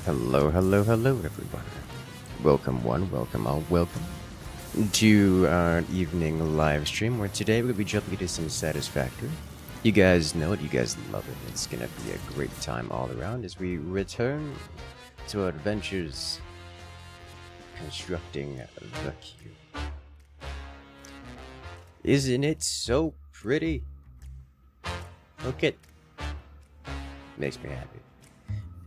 Hello, hello, hello, everyone. Welcome one, welcome all, welcome to our evening live stream, where today we'll be jumping into some Satisfactory. You guys know it, you guys love it. It's gonna be a great time all around as we return to our adventures constructing the cube. Isn't it so pretty? Look at... Makes me happy.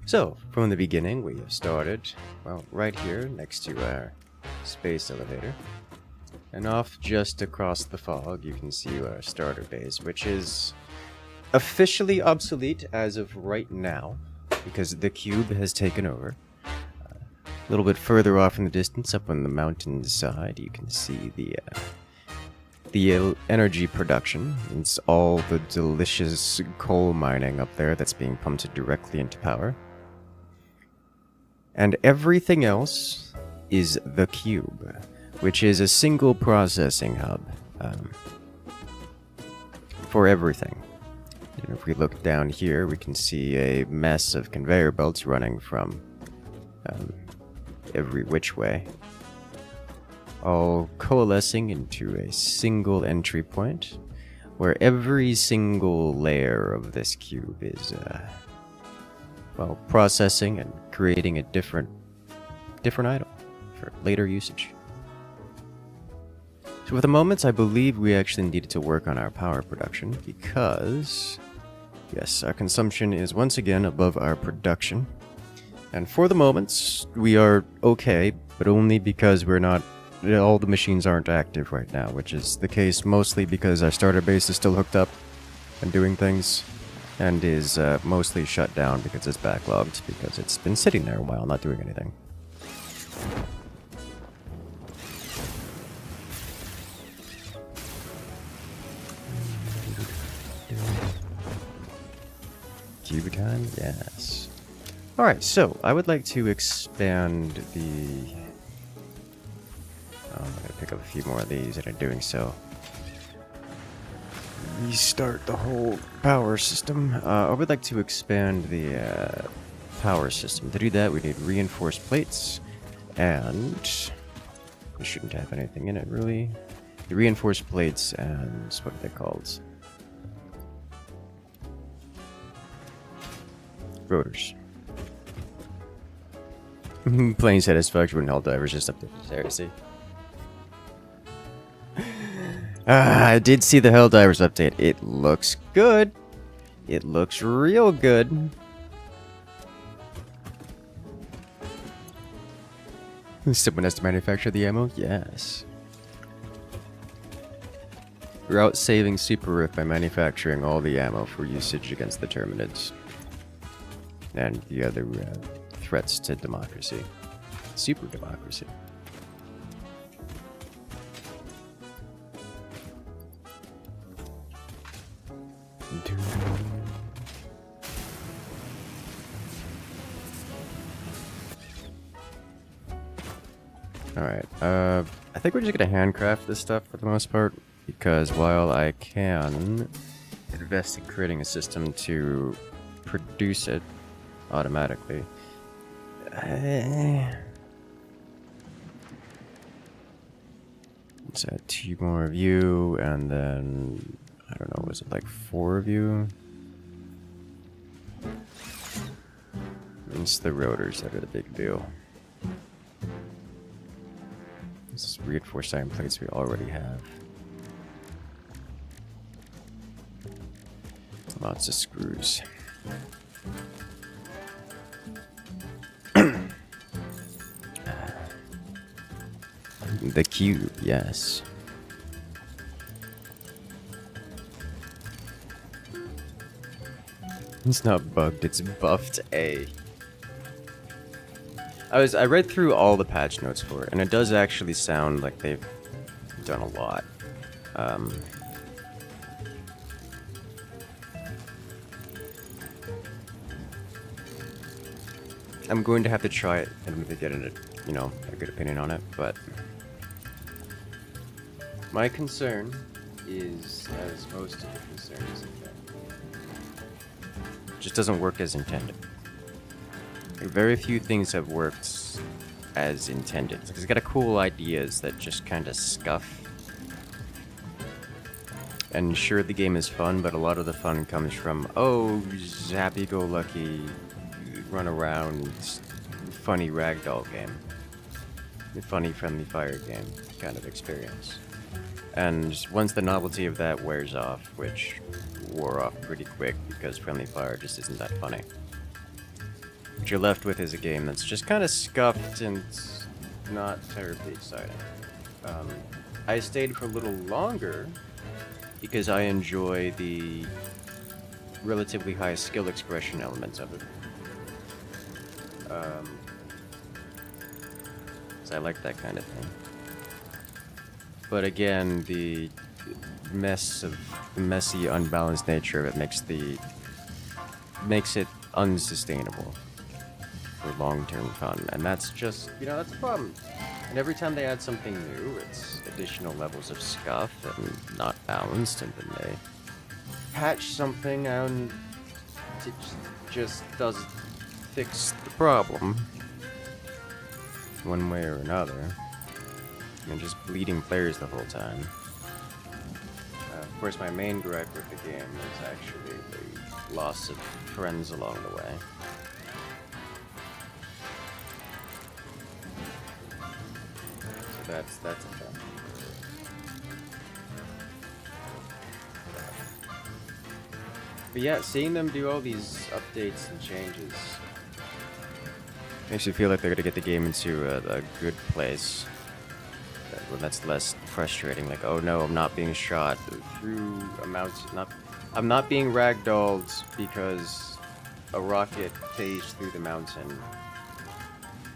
So, from the beginning, we have started, well, right here, next to our space elevator. And off just across the fog, you can see our starter base, which is officially obsolete as of right now, because the cube has taken over. A little bit further off in the distance, up on the mountain side, you can see the energy production. It's all the delicious coal mining up there that's being pumped directly into power. And everything else is the cube, which is a single processing hub for everything. And if we look down here, we can see a mess of conveyor belts running from every which way, all coalescing into a single entry point, where every single layer of this cube is well, processing and creating a different item for later usage. So for the moment, I believe we actually needed to work on our power production because, yes, our consumption is once again above our production. And for the moment, we are okay, but only because we're not, all the machines aren't active right now, which is the case mostly because our starter base is still hooked up and doing things, and is mostly shut down because it's backlogged, because it's been sitting there a while not doing anything. Cube time? Yes. Alright, so I would like to expand the... I'm going to pick up a few more of these, and in doing so, restart the whole power system. I would like to expand the power system. To do that, we need reinforced plates, and we shouldn't have anything in it, really. The reinforced plates and what are they called? Rotors. Playing Satisfactory when Helldivers just up to heresy. I did see the Helldivers update. It looks good. It looks real good. Someone has to manufacture the ammo? Yes. We're out saving Super Rift by manufacturing all the ammo for usage against the Terminids and the other threats to democracy. Super democracy. Alright, I think we're just gonna handcraft this stuff for the most part, because while I can invest in creating a system to produce it automatically, let's add 2 more of you, and then, I don't know, was it like 4 of you? It's the rotors that are the big deal. This is reinforced iron plates we already have. Lots of screws. The cube, yes. It's not bugged, it's buffed A. I read through all the patch notes for it, and it does actually sound like they've done a lot. I'm going to have to try it and maybe get a good opinion on it, but my concern is, as most of the concerns, it just doesn't work as intended. Very few things have worked as intended. It's got a cool ideas that just kind of scuff. And sure, the game is fun, but a lot of the fun comes from, oh, happy-go-lucky, run around, funny ragdoll game. Funny friendly fire game kind of experience. And once the novelty of that wears off, which wore off pretty quick because friendly fire just isn't that funny, what you're left with is a game that's just kind of scuffed and not terribly exciting. I stayed for a little longer because I enjoy the relatively high skill expression elements of it. So I like that kind of thing. But again, the messy, unbalanced nature of it makes it unsustainable for long-term fun, and that's just, that's a problem. And every time they add something new, it's additional levels of scuff and not balanced, and then they patch something and it just doesn't fix the problem one way or another. And just bleeding players the whole time. Of course, my main gripe with the game is actually the loss of friends along the way. So that's a thing. But yeah, seeing them do all these updates and changes makes you feel like they're gonna get the game into a good place. When that's less frustrating, like, oh no, I'm not being shot through a mountain. I'm not being ragdolled because a rocket phased through the mountain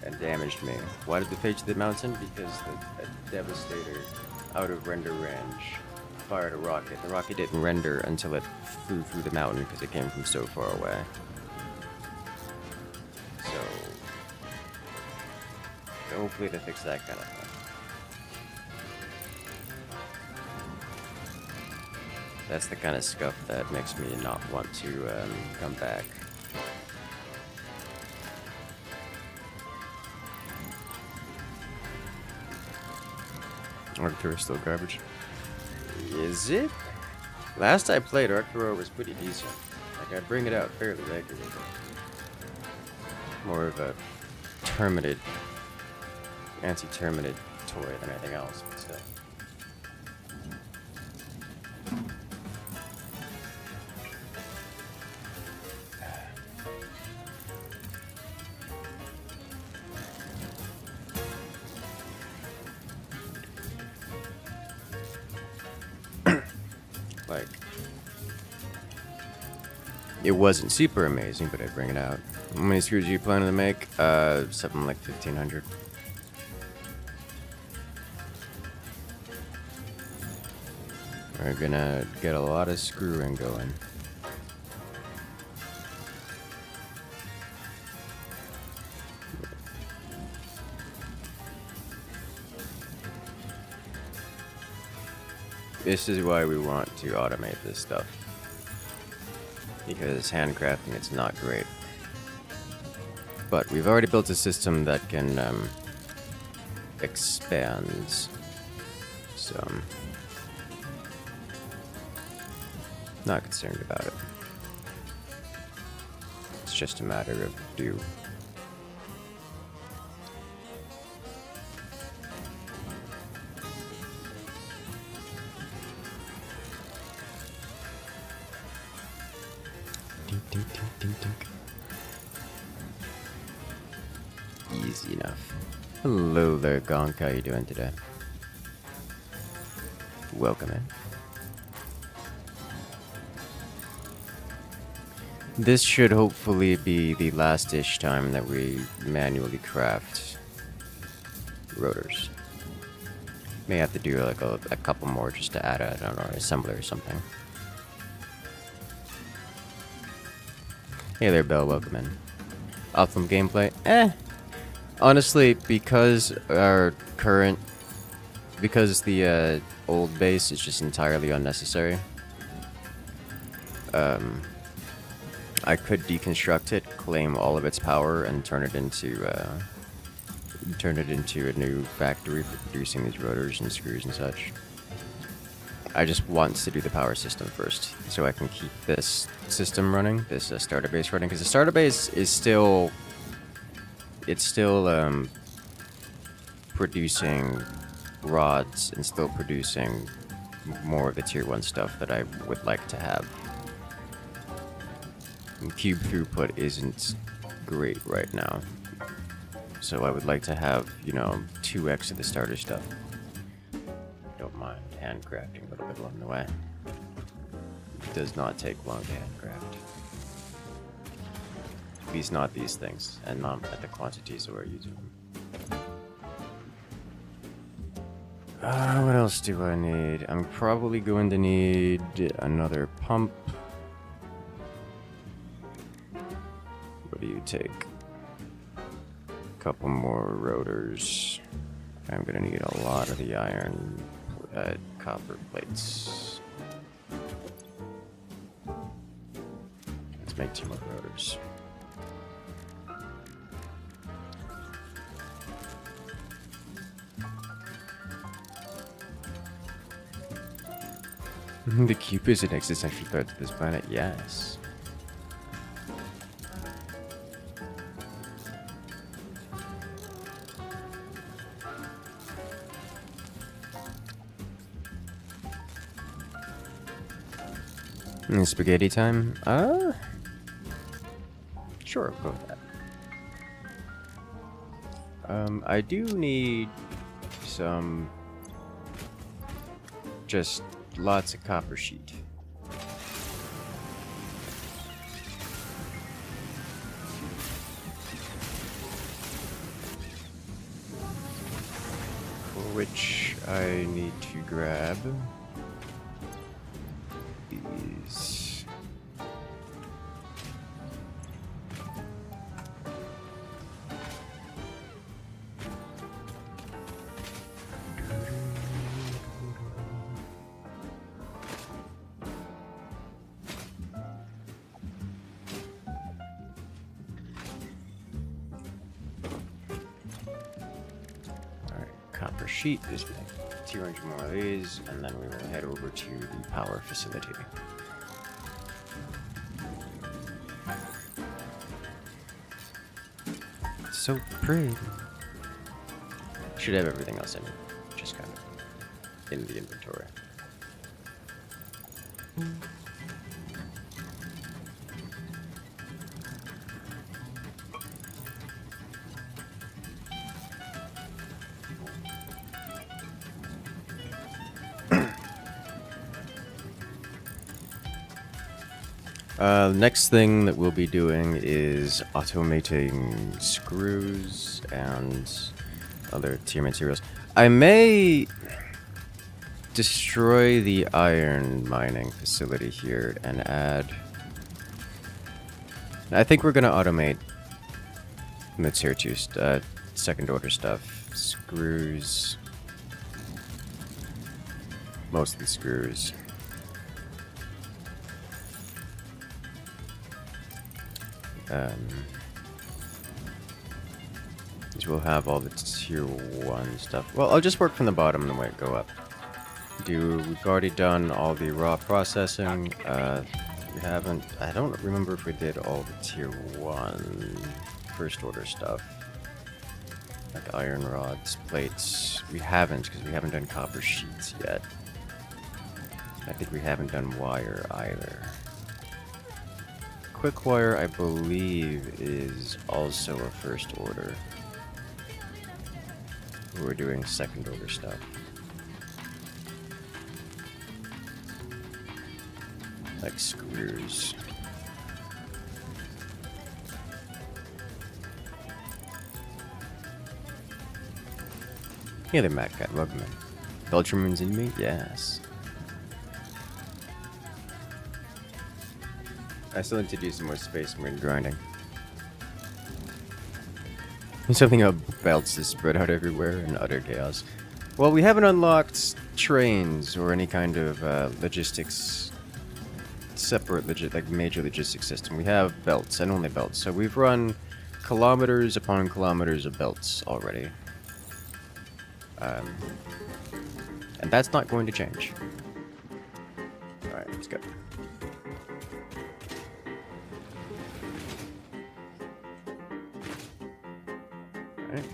and damaged me. Why did it phase through the mountain? Because a devastator out of render range fired a rocket. The rocket didn't render until it flew through the mountain because it came from so far away. So hopefully they fix that kind of thing. That's the kind of scuff that makes me not want to come back. Arcturo is still garbage. Is it? Last I played, Arcturo was pretty decent. Like, I'd bring it out fairly regularly. More of a terminid, anti-terminid toy than anything else, but still. Like, it wasn't super amazing, but I'd bring it out. How many screws are you planning to make? Something like 1,500. We're gonna get a lot of screwing going. This is why we want to automate this stuff. Because handcrafting, it's not great. But we've already built a system that can expand some. Not concerned about it. It's just a matter of do. Dink, dink, dink, dink. Easy enough. Hello there, Gonk. How you doing today? Welcome in. This should hopefully be the last-ish time that we manually craft rotors. May have to do like a couple more just to add a, I don't know, an assembler or something. Hey there, Bell. Welcome in. Optimum gameplay? Honestly, because the old base is just entirely unnecessary. I could deconstruct it, claim all of its power, and turn it into a new factory for producing these rotors and screws and such. I just want to do the power system first, so I can keep this system running, this starter base running, because the starter base is still, it's still producing rods and still producing more of the tier 1 stuff that I would like to have. And cube throughput isn't great right now, so I would like to have, you know, 2x of the starter stuff. Don't mind handcrafting a little bit along the way. It does not take long to handcraft. At least not these things, and not at the quantities that we're using them. What else do I need? I'm probably going to need another pump. What do you take? A couple more rotors. I'm gonna need a lot of the iron, copper plates. Let's make 2 more rotors. The cube is an existential threat to this planet, yes. Spaghetti time? Sure, I'll go with that. I do need some, just lots of copper sheet. For which I need to grab these. Copper sheet is like 200 more of these, and then we will head over to the power facility. It's so pretty. Should have everything else in it, just kind of in the inventory. Next thing that we'll be doing is automating screws and other tier materials. I may destroy the iron mining facility here and add... I think we're going to automate the tier 2 second order stuff. Screws. Mostly screws. We'll have all the tier 1 stuff. Well, I'll just work from the bottom and the way it go up. We've already done all the raw processing. We haven't... I don't remember if we did all the tier 1 first order stuff. Like iron rods, plates. We haven't, because we haven't done copper sheets yet. I think we haven't done wire either. Quick wire, I believe, is also a first order. We're doing second order stuff. Like screws. Yeah, the Mad Cat, welcome in. Beltram's in me? Yes. I still need to do some more space marine grinding. There's something about belts is spread out everywhere in utter chaos. Well, we haven't unlocked trains or any kind of logistics separate major logistics system. We have belts and only belts. So we've run kilometers upon kilometers of belts already. And that's not going to change. Alright, let's go. Alright.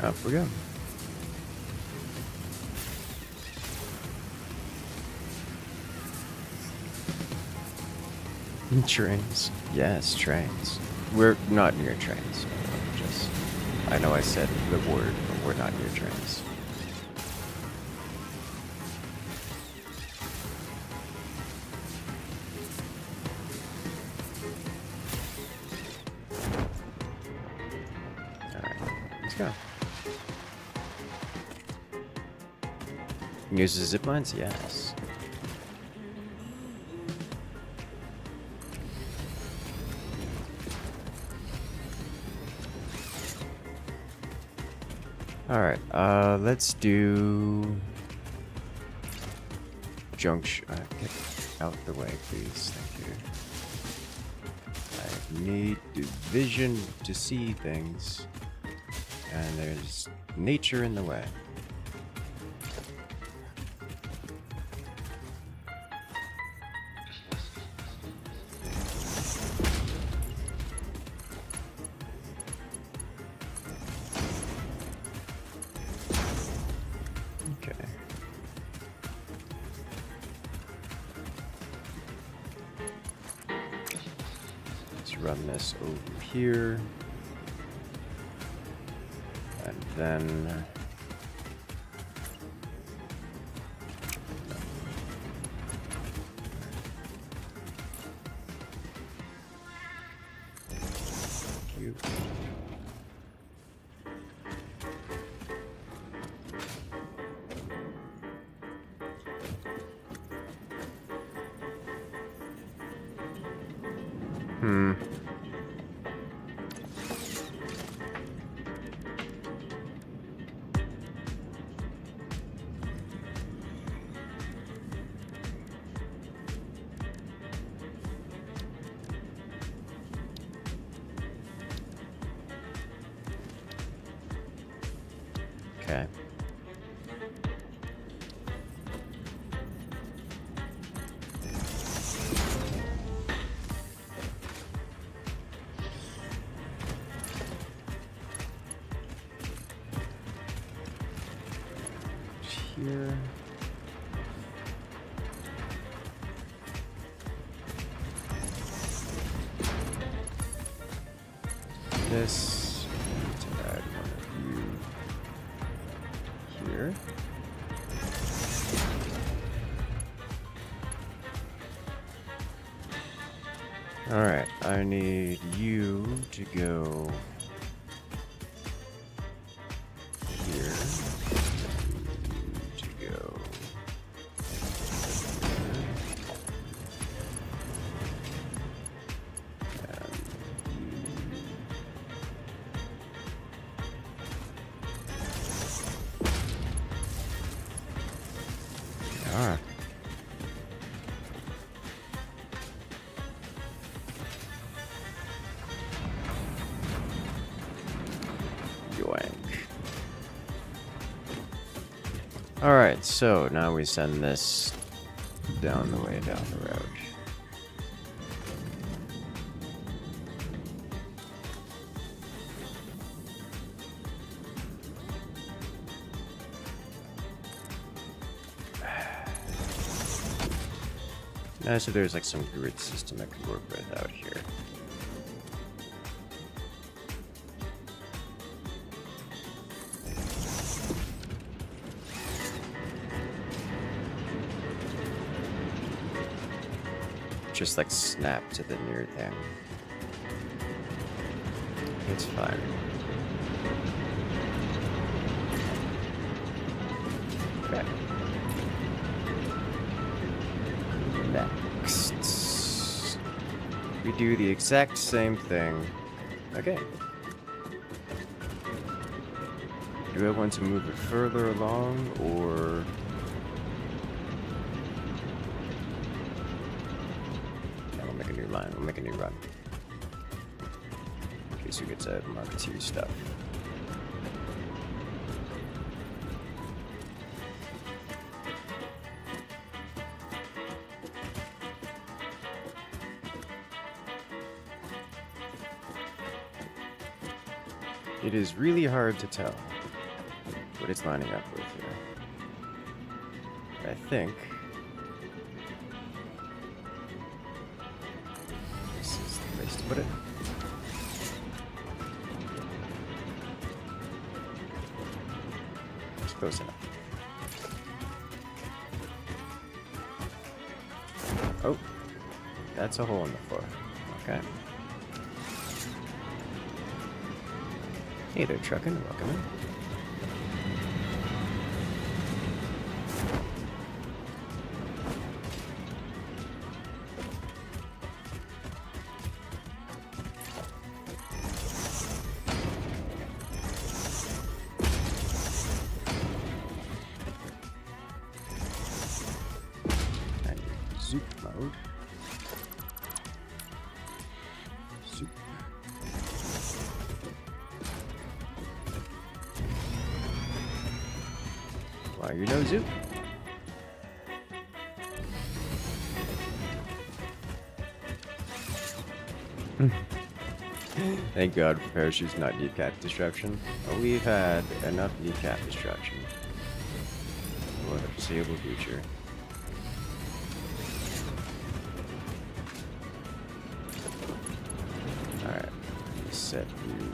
Up we go. Trains. Yes, trains. We're not near trains. I know I said the word, but we're not near trains. Alright, let's go. Use the zip lines? Yes. Alright, let's do junction. Get out the way, please. Thank you. I need the vision to see things. And there's nature in the way. Run this over here, and then okay. Here. This. To add one of you here. All right, I need you to go here. You to go. Alright. Yoink. Alright, so now we send this down the way down the road. So there's like some grid system I could work with out here. just like snap to the near thing. It's fine. Okay. Next, we do the exact same thing again. Do I want to move it further along, or... No, we'll make a new line. We'll make a new run. In case we get to Mark II stuff. It is really hard to tell what it's lining up with here. I think this is the place to put it. It's close enough. Oh, that's a hole in the floor. Okay. Hey there, truckin'. Welcome in. Zoop mode. Zoop. Why you no zoop? Thank God for parachutes, not kneecap destruction. But we've had enough kneecap destruction for the foreseeable future. Alright, set you.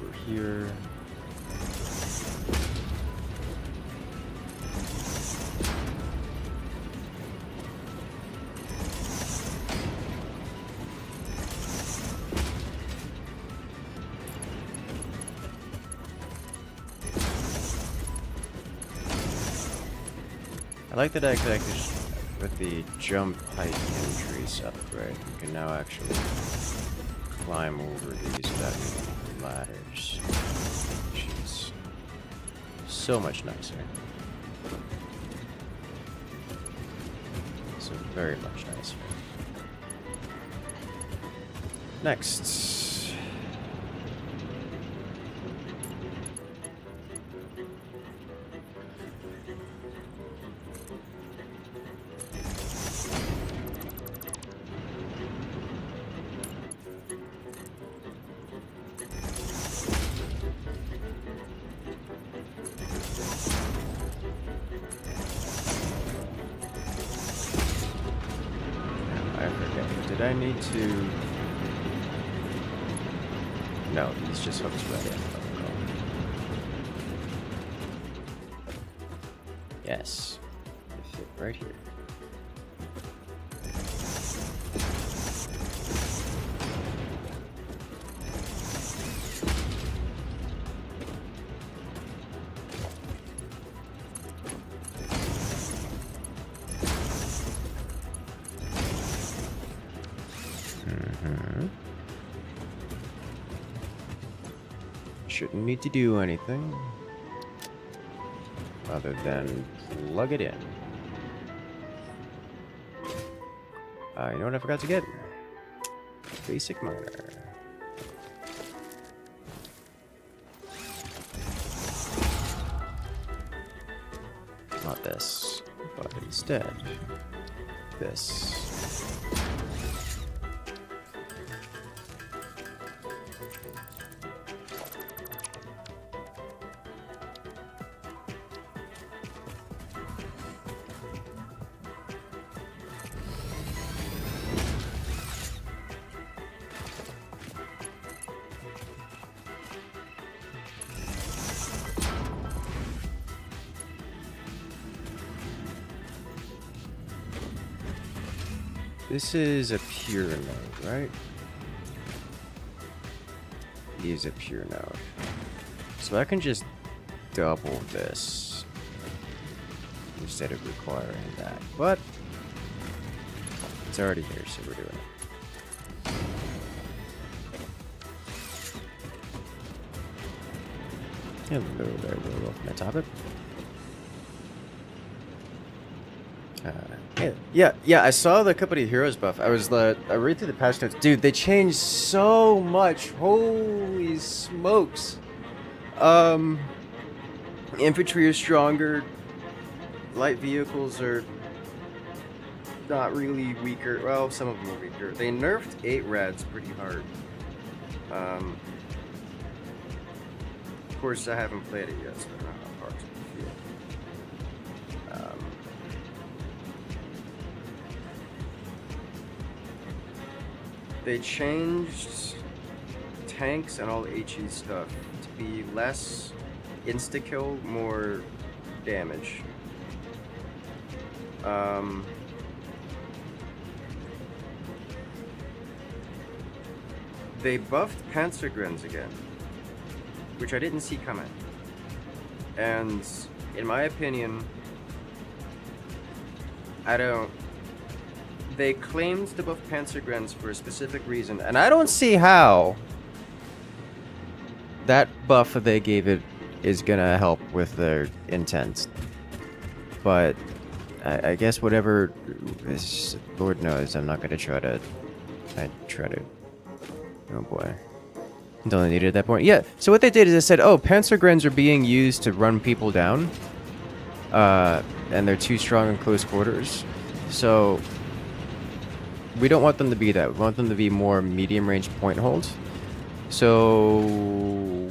Over here. I like that I can actually, with the jump height increase upgrade, you can now actually climb over these without needing ladders, which is so much nicer. So very much nicer. Next. Did I need to... No, these just hooks right in. Yes. They fit right here. Shouldn't need to do anything other than plug it in. You know what I forgot to get? Basic miner. Not this, but instead this. This is a pure node, right? It is a pure node. So I can just double this instead of requiring that. But it's already here, so we're doing it. Hello there, welcome to Top It. Yeah, I saw the Company of Heroes buff. I read through the patch notes. Dude, they changed so much. Holy smokes. Infantry is stronger. Light vehicles are not really weaker. Well, some of them are weaker. They nerfed 8 rads pretty hard. Of course, I haven't played it yet, so I don't know how parts will feel. They changed tanks and all the HE stuff to be less insta-kill, more damage. They buffed Panzergrens again, which I didn't see coming. And in my opinion, they claimed to buff Panzergrens for a specific reason, and I don't see how that buff that they gave it is gonna help with their intent. But I guess whatever is, Lord knows, I'm not gonna try to. Oh boy. Until I needed at that point. Yeah, so what they did is they said, oh, Panzergrens are being used to run people down. And they're too strong in close quarters. So we don't want them to be that. We want them to be more medium range point hold. So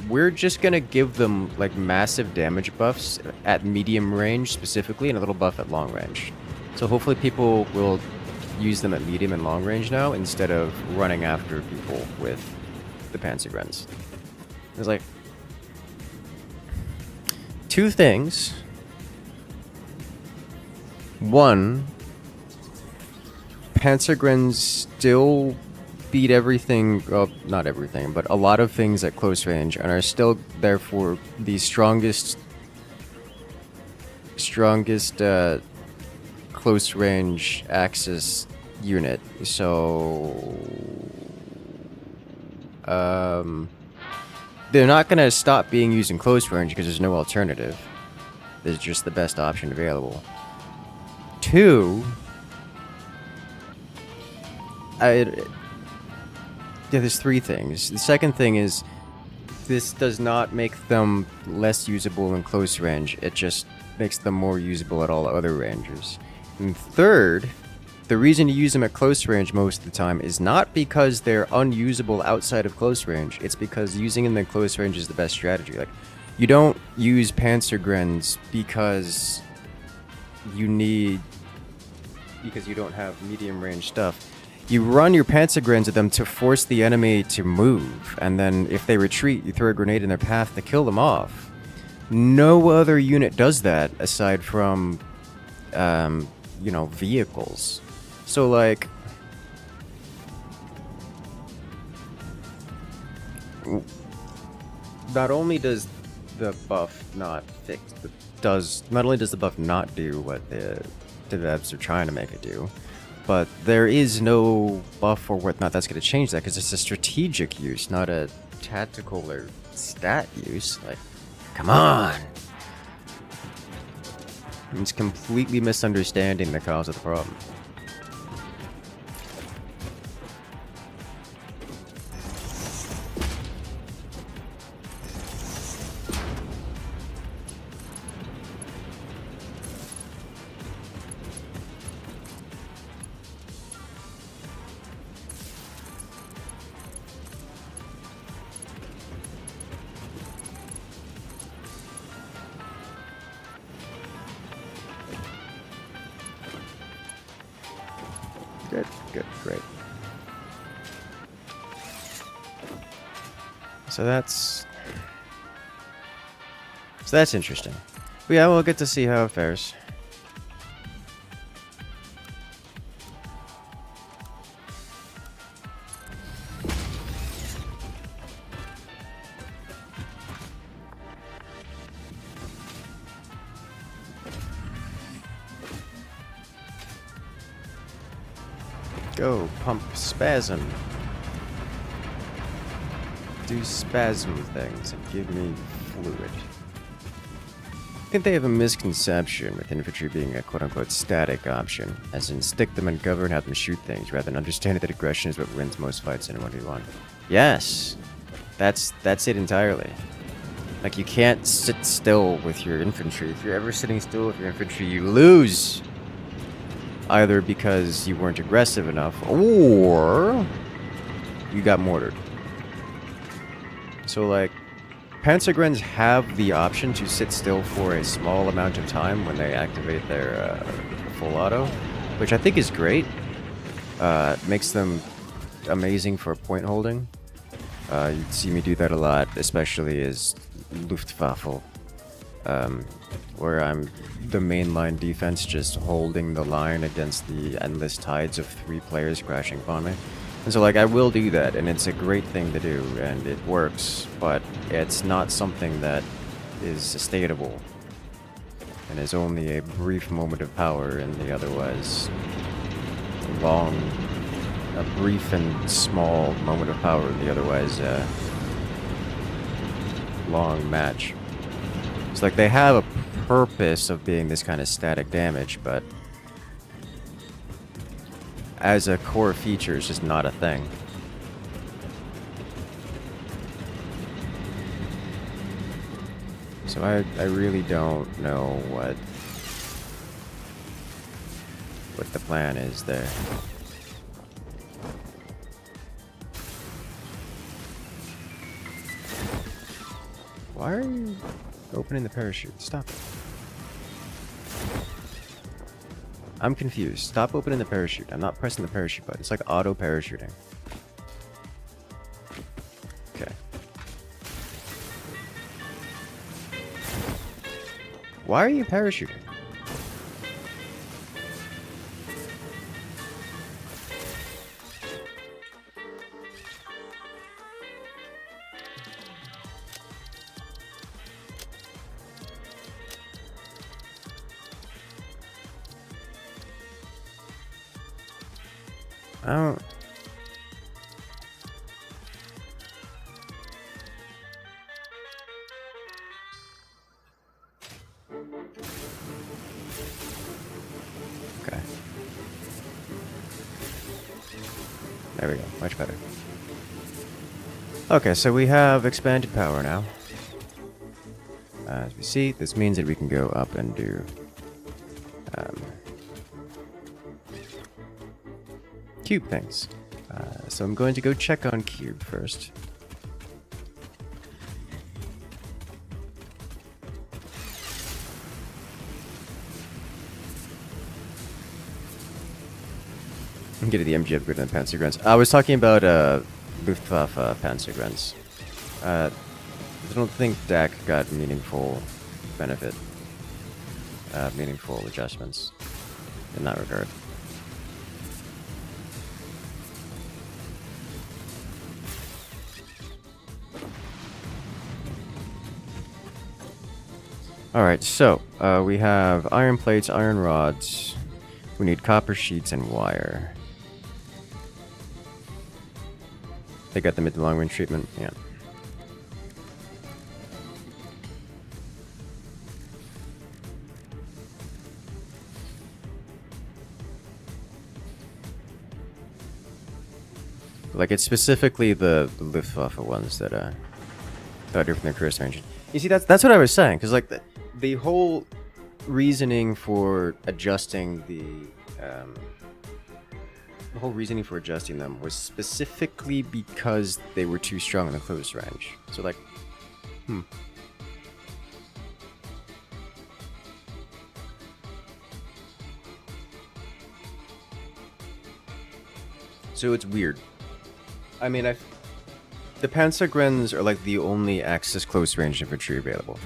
we're just gonna give them like massive damage buffs at medium range specifically, and a little buff at long range. So hopefully people will use them at medium and long range now instead of running after people with the Panzergrens. There's like 2 things. One, Panzergrens still beat everything, well, not everything, but a lot of things at close range, and are still therefore the strongest close range Axis unit. So they're not gonna stop being used in close range because there's no alternative. There's just the best option available. 2, there's 3 things. The second thing is, this does not make them less usable in close range. It just makes them more usable at all other ranges. And third, the reason you use them at close range most of the time is not because they're unusable outside of close range. It's because using them in close range is the best strategy. Like, you don't use Panzergrens because you don't have medium range stuff. You run your Panzergrens at them to force the enemy to move, and then if they retreat, you throw a grenade in their path to kill them off. No other unit does that aside from, vehicles. So, like, not only does the buff not do what the devs are trying to make it do, but there is no buff or whatnot that's going to change that, because it's a strategic use, not a tactical or stat use. Like, come on! It's completely misunderstanding the cause of the problem. Good, great. So that's interesting. But yeah, we'll get to see how it fares. Go, pump spasm. Do spasm things and give me fluid. I think they have a misconception with infantry being a quote-unquote static option, as in stick them and govern, have them shoot things, rather than understanding that aggression is what wins most fights in a 1v1. Yes! That's it entirely. Like, you can't sit still with your infantry. If you're ever sitting still with your infantry, you lose! Either because you weren't aggressive enough, or you got mortared. So, like, Panzergrens have the option to sit still for a small amount of time when they activate their full auto, which I think is great. Makes them amazing for point holding. You'd see me do that a lot, especially as Luftwaffe, where I'm the mainline defense, just holding the line against the endless tides of 3 players crashing upon me. And so, like, I will do that, and it's a great thing to do, and it works, but it's not something that is sustainable, and is only a brief moment of power in the otherwise a brief and small moment of power in the otherwise long match. It's like they have a purpose of being this kind of static damage, but as a core feature, it's just not a thing. So I really don't know what the plan is there. Why are you opening the parachute? Stop it. I'm confused. Stop opening the parachute. I'm not pressing the parachute button. It's like auto parachuting. Okay. Why are you parachuting? I don't... Okay. There we go. Much better. Okay, so we have expanded power now. As we see, this means that we can go up and do... cube things. So I'm going to go check on cube first. I'm getting the MG upgrade on Panzergrens. I was talking about Luftwaffe Panzergrens. I don't think DAC got meaningful benefit, meaningful adjustments in that regard. Alright, so we have iron plates, iron rods. We need copper sheets and wire. They got the mid to long range treatment, yeah. Like, it's specifically the Luftwaffe ones that are different than Incursus range. You see, that's what I was saying, because like the whole reasoning for adjusting the whole reasoning for adjusting them was specifically because they were too strong in the close range. So like, So it's weird. I mean, the Panzergrens are like the only Axis close range infantry available.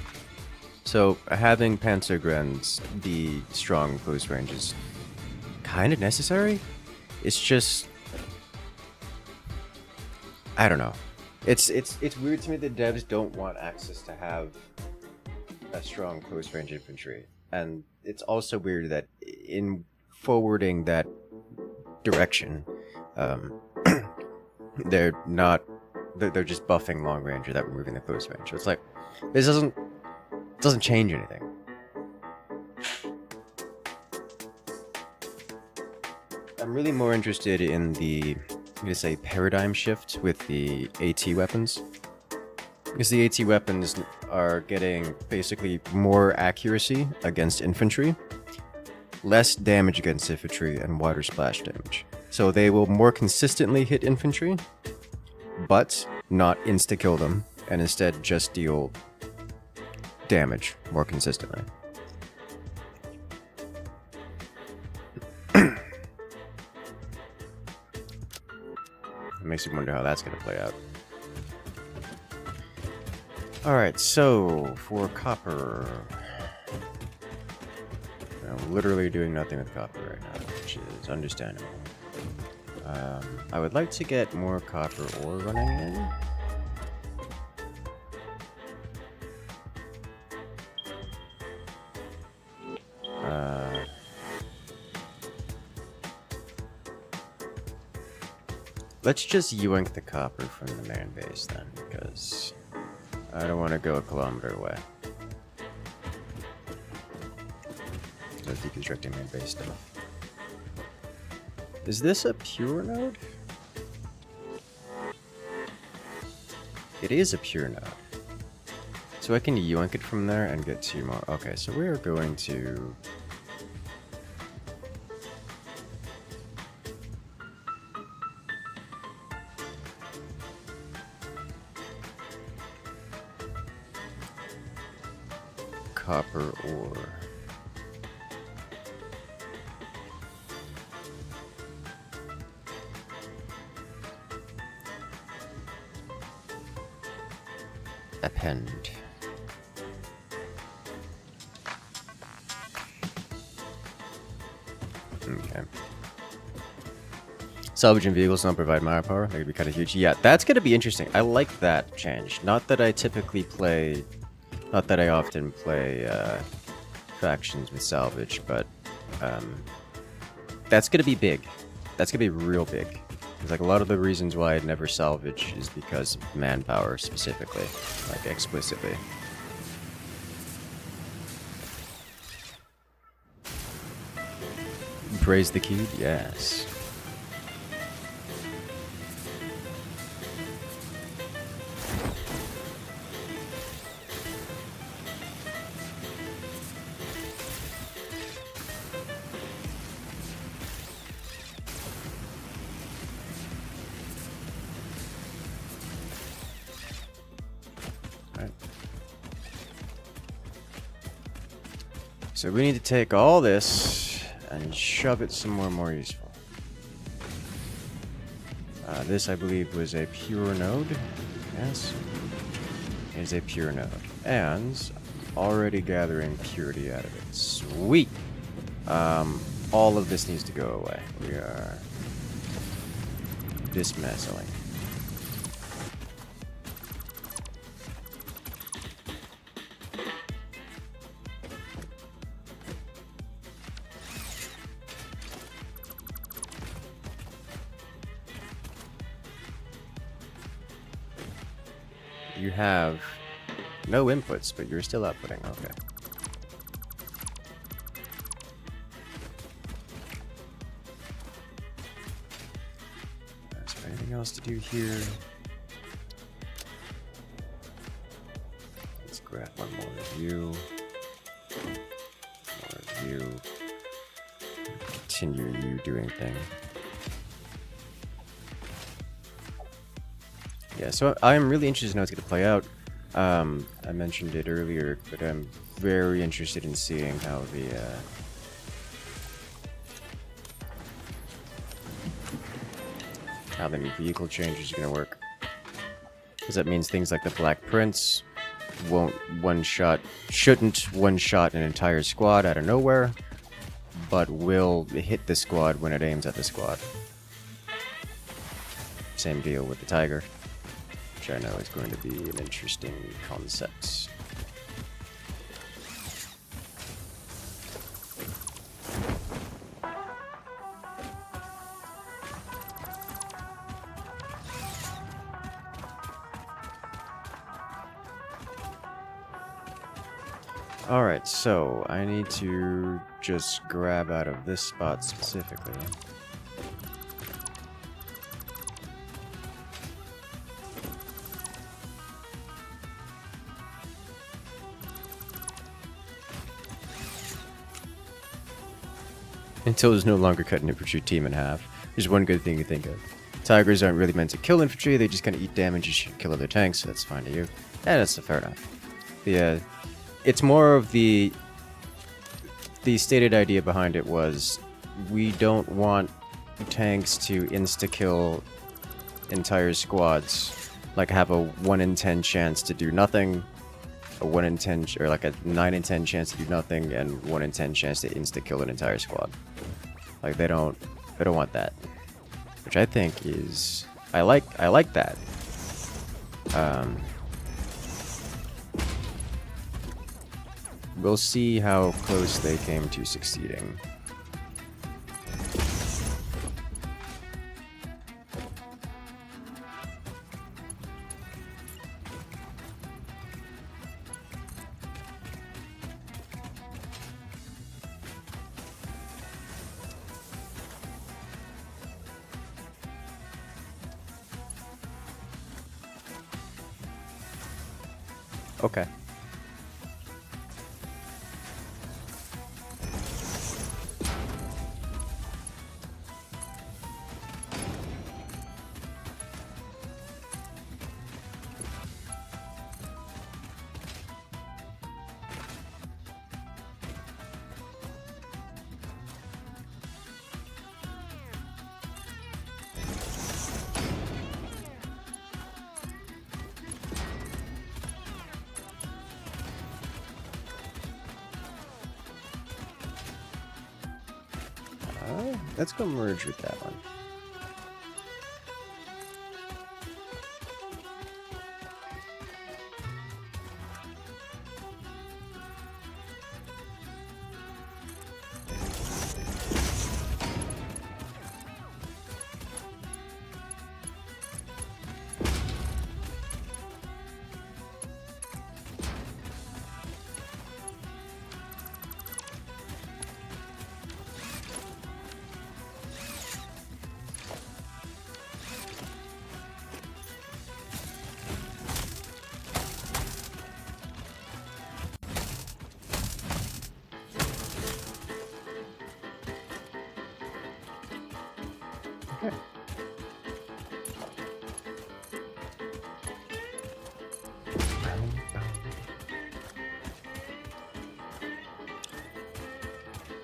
So having Panzergrens be strong close range is kind of necessary. It's just, I don't know. It's weird to me that devs don't want Axis to have a strong close range infantry, and it's also weird that in forwarding that direction, Um, they're not. They're just buffing long range without removing the close range. So it's like this doesn't change anything. I'm really more interested in the, I'm gonna say, paradigm shift with the AT weapons. Because the AT weapons are getting basically more accuracy against infantry, less damage against infantry, and wider splash damage. So they will more consistently hit infantry, but not insta-kill them, and instead just deal damage more consistently. It makes me wonder how that's going to play out. Alright, so for copper, I'm literally doing nothing with copper right now, which is understandable. I would like to get more copper ore running in. Let's just yoink the copper from the main base then, because I don't want to go a kilometer away. So deconstructing main base stuff. Is this a pure node? It is a pure node. So I can yoink it from there and get 2 more. Okay, so we are going to... copper ore. Append. Okay. Salvaging vehicles don't provide mire power. That could be kind of huge. Yeah, that's going to be interesting. I like that change. Not that I typically play... Not that I often play factions with salvage, but that's going to be big. That's going to be real big. It's like a lot of the reasons why I'd never salvage is because of manpower specifically, like explicitly. Praise the key? Yes. So we need to take all this and shove it somewhere more useful. This, I believe, was a pure node. Yes, it is a pure node. And already gathering purity out of it. Sweet! All of this needs to go away. We are dismantling. You have no inputs, but you're still outputting. Okay. Is there anything else to do here? Let's grab one more review. More review. Continue you doing thing. Yeah, so I'm really interested in how it's going to play out. I mentioned it earlier, but I'm very interested in seeing how the new vehicle changes are going to work. Because that means things like the Black Prince shouldn't one-shot an entire squad out of nowhere, but will hit the squad when it aims at the squad. Same deal with the Tiger, which I know is going to be an interesting concept. Alright, so I need to just grab out of this spot specifically. Until it's no longer cut an infantry team in half. There's one good thing to think of. Tigers aren't really meant to kill infantry, they just kind of eat damage and should kill other tanks, so that's fine to you. And that's fair enough. It's more of the stated idea behind it was we don't want tanks to insta-kill entire squads, like have a 1 in 10 chance to do nothing, a 1 in 10 or like a 9 in 10 chance to do nothing, and 1 in 10 chance to insta-kill an entire squad. Like they don't want that, which I think is I like that. We'll see how close they came to succeeding. Okay. Let's go merge with that one. Okay.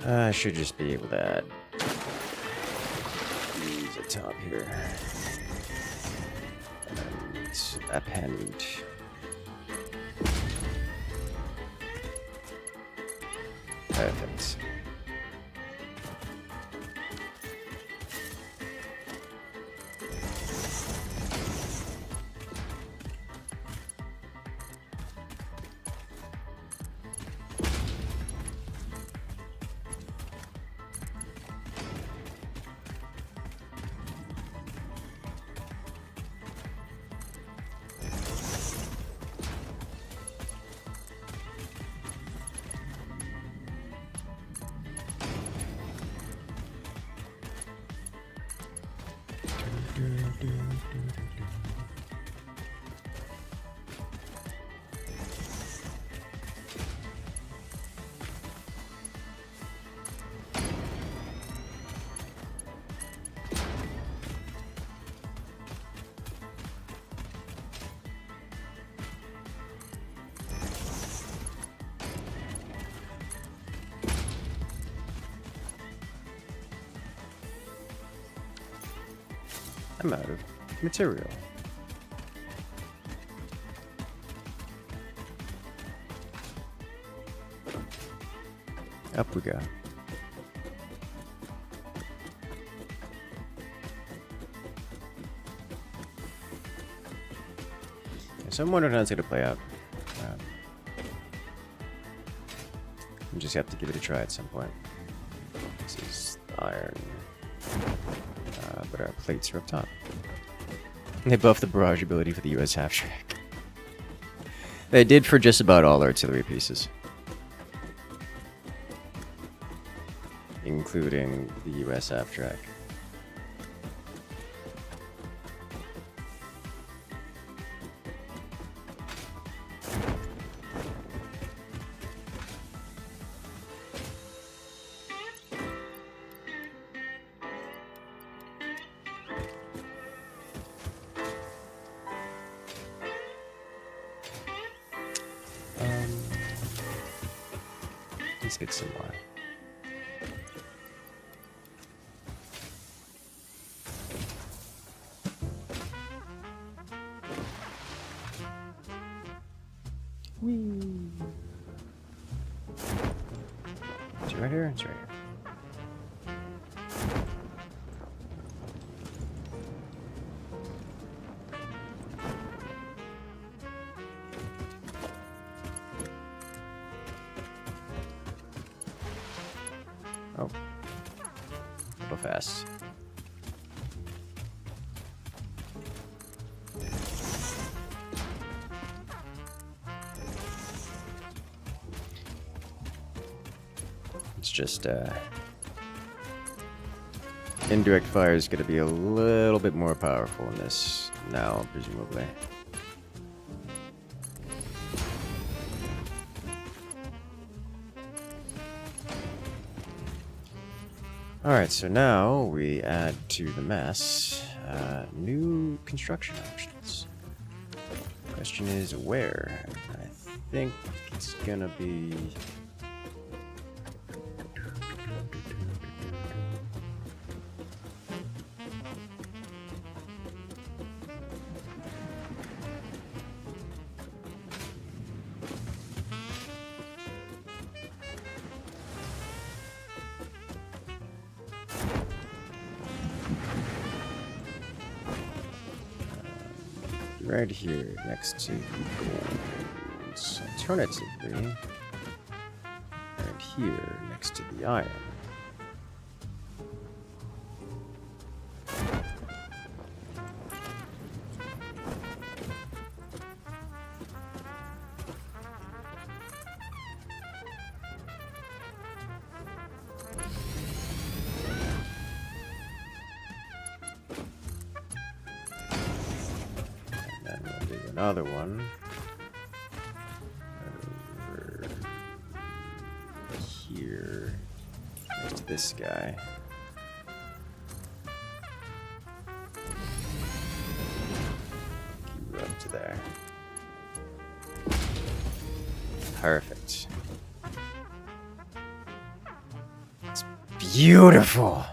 I should just be able to add use a top here and append. Perfect. I'm out of material. Up we go. So I'm wondering how it's going to play out. We just have to give it a try at some point. This is iron. But our plates are up top. They buffed the barrage ability for the US half track. They did for just about all artillery pieces. including the US app track. Let's get some more. Whee! Is it right here? It's right here. Oh. A little fast. It's just, indirect fire is going to be a little bit more powerful in this now, presumably. Alright, so now we add to the mess new construction options. Question is where? I think it's gonna be... right here next to gold. Alternatively, right here next to the iron. Another one over here next to this guy. Keep up to there. Perfect. It's beautiful.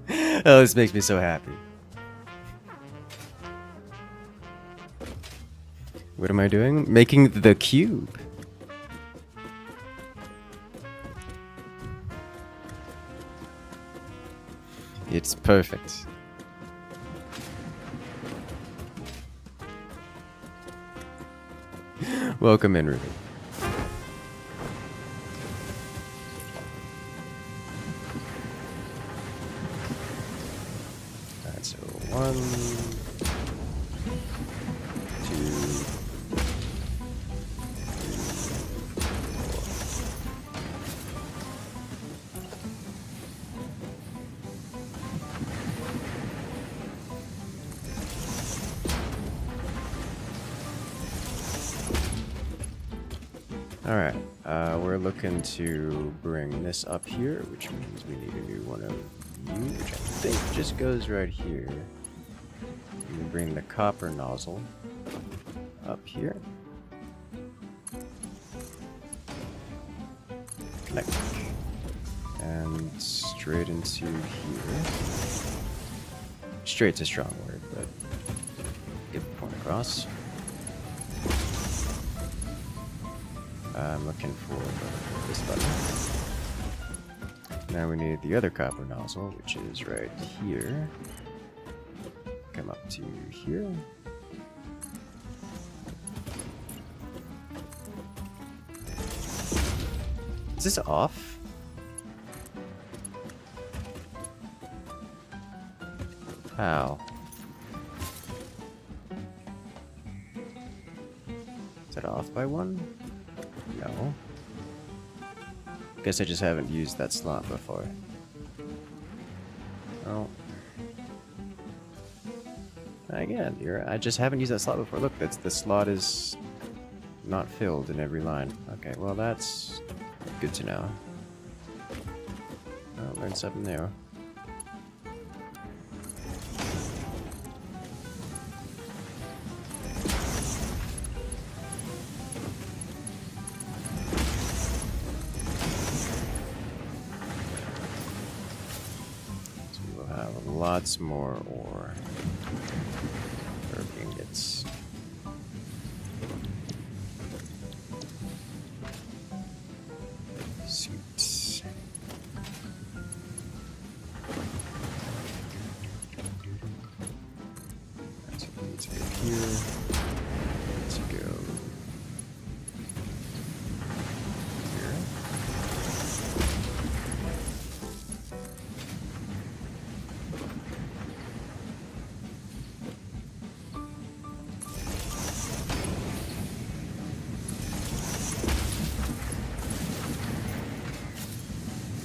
Oh, this makes me so happy. What am I doing? Making the cube. It's perfect. Welcome in, Ruby. Alright, so 1, 2. Alright, we're looking to bring this up here, which means we need a new one of you, which I think just goes right here. We bring the copper nozzle up here. Connect. And straight into here. Straight's a strong word, but get the point across. I'm looking for this button. Now we need the other copper nozzle, which is right here. Come up to here. Is this off? How? Is that off by one? No. Guess I just haven't used that slot before. Oh. Again, I just haven't used that slot before. Look, the slot is not filled in every line. Okay, well that's good to know. Oh, learned something new. So we'll have lots more ore. Or ingots. Sweet. That's what we need to go here. Let's go here.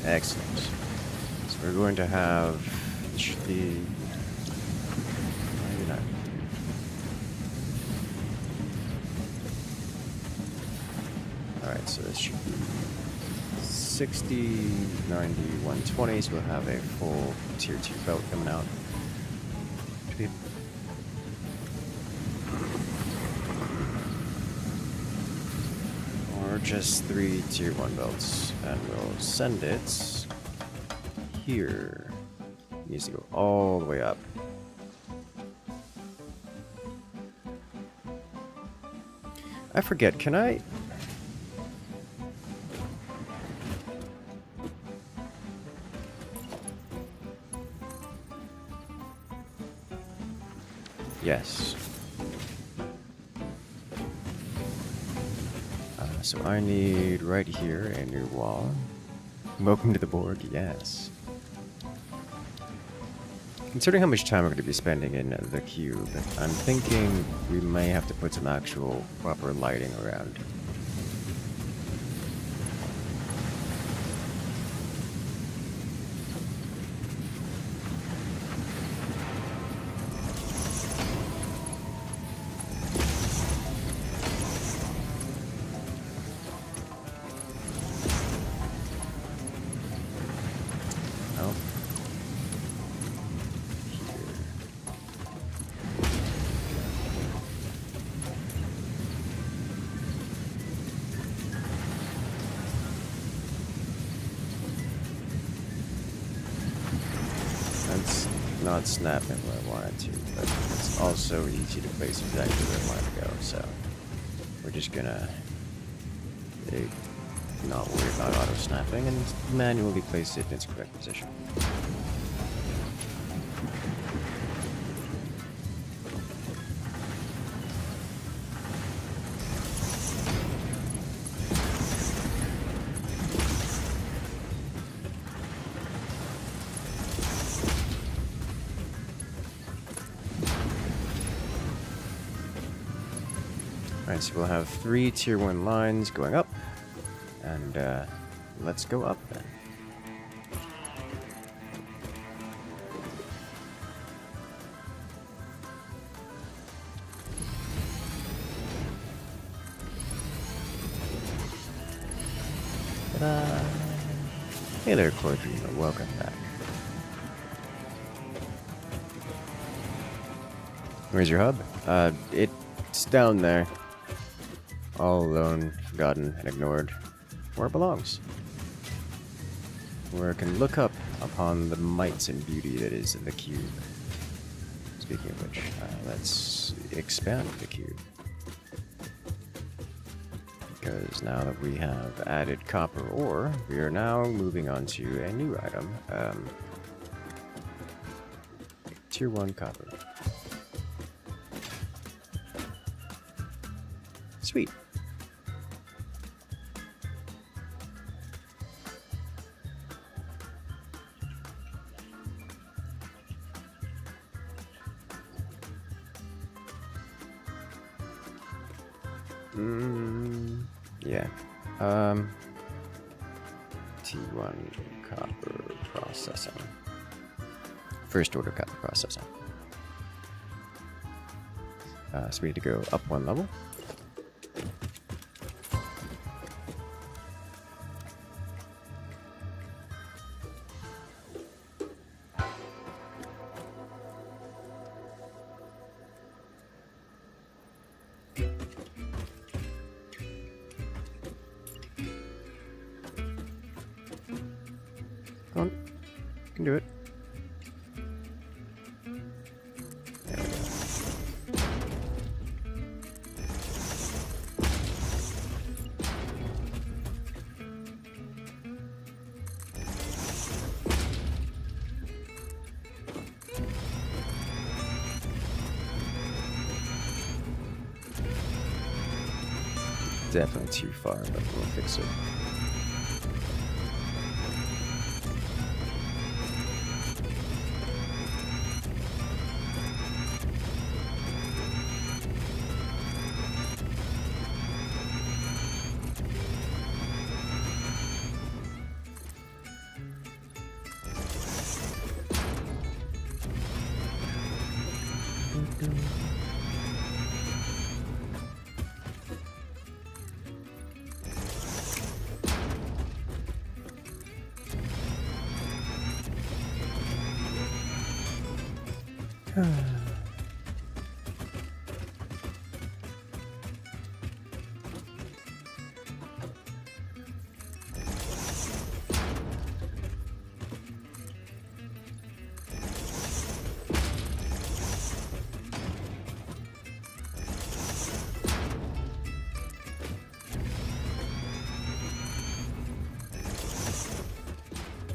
Excellent. So we're going to have the maybe not. Alright, so this should be 60, 90, 120, so we'll have a full tier 2 belt coming out. Or just 3 tier 1 belts, and we'll send it here. It needs to go all the way up. I forget, can I... Yes. So I need right here a new wall. Welcome to the Borg, yes. Considering how much time we're going to be spending in the cube, I'm thinking we may have to put some actual proper lighting around. It's not snapping where I wanted to, but it's also easy to place exactly where I want to go, so we're just gonna not worry about auto-snapping and manually place it in its correct position. Alright, so we'll have 3 tier 1 lines going up, and let's go up then. Ta-da! Hey there, Core Dreamer, welcome back. Where's your hub? It's down there. All alone, forgotten, and ignored. Where it belongs. Where it can look up upon the might and beauty that is in the cube. Speaking of which, let's expand the cube. Because now that we have added copper ore, we are now moving on to a new item. Tier 1 copper. Sweet. Yeah. to run copper processing. First order copper processing. So we need to go up one level. Come on, you can do it. There we go. Definitely too far, but we'll fix it.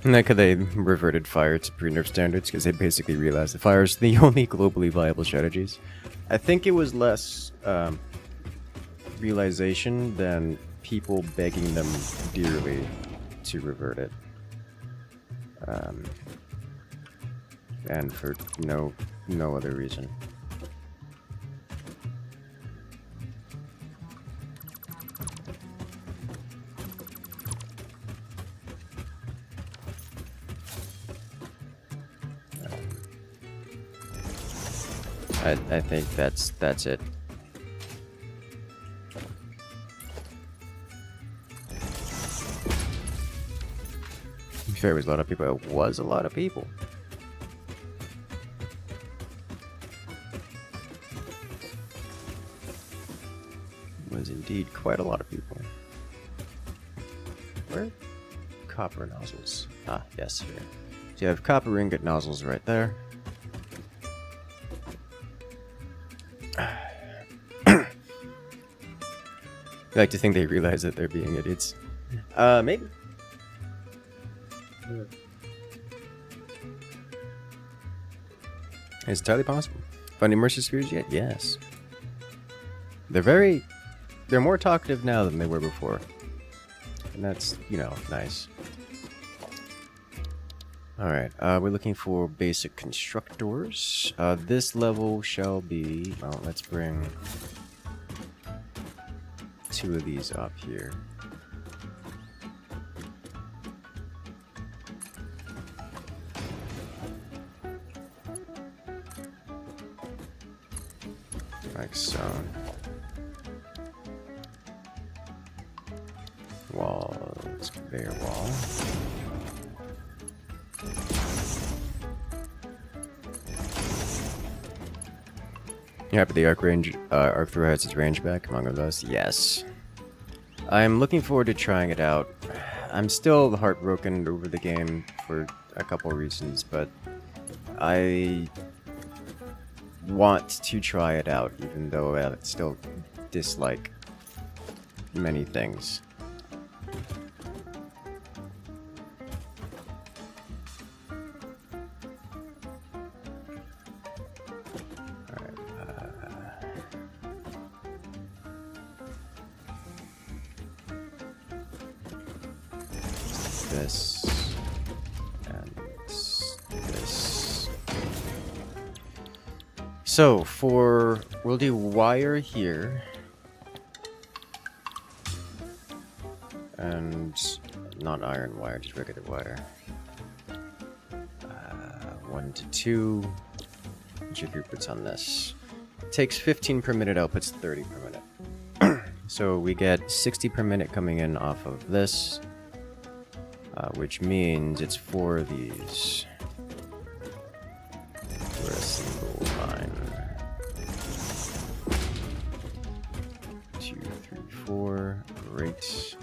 And that they reverted fire to pre-nerf standards because they basically realized that fire is the only globally viable strategies. I think it was less realization than people begging them dearly to revert it. And for no other reason. I think that's it. There was a lot of people. It was a lot of people. It was indeed quite a lot of people. Where? Copper nozzles. Ah, yes, here. So you have copper ingot nozzles right there. I like to think they realize that they're being idiots. Maybe. It's entirely possible. Find immersive spheres yet? Yes. They're more talkative now than they were before. And that's, nice. Alright, we're looking for basic constructors. This level shall be... Well, let's bring 2 of these up here. Like so. Walls, conveyor wall. You happy the arc thrower has its range back, among others? Yes. I'm looking forward to trying it out. I'm still heartbroken over the game for a couple of reasons, but I want to try it out, even though I still dislike many things. This and this. So we'll do wire here and not iron wire, just regular wire. 1 to 2. What's your throughputs on this? Takes 15 per minute, outputs 30 per minute. So we get 60 per minute coming in off of this, which means it's 4 of these for a single line. 2, 3, 4. Great.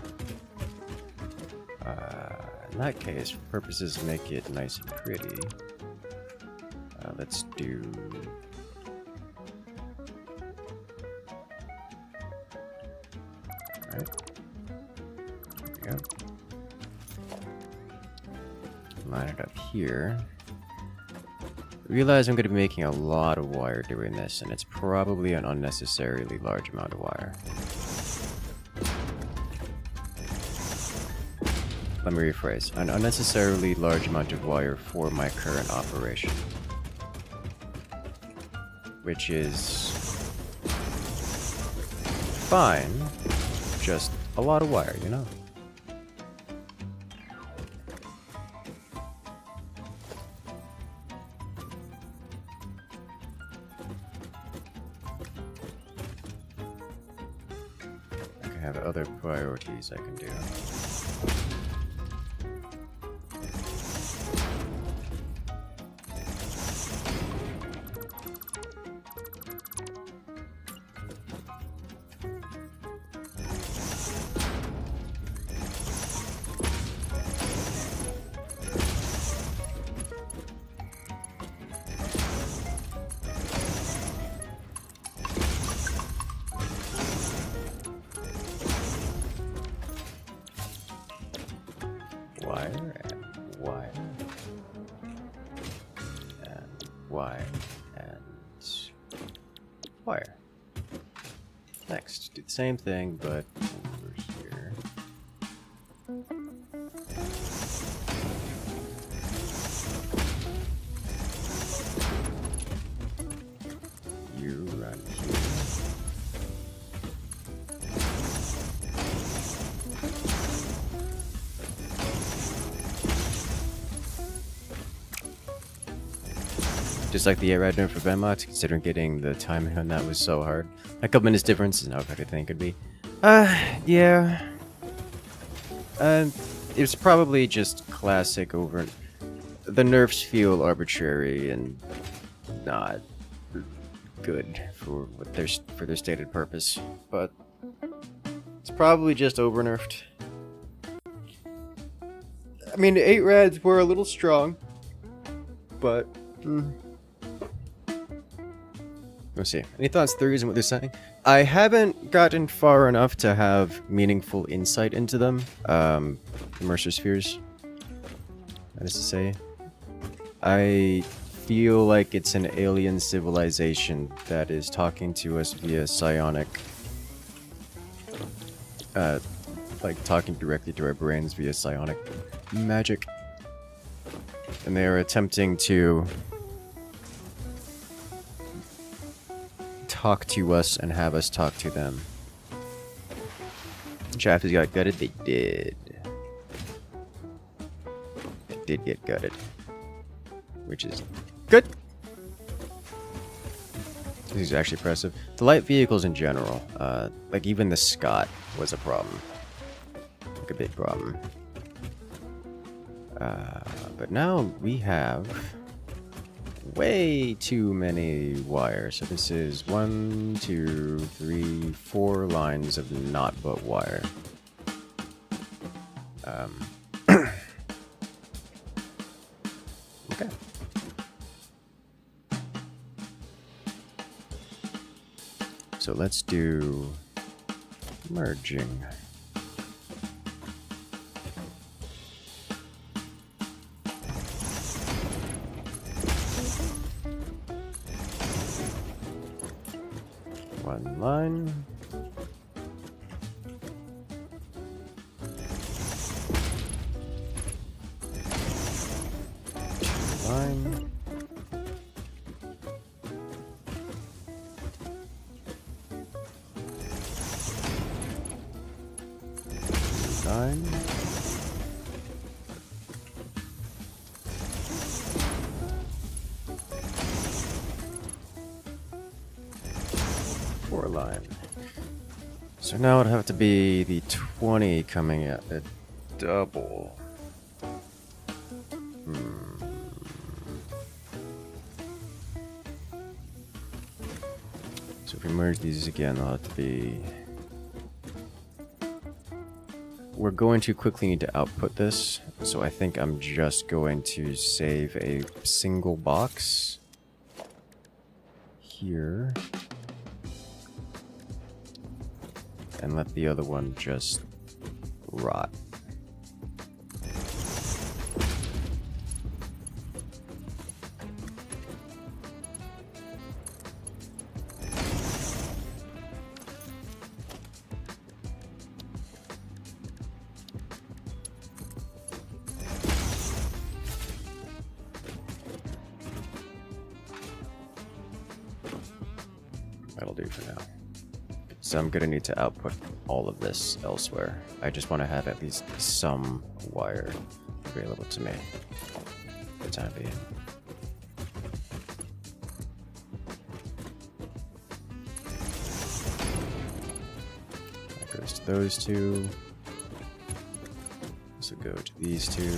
In that case, for purposes to make it nice and pretty, let's do... Alright. There we go. Line it up here. Realize I'm going to be making a lot of wire doing this, and it's probably an unnecessarily large amount of wire. Let me rephrase. An unnecessarily large amount of wire for my current operation. Which is fine, just a lot of wire, you know? I have other priorities I can do. Wire and wire. Next, do the same thing, but over here. You run here. Just like the Hydrate for Benmox, considering getting the timing on that was so hard. A couple minutes difference is not what I think it could be. Yeah. It's probably just classic over... The nerfs feel arbitrary and not good for what for their stated purpose, but it's probably just over nerfed. I mean, 8 rads were a little strong, but... Let's see. Any thoughts, theories on what they're saying? I haven't gotten far enough to have meaningful insight into them. Immersive spheres. That is to say, I feel like it's an alien civilization that is talking to us via psionic, like talking directly to our brains via psionic magic, and they are attempting to talk to us and have us talk to them. Chaffee's got gutted. They did. They did get gutted, which is good. This is actually impressive. The light vehicles in general, like even the Scott was a problem, like a big problem. But now we have way too many wires. So this is 1, 2, 3, 4 lines of not but wire. Okay. So let's do merging. One line. Line. Line. 4 line. So now it'd have to be the 20 coming at a double. So if we merge these again, they'll have to be... We're going to quickly need to output this, so I think I'm just going to save a single box here and let the other one just rot. That'll do for now. So I'm gonna need to output all of this elsewhere. I just want to have at least some wire available to me for the time being. That goes to those two. This will go to these two.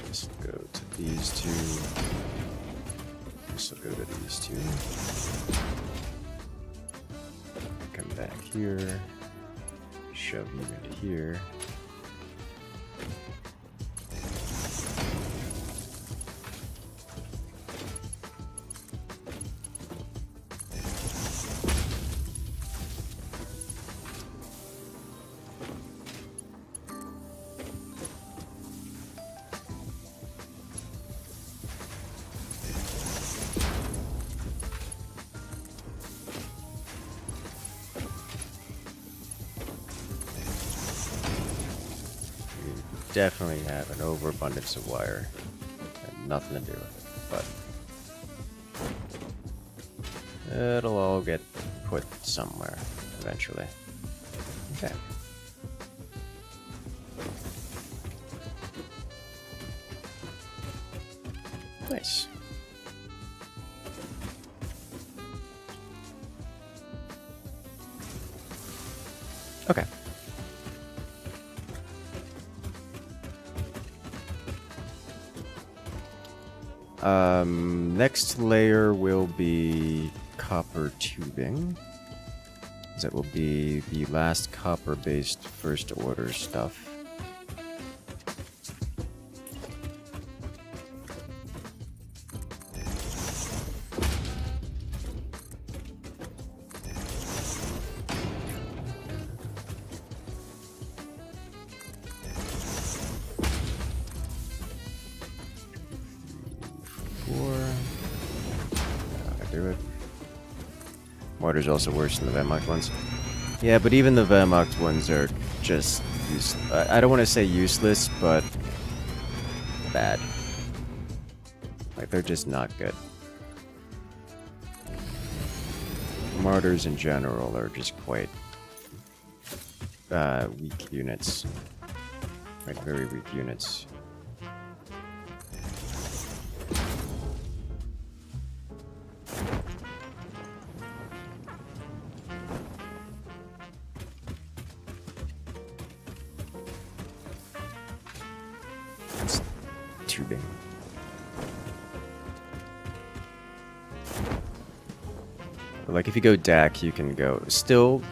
This will go to these two. This will go to these two. Come back here. Shove you into here. Definitely have an overabundance of wire. Had nothing to do with it, but it'll all get put somewhere eventually. Okay. Nice. Okay. Next layer will be copper tubing. That will be the last copper-based first order stuff. Mortar's also worse than the Vemoct ones. Yeah, but even the Vemoct ones are just I don't want to say useless, but bad. Like, they're just not good. Mortars in general are just quite weak units. Like, very weak units. Tubing. But like, if you go DAC, you can go. Still,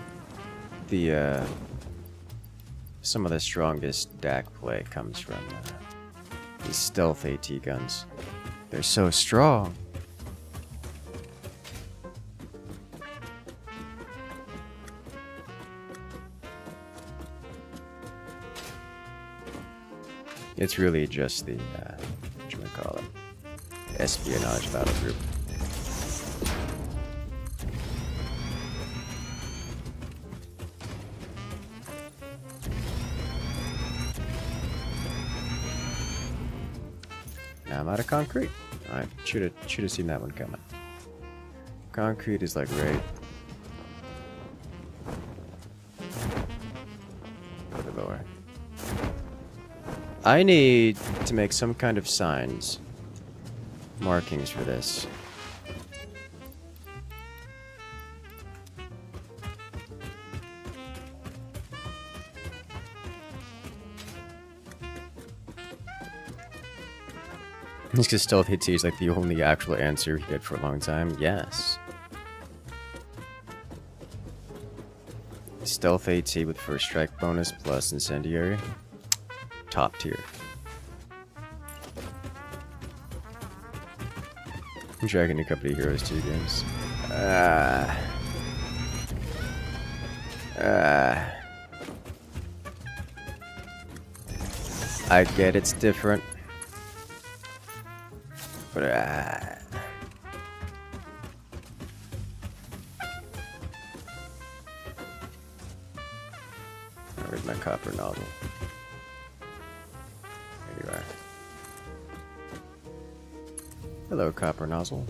the some of the strongest DAC play comes from these stealth AT guns. They're so strong. It's really just the, what do you call it? Espionage battle group. Now I'm out of concrete. I should have seen that one coming. Concrete is like right. Go to lower. I need to make some kind of signs, markings for this. It's because Stealth AT is like the only actual answer he did for a long time. Yes. Stealth AT with first strike bonus plus incendiary. Top tier. I'm dragging a couple of Heroes 2 games. I get it's different. But I read my copper novel. There you are. Hello, copper nozzle.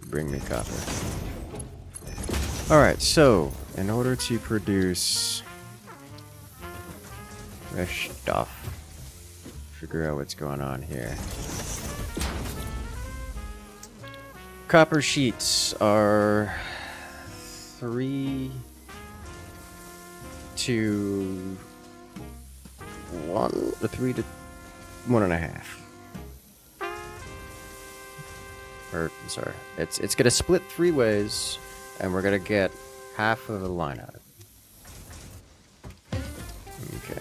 Bring me copper. Alright, so in order to produce fresh stuff, figure out what's going on here. Copper sheets are 3 to 1, or 3 to 1.5. Or, sorry, it's gonna split 3 ways, and we're gonna get half of a line out of it. Okay.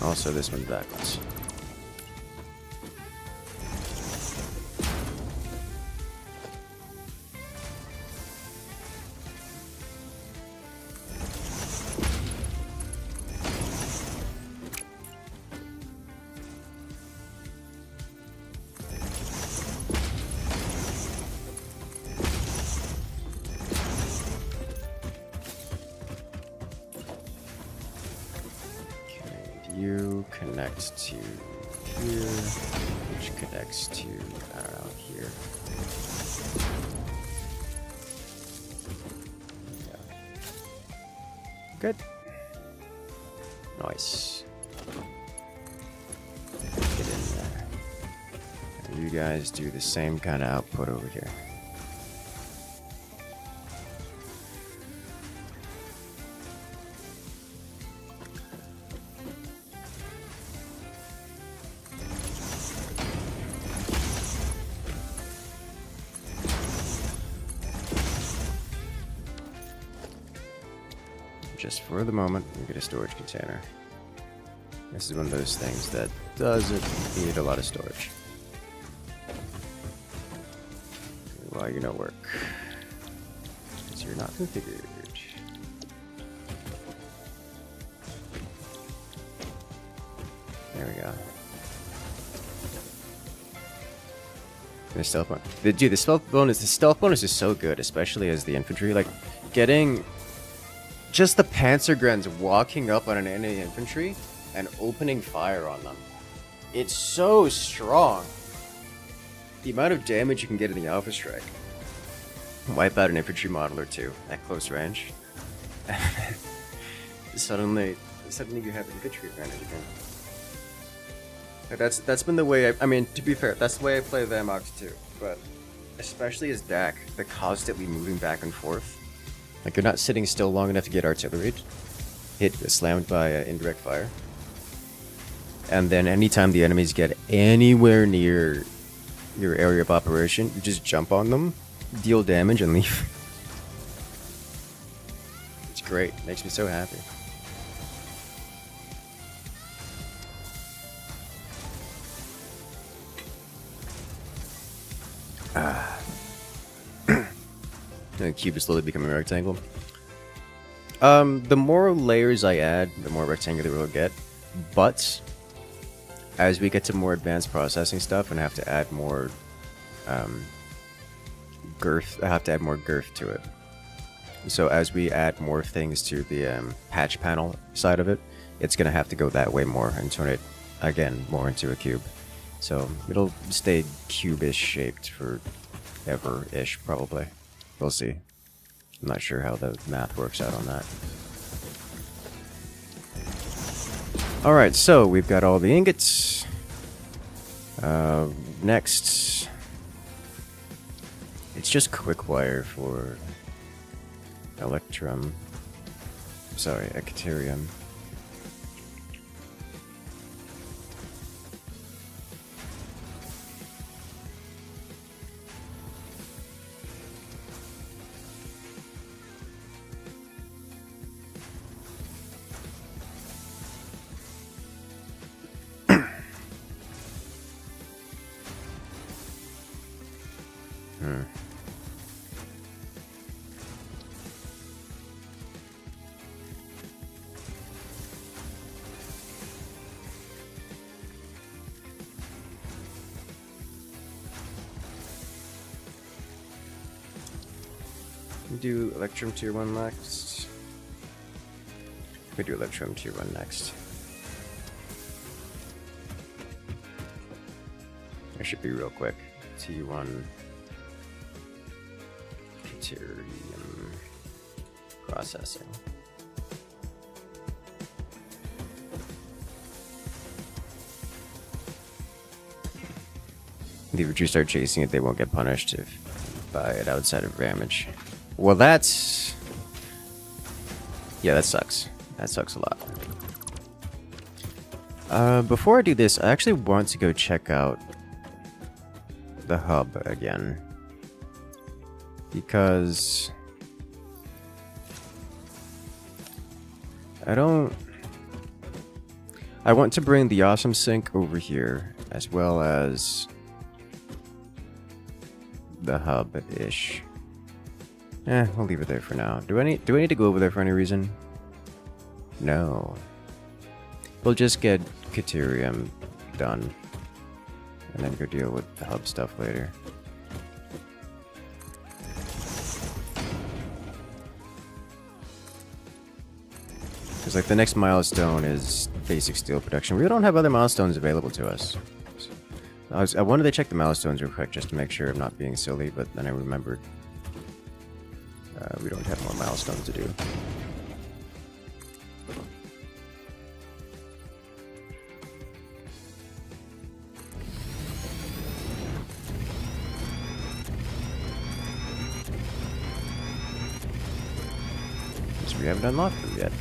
Also, this one's backwards. You connect to here, which connects to, I don't know, here. Yeah. Good. Nice. Get in there. And you guys do the same kind of output over here. Just for the moment, we get a storage container. This is one of those things that doesn't need a lot of storage. While you're no work. Because you're not configured. There we go. The stealth bonus. Dude, the stealth bonus is so good, especially as the infantry. Like, getting just the Panzergrens walking up on an enemy infantry and opening fire on them. It's so strong. The amount of damage you can get in the Alpha Strike. Wipe out an infantry modeler too, at close range. suddenly you have infantry advantage again. That's been the way I mean, to be fair, that's the way I play the Mox too. But especially as DAC, the constantly moving back and forth. Like, you're not sitting still long enough to get artillery hit, slammed by indirect fire. And then anytime the enemies get anywhere near your area of operation, you just jump on them, deal damage, and leave. It's great. Makes me so happy. The cube is slowly becoming a rectangle. The more layers I add, the more rectangular we'll get. But as we get to more advanced processing stuff and have to add more girth, I have to add more girth to it. So as we add more things to the patch panel side of it, it's gonna have to go that way more and turn it again more into a cube. So it'll stay cube-ish shaped for ever-ish probably. We'll see. I'm not sure how the math works out on that. Alright, so we've got all the ingots. Next, it's just quick wire for electrum. Sorry, Ecterium. Do electrum tier 1 next. We do electrum tier 1 next. That should be real quick. T1 Deuterium processing. If you start chasing it, they won't get punished by it outside of damage. Well, that's... yeah, that sucks. That sucks a lot. Before I do this, I actually want to go check out the hub again. Because... I want to bring the awesome sink over here, as well as the hub-ish. We'll leave it there for now. Do I need to go over there for any reason? No. We'll just get Deuterium done. And then go deal with the hub stuff later. Because like the next milestone is basic steel production. We don't have other milestones available to us. I wanted to check the milestones real quick just to make sure I'm not being silly, but then I remembered we don't have more milestones to do. Because we haven't unlocked them yet.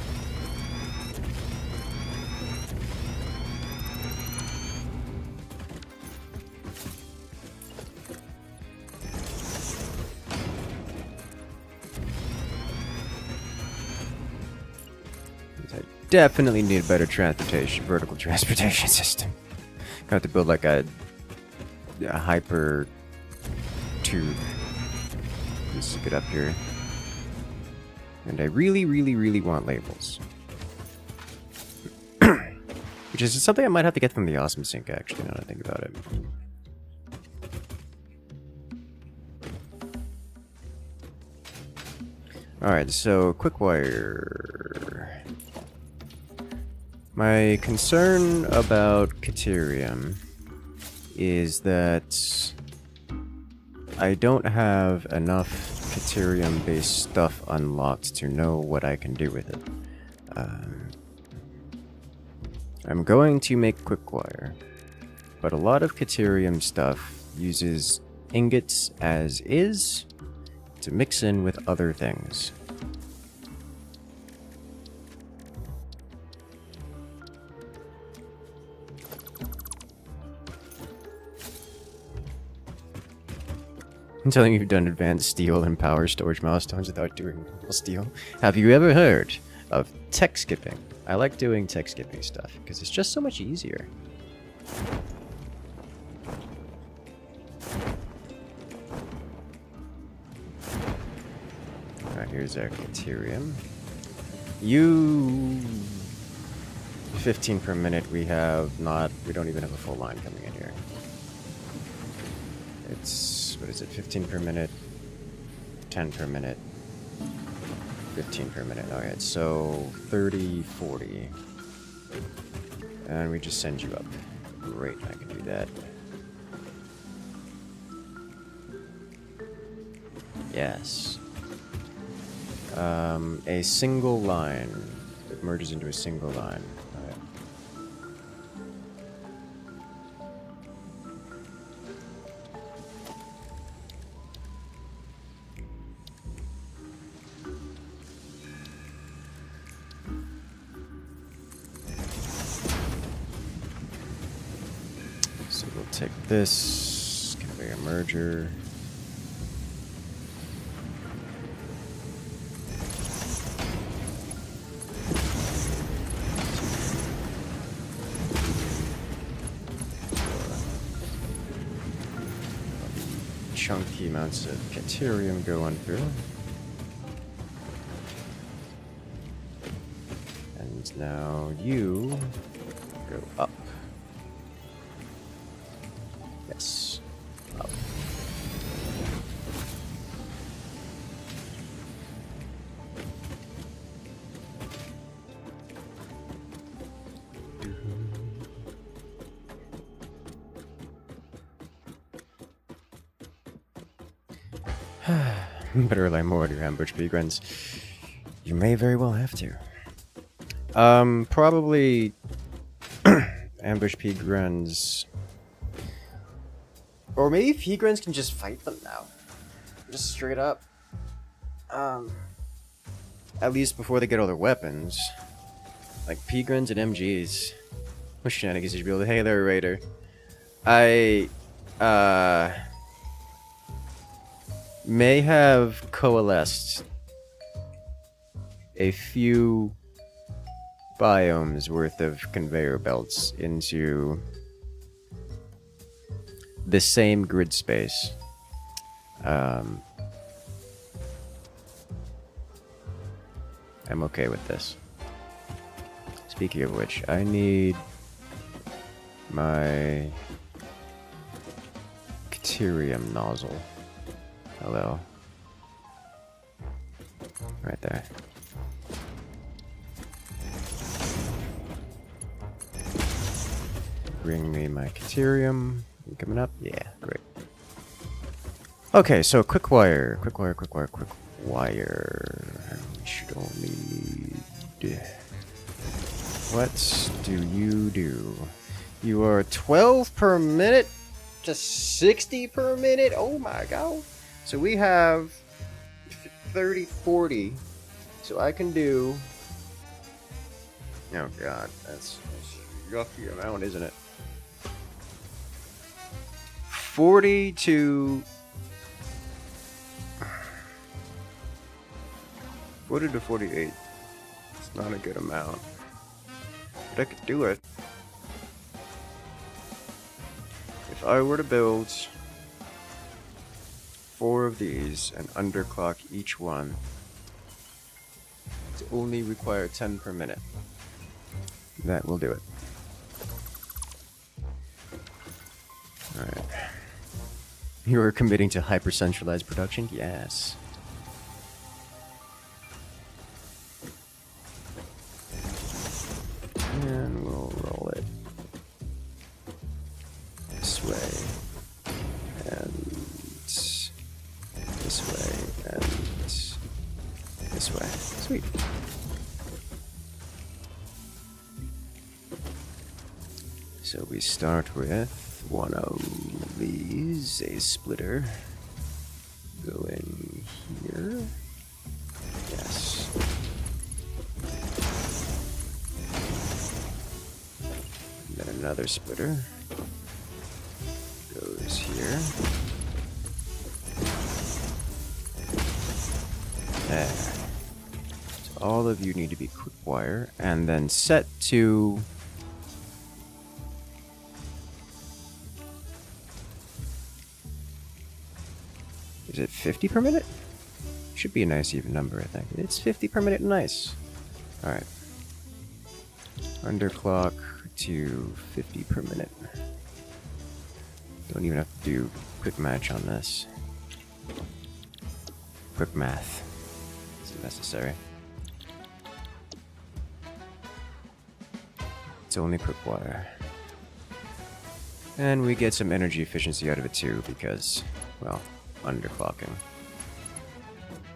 Definitely need a better vertical transportation system. Gonna have to build like a hyper tube. Let's get up here. And I really, really, really want labels. Which is something I might have to get from the awesome sink, actually, now that I think about it. Alright, so quick wire. My concern about Deuterium is that I don't have enough Deuterium-based stuff unlocked to know what I can do with it. I'm going to make quick wire, but a lot of Deuterium stuff uses ingots as is to mix in with other things. I'm telling you, you've done advanced steel and power storage milestones without doing steel. Have you ever heard of tech skipping? I like doing tech skipping stuff because it's just so much easier. Alright, here's our Deuterium. 15 per minute. We don't even have a full line coming in here. It's, what is it, 15 per minute, 10 per minute, 15 per minute. Alright, so 30, 40. And we just send you up. Great, I can do that. Yes. A single line. It merges into a single line. take this conveyor merger. Chunky amounts of Caterium going through. And now you go up. Yes. Up. Better rely more on your ambush pigruns. You may very well have to. Probably ambush pigruns. Or maybe pigruns can just fight them now. Just straight up. At least before they get all their weapons. Like pigruns and MGs. What shenanigans did you build? Hey there, Raider. May have coalesced a few biomes worth of conveyor belts into the same grid space. I'm okay with this. Speaking of which, I need my Caterium nozzle. Hello. Right there. Bring me my Caterium. You coming up? Yeah, great. Okay, so quick wire. Quick wire. We should only need... What do you do? You are 12 per minute to 60 per minute? Oh my god. So we have 30, 40. So I can do... Oh god, that's a yucky amount, isn't it? 40 to 48. It's not a good amount. But I could do it. If I were to build 4 of these and underclock each one to only require 10 per minute, that will do it. Alright. You are committing to hyper-centralized production? Yes. And we'll roll it this way, and this way, and this way. Sweet. So we start with one of these, a splitter, going here. Yes. And then another splitter goes here. There. So all of you need to be quick wire, and then set to... Is it 50 per minute? Should be a nice even number, I think. It's 50 per minute, nice. Alright. Underclock to 50 per minute. Don't even have to do quick match on this. Quick math isn't necessary. It's only quick wire. And we get some energy efficiency out of it too, because, well, underclocking.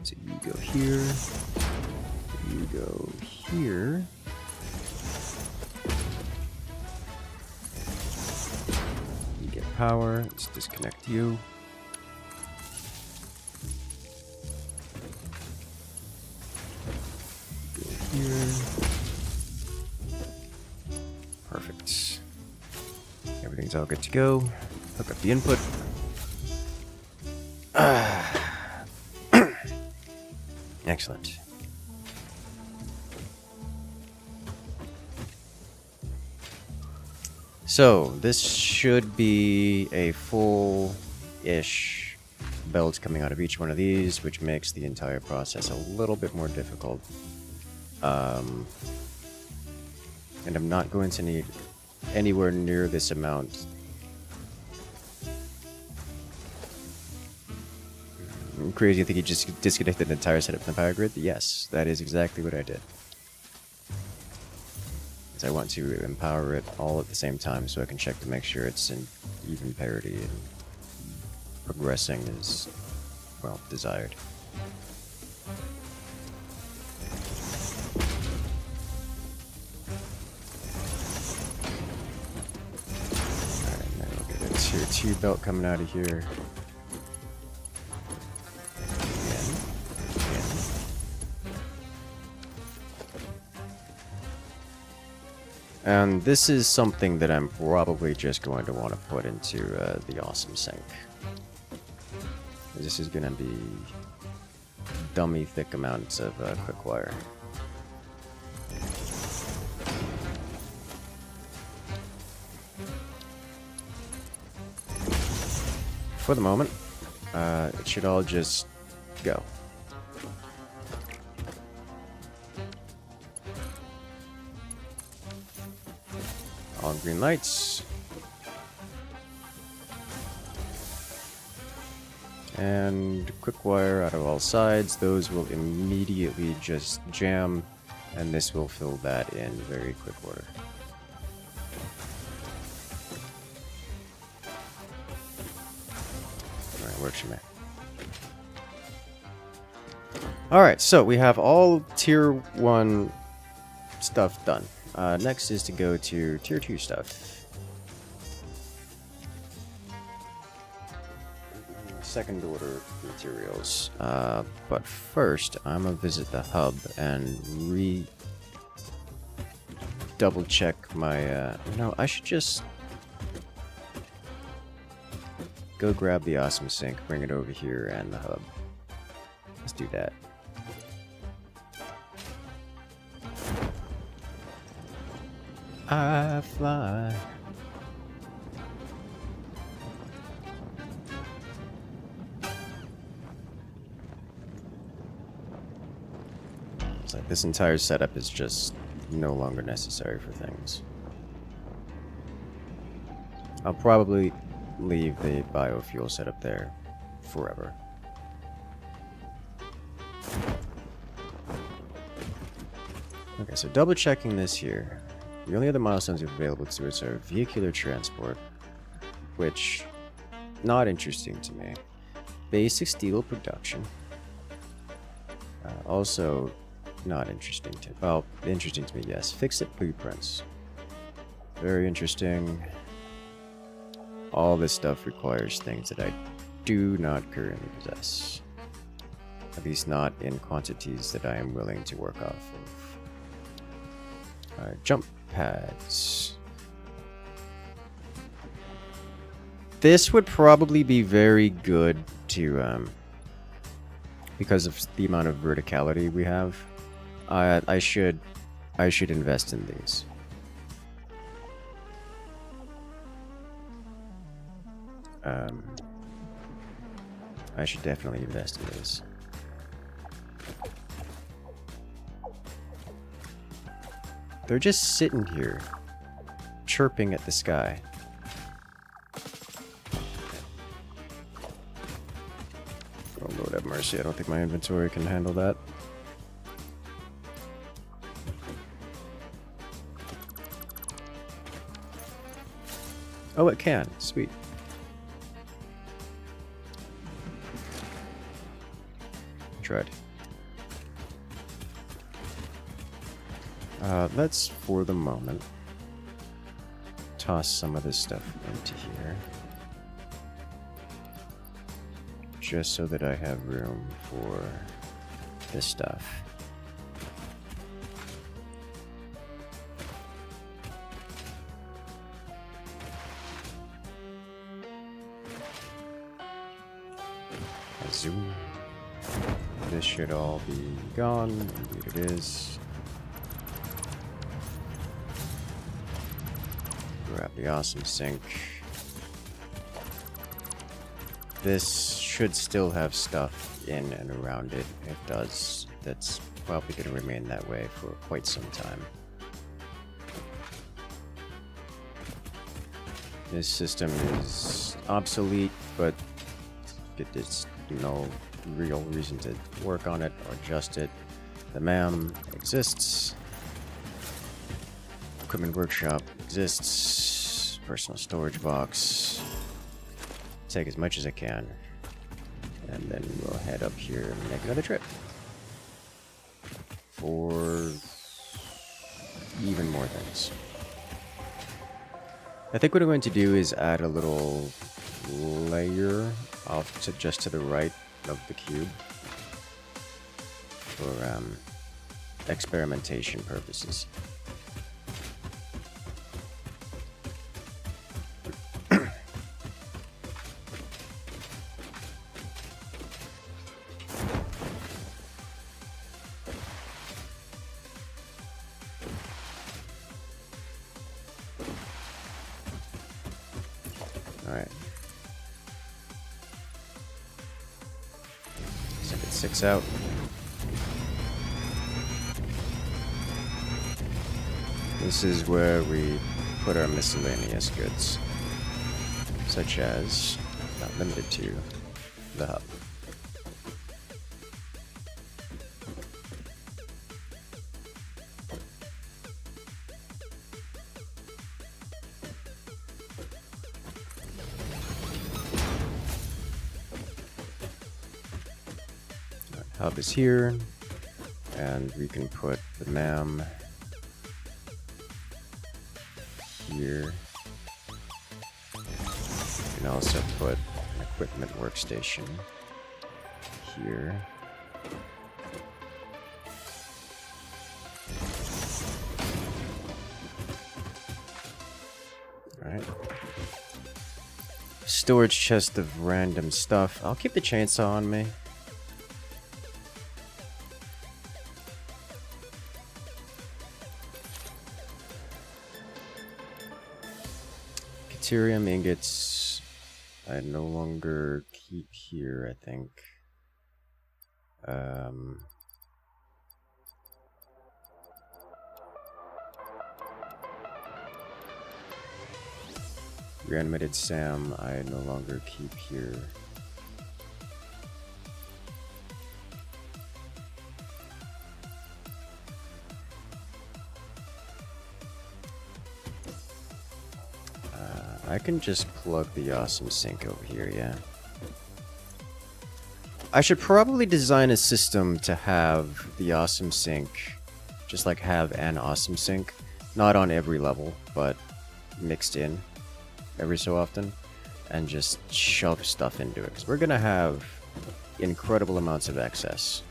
So you go here, you go here. You get power, let's disconnect you. Go here. Perfect. Everything's all good to go. Hook up the input. Excellent. So, this should be a full-ish belt coming out of each one of these, which makes the entire process a little bit more difficult. And I'm not going to need anywhere near this amount. Crazy, I think you just disconnected the entire setup from the power grid? Yes, that is exactly what I did. I want to empower it all at the same time so I can check to make sure it's in even parity and progressing as, well, desired. Alright, and then we'll get a tier 2 belt coming out of here. And this is something that I'm probably just going to want to put into the awesome sink. This is going to be dummy thick amounts of quick wire. For the moment, it should all just go. All green lights. And quick wire out of all sides. Those will immediately just jam, and this will fill that in very quick order. Alright, works for me. Alright, so we have all tier 1 stuff done. Next is to go to tier 2 stuff. Second order materials. But first, I'm gonna visit the hub and double check my, no, I should just go grab the awesome sink, bring it over here, and the hub. Let's do that. I fly. It's like this entire setup is just no longer necessary for things. I'll probably leave the biofuel setup there forever. Okay, so double checking this here. The only other milestones we have available to us are vehicular transport, which, not interesting to me. Basic steel production. Also, not interesting to, well, interesting to me, yes. Fix-it blueprints. Very interesting. All this stuff requires things that I do not currently possess. At least not in quantities that I am willing to work off of. Jump pads. This would probably be very good to, because of the amount of verticality we have. I should invest in these. I should definitely invest in these. They're just sitting here, chirping at the sky. Oh, Lord have mercy. I don't think my inventory can handle that. Oh, it can. Sweet. Tried. Let's, for the moment, toss some of this stuff into here. Just so that I have room for this stuff. Zoom. This should all be gone. Indeed it is. Grab the awesome sink. This should still have stuff in and around it. It does. That's probably going to remain that way for quite some time. This system is obsolete, but there's no real reason to work on it or adjust it. The MAM exists. Equipment workshop exists. Personal storage box. Take as much as I can. And then we'll head up here and make another trip. For even more things. I think what I'm going to do is add a little layer off to just to the right of the cube for experimentation purposes. Alright. Send it 6 out. This is where we put our miscellaneous goods, such as, not limited to, the hub. Hub is here, and we can put the MAM here. We can also put an equipment workstation here. Alright. Storage chest of random stuff. I'll keep the chainsaw on me. Deuterium ingots I no longer keep here, I think. Reanimated Sam I no longer keep here. I can just plug the awesome sink over here, yeah. I should probably design a system to have the awesome sink, just like have an awesome sink, not on every level, but mixed in every so often, and just shove stuff into it, because we're gonna have incredible amounts of excess.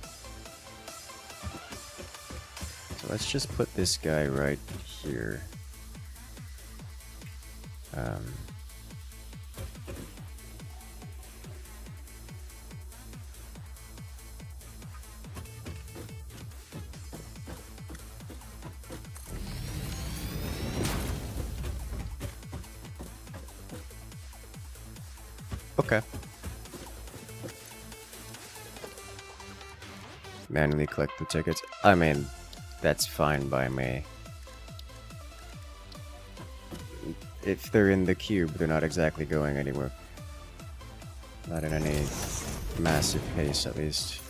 So let's just put this guy right here. Okay. Manually collect the tickets. I mean, that's fine by me. If they're in the cube, they're not exactly going anywhere. Not in any massive pace, at least.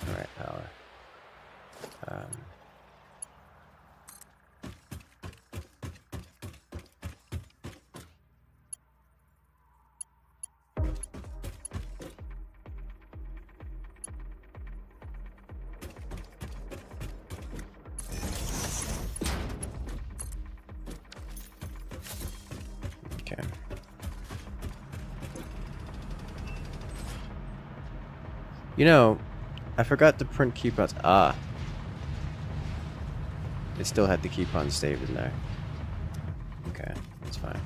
Alright, power. You know, I forgot to print coupons. Ah. It still had the coupon saved in there. Okay, that's fine.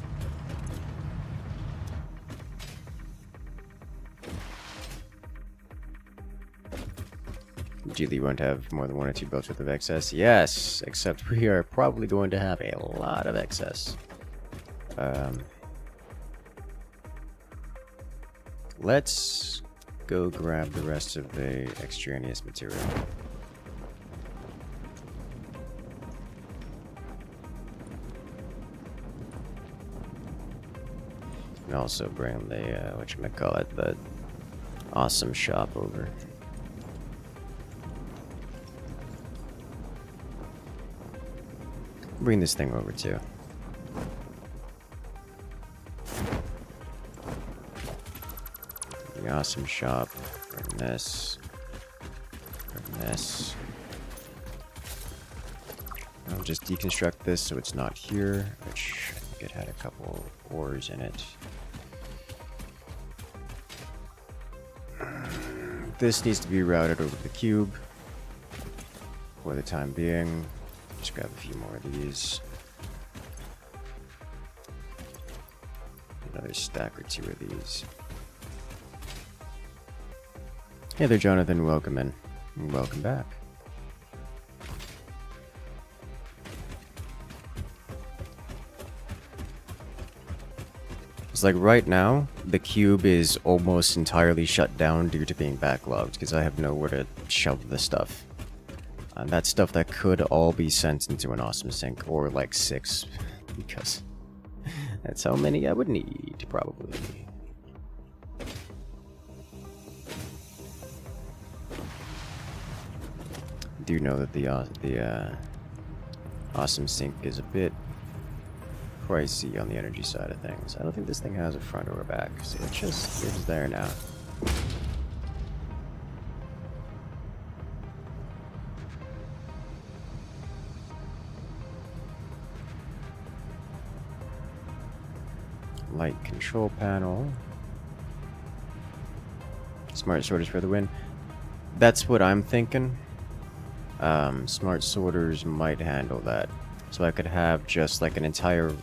Usually won't have more than 1 or 2 builds worth of excess. Yes, except we are probably going to have a lot of excess. Let's go grab the rest of the extraneous material. And also bring the, whatchamacallit, the awesome shop over. Bring this thing over too. The awesome shop. Bring this. Bring this. I'll just deconstruct this so it's not here, which I think it had a couple ores in it. This needs to be routed over the cube for the time being. Just grab a few more of these. Another stack or 2 of these. Hey there, Jonathan. Welcome in. And welcome back. It's like right now, the cube is almost entirely shut down due to being backlogged because I have nowhere to shove the stuff. That stuff that could all be sent into an awesome sink, or like 6, because that's how many I would need, probably. Do know that the awesome sink is a bit pricey on the energy side of things. I don't think this thing has a front or a back, so it just is there now. Light control panel. Smart sorters for the win. That's what I'm thinking. Smart sorters might handle that. So I could have just like an entire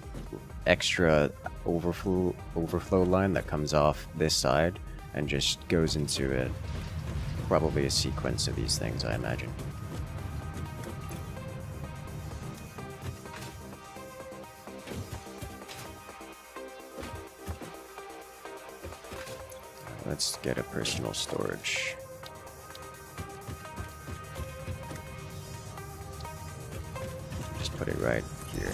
extra overflow line that comes off this side and just goes into it. Probably a sequence of these things, I imagine. Let's get a personal storage. Just put it right here.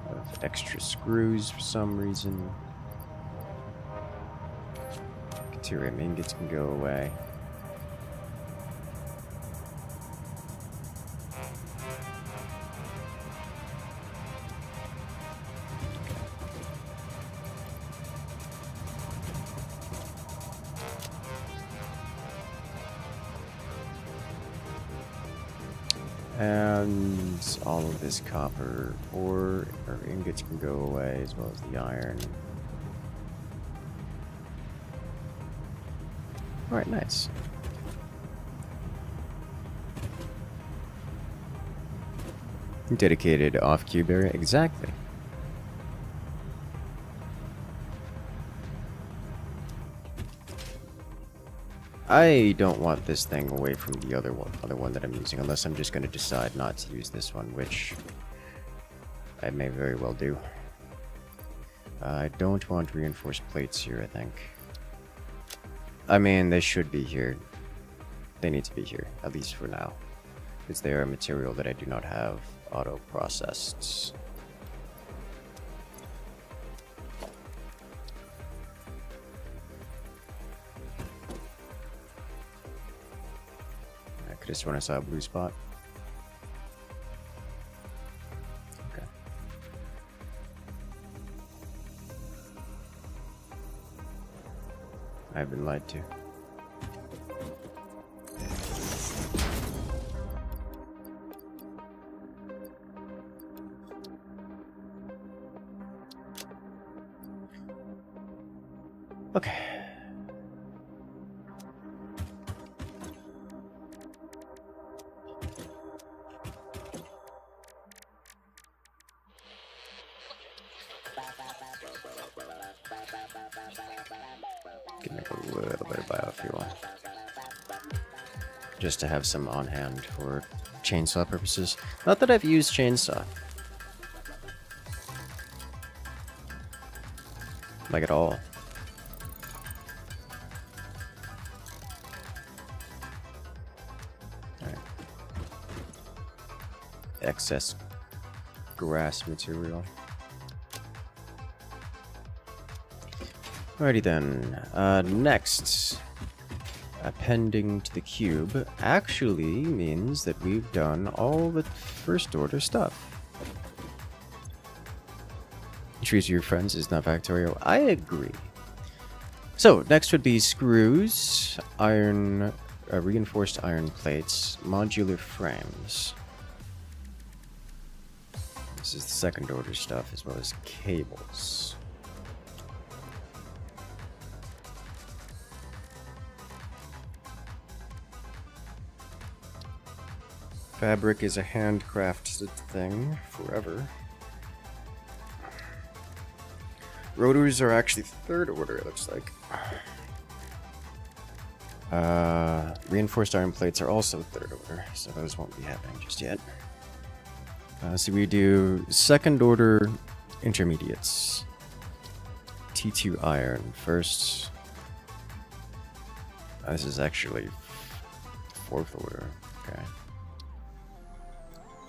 Have extra screws for some reason. Deuterium ingots can go away. And all of this copper ore or ingots can go away, as well as the iron. Alright, nice. Dedicated off-cube area, exactly. I don't want this thing away from the other one that I'm using, unless I'm just going to decide not to use this one, which I may very well do. I don't want reinforced plates here, I think. I mean, they should be here. They need to be here, at least for now. Because they are a material that I do not have auto-processed. I just when I saw a blue spot. Okay. I've been lied to. Okay. Can make a little bit of biofuel. Just to have some on hand for chainsaw purposes. Not that I've used chainsaw. Like at all. Alright. Excess grass material. Alrighty then. Next, appending to the cube actually means that we've done all the first order stuff. Trees your friends is not factorial. I agree. So next would be screws, iron, reinforced iron plates, modular frames. This is the second order stuff as well as cables. Fabric is a handcrafted thing forever. Rotors are actually third order, it looks like. Reinforced iron plates are also third order, so those won't be happening just yet. So we do second order intermediates. T2 iron first. This is actually fourth order, okay.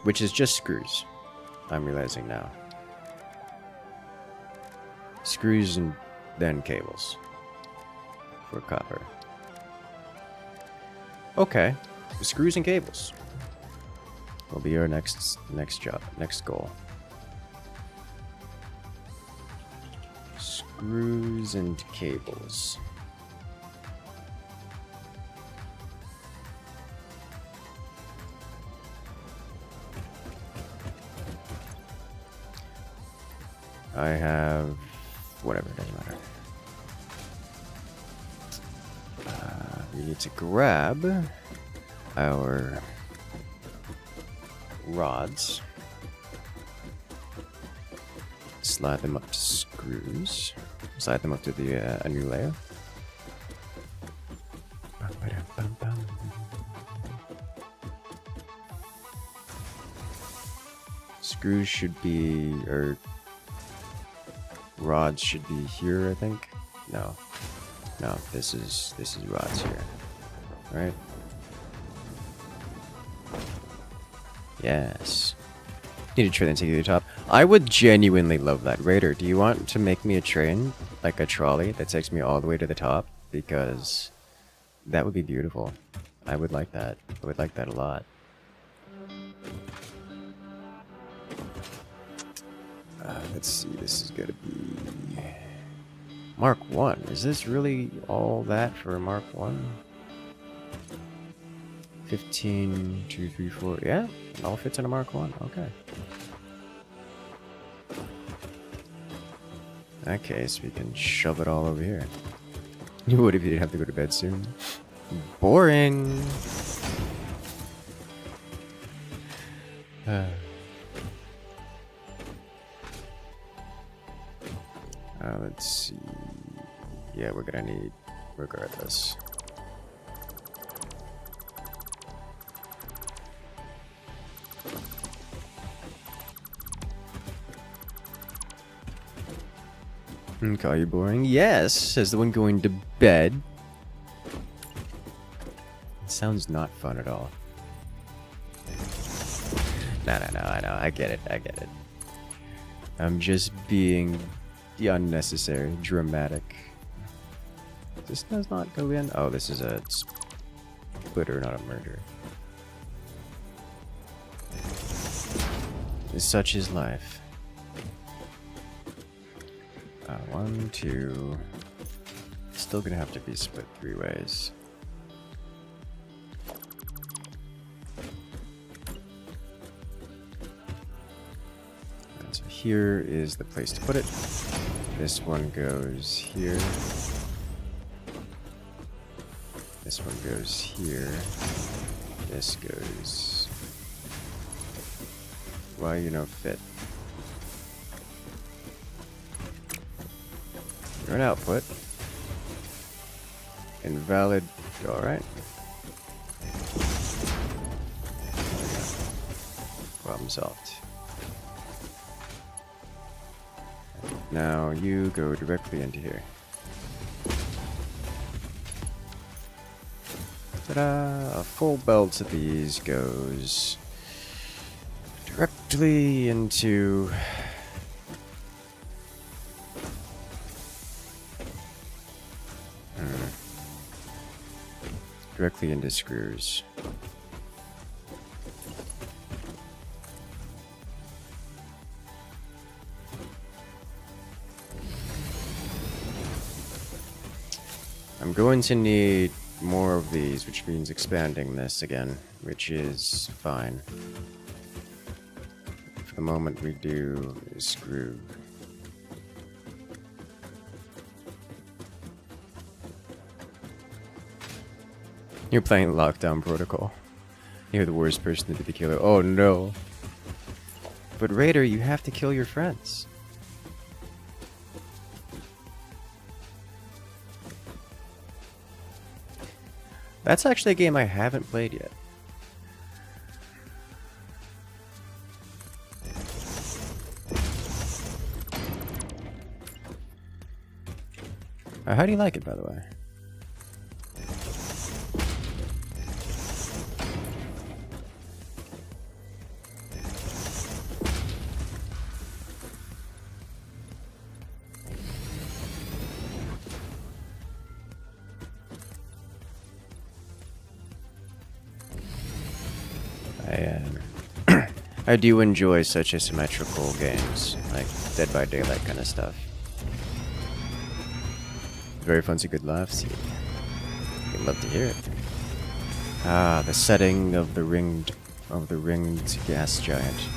Which is just screws, I'm realizing now. Screws and then cables for copper. Okay, screws and cables will be our next job, next goal. Screws and cables. I have whatever, doesn't matter. We need to grab our rods, slide them up to screws, slide them up to the a new layer. Screws should be, or rods should be here, I think. No, this is rods here, right? Yes. Need a train and take you to the top. I would genuinely love that. Raider, do you want to make me a train, like a trolley, that takes me all the way to the top? Because that would be beautiful. I would like that. I would like that a lot. Let's see, this is gonna be Mark 1. Is this really all that for Mark 1? 15, 2, 3, 4. Yeah, it all fits in a Mark 1. Okay. In that case, we can shove it all over here. What if you didn't have to go to bed soon? Boring! Let's see. Yeah, we're gonna need regardless. Call you boring? Yes, says the one going to bed. It sounds not fun at all. No, I know. I get it. I'm just being the unnecessary, dramatic. This does not go in. Oh, this is a splitter, not a merger. Such is life. 1, 2. Still gonna have to be split 3 ways. And so here is the place to put it. This one goes here. This one goes here. This goes... Why you don't fit? You're an output. Invalid. Alright. Problem solved. Now you go directly into here. Ta-da! A full belt of these goes directly into... directly into screws. I'm going to need more of these, which means expanding this again, which is fine. For the moment we do a screw. You're playing Lockdown Protocol. You're the worst person to be the killer. Oh no. But Raider, you have to kill your friends. That's actually a game I haven't played yet. How do you like it, by the way? I do enjoy such asymmetrical games, like Dead by Daylight kind of stuff. Very fun to good laughs. You'd love to hear it. Ah, the setting of the ringed gas giant.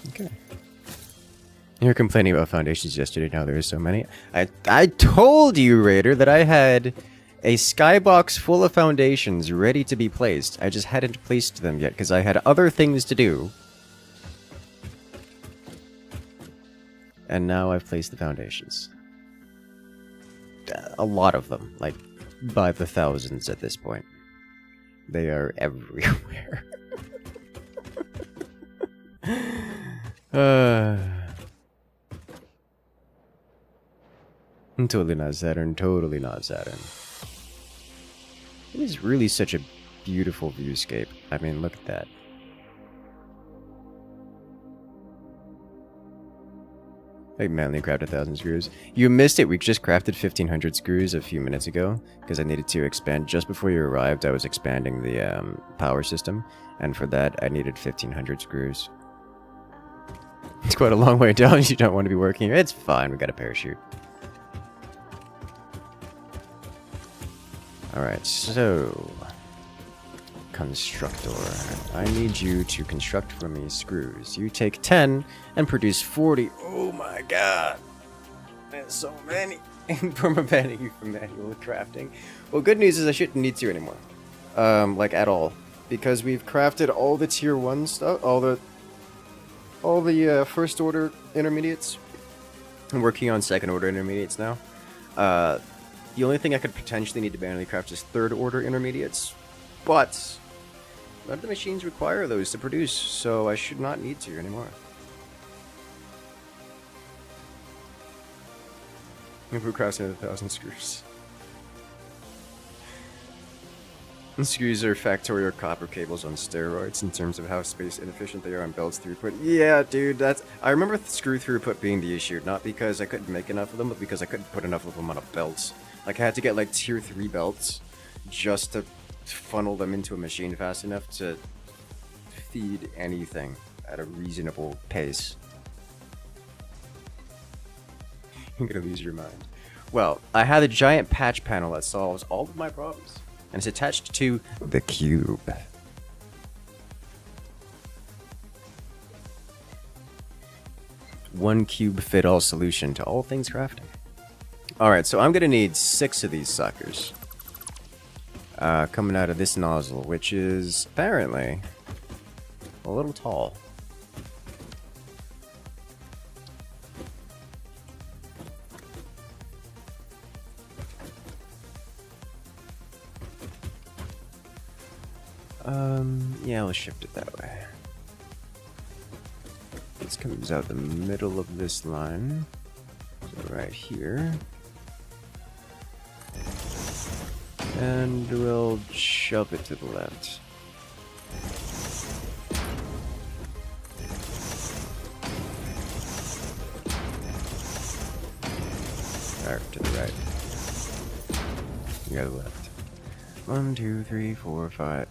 Okay. You were complaining about foundations yesterday, now there are so many. I told you, Raider, that I had a skybox full of foundations ready to be placed. I just hadn't placed them yet, because I had other things to do. And now I've placed the foundations. A lot of them, like, by the thousands at this point. They are everywhere. Totally not Saturn, totally not Saturn. It is really such a beautiful viewscape. I mean, look at that. I manually crafted 1,000 screws. You missed it, we just crafted 1,500 screws a few minutes ago, because I needed to expand. Just before you arrived, I was expanding the power system, and for that, I needed 1,500 screws. It's quite a long way down, you don't want to be working here. It's fine, we got a parachute. Alright, so... Constructor. I need you to construct for me screws. You take 10 and produce 40. Oh my god! There's so many. Perma-banning you from manual crafting. Well, good news is I shouldn't need to anymore. Like at all. Because we've crafted all the tier 1 stuff, all the first order intermediates. I'm working on second order intermediates now. The only thing I could potentially need to manually craft is third order intermediates, but none of the machines require those to produce, so I should not need to anymore. If we're crafting 1,000 screws. And screws are factorial copper cables on steroids in terms of how space inefficient they are on belts throughput. Yeah, dude, that's... I remember screw throughput being the issue, not because I couldn't make enough of them, but because I couldn't put enough of them on a belt. Like, I had to get, like, tier 3 belts just to funnel them into a machine fast enough to feed anything at a reasonable pace. You're gonna lose your mind. Well, I had a giant patch panel that solves all of my problems, and it's attached to the cube. One cube fit all solution to all things crafting. Alright, so I'm gonna need 6 of these suckers. Coming out of this nozzle, which is apparently a little tall. Yeah, let's shift it that way. This comes out the middle of this line. So right here. And we'll shove it to the left. Or to the right. Yeah, the left. 1, 2, 3, 4, 5.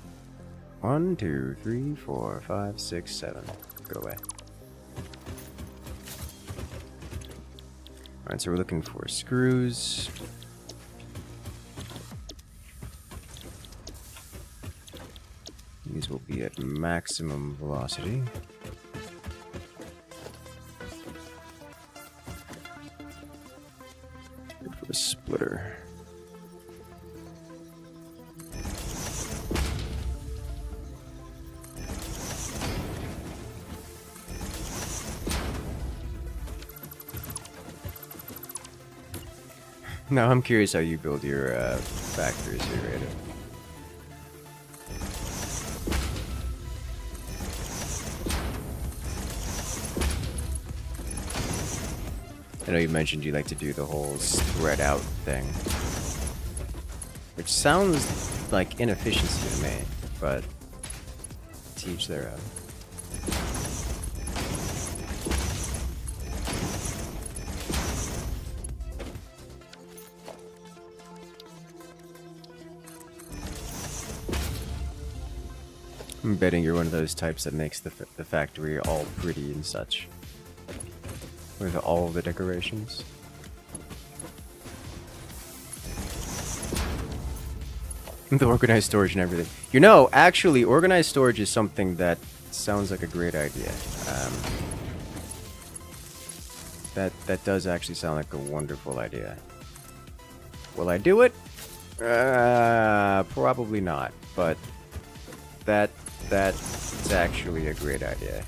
1, 2, 3, 4, 5, 6, 7. Go away. Alright, so we're looking for screws. These will be at maximum velocity. Look for a splitter. Now I'm curious how you build your factories here, Rita. I know you mentioned you like to do the whole spread out thing, which sounds like inefficiency to me, but to each their own. I'm betting you're one of those types that makes the factory all pretty and such. With all the decorations. The organized storage and everything. You know, actually, organized storage is something that sounds like a great idea. That does actually sound like a wonderful idea. Will I do it? Probably not, but that's actually a great idea.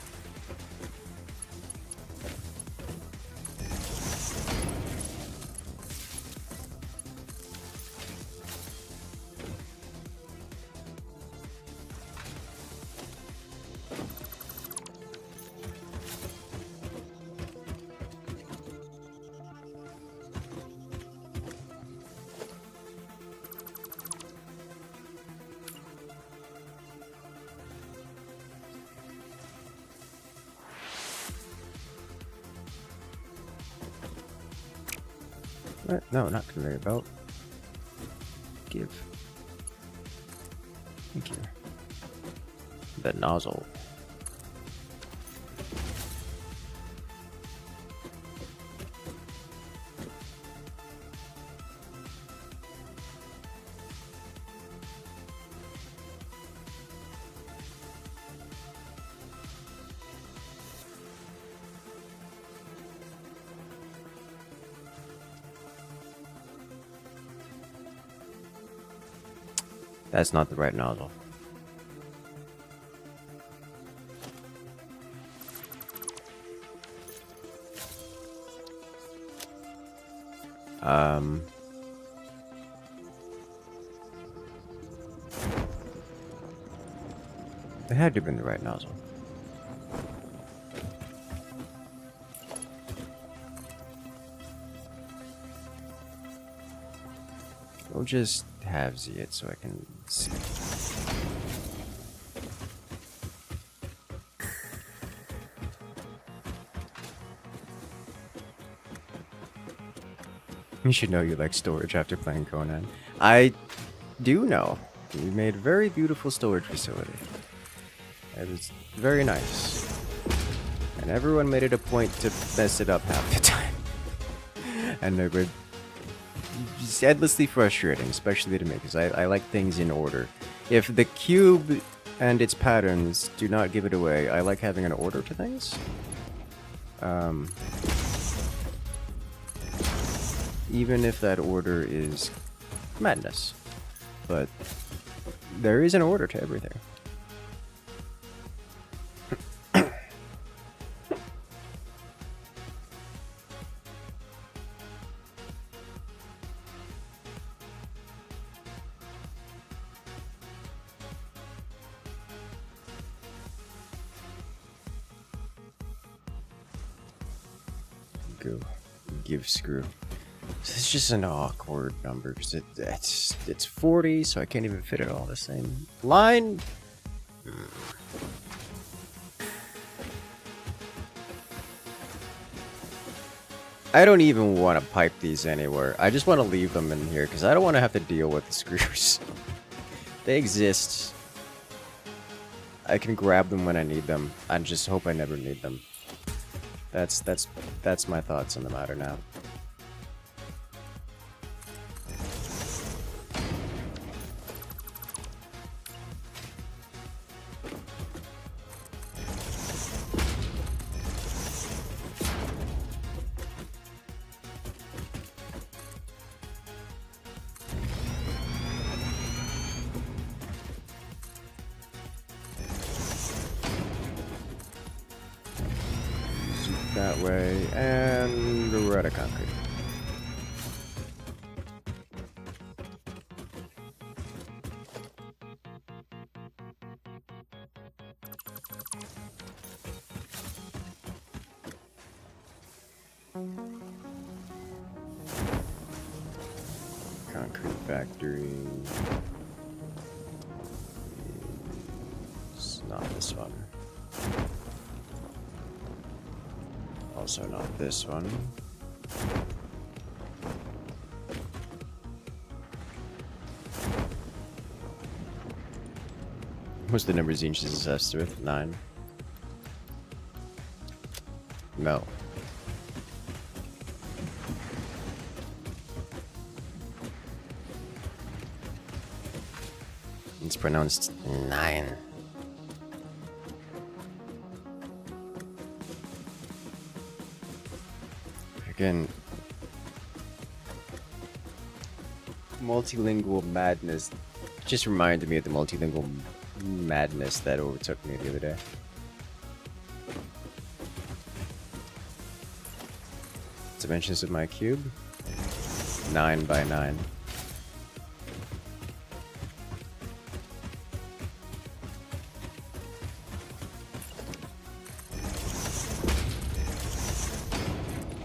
What? No, not conveyor belt. Give. Thank you. The nozzle. That's not the right nozzle. It had to have been the right nozzle. We'll just halvesy it so I can see. You should know you like storage after playing Conan. I do know. We made a very beautiful storage facility. It was very nice. And everyone made it a point to mess it up half the time. And it would be endlessly frustrating, especially to me, because I like things in order. If the cube and its patterns do not give it away, I like having an order to things. Even if that order is madness. But there is an order to everything. Go. Give screw. It's just an awkward number because it's 40, so I can't even fit it all the same line. I don't even want to pipe these anywhere. I just want to leave them in here because I don't want to have to deal with the screws. They exist. I can grab them when I need them. I just hope I never need them. That's my thoughts on the matter now. That way, and we're out of concrete. Concrete factory. It's not this one. Also not this one. What's the number of inches assessed with? 9? No. It's pronounced 9. Again, multilingual madness just reminded me of the multilingual madness that overtook me the other day. Dimensions of my cube? 9 by 9.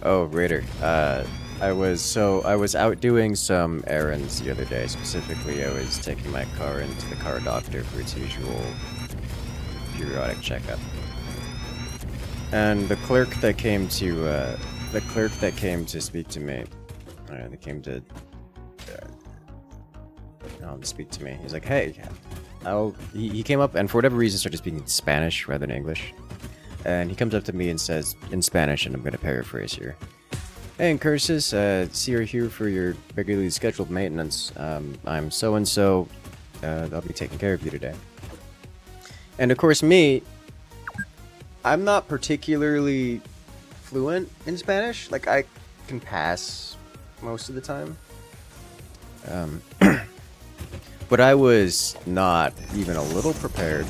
Oh, Raider. I was out doing some errands the other day. Specifically, I was taking my car into the car doctor for its usual periodic checkup. And the clerk that came to speak to me, speak to me. He's like, "Hey," he came up and for whatever reason started speaking Spanish rather than English. And he comes up to me and says, in Spanish, and I'm going to paraphrase here. "Hey, Incursus, see you're here for your regularly scheduled maintenance. I'm so-and-so. I'll be taking care of you today." And of course, I'm not particularly fluent in Spanish. Like, I can pass most of the time. But I was not even a little prepared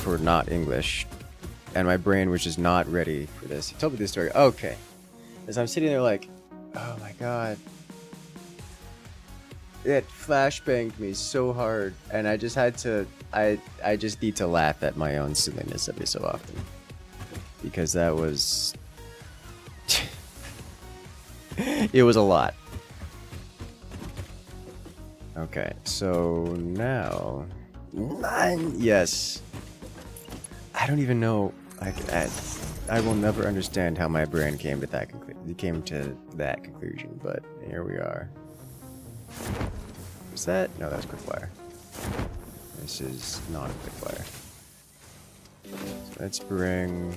for not English. And my brain was just not ready for this. He told me this story. Okay. As I'm sitting there like, oh my god. It flashbanged me so hard. And I just had to... I just need to laugh at my own silliness every so often. Because that was... it was a lot. Okay, so now... Yes. I don't even know... I will never understand how my brain came to that conclusion, but here we are. Was that? No, that was quick fire. This is not a quick wire. So let's bring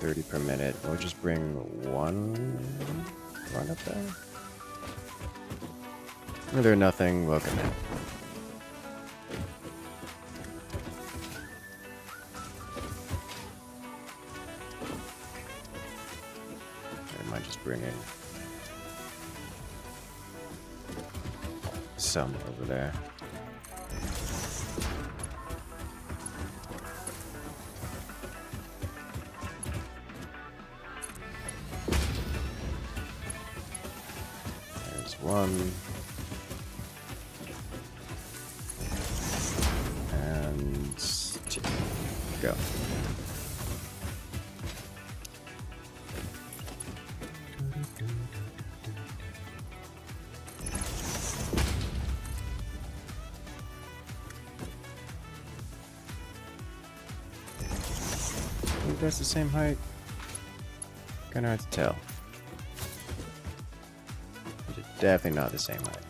30 per minute. We'll just bring one run up there. If there's nothing, welcome in. I might just bring in some over there. There's one. And two. Go. I think that's the same height. Kinda hard to tell. It's definitely not the same height.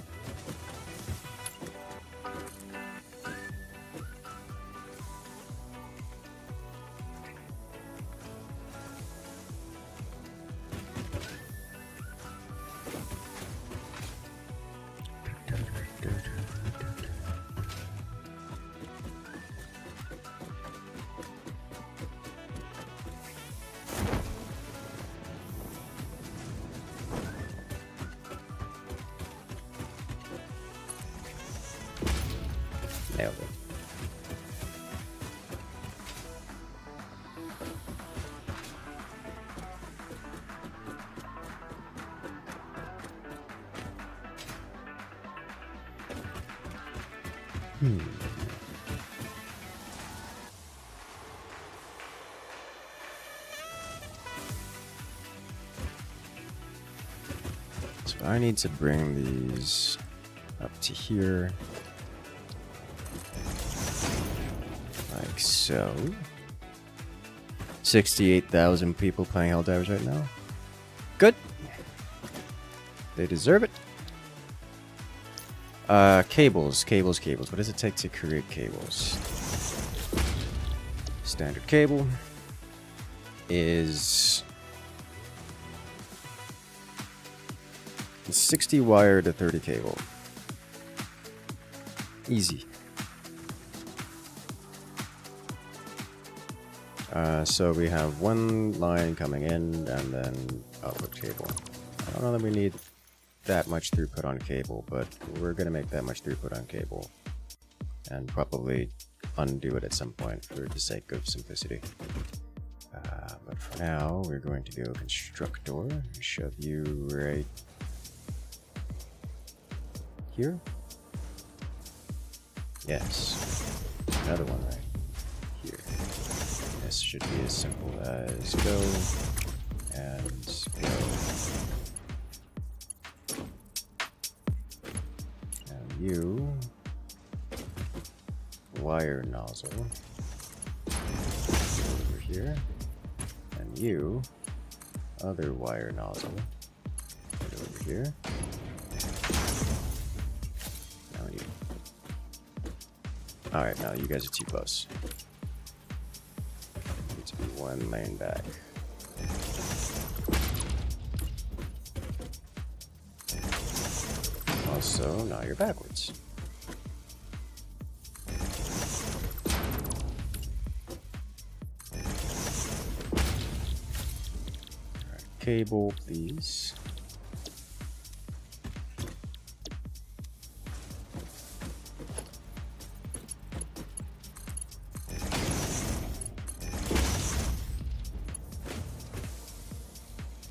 Nailed it. So I need to bring these up to here. Like so. 68,000 people playing Helldivers right now. Good. They deserve it. Cables. What does it take to create cables? Standard cable is 60 wire to 30 cable. Easy. So we have one line coming in and then output cable. I don't know that we need that much throughput on cable, but we're going to make that much throughput on cable and probably undo it at some point for the sake of simplicity. But for now, we're going to go constructor, shove you right here. Yes, another one right here. This should be as simple as go and go. And you wire nozzle over here, and you other wire nozzle over here. Now you. All right, now you guys are too close. Need to be one lane back. Also, now you're backwards. Alright, cable, please.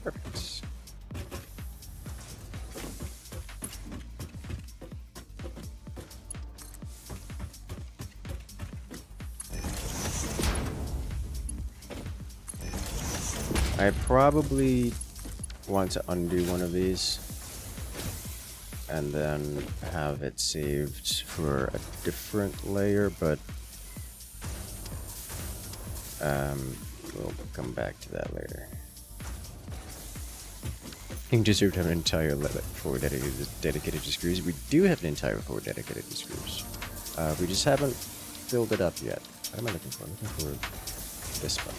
Perfect. I probably want to undo one of these and then have it saved for a different layer, but we'll come back to that later. You deserve to have an entire floor dedicated to screws. We do have an entire floor dedicated to screws. We just haven't filled it up yet. What am I looking for? I'm looking for this one.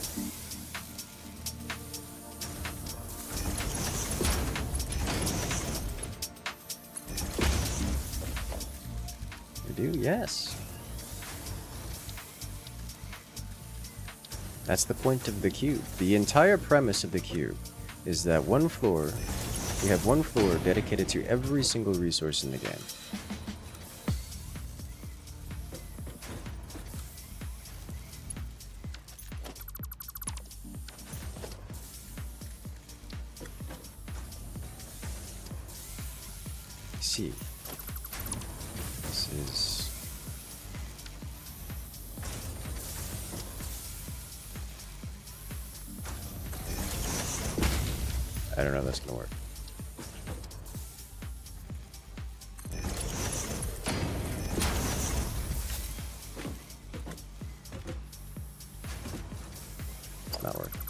We do? Yes. That's the point of the cube. The entire premise of the cube is that we have one floor dedicated to every single resource in the game. Let's see. This is... I don't know if that's gonna work. It's not working.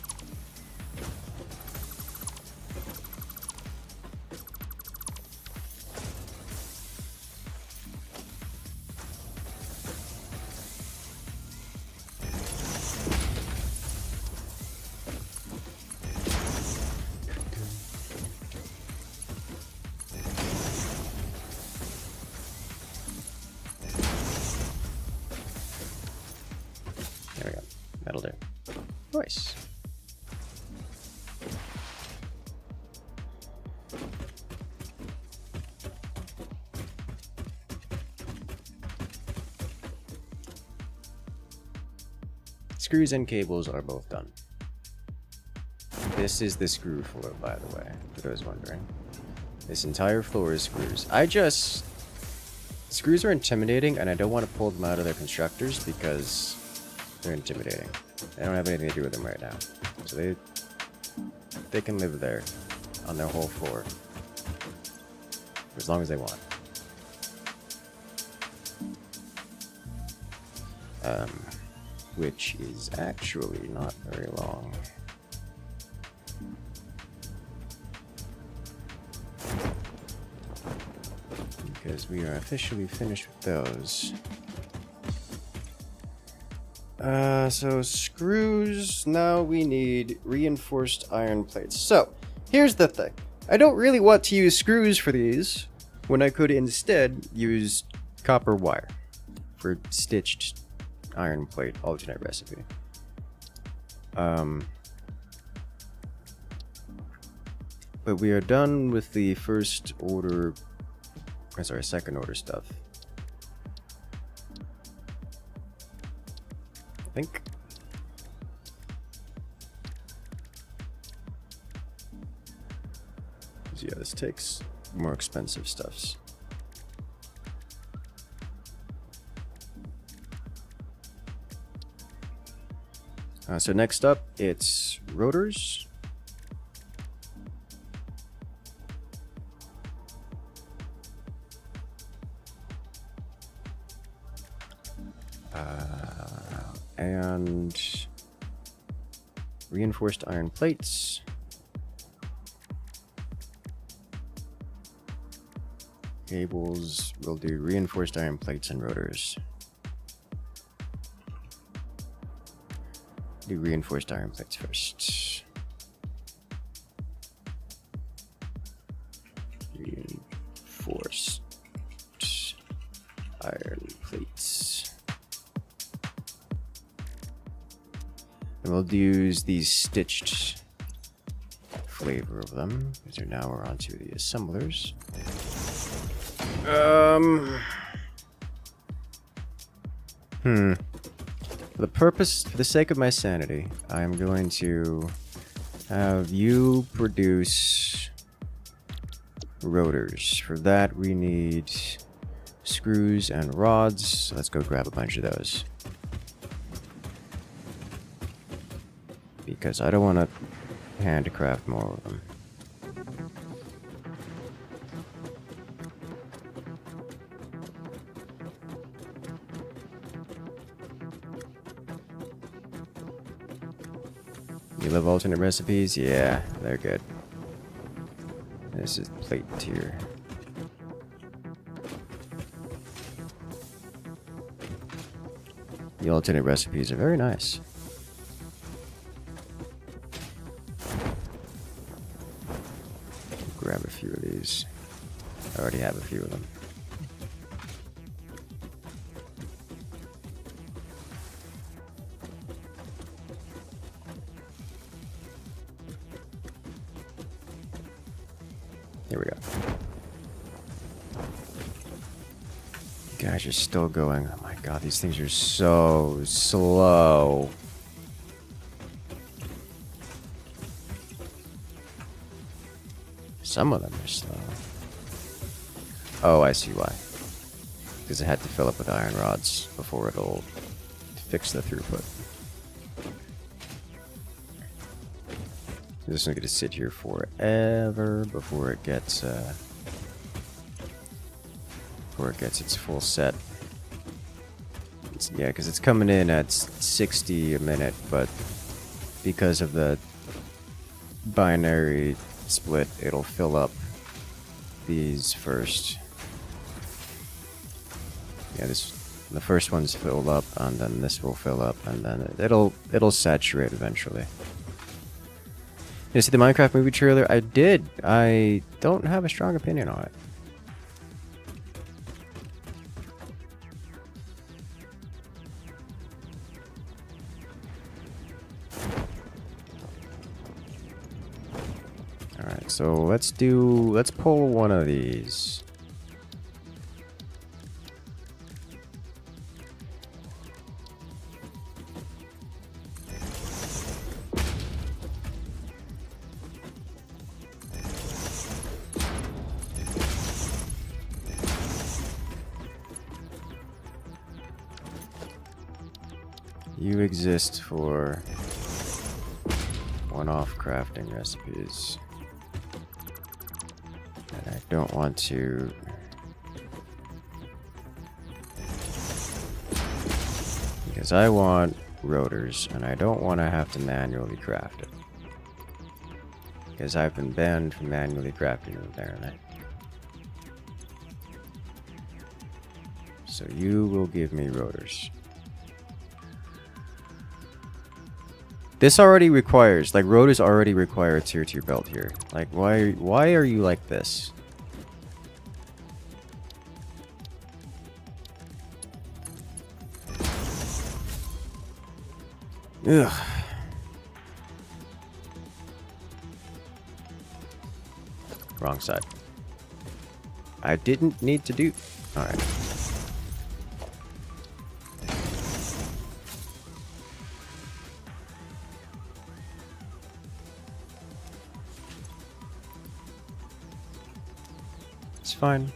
There we go. That'll do. Nice. Screws and cables are both done. This is the screw floor, by the way, for those wondering. This entire floor is screws. Screws are intimidating, and I don't want to pull them out of their constructors because they're intimidating. I don't have anything to do with them right now. So they can live there on their whole floor for as long as they want. Which is actually not very long. Because we are officially finished with those. So screws, now we need reinforced iron plates. So, here's the thing. I don't really want to use screws for these, when I could instead use copper wire for stitched iron plate alternate recipe. But we are done with the second order stuff. I think. Yeah, this takes more expensive stuffs. So next up, it's rotors. And reinforced iron plates. Cables, we'll do reinforced iron plates and rotors. Do reinforced iron plates first. Reinforced iron plates. And we'll use these stitched flavor of them, because now we're onto the assemblers. For the sake of my sanity, I am going to have you produce rotors. For that, we need screws and rods. So let's go grab a bunch of those. Because I don't want to handcraft more of them. You love alternate recipes? Yeah, they're good. This is plate tier. The alternate recipes are very nice. Grab a few of these. I already have a few of them. Here we go. You guys are still going. Oh my god, these things are so slow. Some of them are slow. Oh, I see why. Because it had to fill up with iron rods before it'll fix the throughput. This is going to sit here forever before it gets its full set. Yeah, because it's coming in at 60 a minute, but because of the binary split, it'll fill up these first. Yeah, the first one's filled up, and then this will fill up, and then it'll saturate eventually. You see the Minecraft movie trailer? I did. I don't have a strong opinion on it. Alright, so let's pull one of these. You exist for one-off crafting recipes. And I don't want to... Because I want rotors, and I don't want to have to manually craft it. Because I've been banned from manually crafting them, apparently. So you will give me rotors. This already requires, like, rotors already require a tier 2 belt here. Like, why are you like this? Ugh. Wrong side. I didn't need to do... Alright. It's fine.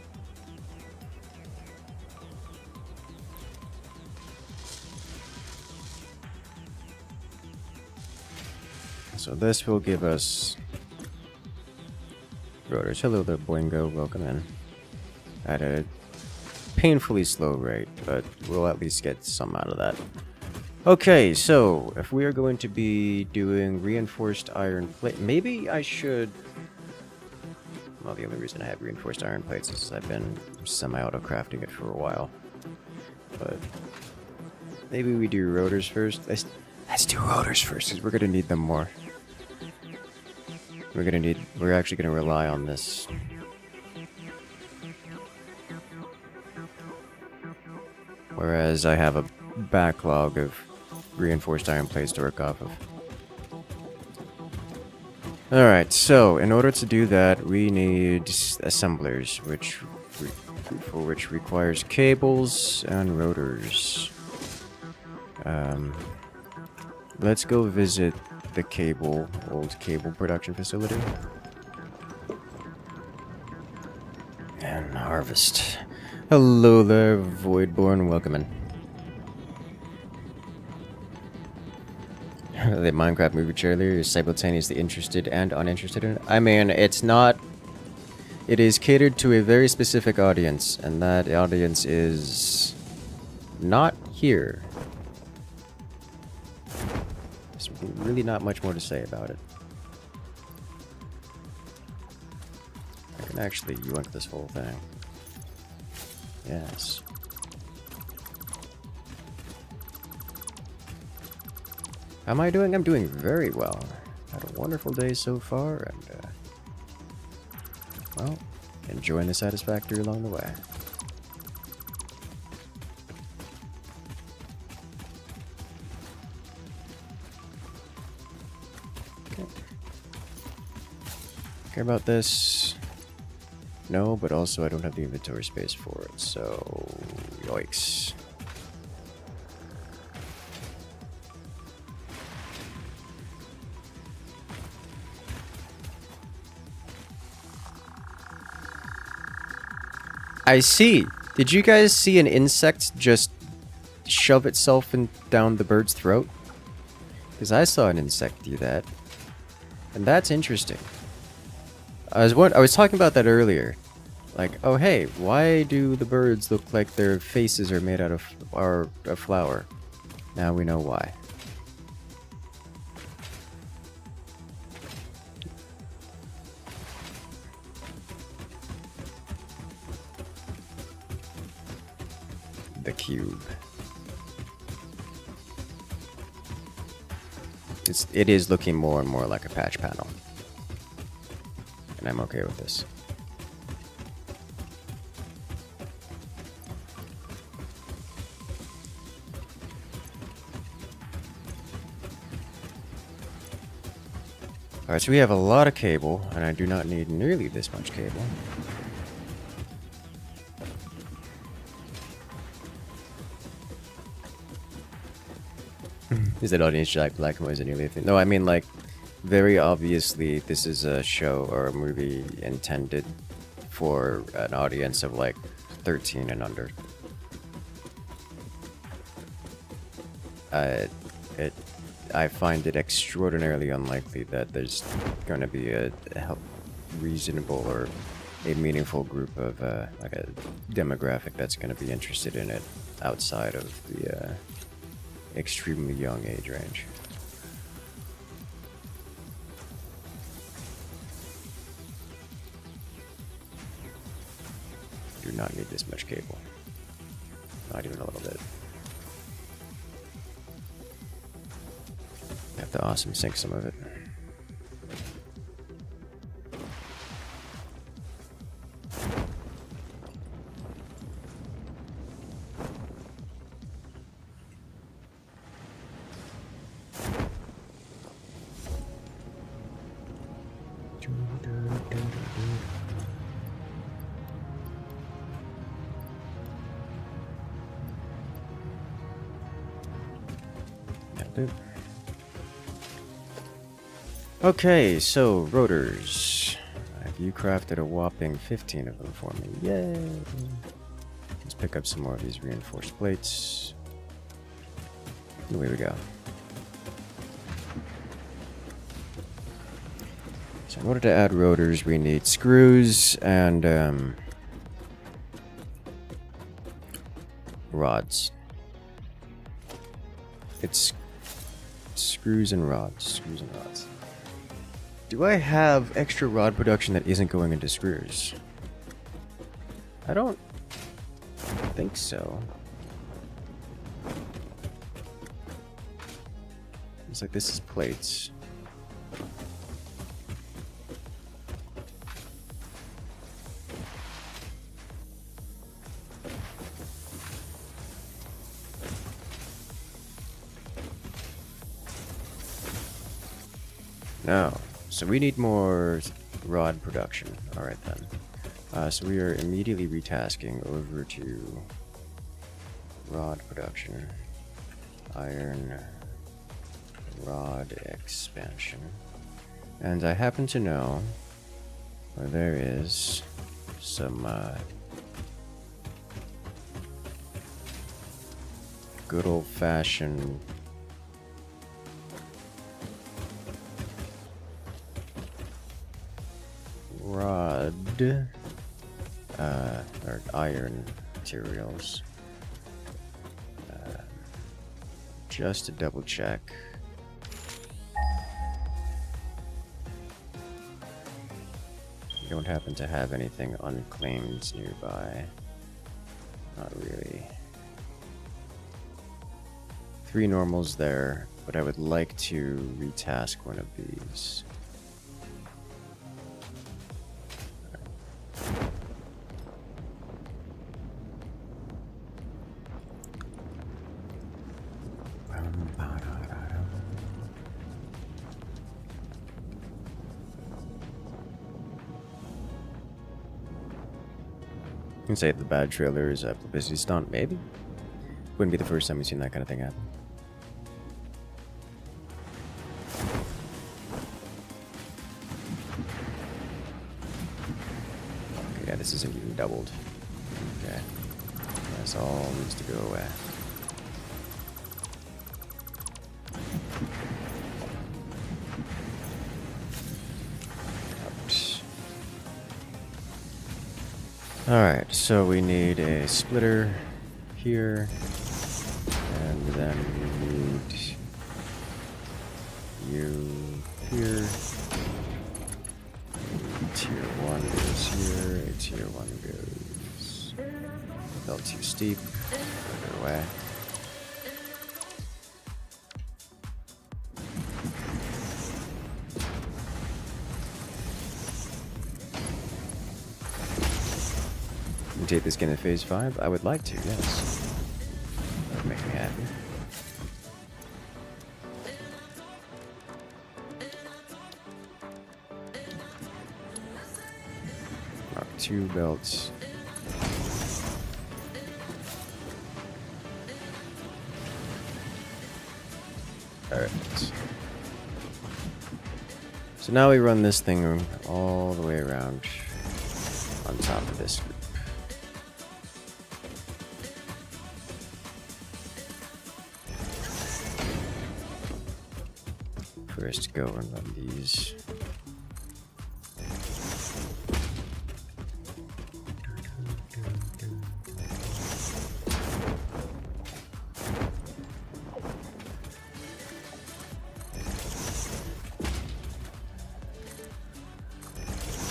So this will give us rotors. Hello there, Boingo. Welcome in. At a painfully slow rate, but we'll at least get some out of that. Okay, so if we are going to be doing reinforced iron plate, maybe I should... Well, the only reason I have reinforced iron plates is I've been semi-auto crafting it for a while. But maybe we do rotors first. Let's do rotors first, because we're gonna need them more. We're actually gonna rely on this. Whereas I have a backlog of reinforced iron plates to work off of. Alright, so in order to do that, we need assemblers, which requires cables and rotors. Let's go visit the old cable production facility. And harvest. Hello there, Voidborn, welcome in. The Minecraft movie trailer is simultaneously interested and uninterested in it. I mean, it's not... It is catered to a very specific audience, and that audience is... not here. There's really not much more to say about it. And actually, you want this whole thing. Yes. How am I doing? I'm doing very well. Had a wonderful day so far, and, well, enjoying the Satisfactory along the way. Okay. Care about this? No, but also I don't have the inventory space for it, so yikes. I see. Did you guys see an insect just shove itself down the bird's throat? Because I saw an insect do that. And that's interesting. I was talking about that earlier. Like, oh hey, why do the birds look like their faces are made out of a flower? Now we know why. The cube. It is looking more and more like a patch panel. And I'm okay with this. Alright, so we have a lot of cable, and I do not need nearly this much cable. Is that audience Jack Black was a nearly thing? No, I mean, like, very obviously this is a show or a movie intended for an audience of like 13 and under. I find it extraordinarily unlikely that there's going to be a reasonable or a meaningful group of like a demographic that's going to be interested in it outside of the extremely young age range. Do not need this much cable. Not even a little bit. Have to awesome sync some of it. Okay, so rotors. Have you crafted a whopping 15 of them for me? Yay! Let's pick up some more of these reinforced plates. Away we go. So in order to add rotors, we need screws and rods. It's screws and rods. Screws and rods. Do I have extra rod production that isn't going into screws? I don't think so. It's like this is plates. No. So we need more rod production. Alright then. So we are immediately retasking over to rod production. Iron rod expansion. And I happen to know where there is some good old-fashioned rod or iron materials. Just to double check. don't happen to have anything unclaimed nearby. Not really. 3 normals there, but I would like to retask one of these. You can say the bad trailer is a publicity stunt, maybe? Wouldn't be the first time we've seen that kind of thing happen. Okay, yeah, this isn't even doubled. Okay. That's all needs to go away. Alright, so we need a splitter here, and then we need you here. Tier 1 goes here, a tier 1 goes... Felt too steep, further away. Take this game to phase 5? I would like to, yes. That would make me happy. Mark 2 belts. Alright. So now we run this thing all the way around on top of this group. First, go and run these.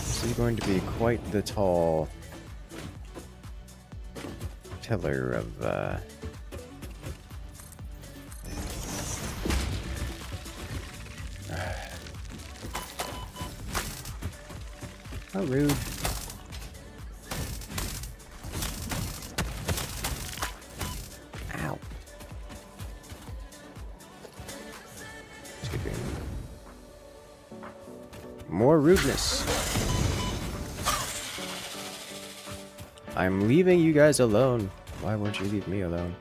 This is going to be quite the tall pillar of how rude. Ow. Skip game. More rudeness. I'm leaving you guys alone. Why won't you leave me alone?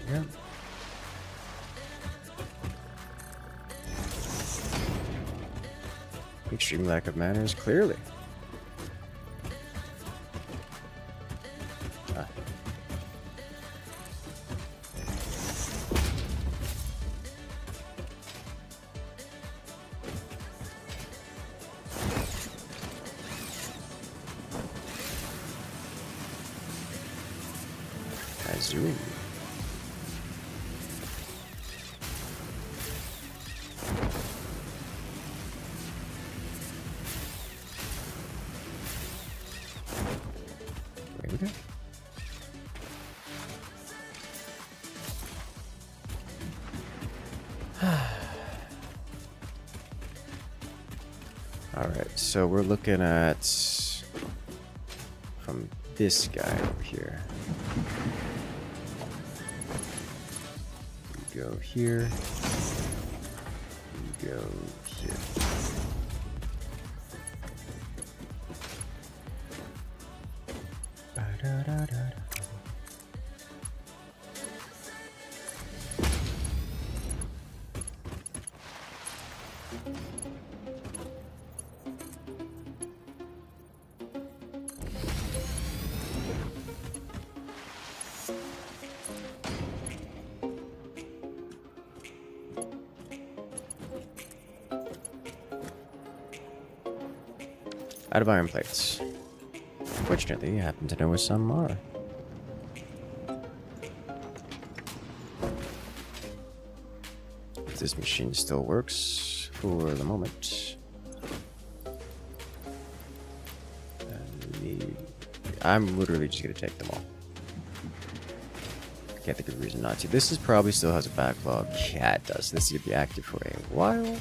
Yeah. Extreme lack of manners, clearly. Ah. I zoom. Alright, so we're looking at from this guy over here. You go here. You go here. Ba-da-da-da-da. Out of iron plates. Fortunately, I happen to know where some are. This machine still works for the moment. I'm literally just gonna take them all. Can't think of a reason not to. This is probably still has a backlog. Yeah, it does. This is gonna be active for a while.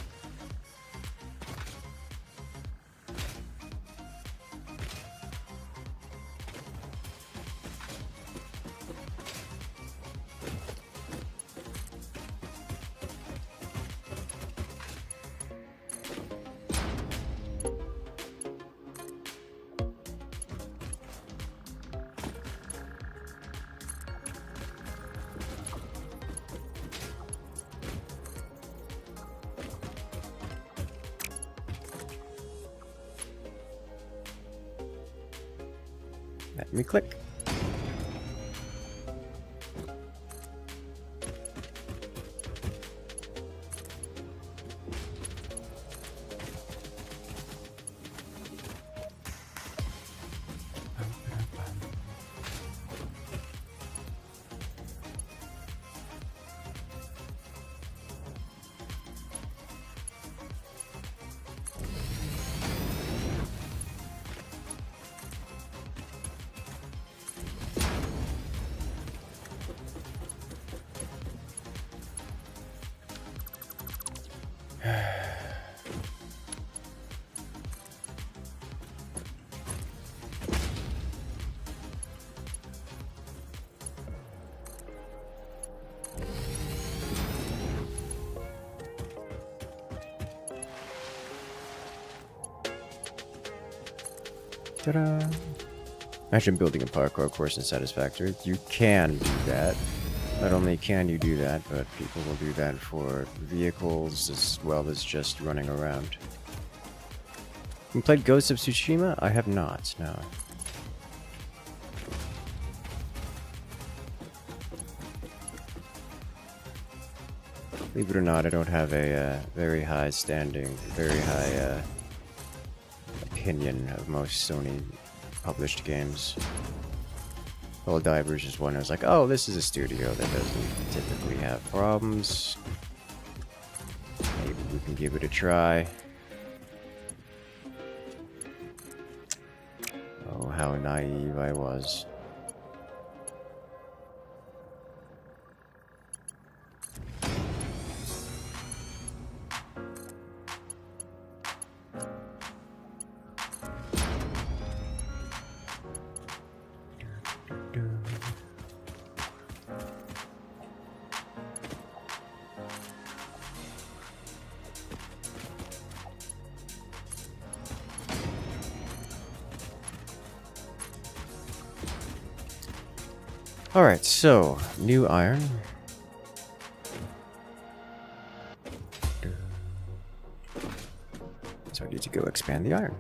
Let me click. Ta-da! Imagine building a parkour course in Satisfactory. You can do that. Not only can you do that, but people will do that for vehicles as well as just running around. You played Ghost of Tsushima? I have not, no. Believe it or not, I don't have a very high standing, very high opinion of most Sony published games. Well, Divers is one I was like, oh, this is a studio that doesn't typically have problems. Maybe we can give it a try. Oh, how naive I was. Alright, so, new iron. So I need to go expand the iron.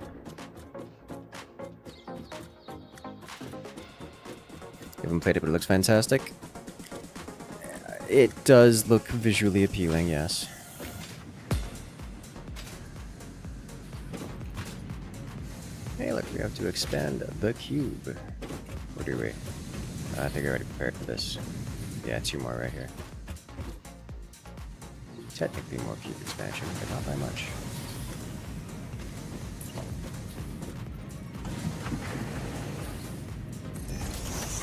Haven't played it, but it looks fantastic. It does look visually appealing, yes. Hey, look, we have to expand the cube. Or do we? I think I already prepared for this. Yeah, 2 more right here. Technically more cube expansion, but not by much.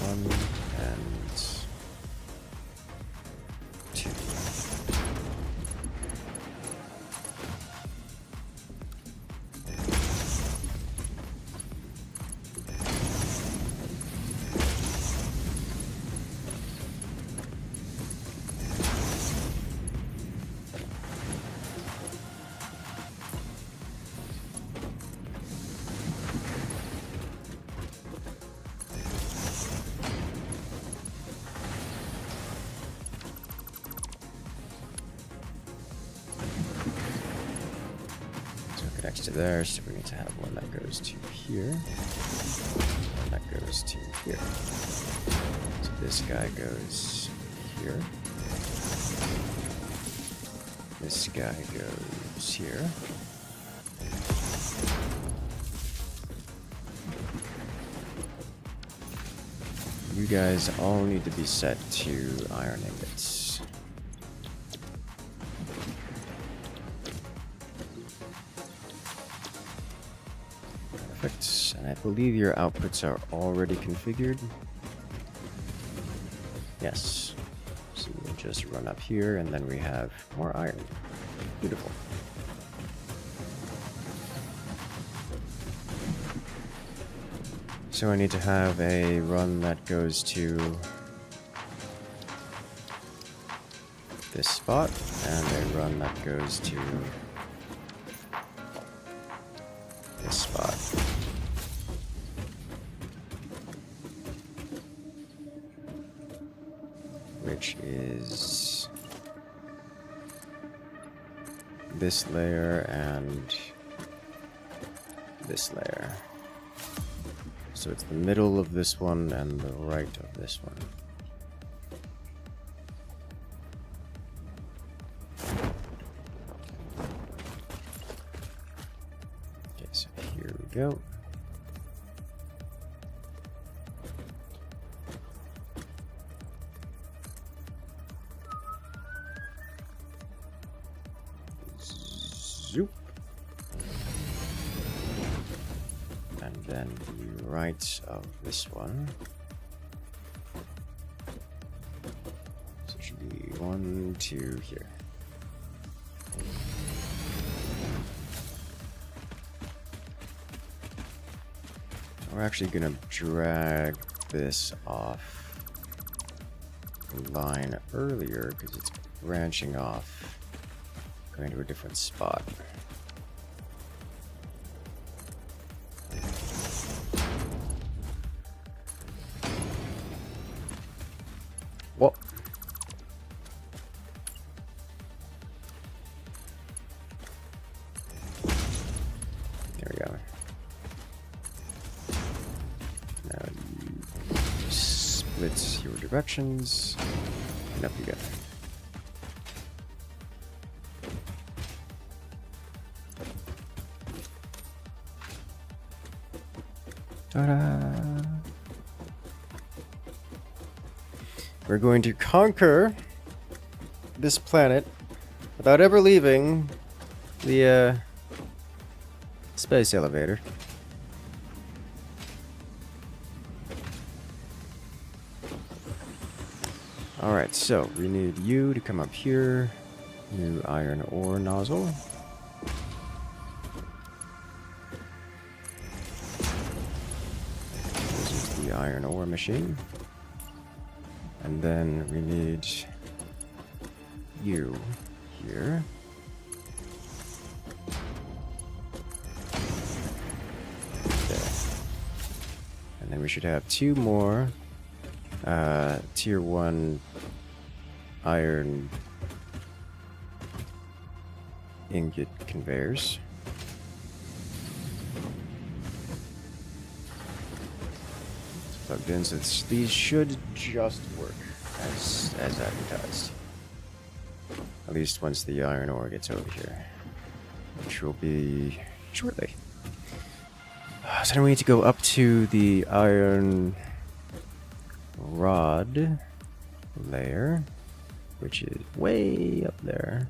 One and 2. Connects to there, so we need to have one that goes to here. One that goes to here. So this guy goes here. This guy goes here. You guys all need to be set to iron ingots. Perfect. And I believe your outputs are already configured. Yes. So we'll just run up here, and then we have more iron. Beautiful. So I need to have a run that goes to this spot, and a run that goes to this spot. Which is this layer and this layer. So it's the middle of this one and the right of this one. Okay, so here we go. Zoop. And then the right of this one. So it should be 1, 2 here. We're actually gonna drag this off the line earlier because it's branching off, going to a different spot. Whoa. There we go. Now you just split your directions, and up you go. Ta-da! We're going to conquer this planet without ever leaving the space elevator. Alright, so we need you to come up here. New iron ore nozzle. This is the iron ore machine. And then we need you here. There. And then we should have 2 more tier 1 iron ingot conveyors. Plugged in, so these should just work as advertised. At least once the iron ore gets over here, which will be shortly. So then we need to go up to the iron rod layer, which is way up there.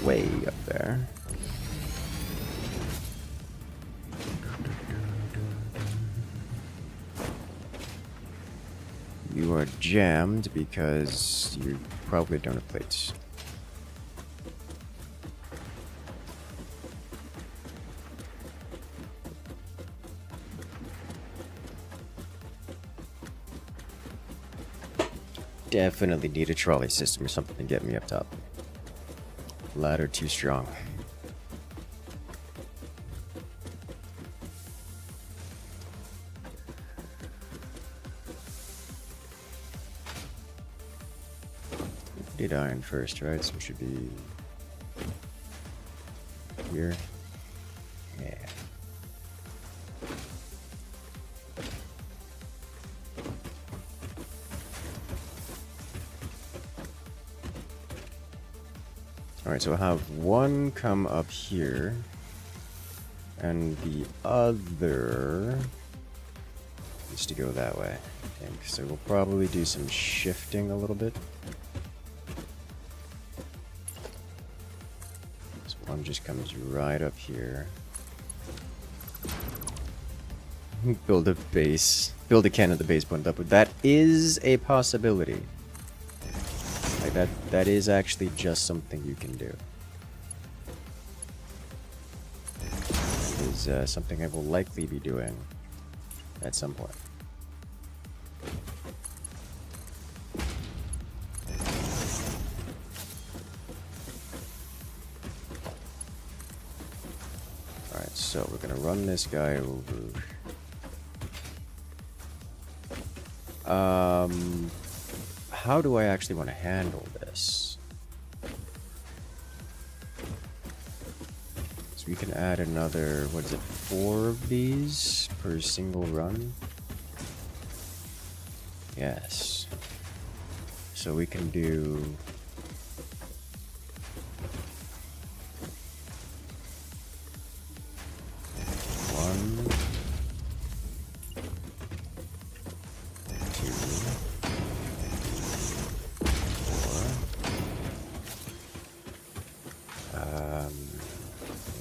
Way up there. You are jammed because you probably don't have plates. Definitely need a trolley system or something to get me up top. Ladder too strong. Need iron first, right? So it should be here. Yeah. Alright, so I'll have one come up here. And the other is to go that way, I think. So we'll probably do some shifting a little bit. This one just comes right up here. Build a base. Build a cannon at the base point up. That is a possibility. Like that is actually just something you can do. It is something I will likely be doing at some point. Alright, so we're gonna run this guy over. How do I actually want to handle this? So we can add another, what is it, 4 of these per single run? Yes. So we can do...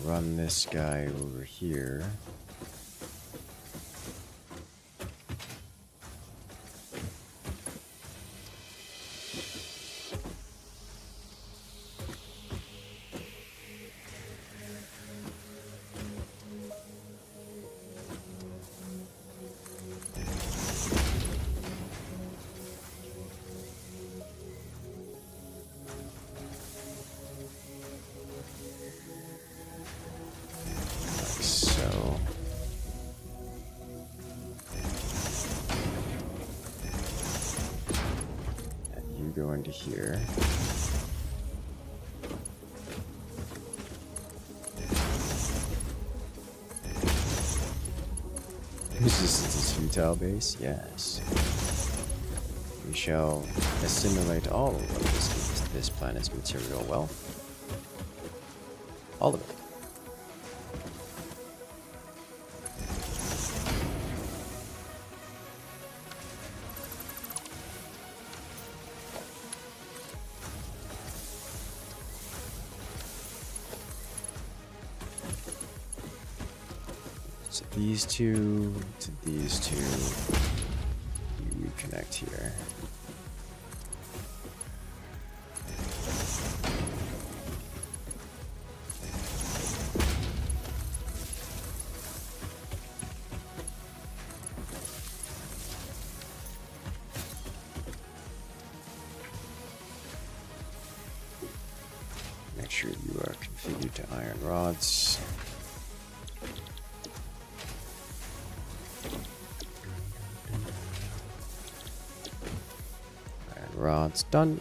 run this guy over here. Go into here. Resistance is futile base? Yes. We shall assimilate all of this planet's material wealth. All of it. So these two to these two, you connect here. Make sure you are configured to iron rods. Rods done.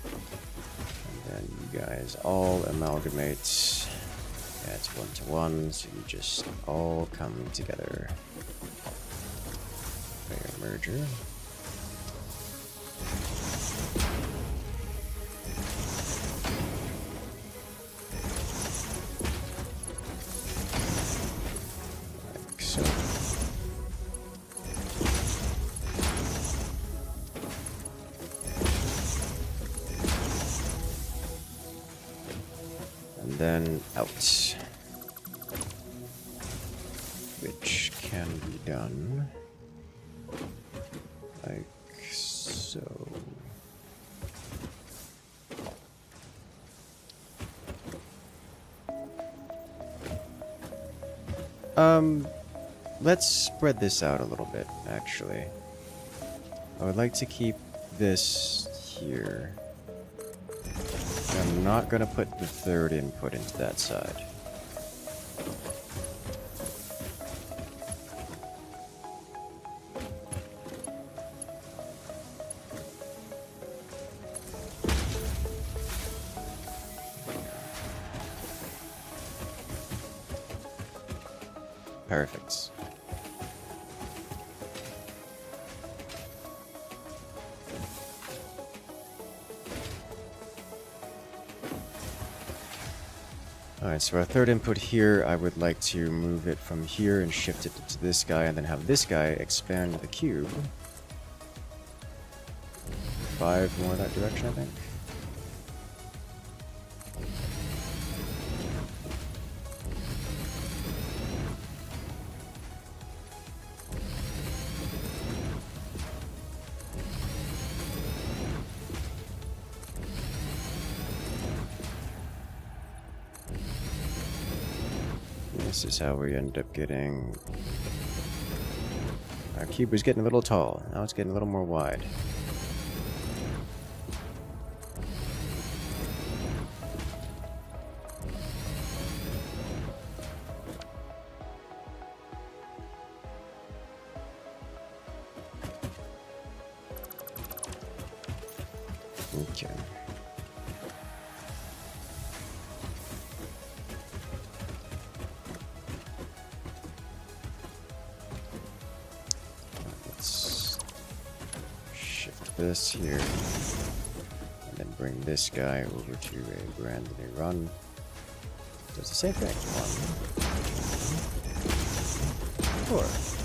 And then you guys all amalgamate. Yeah, it's 1-to-1, so you just all come together. Conveyor merger. Like so. Then out, which can be done like so. Let's spread this out a little bit, actually. I would like to keep this here. I'm not going to put the third input into that side. Perfect. Alright, so our third input here, I would like to move it from here and shift it to this guy, and then have this guy expand the cube. 5 more that direction, I think. This is how we end up getting... Our cube was getting a little tall. Now it's getting a little more wide. Okay. Let's shift this here, and then bring this guy over to a grand new run. Does the same thing. 1, 4.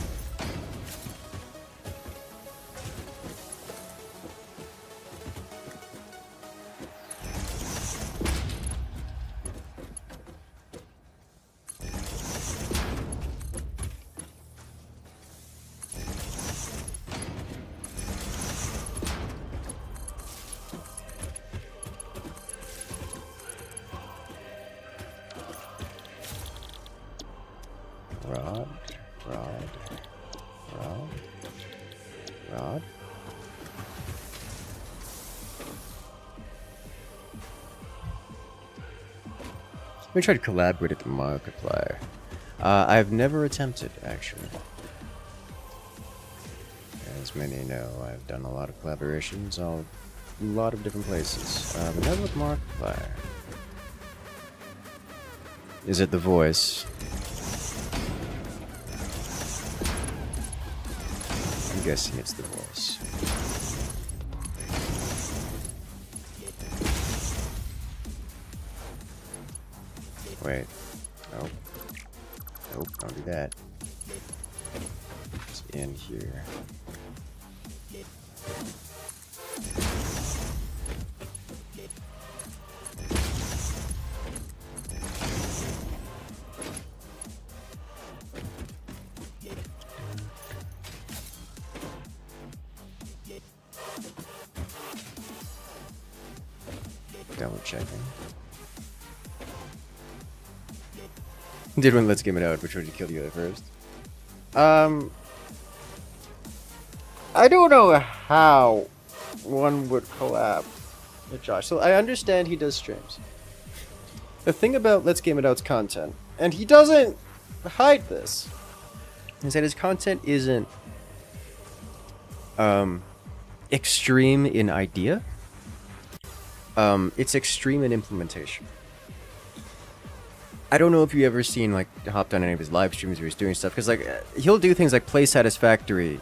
Rod. Let me try to collaborate at the Markiplier. I've never attempted, actually. As many know, I've done a lot of collaborations on a lot of different places. But never with Markiplier. Is it the voice? I'm guessing it's the voice. Wait. Nope. Nope, don't do that. It's in here. Double checking. Did one Let's Game It Out, which would you kill the other first? I don't know how one would collab with Josh. So I understand he does streams. The thing about Let's Game It Out's content, and he doesn't hide this, is that his content isn't extreme in idea. It's extreme in implementation. I don't know if you ever seen, like, hopped on any of his live streams where he's doing stuff, because, like, he'll do things like play Satisfactory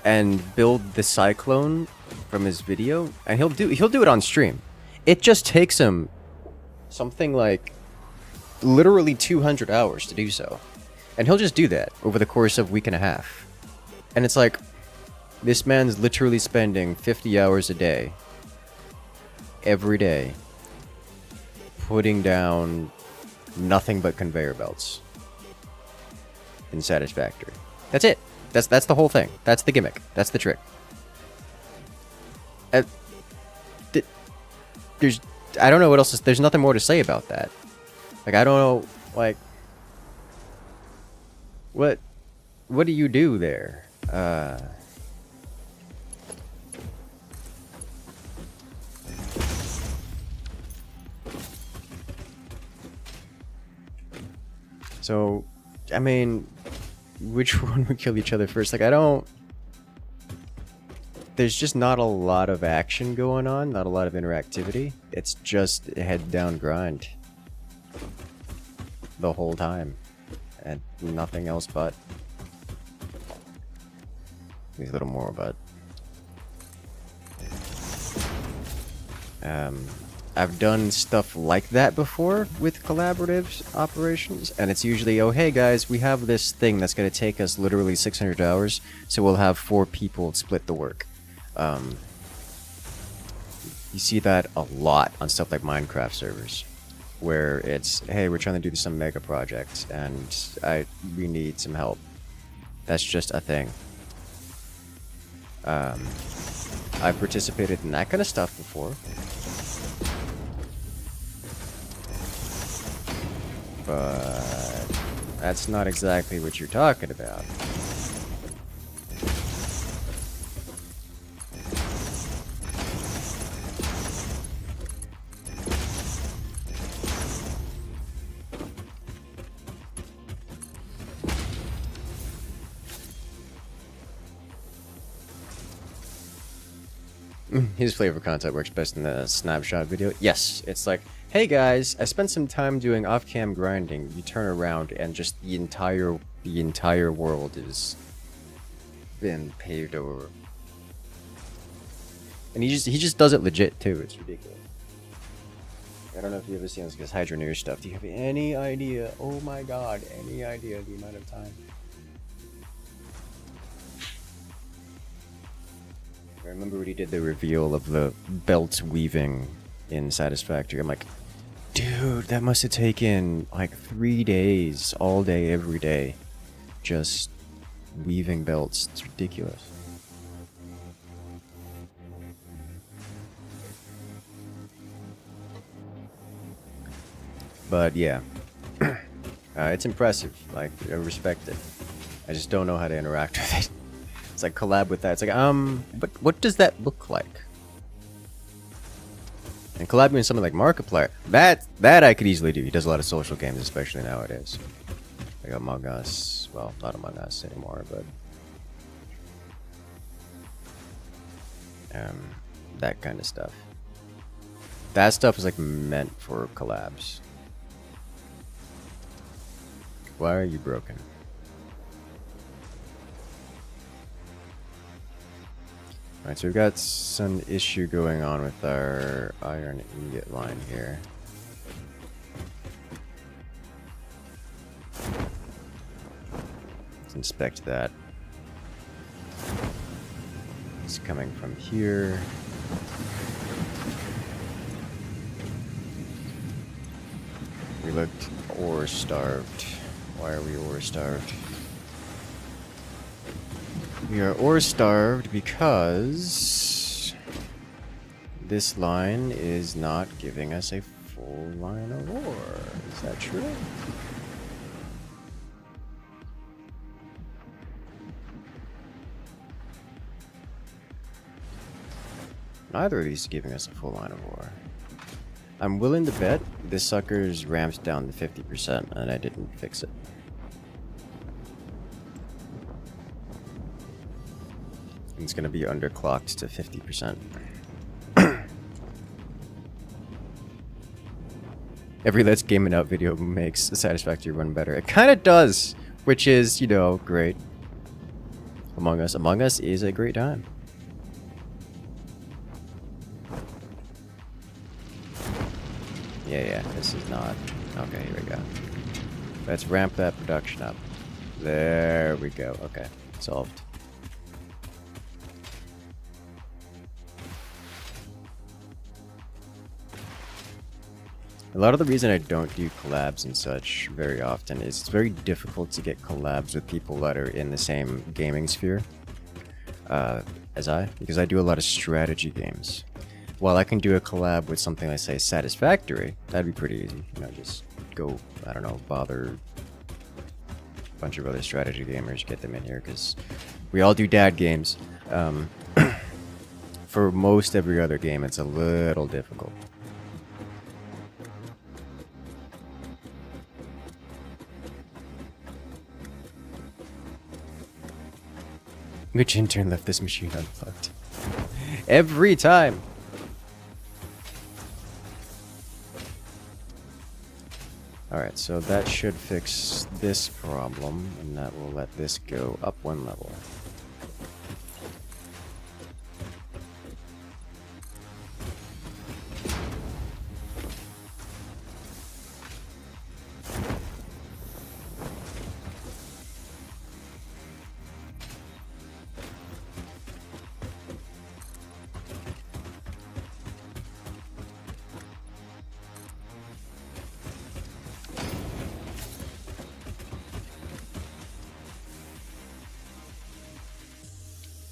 and build the cyclone from his video, and he'll do it on stream. It just takes him something like literally 200 hours to do so, and he'll just do that over the course of a week and a half. And it's like, this man's literally spending 50 hours a day, every day, putting down nothing but conveyor belts in Satisfactory. That's it. That's the whole thing. That's the gimmick. That's the trick. There's, I don't know what else is, there's nothing more to say about that. Like, I don't know, like, what do you do there? So, I mean, which one would kill each other first? Like, I don't... There's just not a lot of action going on, not a lot of interactivity. It's just head down grind the whole time, and nothing else but. Maybe a little more, but I've done stuff like that before with collaborative operations, and it's usually, oh hey guys, we have this thing that's going to take us literally 600 hours, so we'll have 4 people split the work. You see that a lot on stuff like Minecraft servers, where it's, hey, we're trying to do some mega project, and we need some help. That's just a thing. I've participated in that kind of stuff before. But that's not exactly what you're talking about. His flavor content works best in the snapshot video. Yes, it's like, hey guys, I spent some time doing off-cam grinding. You turn around and just the entire world is been paved over. And he just does it legit too. It's ridiculous. I don't know if you ever seen this Hydrate stuff. Do you have any idea? Oh my god, any idea the amount of time? I remember when he did the reveal of the belt weaving in Satisfactory. I'm like, dude, that must have taken like 3 days, all day, every day, just weaving belts. It's ridiculous. But yeah, it's impressive. Like, I respect it. I just don't know how to interact with it. It's like collab with that. It's like, what does that look like? And collabing with something like Markiplier, that I could easily do. He does a lot of social games, especially nowadays. Like Among Us. Well, not Among Us anymore, but that kind of stuff. That stuff is like meant for collabs. Why are you broken? Alright, so we've got some issue going on with our iron ingot line here. Let's inspect that. It's coming from here. We looked ore starved. Why are we ore starved? We are ore starved because this line is not giving us a full line of ore. Is that true? Neither of these is giving us a full line of ore. I'm willing to bet this sucker's ramped down to 50% and I didn't fix it. It's going to be underclocked to 50%. Every Let's Game It Out video makes a Satisfactory run better. It kind of does, which is, you know, great. Among Us. Among Us is a great time. Yeah, this is not... Okay, here we go. Let's ramp that production up. There we go. Okay, solved. A lot of the reason I don't do collabs and such very often is it's very difficult to get collabs with people that are in the same gaming sphere because I do a lot of strategy games. While I can do a collab with something like, say, Satisfactory, that'd be pretty easy. You know, just go, I don't know, bother a bunch of other strategy gamers, get them in here, because we all do dad games. For most every other game, it's a little difficult. Which intern left this machine unplugged? Every time! Alright, so that should fix this problem, and that will let this go up 1 level.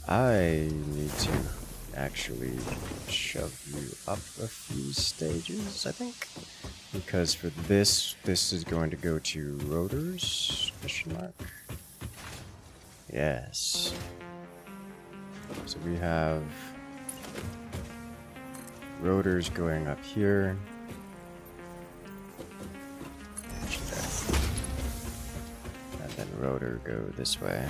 I need to actually shove you up a few stages, I think. Because for this is going to go to rotors, question mark. Yes. So we have rotors going up here. And then rotor go this way.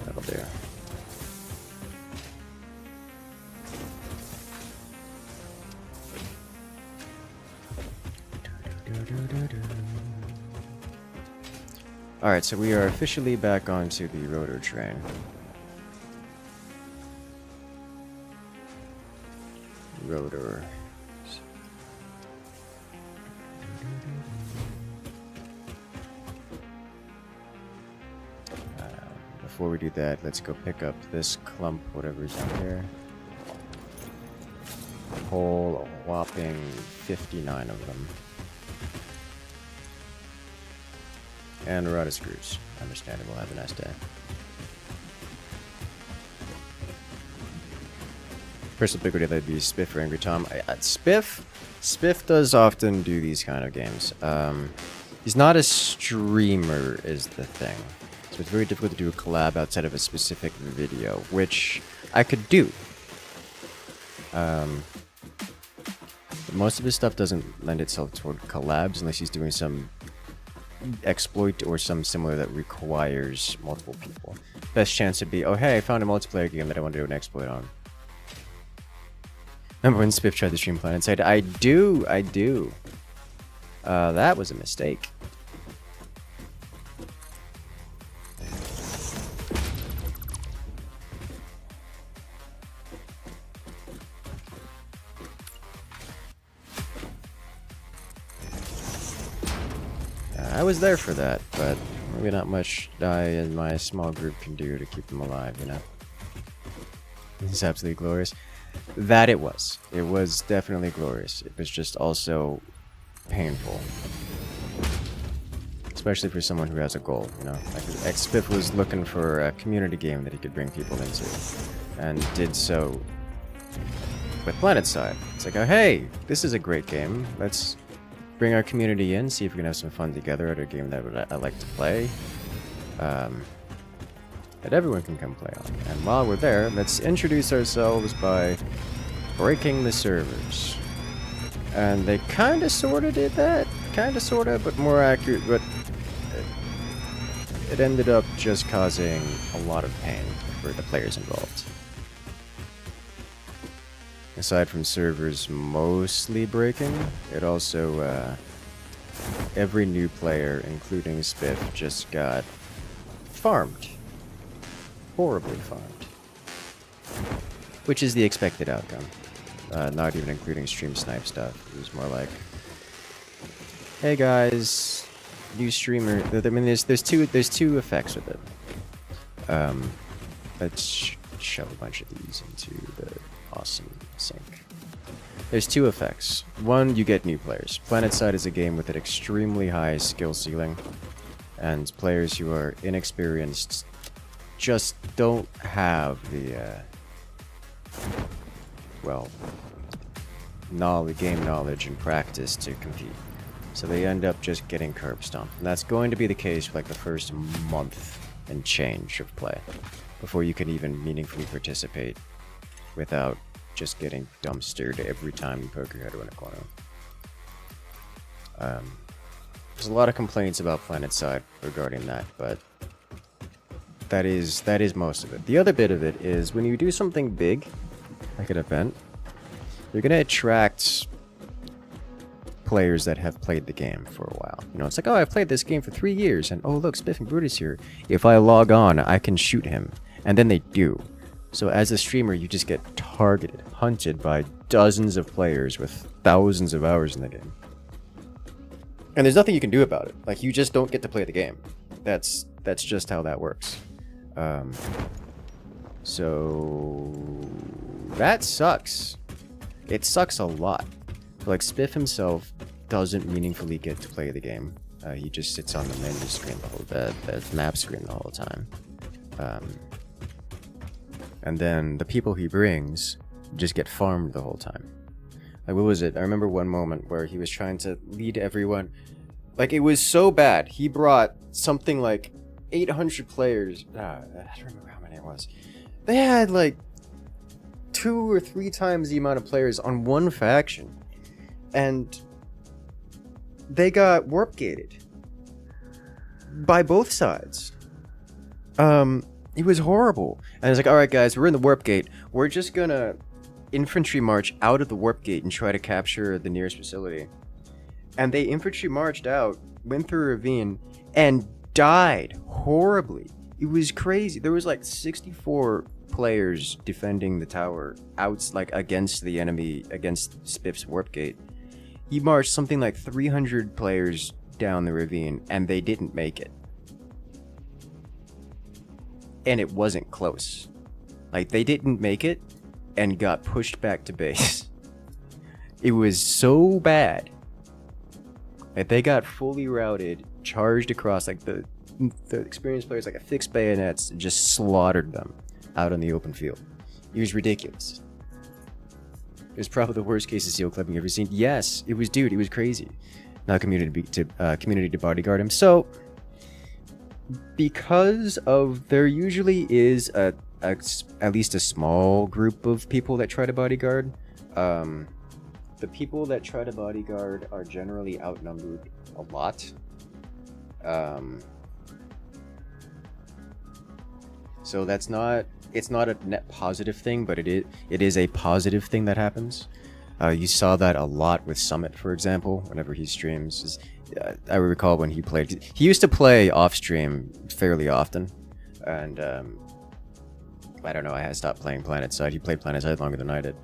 That'll do. Alright, so we are officially back onto the rotor train. Rotor. Before we do that, let's go pick up this clump, whatever's in here. A whole whopping 59 of them. And a rod of screws. Understandable. Have a nice day. First ubiquity, that'd be Spiff or Angry Tom. Spiff does often do these kind of games. He's not a streamer, is the thing. So it's very difficult to do a collab outside of a specific video, which I could do. But most of his stuff doesn't lend itself toward collabs unless he's doing some exploit or some similar that requires multiple people. Best chance would be, oh hey, I found a multiplayer game that I want to do an exploit on. Remember when Spiff tried to stream PlanetSide? I do. That was a mistake. I was there for that, but maybe not much I and my small group can do to keep them alive, you know? It's absolutely glorious. That it was. It was definitely glorious. It was just also painful. Especially for someone who has a goal, you know? Like, Spiff was looking for a community game that he could bring people into. And did so with PlanetSide. It's like, oh hey, this is a great game. Let's bring our community in, see if we can have some fun together at a game that I like to play. That everyone can come play on. And while we're there, let's introduce ourselves by breaking the servers. And they kind of sort of did that. Kind of sort of, but more accurate. But it ended up just causing a lot of pain for the players involved. Aside from servers mostly breaking, it also, every new player, including Spiff, just got farmed. Horribly farmed. Which is the expected outcome. Not even including stream snipe stuff. It was more like, hey guys, new streamer. I mean, there's two effects with it. Let's shove a bunch of these into the awesome sink. There's two effects. One, you get new players. PlanetSide is a game with an extremely high skill ceiling, and players who are inexperienced just don't have the game knowledge and practice to compete. So they end up just getting curb stomped. And that's going to be the case for like the first month and change of play before you can even meaningfully participate without just getting dumpstered every time you poke your head around a corner. There's a lot of complaints about PlanetSide regarding that, but that is most of it. The other bit of it is when you do something big, like an event, you're going to attract players that have played the game for a while. You know, it's like, oh, I've played this game for 3 years, and oh, look, Spiff and Brutus here. If I log on, I can shoot him. And then they do. So as a streamer, you just get targeted, hunted by dozens of players with thousands of hours in the game. And there's nothing you can do about it. Like, you just don't get to play the game. That's just how that works. So that sucks. It sucks a lot. Like, Spiff himself doesn't meaningfully get to play the game. He just sits on the menu screen the map screen the whole time. And then the people he brings just get farmed the whole time. Like, what was it? I remember one moment where he was trying to lead everyone. Like, it was so bad. He brought something like 800 players. I don't remember how many it was. They had like 2 or 3 times the amount of players on one faction. And they got warp gated by both sides. It was horrible. And I was like, alright guys, we're in the warp gate. We're just gonna infantry march out of the warp gate and try to capture the nearest facility. And they infantry marched out, went through a ravine, and died horribly. It was crazy. There was like 64 players defending the tower out, like against the enemy, against Spiff's warp gate. He marched something like 300 players down the ravine, and they didn't make it. And it wasn't close. Like, they didn't make it and got pushed back to base. It was so bad that they got fully routed, charged across, like the experienced players, like a fixed bayonets, just slaughtered them out on the open field. It was ridiculous. It was probably the worst case of seal clipping I've ever seen. Yes, it was, dude, it was crazy. Now community to bodyguard him. So, because of there usually is at least a small group of people that try to bodyguard, the people that try to bodyguard are generally outnumbered a lot. So it's not a net positive thing, but it is a positive thing that happens. You saw that a lot with Summit, for example, whenever he streams. I recall when he played. He used to play off stream fairly often, and I don't know. I had stopped playing PlanetSide. He played PlanetSide longer than I did.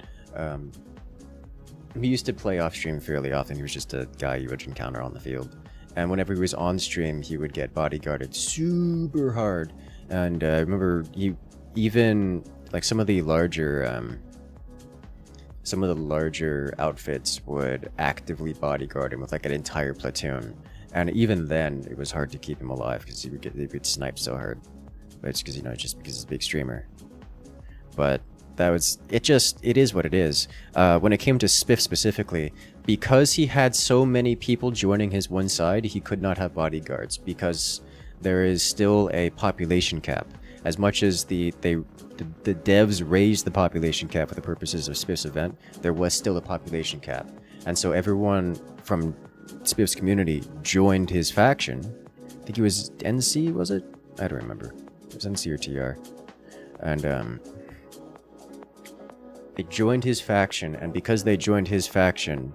He used to play off stream fairly often. He was just a guy you would encounter on the field, and whenever he was on stream, he would get bodyguarded super hard. And I remember even like some of the larger outfits would actively bodyguard him with like an entire platoon, and even then it was hard to keep him alive because he would get sniped so hard. But it's because just because he's a big streamer. But it is what it is. When it came to Spiff specifically, because he had so many people joining his one side, he could not have bodyguards because there is still a population cap. As much as the devs raised the population cap for the purposes of Spiff's event, there was still a population cap. And so everyone from Spiff's community joined his faction. I think he was NC, was it? I don't remember. It was NC or TR. And they joined his faction, and because they joined his faction,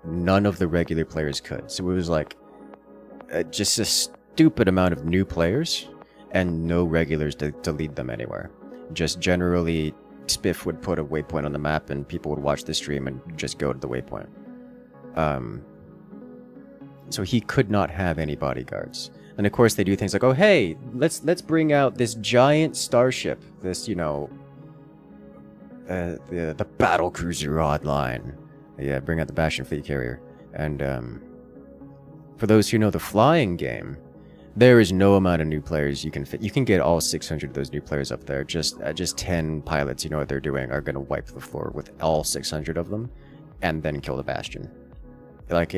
none of the regular players could. So it was like just a stupid amount of new players and no regulars to lead them anywhere. Just generally, Spiff would put a waypoint on the map and people would watch the stream and just go to the waypoint. So he could not have any bodyguards. And of course they do things like, oh hey, let's bring out this giant starship, this, the battle cruiser rod line. Yeah, bring out the Bastion fleet carrier. And for those who know the flying game, there is no amount of new players you can fit. You can get all 600 of those new players up there. Just 10 pilots, you know what they're doing, are going to wipe the floor with all 600 of them, and then kill the Bastion. Like,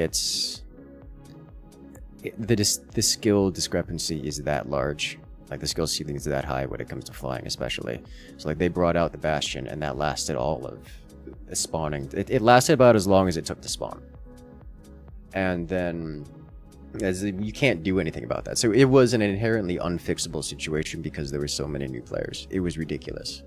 the skill discrepancy is that large. Like, the skill ceiling is that high when it comes to flying, especially. So, like, they brought out the Bastion, and that lasted all of the spawning. It lasted about as long as it took to spawn. And then you can't do anything about that. So it was an inherently unfixable situation because there were so many new players. It was ridiculous.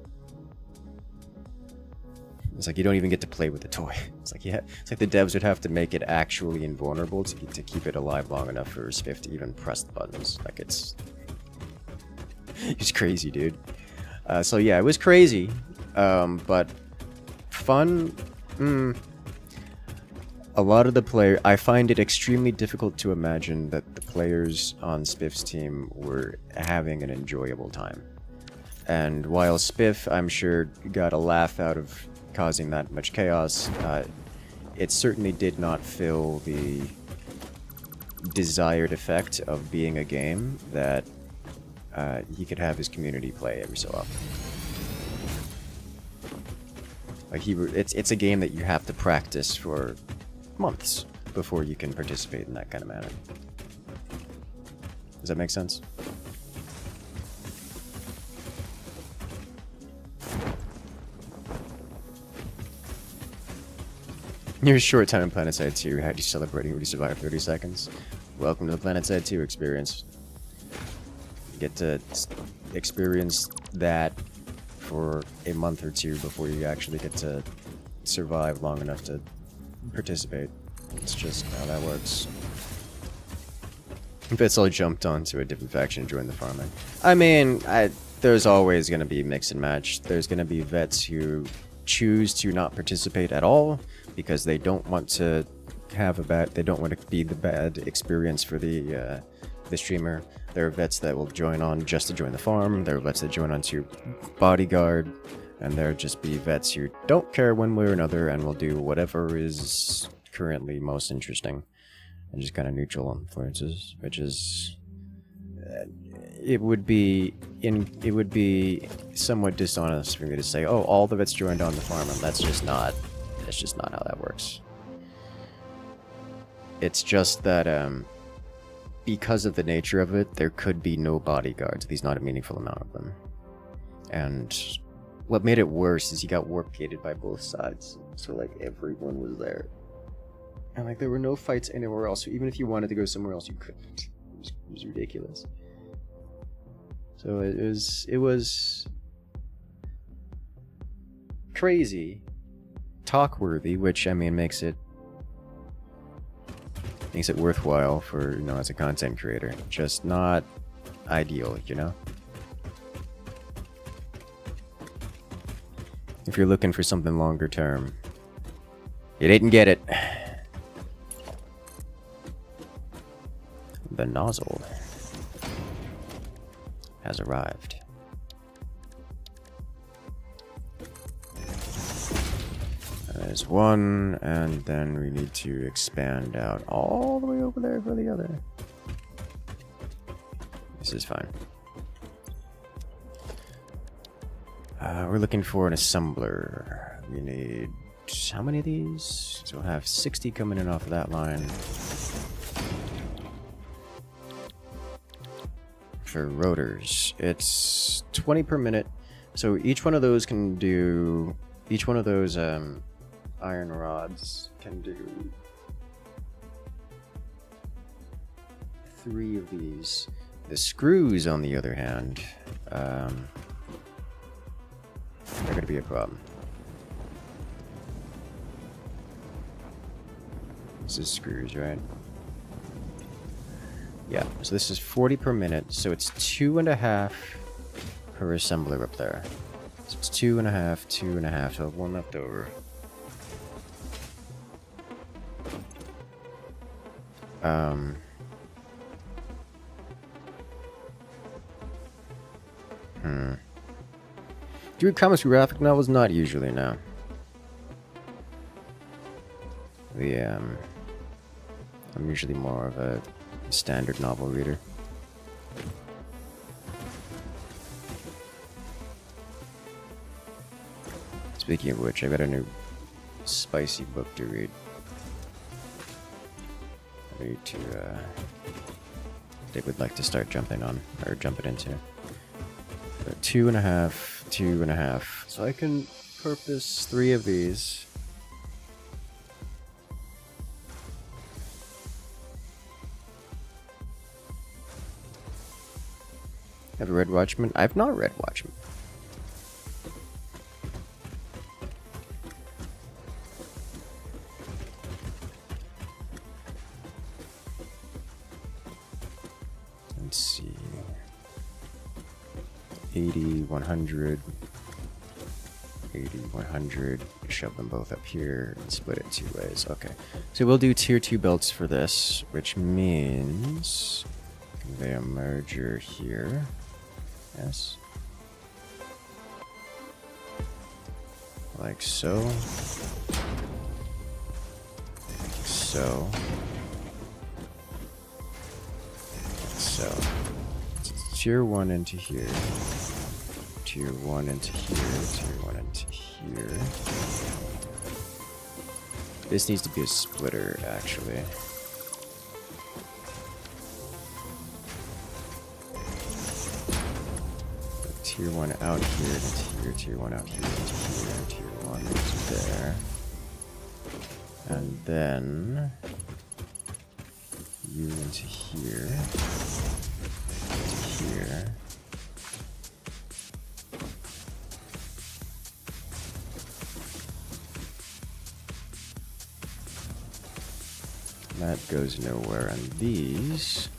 It's like you don't even get to play with the toy. It's like the devs would have to make it actually invulnerable to keep it alive long enough for Spiff to even press the buttons. Like it's crazy, dude. So yeah, it was crazy, but fun. A lot of the players, I find it extremely difficult to imagine that the players on Spiff's team were having an enjoyable time. And while Spiff, I'm sure, got a laugh out of causing that much chaos, it certainly did not fill the desired effect of being a game that he could have his community play every so often. Like it's a game that you have to practice for months before you can participate in that kind of manner. Does that make sense? Your short time in PlanetSide 2, how'd you celebrate when you survived 30 seconds? Welcome to the PlanetSide 2 experience. You get to experience that for a month or two before you actually get to survive long enough to participate. It's just how that works. Vets all jumped onto a different faction and joined the farming. I mean, there's always going to be mix and match. There's going to be vets who choose to not participate at all because they don't want to have they don't want to be the bad experience for the streamer. There are vets that will join on just to join the farm. There are vets that join on to bodyguard, and there'll just be vets who don't care one way or another and will do whatever is currently most interesting, and just kind of neutral influences, which is it would be somewhat dishonest for me to say, oh, all the vets joined on the farm, and that's just not how that works. It's just that because of the nature of it, there could be no bodyguards, at least not a meaningful amount of them. And what made it worse is you got warp gated by both sides, so like everyone was there, and like there were no fights anywhere else. So even if you wanted to go somewhere else, you couldn't. It was ridiculous. So it was crazy, talk-worthy, which I mean makes it worthwhile for, you know, as a content creator. Just not ideal, you know? If you're looking for something longer term, you didn't get it. The nozzle has arrived. There's one, and then we need to expand out all the way over there for the other. This is fine. We're looking for an assembler. We need how many of these? So we'll have 60 coming in off of that line. For rotors, it's 20 per minute. So each one of those can do. Each one of those iron rods can do 3 of these. The screws, on the other hand, they're going to be a problem. This is screws, right? Yeah, so this is 40 per minute, so it's 2.5 per assembler up there. So it's 2.5, 2.5, so I have one left over. Do you read comics or graphic novels? Not usually, no. I'm usually more of a standard novel reader. Speaking of which, I got a new spicy book to read. I need to, they would like to start jumping into. But 2.5, 2.5. So I can purpose 3 of these. Have you read Watchmen? I've not read Watchmen. Let's see. 80, 100. 80, 100. Shove them both up here and split it 2 ways. Okay. So we'll do tier 2 belts for this, which means conveyor merger here. Yes. Like so. so. So, tier 1 into here. Tier 1 into here. Tier 1 into here. This needs to be a splitter, actually. Tier 1 out here into here, tier 1 out here into here, tier 1 into there. And then you into here, into here. That goes nowhere, and these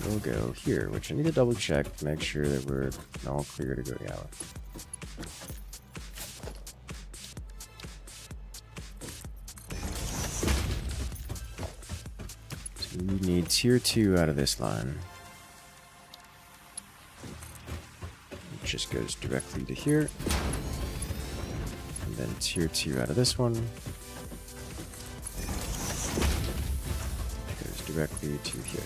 will go here, which I need to double check to make sure that we're all clear to go yellow. So we need tier 2 out of this line. It just goes directly to here. And then tier 2 out of this one. Directly to here.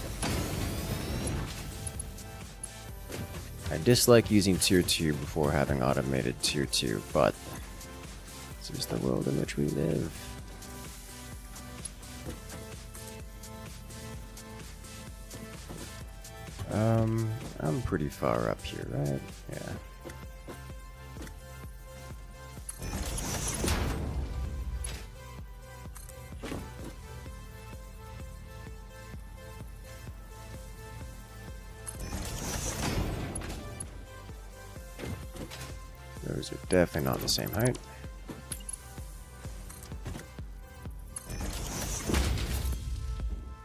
I dislike using tier 2 before having automated tier 2, but this is the world in which we live. I'm pretty far up here, right? Yeah. Those are definitely not the same height.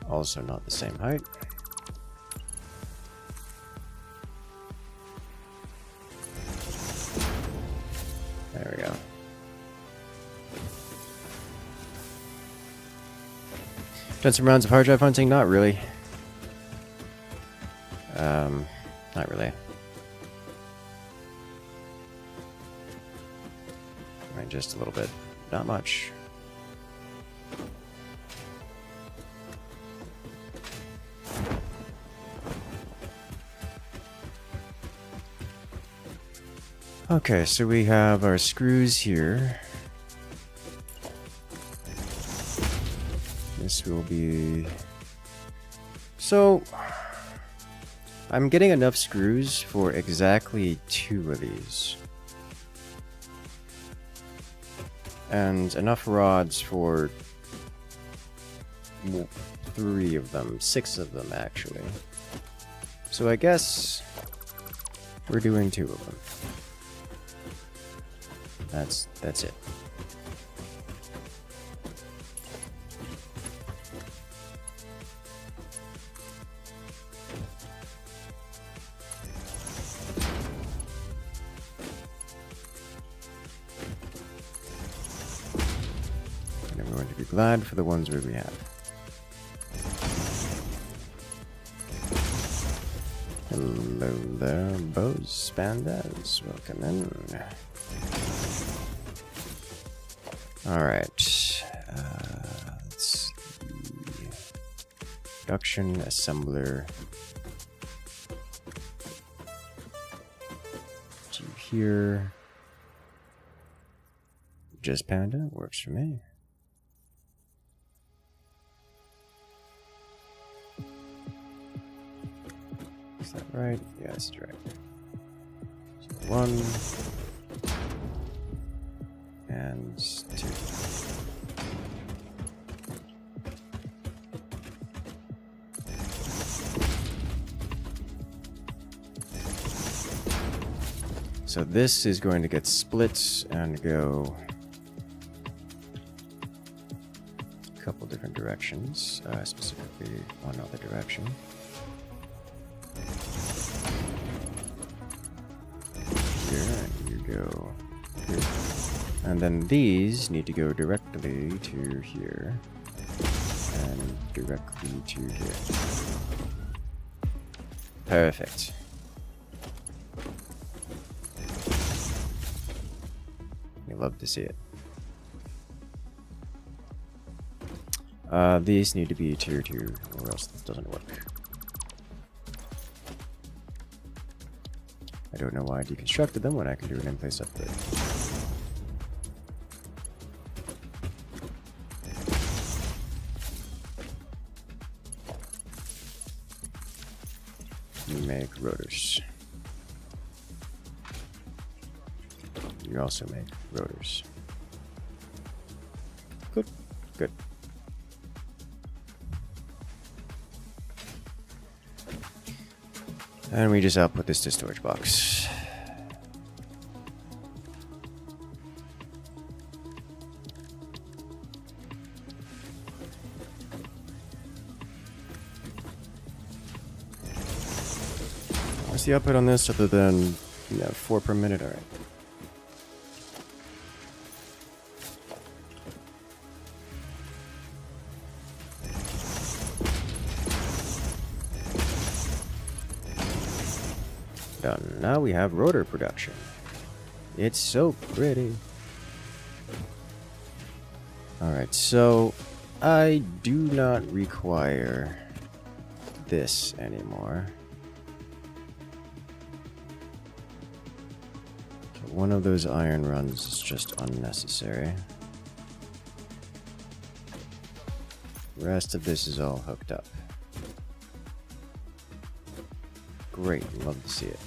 Also not the same height. There we go. Done some rounds of hard drive hunting? Not really. Not really. I mean, just a little bit. Not much. Okay, so we have our screws here. This will be... So, I'm getting enough screws for exactly 2 of these. And enough rods for 3 of them, 6 of them actually. So I guess we're doing 2 of them. That's it. And I'm going to be glad for the ones where we have. Hello there, Bose Spandas. Welcome in. Alright, let's see. Production assembler. To here. Just Panda, works for me. Is that right? Yes, it's right. So 1. And 2. So this is going to get split and go a couple different directions, specifically one other direction. Here, and you go here. And then these need to go directly to here. And directly to here. Perfect. You love to see it. These need to be tier 2, or else this doesn't work. I don't know why I deconstructed them when I can do an in-place upgrade. You make rotors. You also make rotors. Good. Good. And we just output this to storage box. What's the output on this other than 4 per minute? Alright. Done. Now we have rotor production. It's so pretty. Alright, so I do not require this anymore. So one of those iron runs is just unnecessary. The rest of this is all hooked up. Great, love to see it.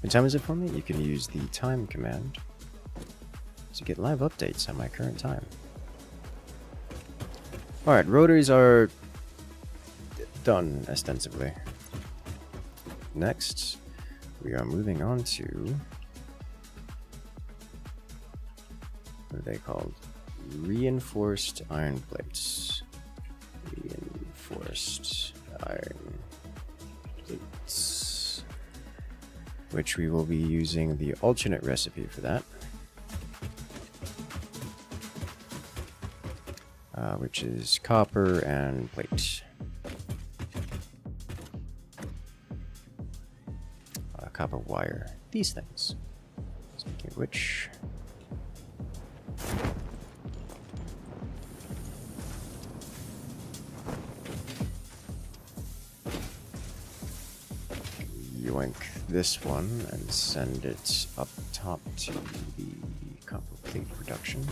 What time is it for me? You can use the time command to get live updates on my current time. Alright, rotors are done, ostensibly. Next, we are moving on to... what are they called? Reinforced iron plates. Reinforced iron plates. Which we will be using the alternate recipe for that. Which is copper and plate. Copper wire. These things. Speaking of which... yoink this one and send it up top to the copper plate production.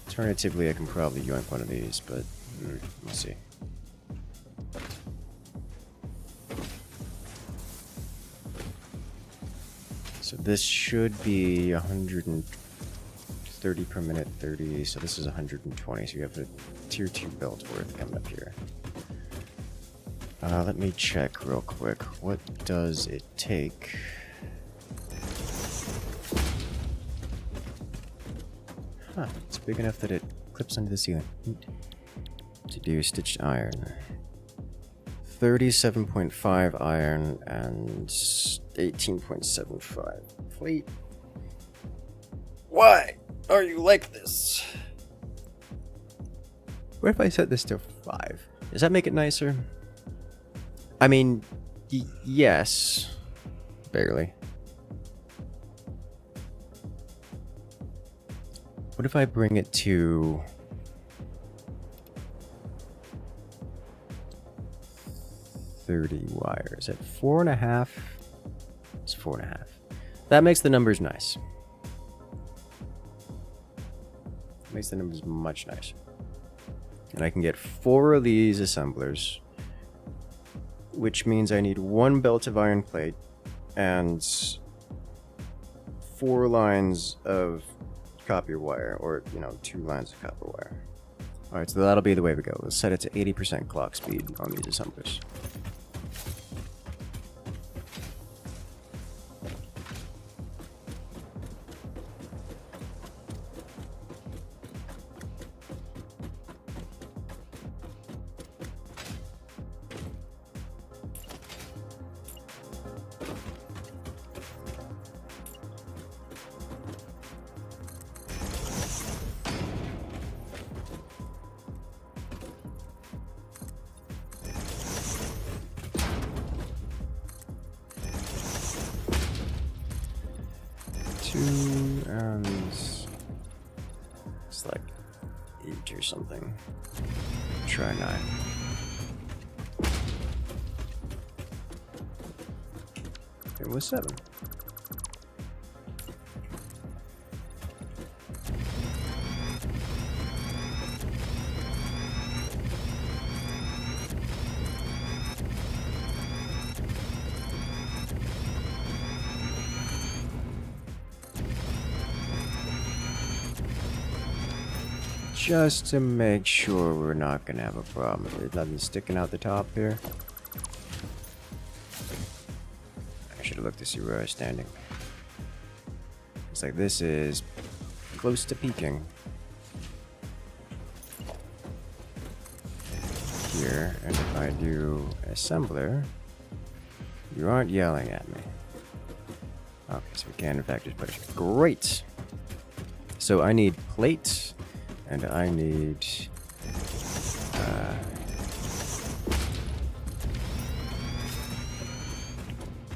Alternatively, I can probably yoink one of these, but we'll see. So this should be 130 per minute, 30, so this is 120, so you have a tier 2 belt worth coming up here. Let me check real quick. What does it take? Huh, it's big enough that it clips onto the ceiling. To do stitched iron. 37.5 iron and 18.75 plate. Why are you like this? What if I set this to 5? Does that make it nicer? I mean, yes. Barely. What if I bring it to... 30 wires at 4.5? It's 4.5. That makes the numbers nice. Makes the numbers much nicer. And I can get 4 of these assemblers, which means I need 1 belt of iron plate and 4 lines of copper wire, or 2 lines of copper wire. Alright, so that'll be the way we go. Let's set it to 80% clock speed on these assemblers. 2 and it's like 8 or something. Try 9. It was 7. Just to make sure we're not gonna have a problem. There's nothing sticking out the top here. I should have looked to see where I was standing. It's like this is close to peaking. Here, and if I do assembler, you aren't yelling at me. Okay, so we can in fact just put it. Great! So I need plates. And I need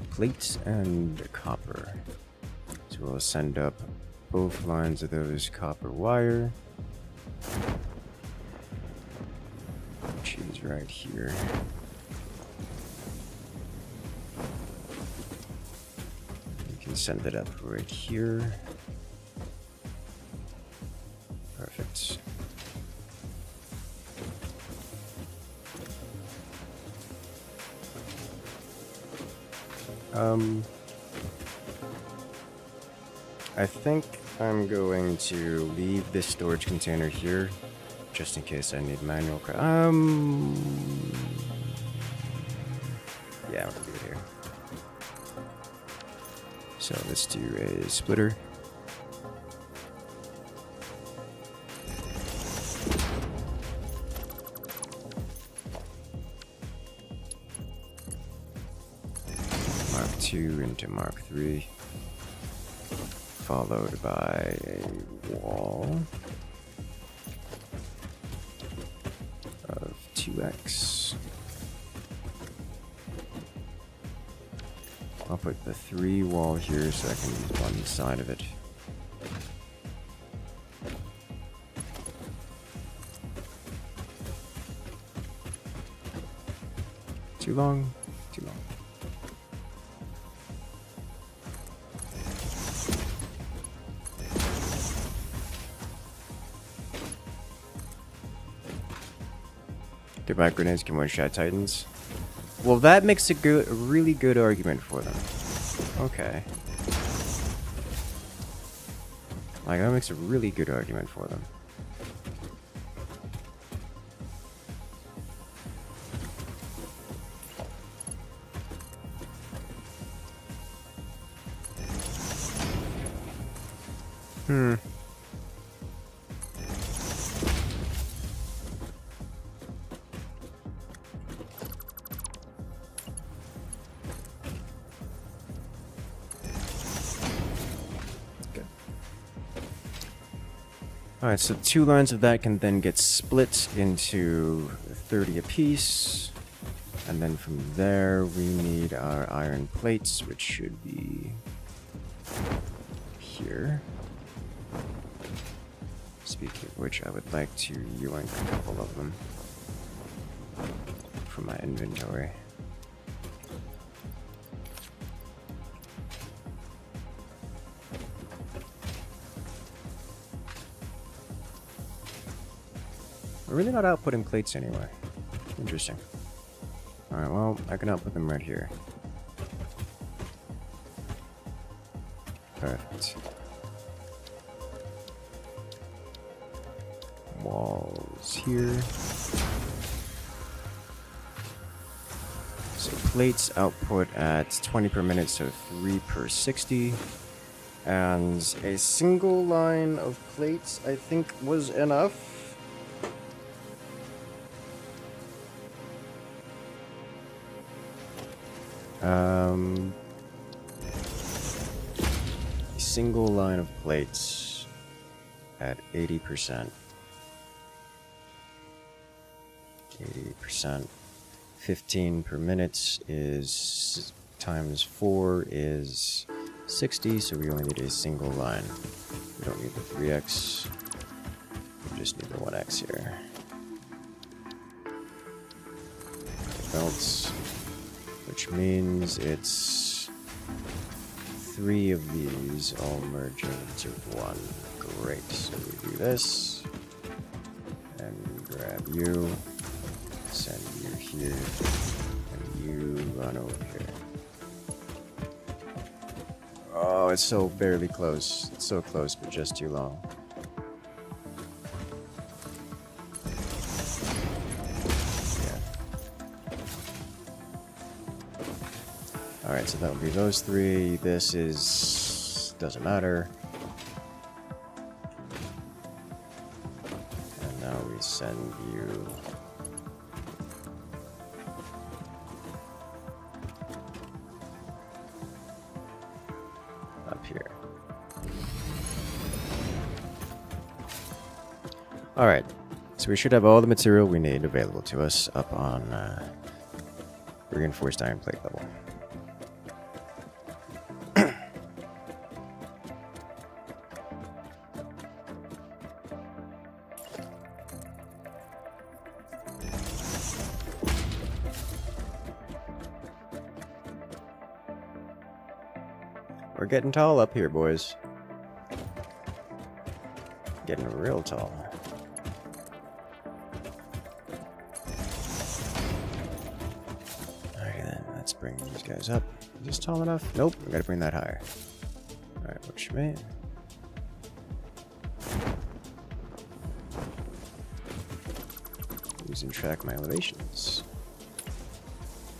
plates and copper. So we'll send up both lines of those copper wire. Which is right here. We can send it up right here. Perfect. I think I'm going to leave this storage container here, just in case I need manual yeah, I'm gonna do it here. So let's do a splitter. Mark II into Mark III, followed by a wall of 2x. I'll put the 3 wall here so I can use one side of it. Too long? Too long. Goodbye grenades can one-shot titans. Well, that makes a really good argument for them. Okay. Like, that makes a really good argument for them. Alright, so 2 lines of that can then get split into 30 apiece. And then from there, we need our iron plates, which should be here. Speaking of which, I would like to yoink a couple of them from my inventory. We're really not outputting plates anyway. Interesting. Alright, well, I can output them right here. Perfect. Walls here. So plates output at 20 per minute, so 3 per 60. And a single line of plates, I think, was enough. A single line of plates at 80%. 80%. 15 per minute is times 4 is 60, so we only need a single line. We don't need the 3x. We just need the 1x here. Belts, which means it's 3 of these all merging into 1. Great. So we do this, and grab you, send you here, and you run over here. Oh, it's so barely close. It's so close, but just too long. Alright, so that would be those 3. This is... doesn't matter. And now we send you... up here. Alright, so we should have all the material we need available to us up on reinforced iron plate level. We're getting tall up here, boys. Getting real tall. Alrighty then, let's bring these guys up. Is this tall enough? Nope, we gotta bring that higher. Alright, which me? Losing track of my elevations.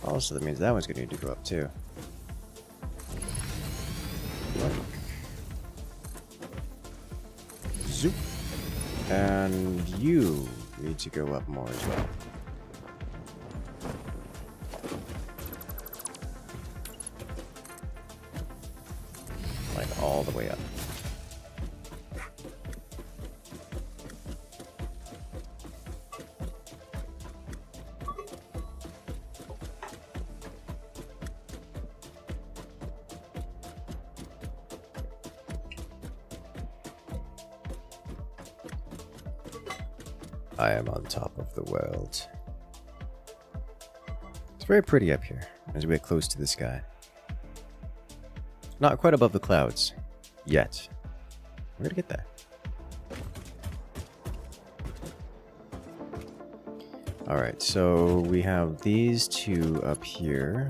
Also, that means that one's gonna need to go up too. Zoop. And you need to go up more as well. Like all the way up. I am on top of the world. It's very pretty up here, as we get close to the sky. Not quite above the clouds, yet. We're gonna get there. Alright, so we have these 2 up here.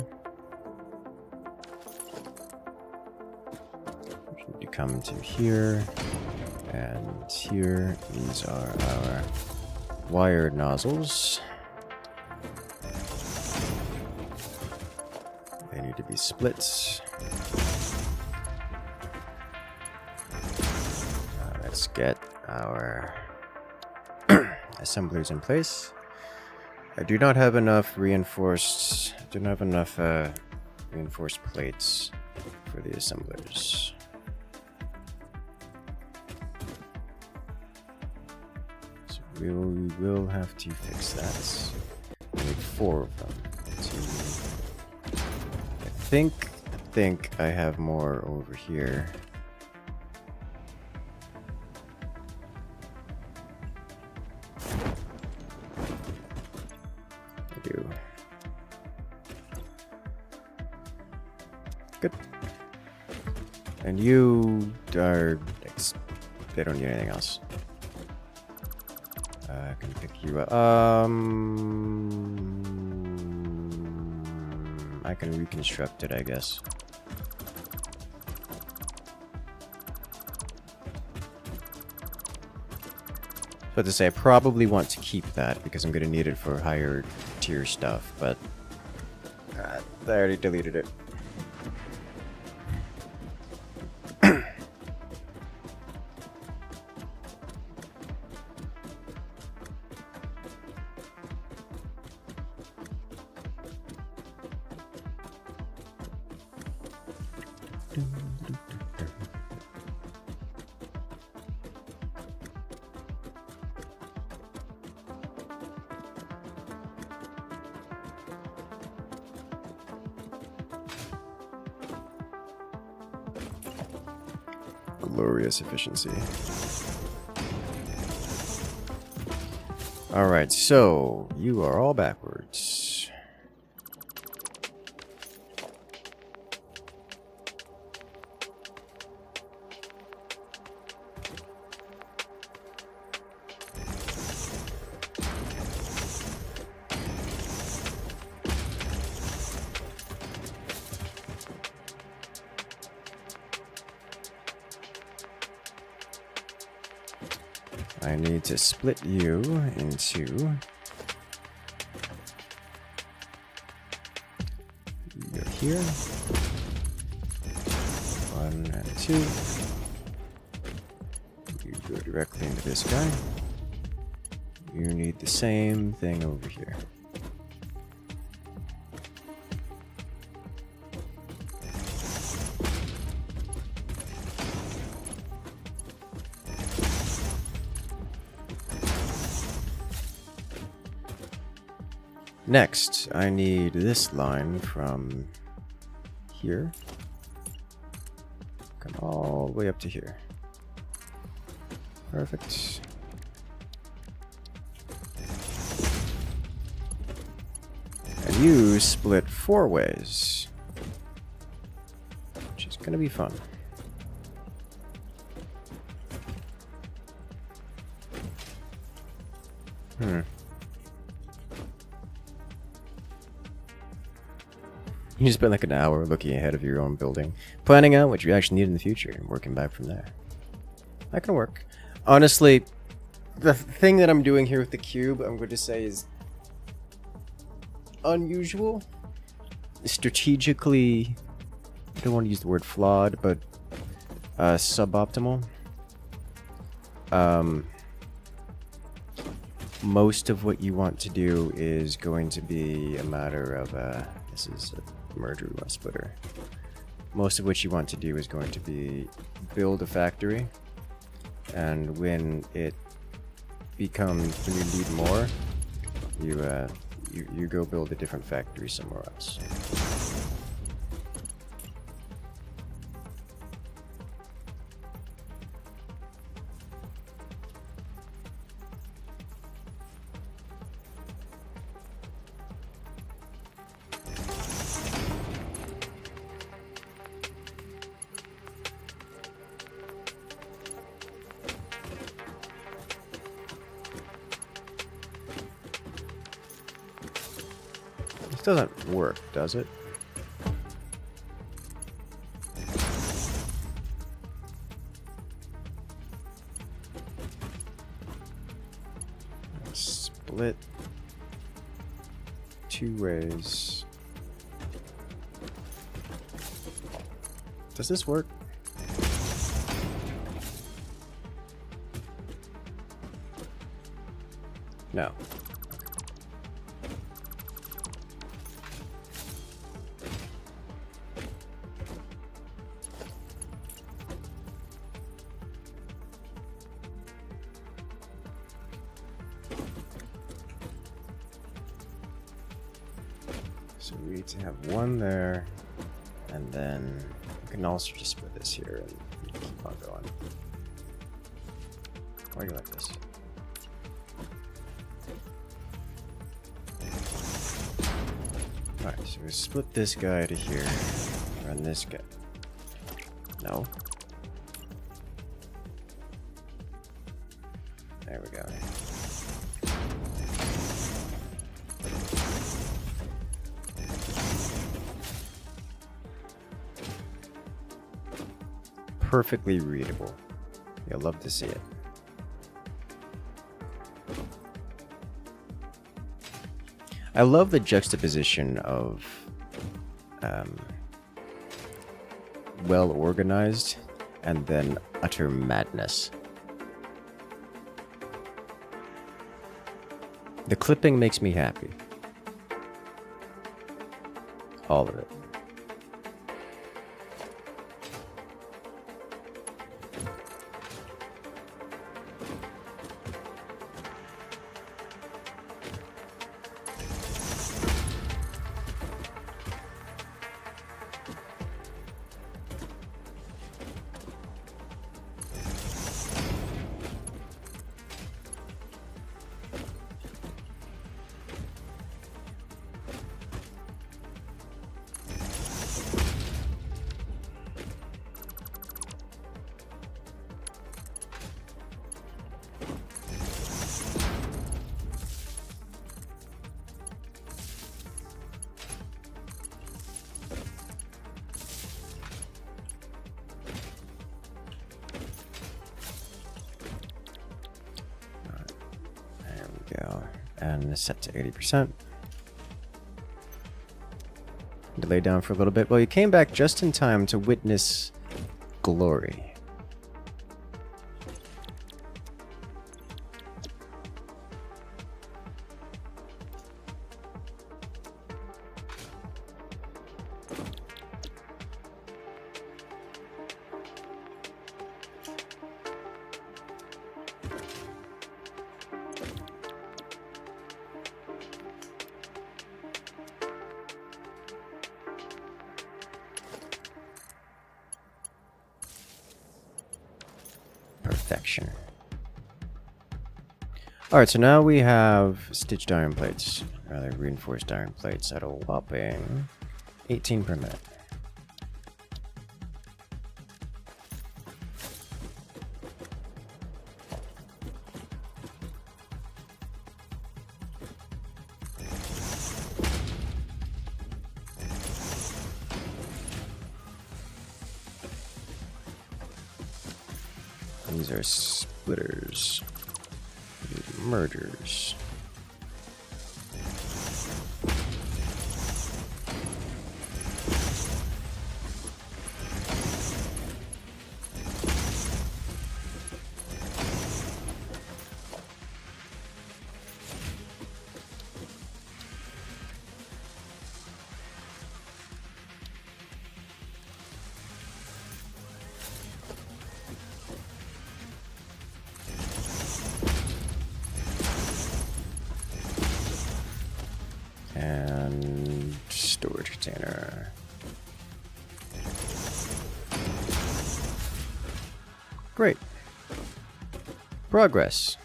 Which need to come to here, and here. These are our wired nozzles. They need to be split. Let's get our assemblers in place. I do not have enough reinforced. I do not have enough reinforced plates for the assemblers. We will have to fix that. We need 4 of them. I think I have more over here. I do. Good. And you are... they don't need anything else. I can pick you up. I can reconstruct it, I guess. But to say, I probably want to keep that because I'm going to need it for higher tier stuff, but I already deleted it. glorious efficiency. Alright, so you are all backwards. I need to split you into you go here, 1 and 2. You go directly into this guy. You need the same thing over here. Next, I need this line from here. Come all the way up to here. Perfect. And you split 4 ways, which is going to be fun. You spend like an hour looking ahead of your own building, planning out what you actually need in the future, and working back from there. That can work. Honestly, the thing that I'm doing here with the cube, I'm going to say is unusual. Strategically, I don't want to use the word flawed, but suboptimal. Most of what you want to do is going to be a matter of this is a merger splitter. Most of what you want to do is going to be build a factory, and when it becomes, when you need more, you go build a different factory somewhere else. This doesn't work, does it? Split 2 ways. Does this work? No. So we need to have 1 there, and then we can also just put this here and keep on going. Why do you like this? Alright, so we split this guy to here, run this guy. No. There we go. Perfectly readable. You'll love to see it. I love the juxtaposition of well organized and then utter madness. The clipping makes me happy. All of it. And set to 80%. Delay down for a little bit. Well, you came back just in time to witness glory. Perfection. Alright, so now we have stitched iron plates, rather reinforced iron plates at a whopping 18 per minute. These are splitters, mergers. And storage container. Great. Progress.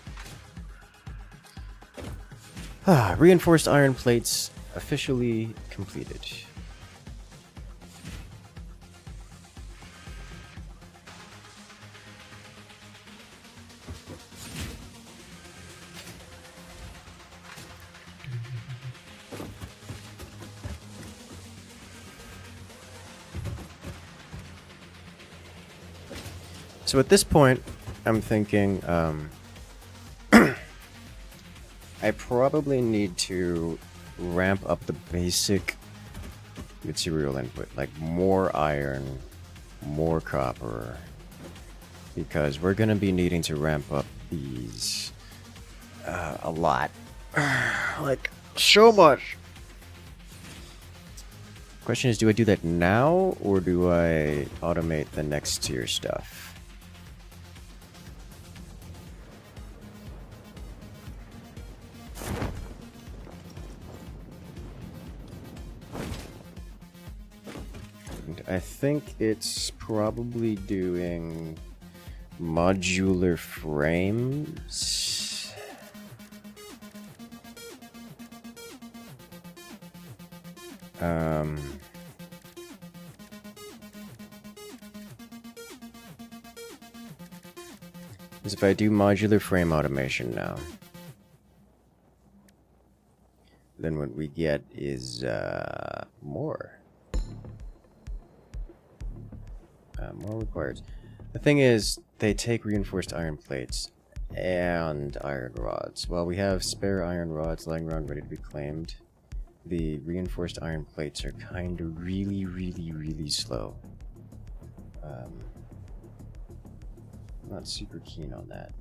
Reinforced iron plates officially completed. So at this point, I'm thinking, I probably need to ramp up the basic material input, like more iron, more copper, because we're going to be needing to ramp up these a lot. Like, so much. Question is, do I do that now, or do I automate the next tier stuff? I think it's probably doing modular frames. Because if I do modular frame automation now, then what we get is more. More required. The thing is, they take reinforced iron plates and iron rods. While we have spare iron rods lying around ready to be claimed, the reinforced iron plates are kind of really slow. Not super keen on that.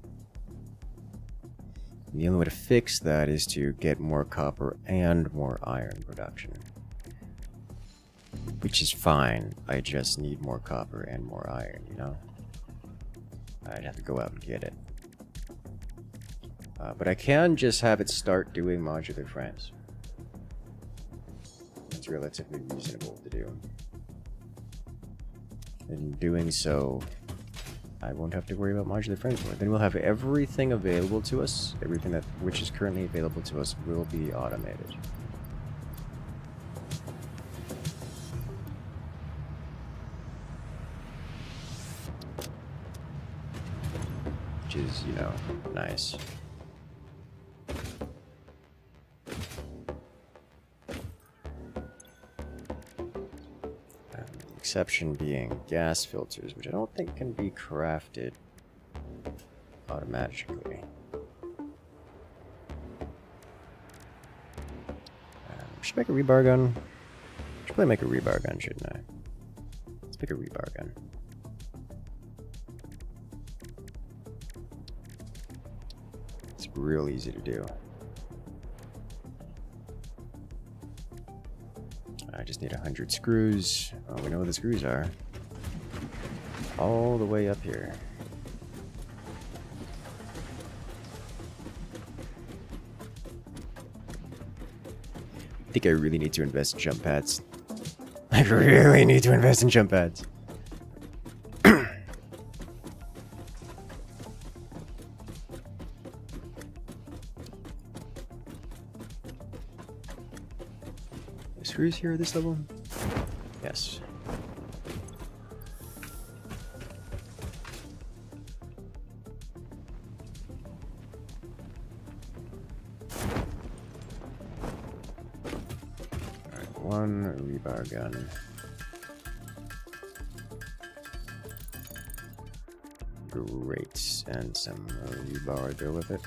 The only way to fix that is to get more copper and more iron production. Which is fine, I just need more copper and more iron, you know? I'd have to go out and get it. But I can just have it start doing modular frames. It's relatively reasonable to do. In doing so, I won't have to worry about modular frames anymore. Then we'll have everything available to us, everything which is currently available to us will be automated. Which is, you know, nice. Exception being gas filters, which I don't think can be crafted automatically. should make a rebar gun. Should probably make a rebar gun, shouldn't I? Let's make a rebar gun. It's real easy to do. I just need 100 screws. Oh, we know where the screws are. All the way up here. I think I really need to invest in jump pads. I really need to invest in jump pads. Screws here at this level? Yes. Alright, one rebar gun. Great, and some rebar to go with it.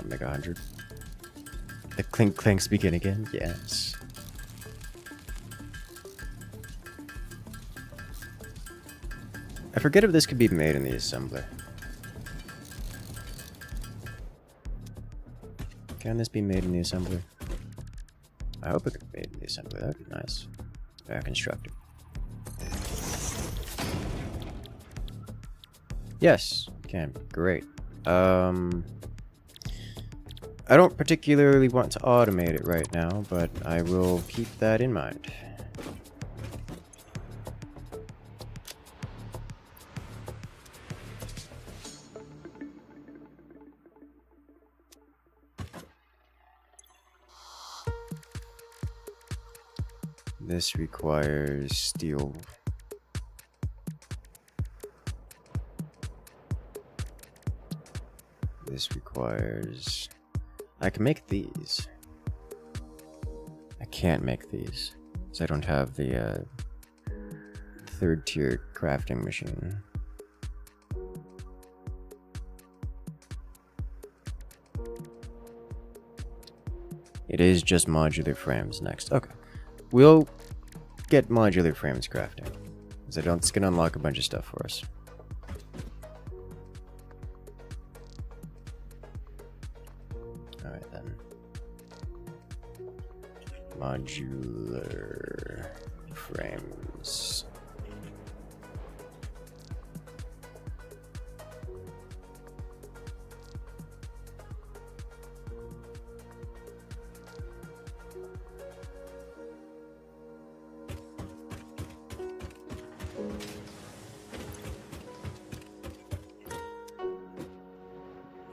Make 100. The clink clanks begin again. Yes. I forget if this could be made in the assembler. Can this be made in the assembler? I hope it could be made in the assembler. That would be nice. Very constructive. Yes, can. Great. I don't particularly want to automate it right now, but I will keep that in mind. This requires steel. This requires... I can make these. I can't make these, because I don't have the third tier crafting machine. It is just modular frames next. Okay. We'll get modular frames crafting, because it's going to unlock a bunch of stuff for us. Alright then. Modular frames.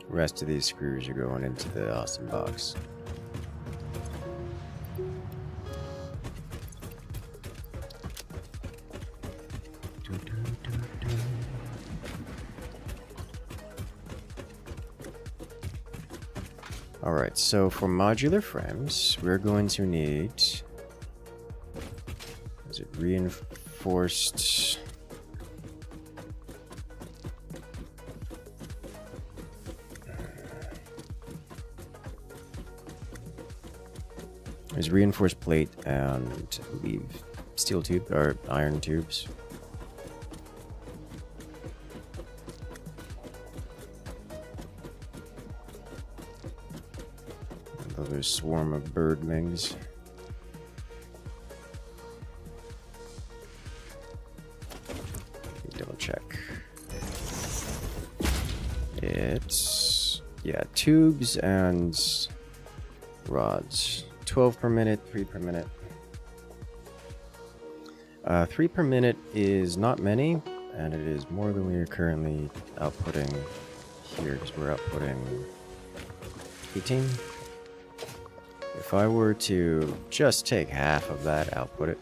The rest of these screws are going into the awesome box. Alright, so for modular frames, we're going to need... Is it reinforced... There's reinforced plate and I believe steel tube or iron tubes. Another swarm of birdlings. Double check. It's tubes and rods. 12 per minute, 3 per minute. 3 per minute is not many, and it is more than we are currently outputting here, because we're outputting 18. If I were to just take half of that, output it.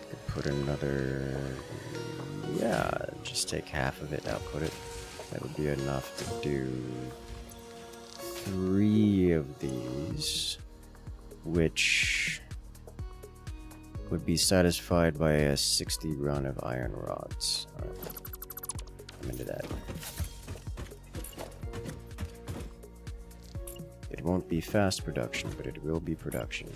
Could put another... Yeah, just take half of it, output it. That would be enough to do 3 of these, which would be satisfied by a 60 run of iron rods. Alright. I'm into that. It won't be fast production, but it will be production.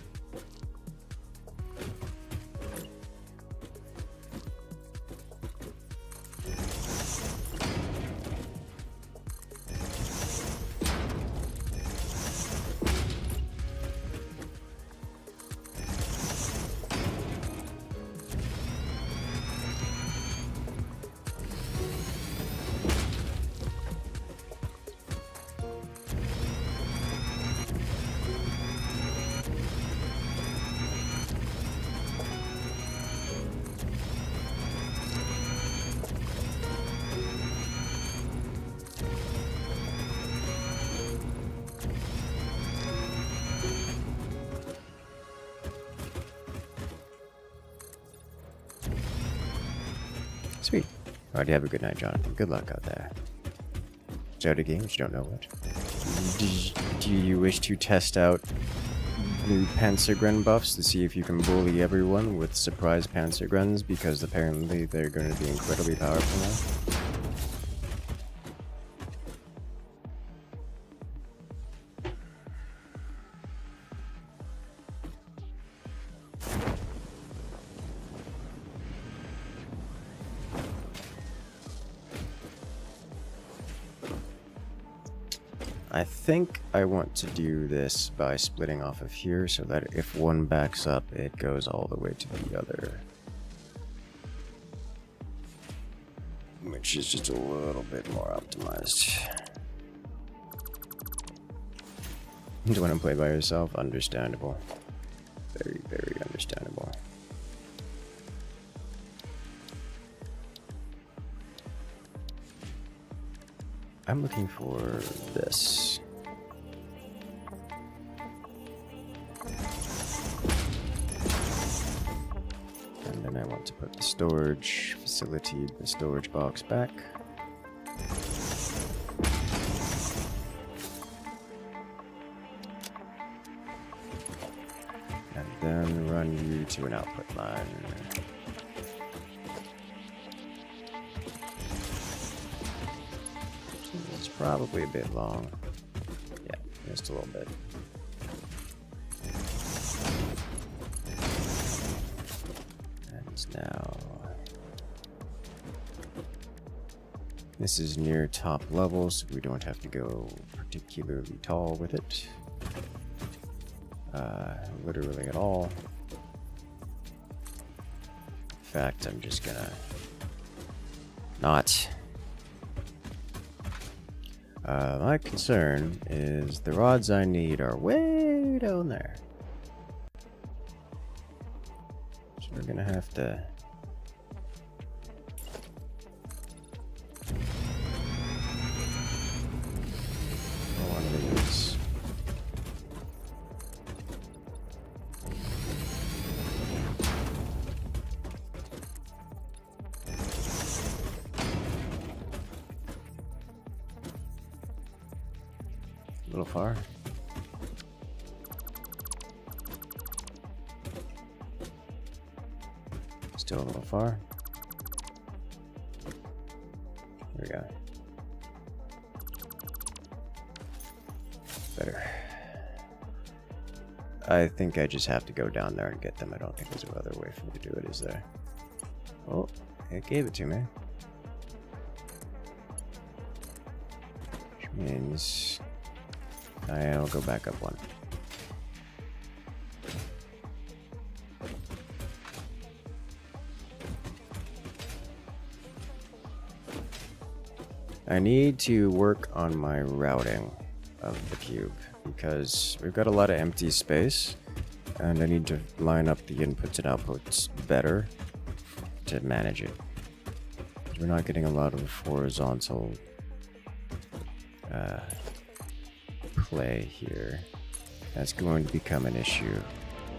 Sweet. Alright, have a good night, Jonathan. Good luck out there. Start a game, but you don't know what. Do you wish to test out new Panzergren buffs to see if you can bully everyone with surprise Panzergrens, because apparently they're going to be incredibly powerful now? I think I want to do this by splitting off of here so that if one backs up, it goes all the way to the other. Which is just a little bit more optimized. Do you want to play by yourself? Understandable. Very, very understandable. I'm looking for this. And then I want to put the storage facility, the storage box back. And then run you to an output line. It's probably a bit long. Yeah, just a little bit. And now this is near top level, so we don't have to go particularly tall with it. Literally at all. In fact, I'm just gonna not. My concern is the rods I need are way down there. So we're gonna have to one of these. A little far. Still a little far. There we go. Better. I think I just have to go down there and get them. I don't think there's another way for me to do it, is there? Oh, it gave it to me. Which means I'll go back up one. I need to work on my routing of the cube because we've got a lot of empty space and I need to line up the inputs and outputs better to manage it. We're not getting a lot of horizontal play here. That's going to become an issue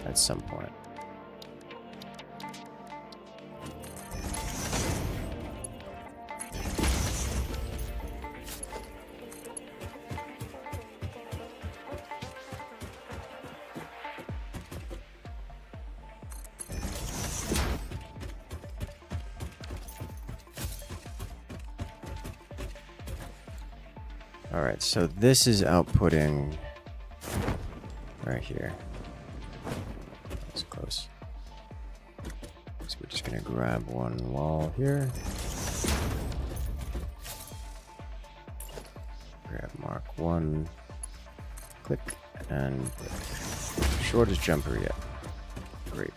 at some point. Alright, so this is outputting right here. That's close. So we're just gonna grab one wall here. Grab mark 1. Click and click. Shortest jumper yet. Great.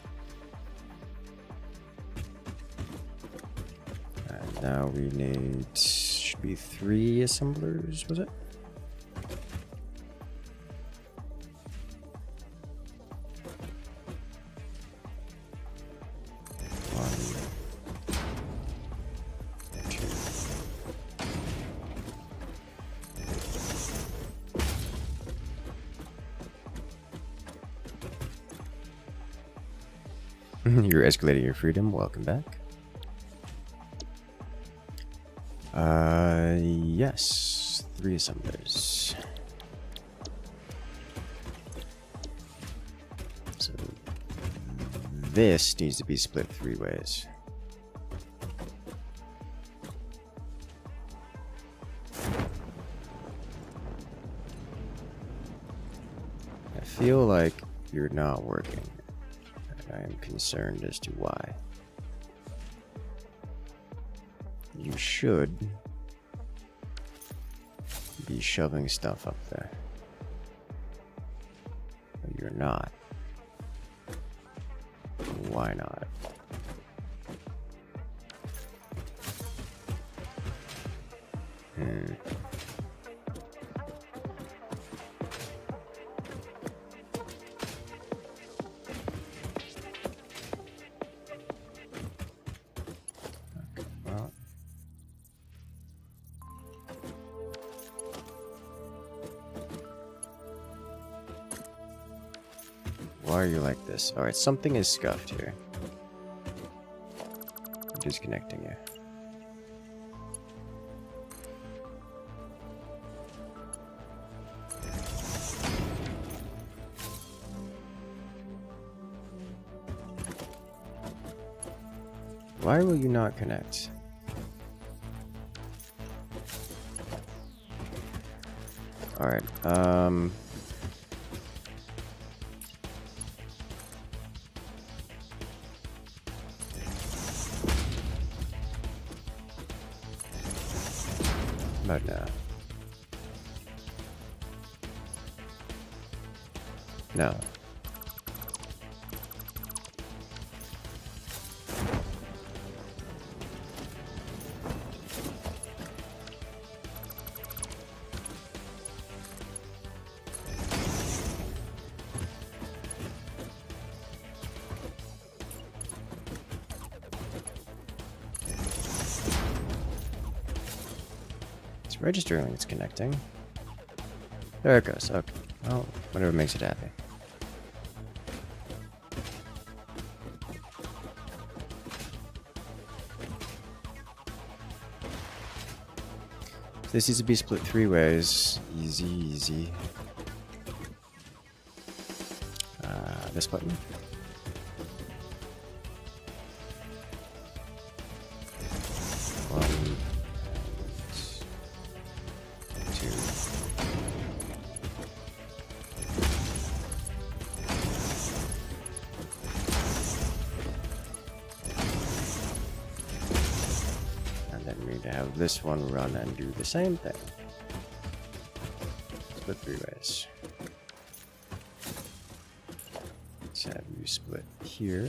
And now we need, should be 3 assemblers, was it? You're escalating your freedom. Welcome back. Yes. 3 assemblers. So this needs to be split 3 ways. I feel like you're not working. I am concerned as to why. You should be shoving stuff up there. But you're not. Why not? Why are you like this? Alright, something is scuffed here. I'm disconnecting you. Why will you not connect? Alright, but no. No. It's registering it's connecting. There it goes. Okay. Oh, whatever makes it happy. This needs to be split 3 ways. Easy, easy. This button. One, 2. And then we need to have this one run and do the same thing. Split 3 ways. Let's have you split here.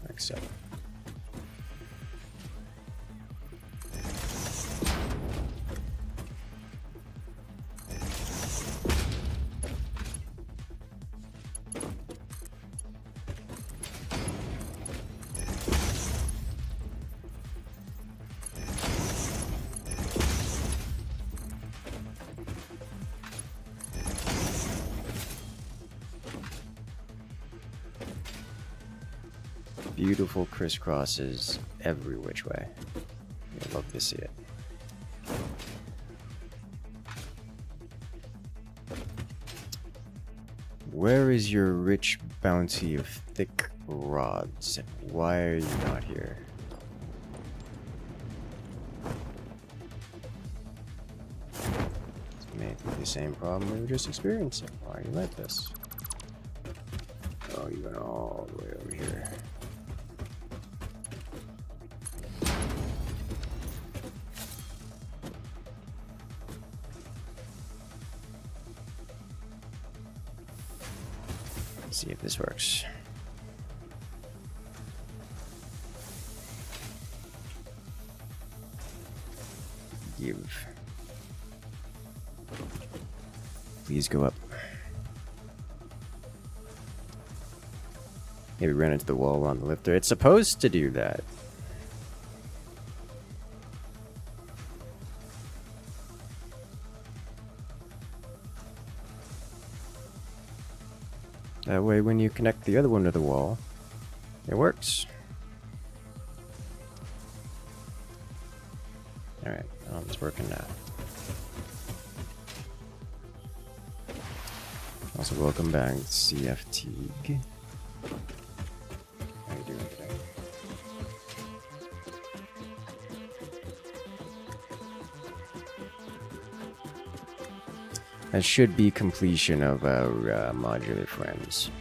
Like so. Beautiful crisscrosses every which way. I love to see it. Where is your rich bounty of thick rods? Why are you not here? may be the same problem we were just experiencing. Why are you like this? Oh, you went all the way over here. Let's see if this works. Give. Please go up. Maybe run into the wall on the lifter. It's supposed to do that. That way, when you connect the other one to the wall, it works. Alright, well, it's working now. Also, welcome back, CFT. How you doing today? That should be completion of our modular frames.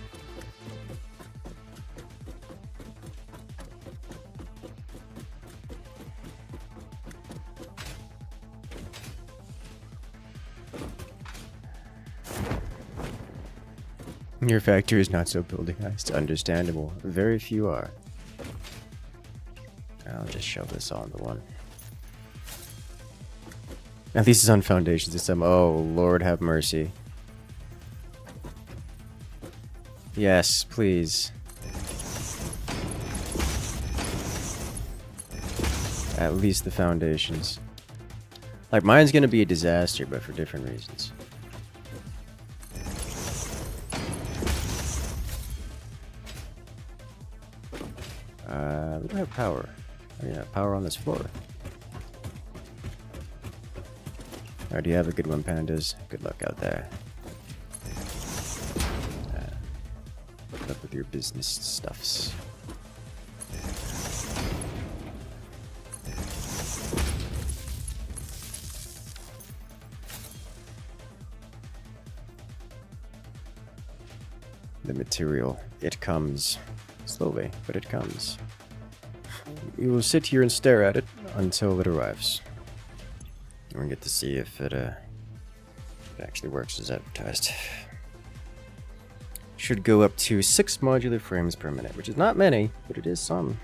Your factory is not so buildingized. Understandable. Very few are. I'll just shove this onto one. At least it's on foundations this time. Oh, Lord have mercy. Yes, please. At least the foundations. Like, mine's gonna be a disaster, but for different reasons. We don't have power. Oh, yeah, power on this floor. Alright, you have a good one, pandas. Good luck out there. Good luck with your business stuffs. The material, it comes. Slowly, but it comes. We will sit here and stare at it until it arrives. And we get to see if it actually works as advertised. Should go up to 6 modular frames per minute, which is not many, but it is some.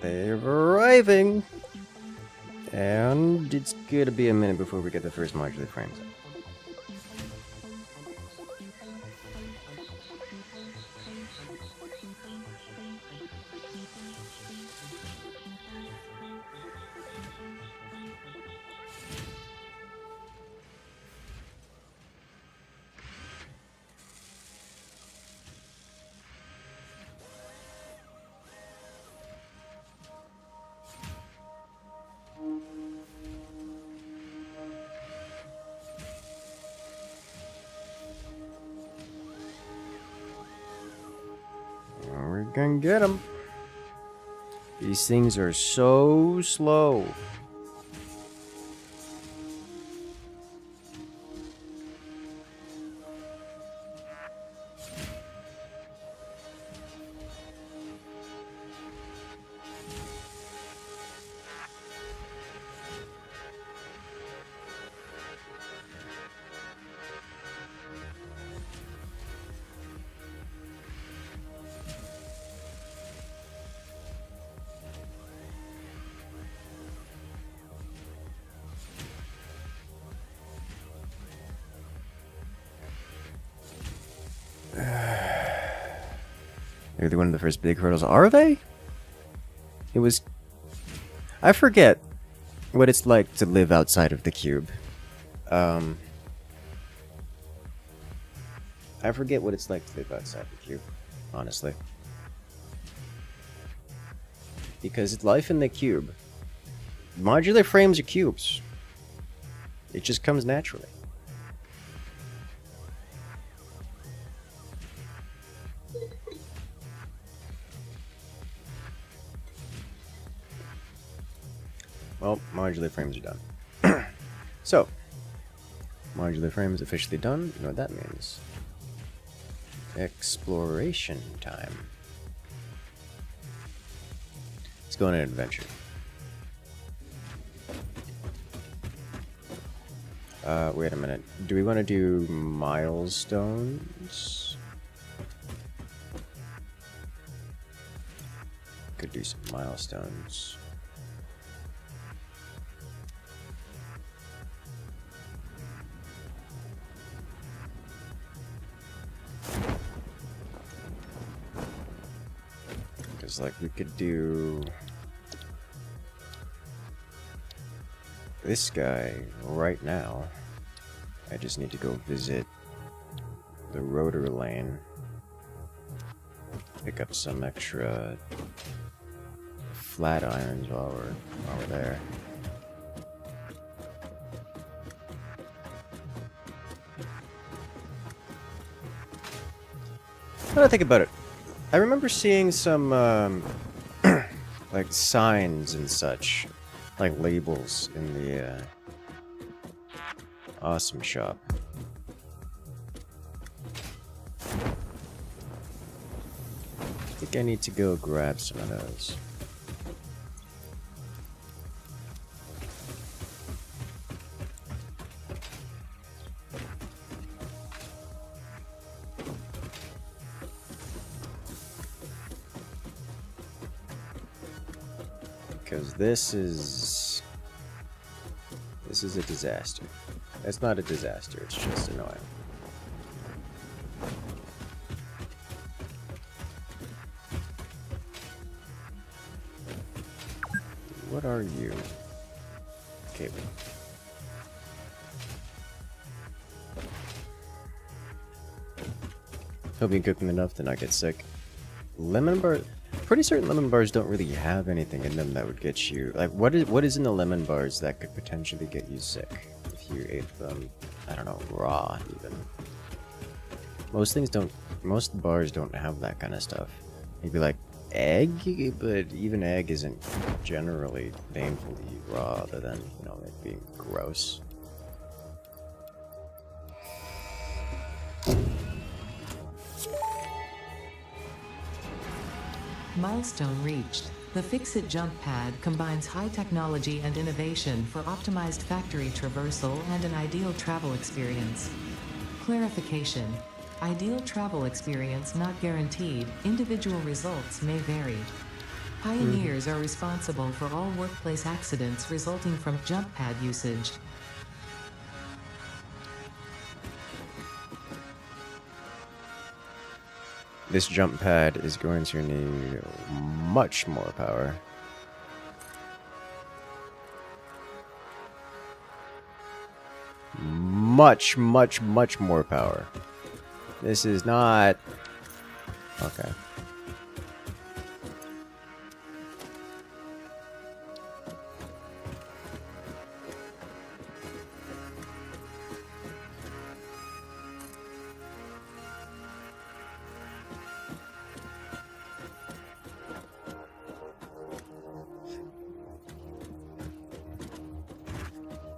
They're arriving! And it's gonna be a minute before we get the first modular frames up. We're gonna get them. These things are so slow. They're one of the first big hurdles. Are they? It was... I forget what it's like to live outside of the cube. I forget what it's like to live outside the cube, honestly. Because it's life in the cube. Modular frames are cubes. It just comes naturally. Well, modular frames are done. So, modular frames officially done. You know what that means. Exploration time. Let's go on an adventure. Wait a minute. Do we want to do milestones? Could do some milestones. Because, like, we could do this guy right now. I just need to go visit the rotor lane. Pick up some extra flat irons while we're there. Now that I think about it, I remember seeing some like signs and such, like labels in the awesome shop. I think I need to go grab some of those. Because this is a disaster. It's not a disaster, it's just annoying. What are you? Cable. Hope you cook them enough to not get sick. Lemon bar. Pretty certain lemon bars don't really have anything in them that would get you. Like, what is in the lemon bars that could potentially get you sick if you ate them? I don't know, raw even. Most bars don't have that kind of stuff. Maybe like egg, but even egg isn't generally painful to eat raw, other than, you know, it being gross. Milestone reached. The Fix-It jump pad combines high technology and innovation for optimized factory traversal and an ideal travel experience. Clarification. Ideal travel experience not guaranteed. Individual results may vary. Pioneers are responsible for all workplace accidents resulting from jump pad usage. This jump pad is going to need much more power. Much more power. This is not... Okay.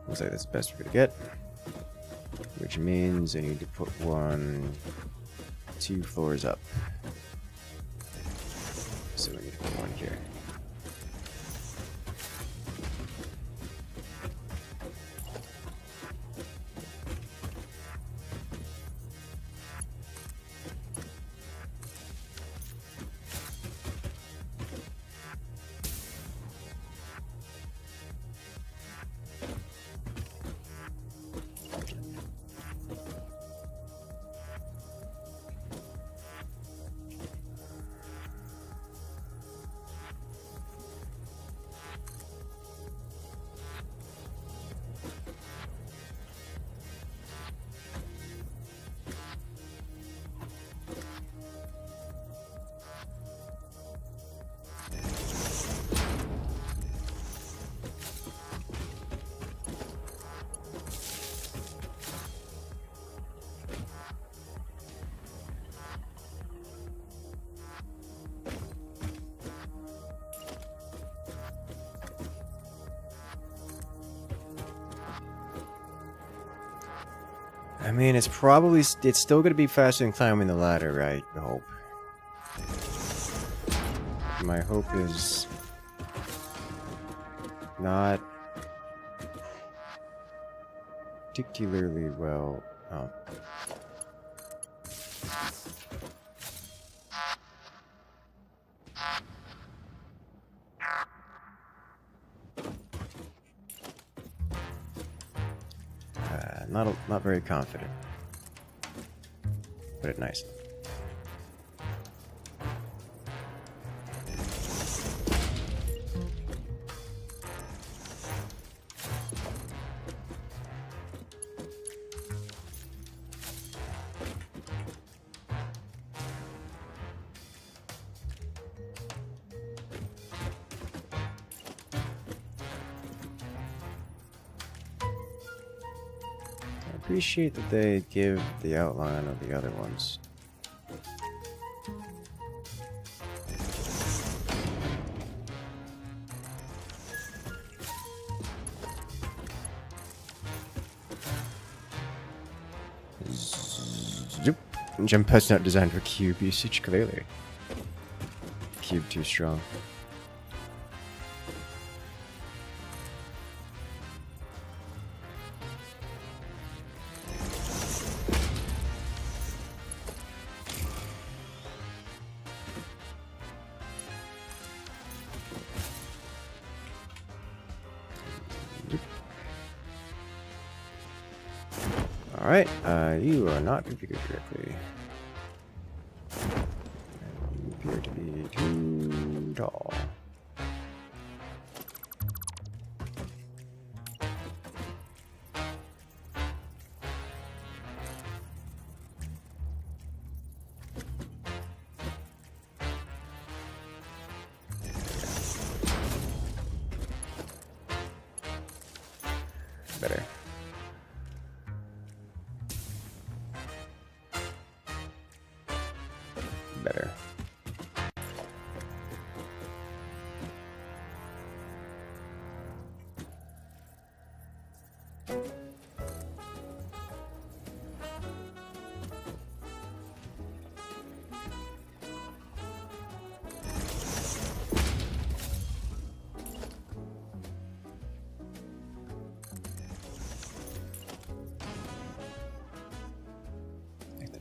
Looks like that's the best we're gonna get. Which means I need to put 2 floors up. So we need to put one here. I mean, it's probably... It's still going to be faster than climbing the ladder, right? I hope. My hope is... not... particularly well... Oh. Not very confident. Put it nicely. I appreciate that they give the outline of the other ones. Zoop. Jump pad's not designed for cube usage, clearly. Cube too strong. Alright, you are not configured correctly. You appear to be too tall. Better. Better.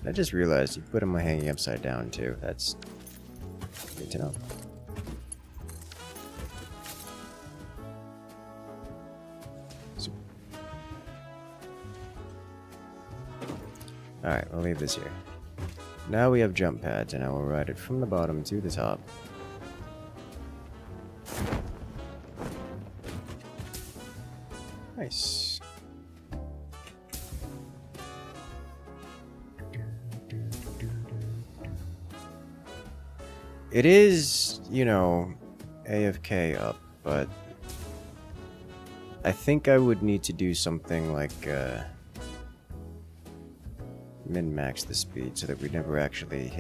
I just realized you put them hanging upside down too. That's good to know. Alright, we'll leave this here. Now we have jump pads, and I will ride it from the bottom to the top. Nice. It is, you know, AFK up, but I think I would need to do something like min-max the speed so that we never actually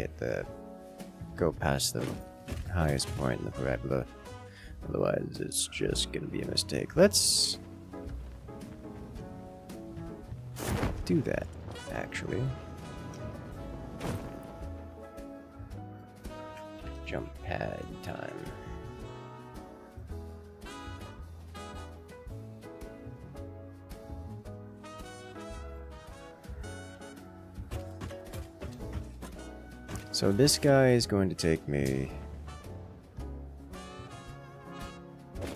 go past the highest point in the parabola. Otherwise, it's just gonna be a mistake. Let's do that, actually. Jump pad time. So this guy is going to take me...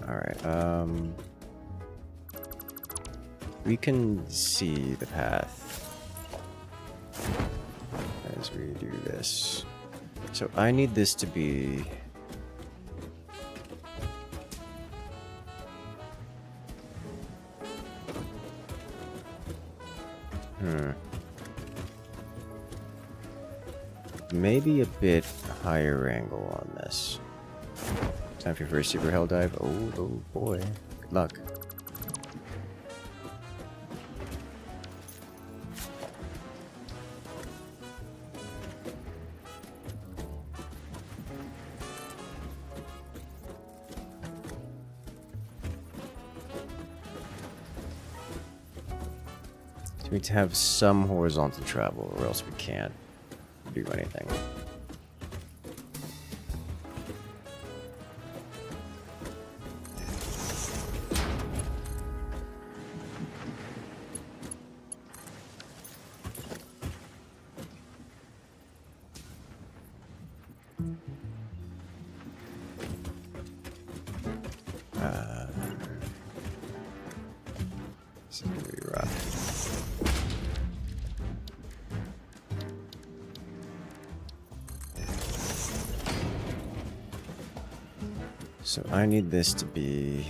Alright, we can see the path as we do this. So I need this to be... Maybe a bit higher angle on this. Time for your first super hell dive. Oh boy. Good luck. We need to have some horizontal travel, or else we can't do anything. This is gonna be rough. So I need this to be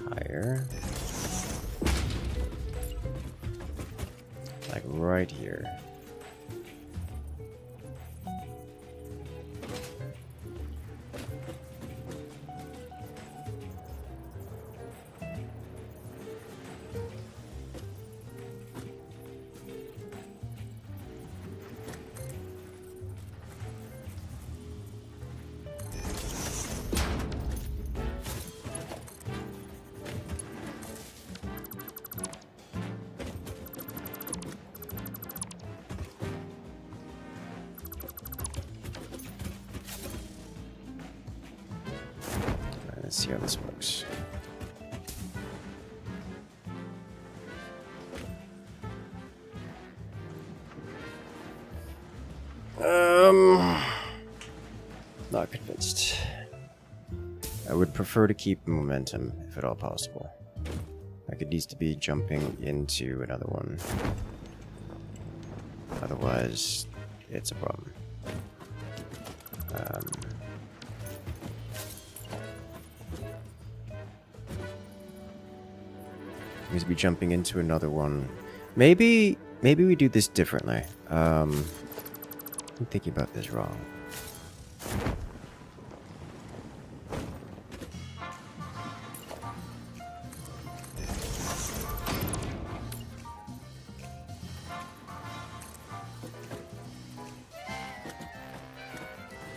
higher, like right here. Let's see how this works. Not convinced. I would prefer to keep momentum, if at all possible. Like it needs to be jumping into another one. Otherwise, it's a problem. Needs to be jumping into another one. Maybe we do this differently. I'm thinking about this wrong.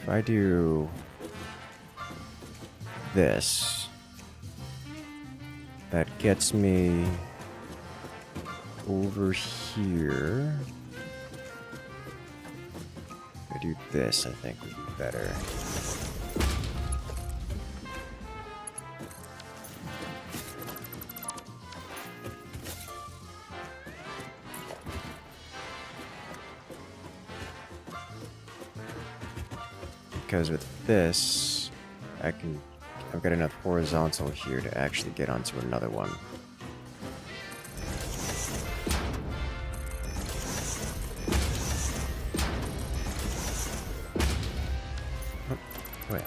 If I do this, that gets me over here. If I do this, I think would be better. Because with this, I've got enough horizontal here to actually get onto another one. Oh, wait.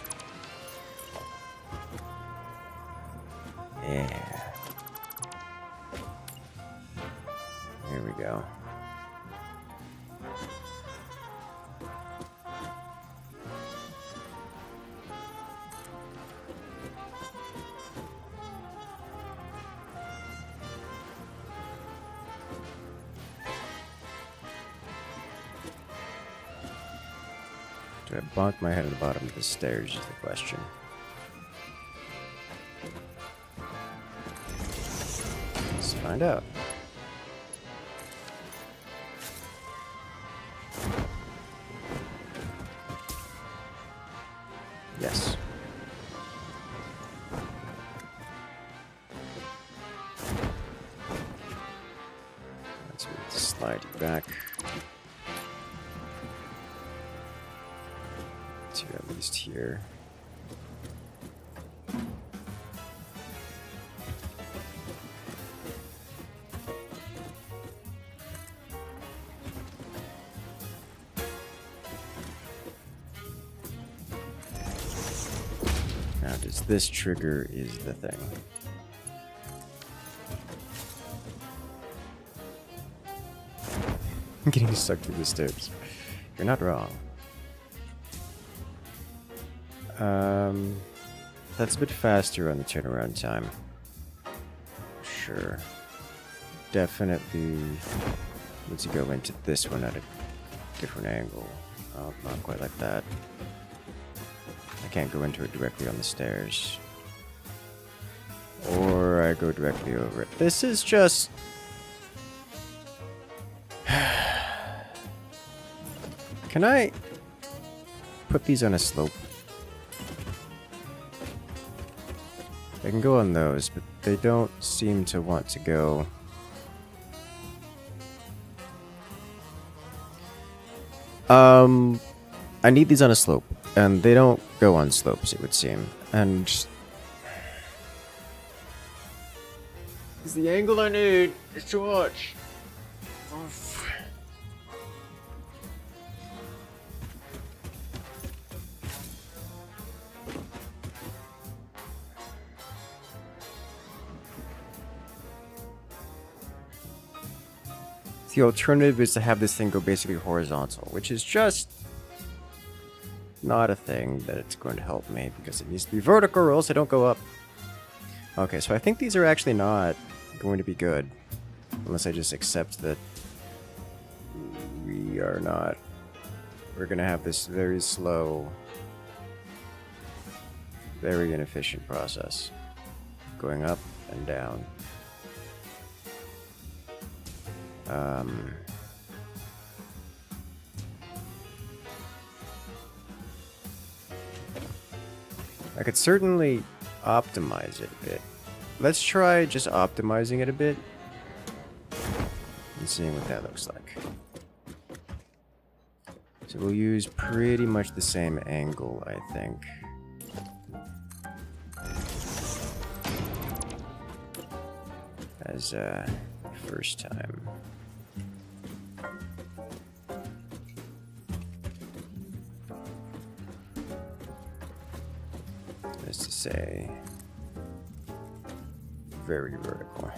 Yeah. Here we go. Do I bonk my head at the bottom of the stairs is the question. Let's find out. Yes. Let's slide you back. To at least here. Now, does this trigger is the thing? I'm getting stuck through the stairs. You're not wrong. That's a bit faster on the turnaround time. Sure. Definitely need to go into this one at a different angle. Oh, not quite like that. I can't go into it directly on the stairs. Or I go directly over it. This is just... Can I put these on a slope? I can go on those, but they don't seem to want to go... I need these on a slope, and they don't go on slopes, it would seem. And... It's the angle I need. It's too much. The alternative is to have this thing go basically horizontal, which is just not a thing that it's going to help me, because it needs to be vertical or else they don't go up. Okay, so I think these are actually not going to be good, unless I just accept that we are not. We're going to have this very slow, very inefficient process, going up and down. I could certainly optimize it a bit. Let's try just optimizing it a bit and seeing what that looks like. So we'll use pretty much the same angle, I think. As first time. As to say, very vertical.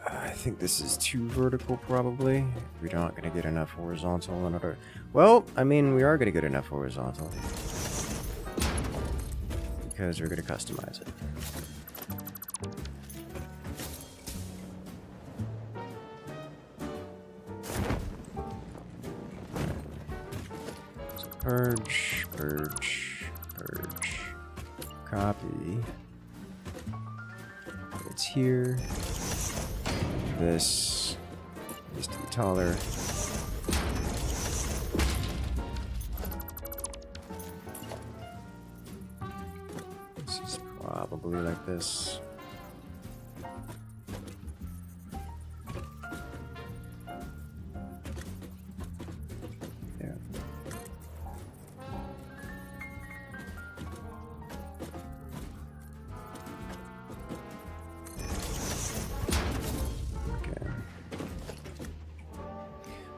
I think this is too vertical, probably. We're not going to get enough horizontal. Another. Well, I mean, we are going to get enough horizontal because we're going to customize it. So purge, purge, purge. Copy. It's here. This needs to be taller. This is probably like this. Yeah.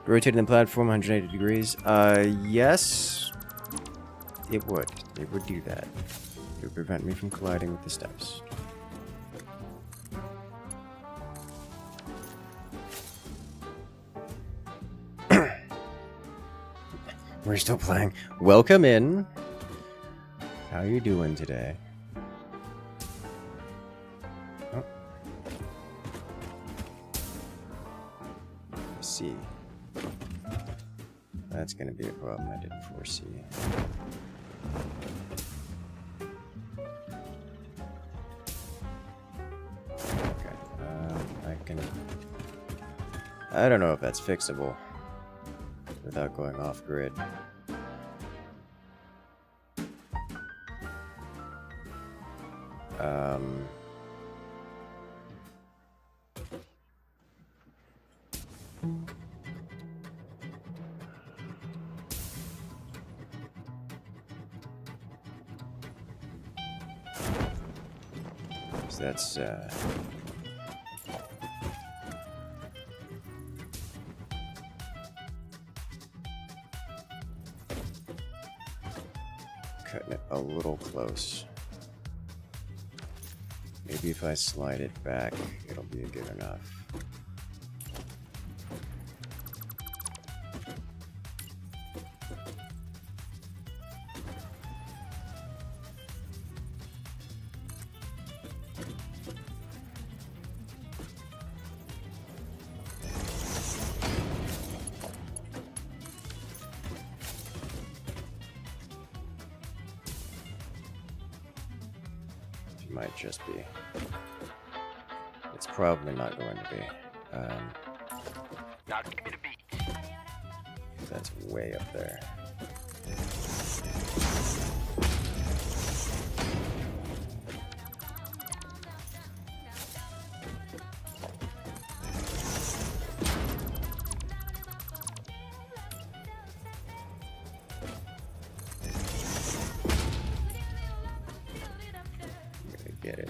Rotating the platform 180 degrees. Yes. It would. It would do that. It would prevent me from colliding with the steps. We're still playing. Welcome in. How you doing today? Oh. Let's see. That's going to be a problem I didn't foresee. Okay. I don't know if that's fixable without going off grid. So that's cutting it a little close. Maybe if I slide it back, it'll be good enough. might just be. It's probably not going to be. Now give me the beat. That's way up there. Get it.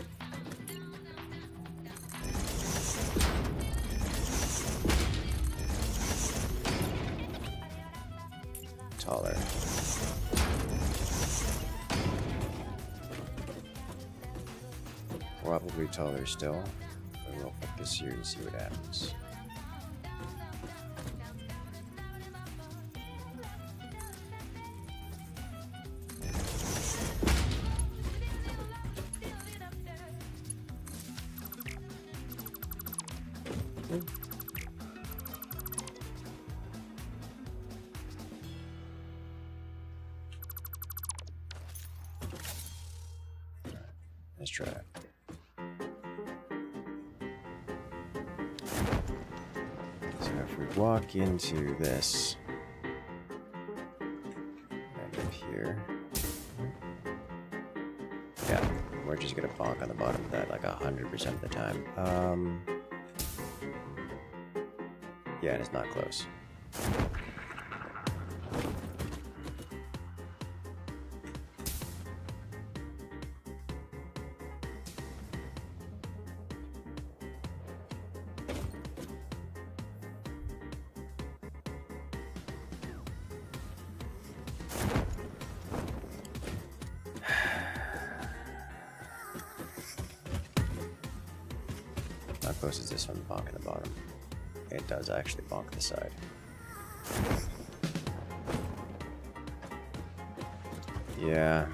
Taller. Probably taller still. But we'll put this here and see what happens. Let's try it. So if we walk into this, and up here, yeah, we're just gonna bonk on the bottom of that like 100% of the time. Yeah, and it's not close. How close is this one bonking the bottom? It does actually bonk the side. Yeah.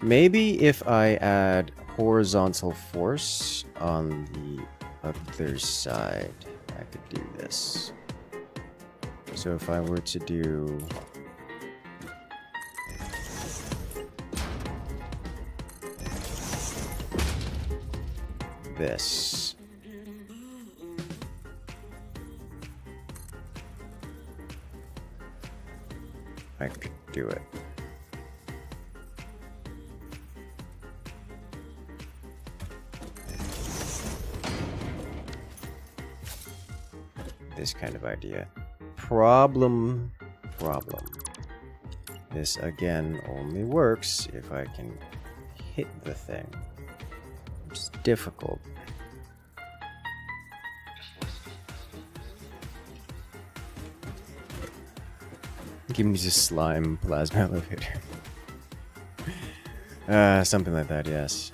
Maybe if I add horizontal force on the other side, I could do this. So if I were to do this, I could do it. This kind of idea. Problem. This again only works if I can hit the thing. It's difficult. Give me just slime plasma elevator. Something like that, yes.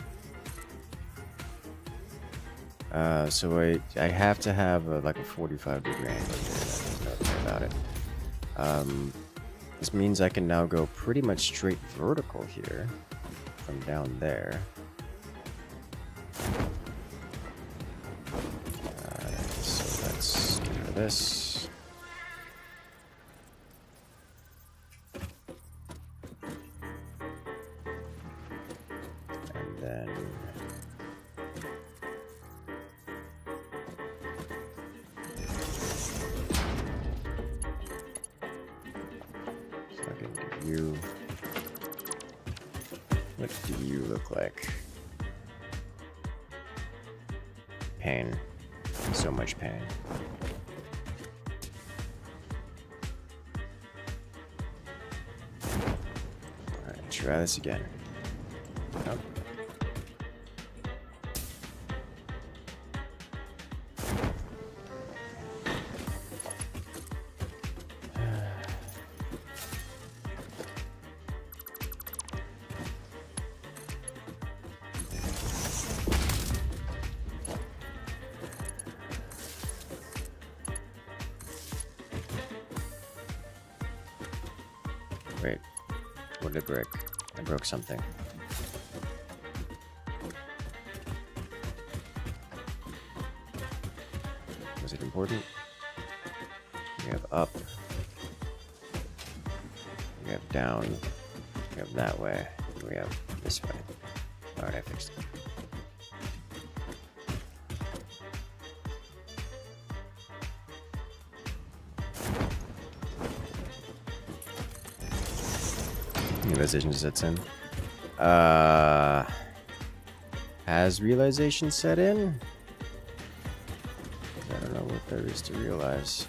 So I have to have like a 45-degree angle here. There's no doubt about it. This means I can now go pretty much straight vertical here from down there. So let's get rid of this. And then you. What do you look like? Pain. So much pain. Alright, try this again. Nope. Wait, what did I break? I broke something. Was it important? We have up. We have down. We have that way. We have this way. Alright, I fixed it. Realization sets in. Has realization set in? I don't know what there is to realize.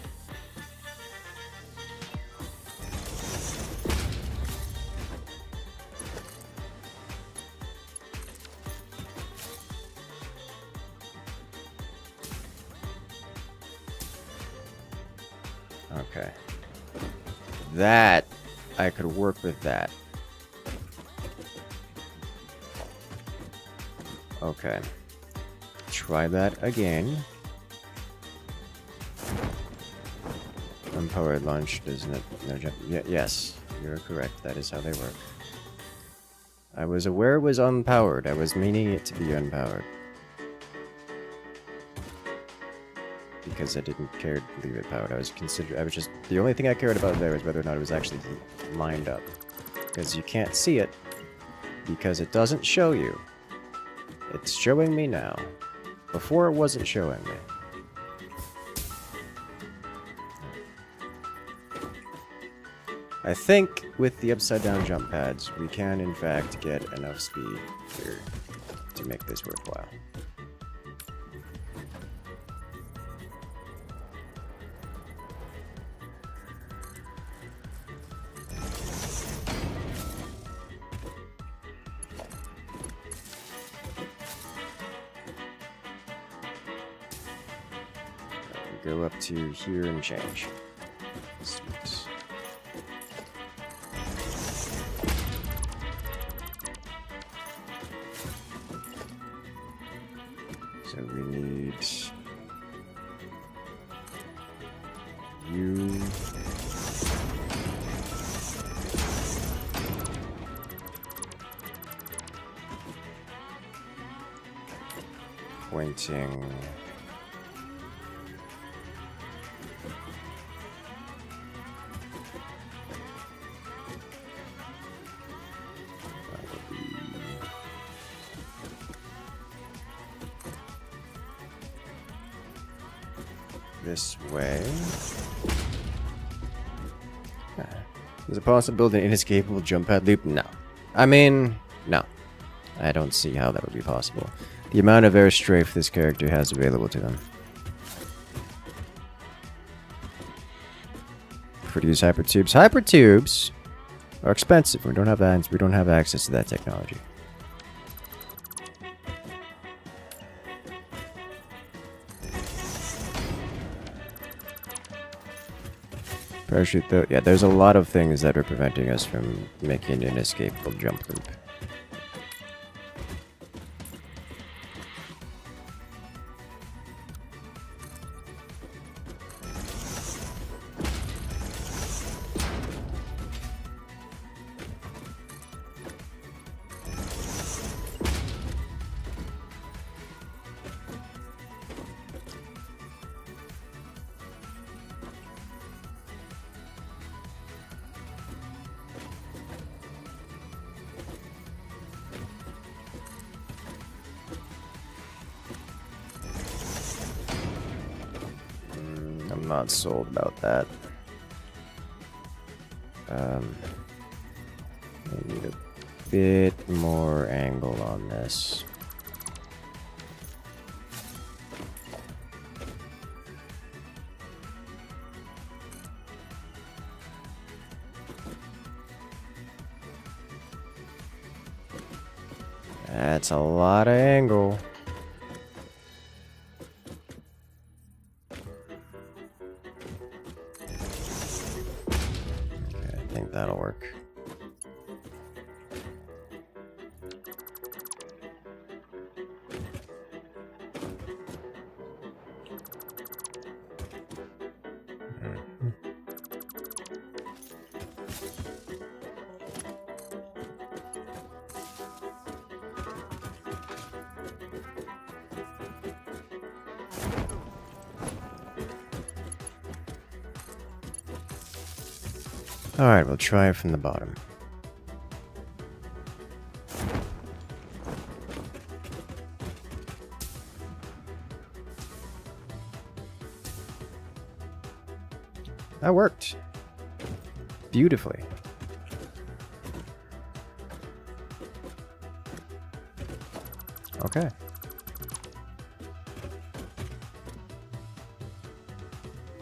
Okay. That, I could work with that. Okay. Try that again. Unpowered launch, doesn't it? No jump. Yes, you're correct. That is how they work. I was aware it was unpowered. I was meaning it to be unpowered. Because I didn't care to leave it powered. I was just, the only thing I cared about there was whether or not it was actually lined up. Because you can't see it. Because it doesn't show you. It's showing me now. Before it wasn't showing me. I think with the upside down jump pads, we can in fact get enough speed here to make this worthwhile. Go up to here and change. Sweet. So we need you. Pointing. This way. Is it possible to build an inescapable jump pad loop? No. I mean, no. I don't see how that would be possible. The amount of air strafe this character has available to them. Produce hypertubes. Hypertubes are expensive. We don't have access to that technology. Parachute though, yeah, there's a lot of things that are preventing us from making an inescapable jump loop. I'm not sold about that. I need a bit more angle on this. That's a lot of angle. That'll work. Alright, we'll try it from the bottom. That worked. Beautifully. Okay.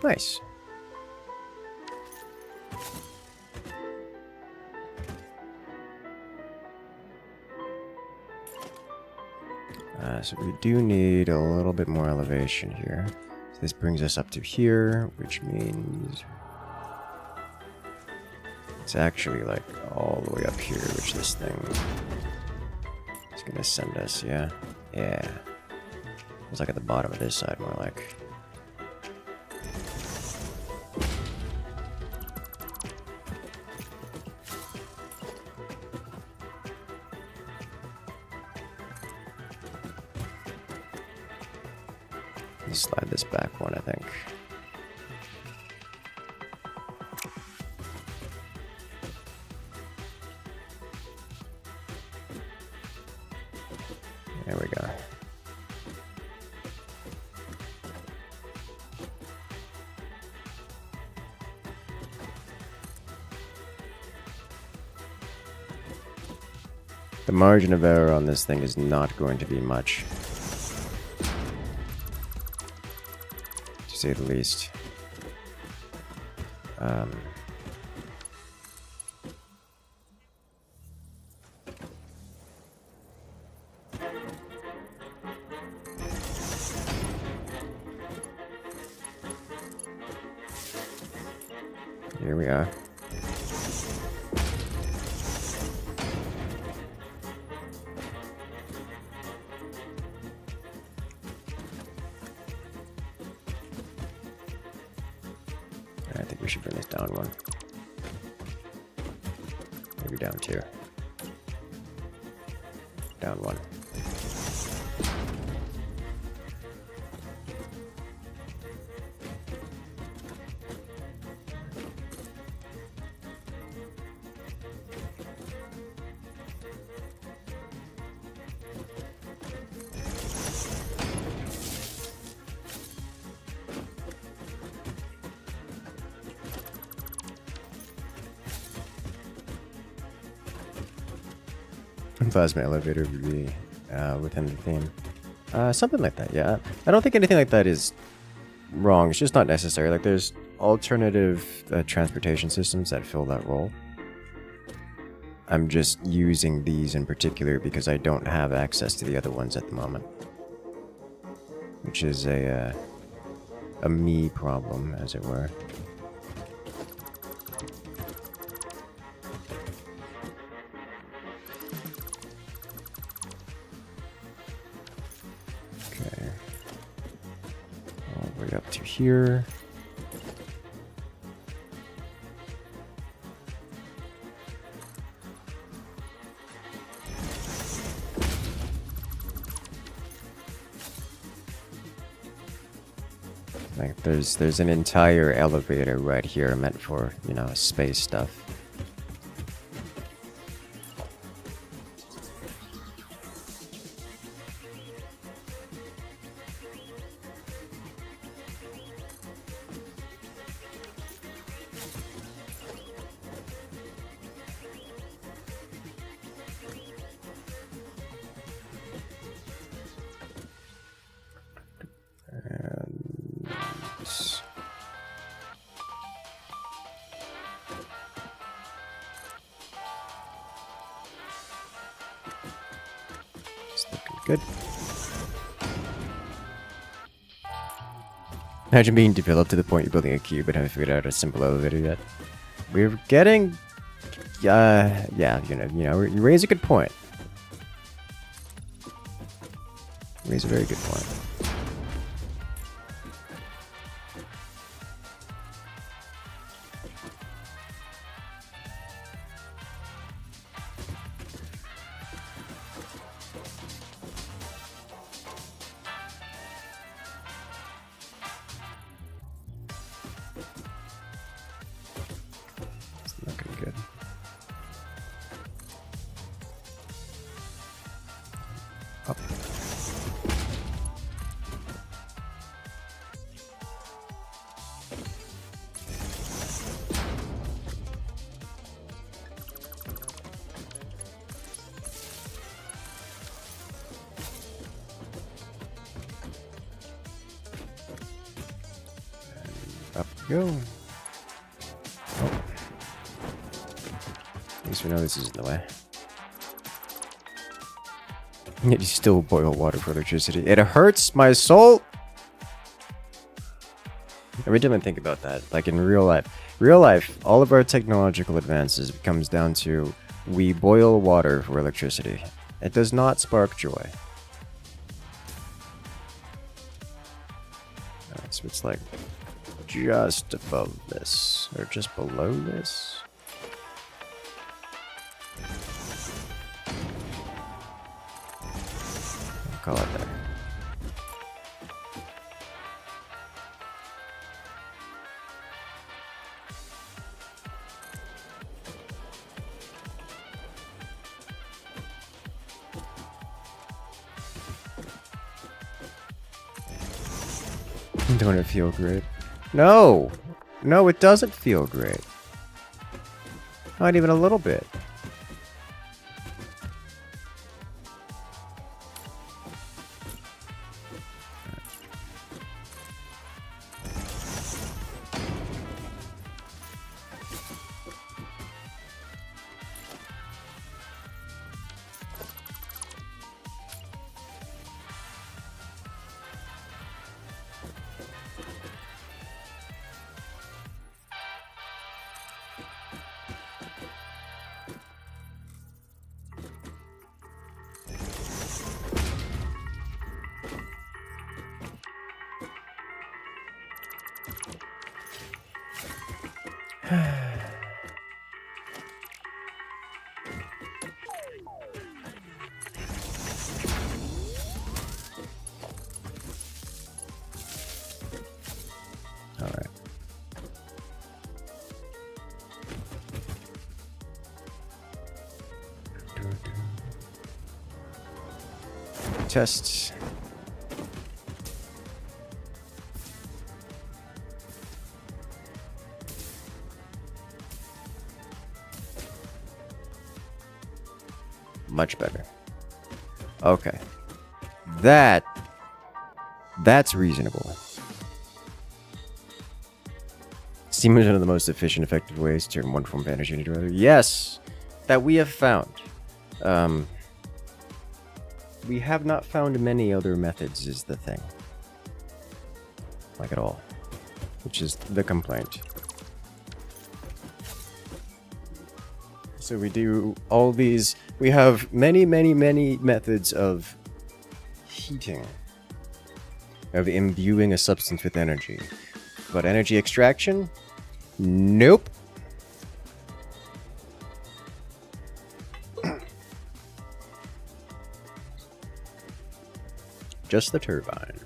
Nice. So we do need a little bit more elevation here. So this brings us up to here, which means it's actually like all the way up here, which this thing is gonna send us, yeah? Yeah. It's like at the bottom of this side, more like. Slide this back one, I think. There we go. The margin of error on this thing is not going to be much, to say the least. Here we are. I think we should bring this down one. Maybe down two. Down one. Plasma elevator would be within the theme. Something like that, yeah. I don't think anything like that is wrong. It's just not necessary. Like, there's alternative transportation systems that fill that role. I'm just using these in particular because I don't have access to the other ones at the moment. Which is a me problem, as it were. Up to here. Like there's an entire elevator right here meant for, you know, space stuff. Good. Imagine being developed to the point you're building a cube but haven't figured out a simple elevator yet. We're getting... yeah, you know, you raise a good point. You raise a very good point. Go. Oh. At least we know this isn't the way. Yet you still boil water for electricity. It hurts my soul! Every time I think about that, like in real life, all of our technological advances comes down to we boil water for electricity. It does not spark joy. Alright, so it's like just above this, or just below this. I'll call it there. Don't it feel great? No! No, it doesn't feel great. Not even a little bit. Alright. Tests. Much better. Okay. That's reasonable. Steam is one of the most efficient, effective ways to turn one form of energy into another. Yes! That we have found. We have not found many other methods is the thing. Like at all. Which is the complaint. So we do all these... We have many, many, many methods of heating. Of imbuing a substance with energy. But energy extraction? Nope. Just the turbine.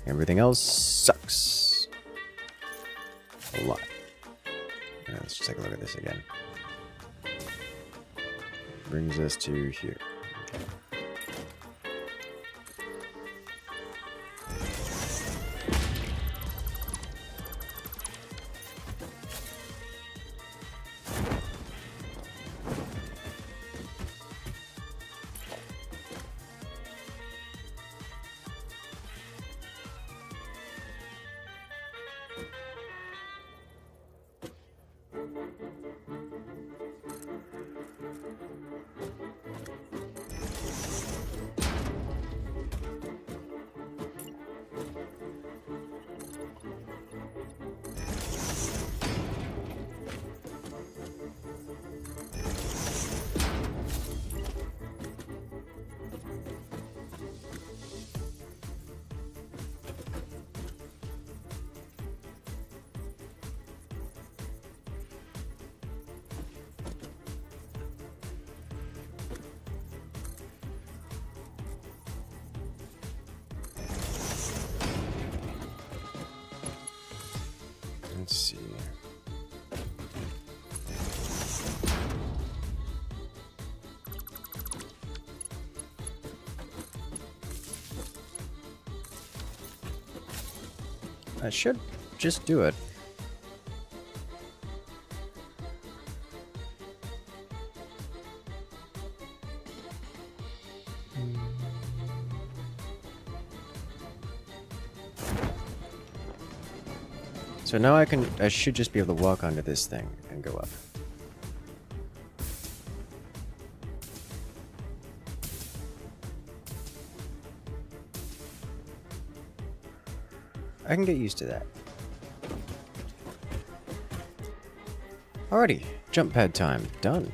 Everything else sucks. A lot. Yeah, let's just take a look at this again. Brings us to here. Let's see. I should just do it. So now I should just be able to walk onto this thing and go up. I can get used to that. Alrighty, jump pad time, done.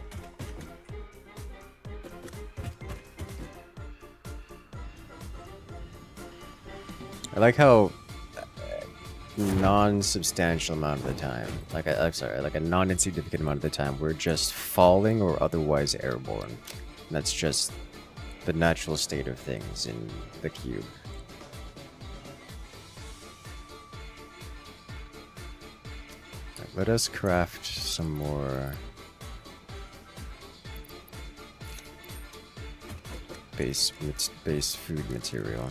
I like how non-substantial amount of the time, I'm sorry, like a non-insignificant amount of the time, we're just falling or otherwise airborne. And that's just the natural state of things in the cube. Right, let us craft some more base food material.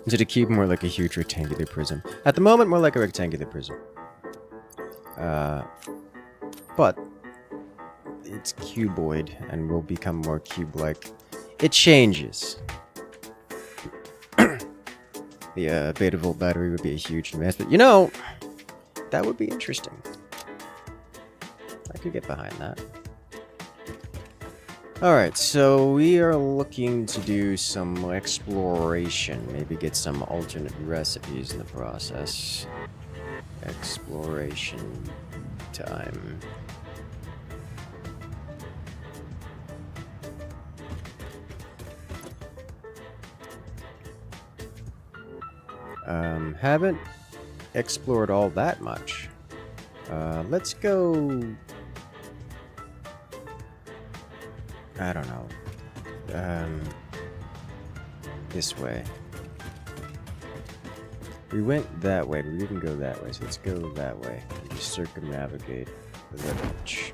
Instead of cube, more like a huge rectangular prism. At the moment, more like a rectangular prism. But it's cuboid and will become more cube-like. It changes. The beta volt battery would be a huge advancement. You know, that would be interesting. I could get behind that. Alright, so we are looking to do some exploration. Maybe get some alternate recipes in the process. Exploration time. Haven't explored all that much. Let's go... I don't know. This way. We went that way, but we didn't go that way, so let's go that way. And just circumnavigate the village.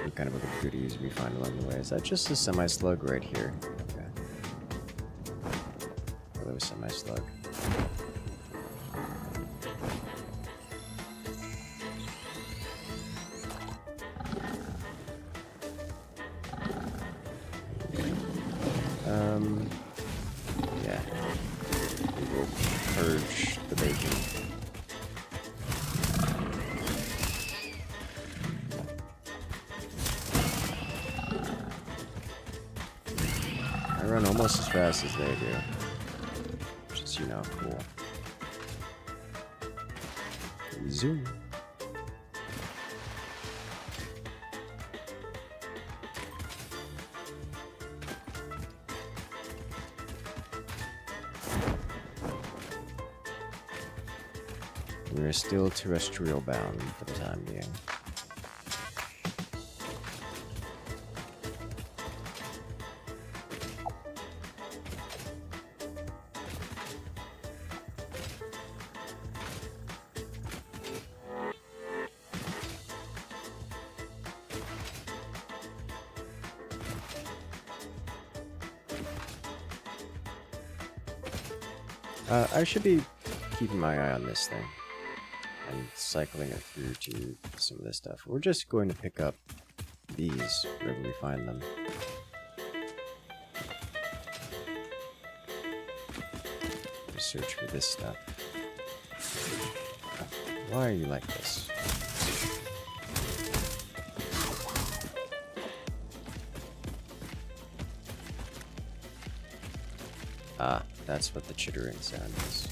What kind of other goodies we find along the way? Is that just a semi-slug right here? Okay. Hello, semi-slug. Yeah. We will purge the bacon. I run almost as fast as they do. Which is, you know, cool. Zoom. We're still terrestrial bound for the time being. I should be keeping my eye on this thing and cycling it through to some of this stuff. We're just going to pick up these wherever we find them. Search for this stuff. Why are you like this? Ah, that's what the chittering sound is.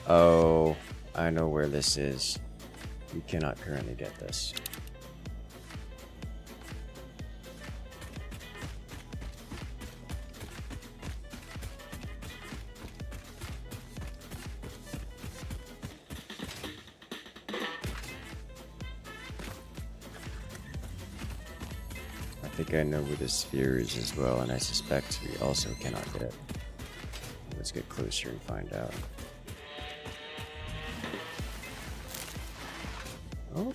Oh, I know where this is. We cannot currently get this. I think I know where the sphere is as well, and I suspect we also cannot get it. Let's get closer and find out. Oh.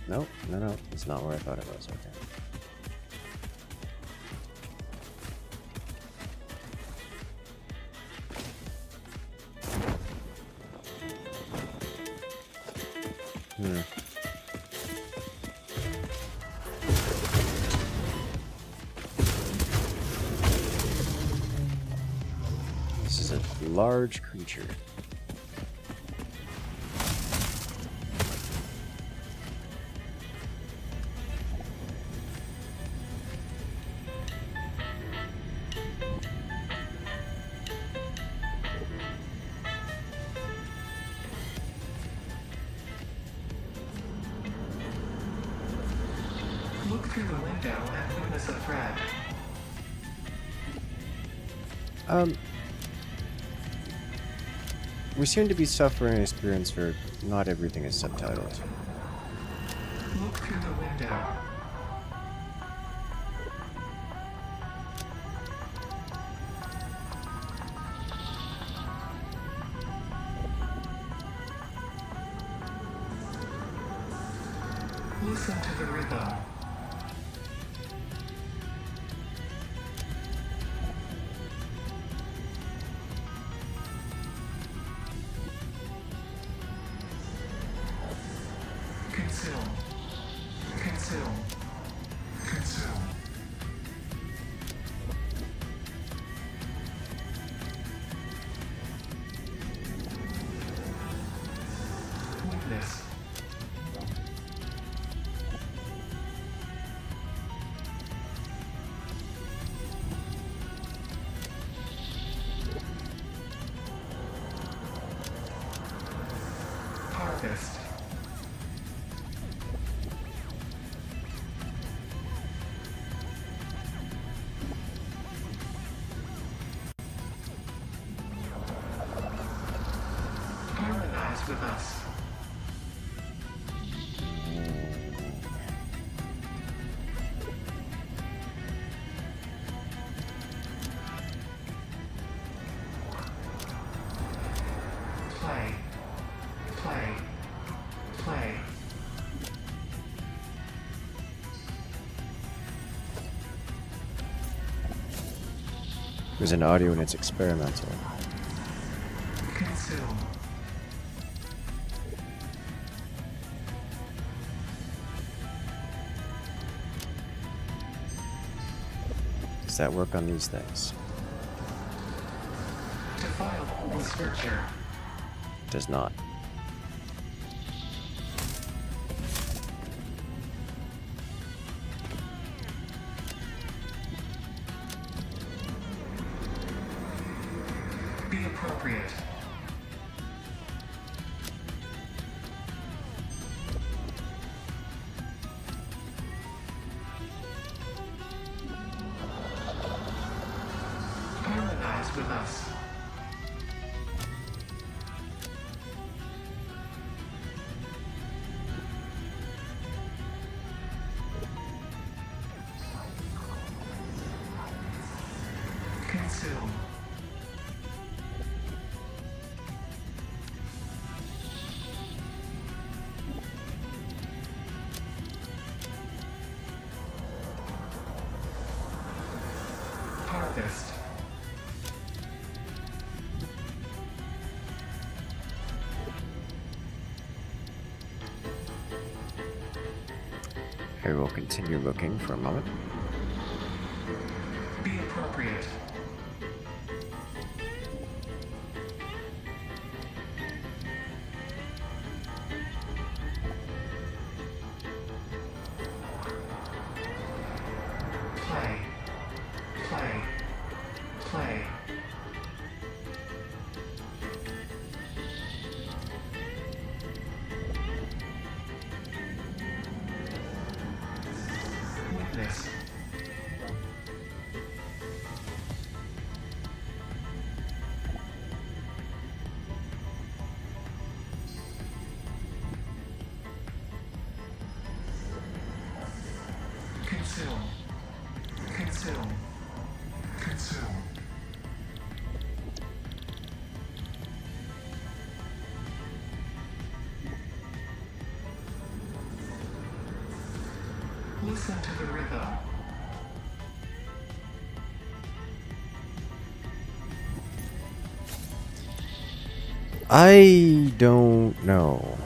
No, no, no. It's not where I thought it was. Okay. This is a large creature. Look through the window and witness a threat. We seem to be suffering an experience where not everything is subtitled. Look through the window. Listen to the rhythm. Consume. Consume. Consume. Witness. Harvest. Harmonize with us. Play. Play. Play. There's an audio and it's experimental. Consume. Does that work on these things? Defile the structure. Does not. Be appropriate. Harmonize with us. Consume. Harvest. I will continue looking for a moment. Be appropriate. Play. Play. Play. Witness. Consume. Consume. Consume. Listen to the rhythm. I don't know.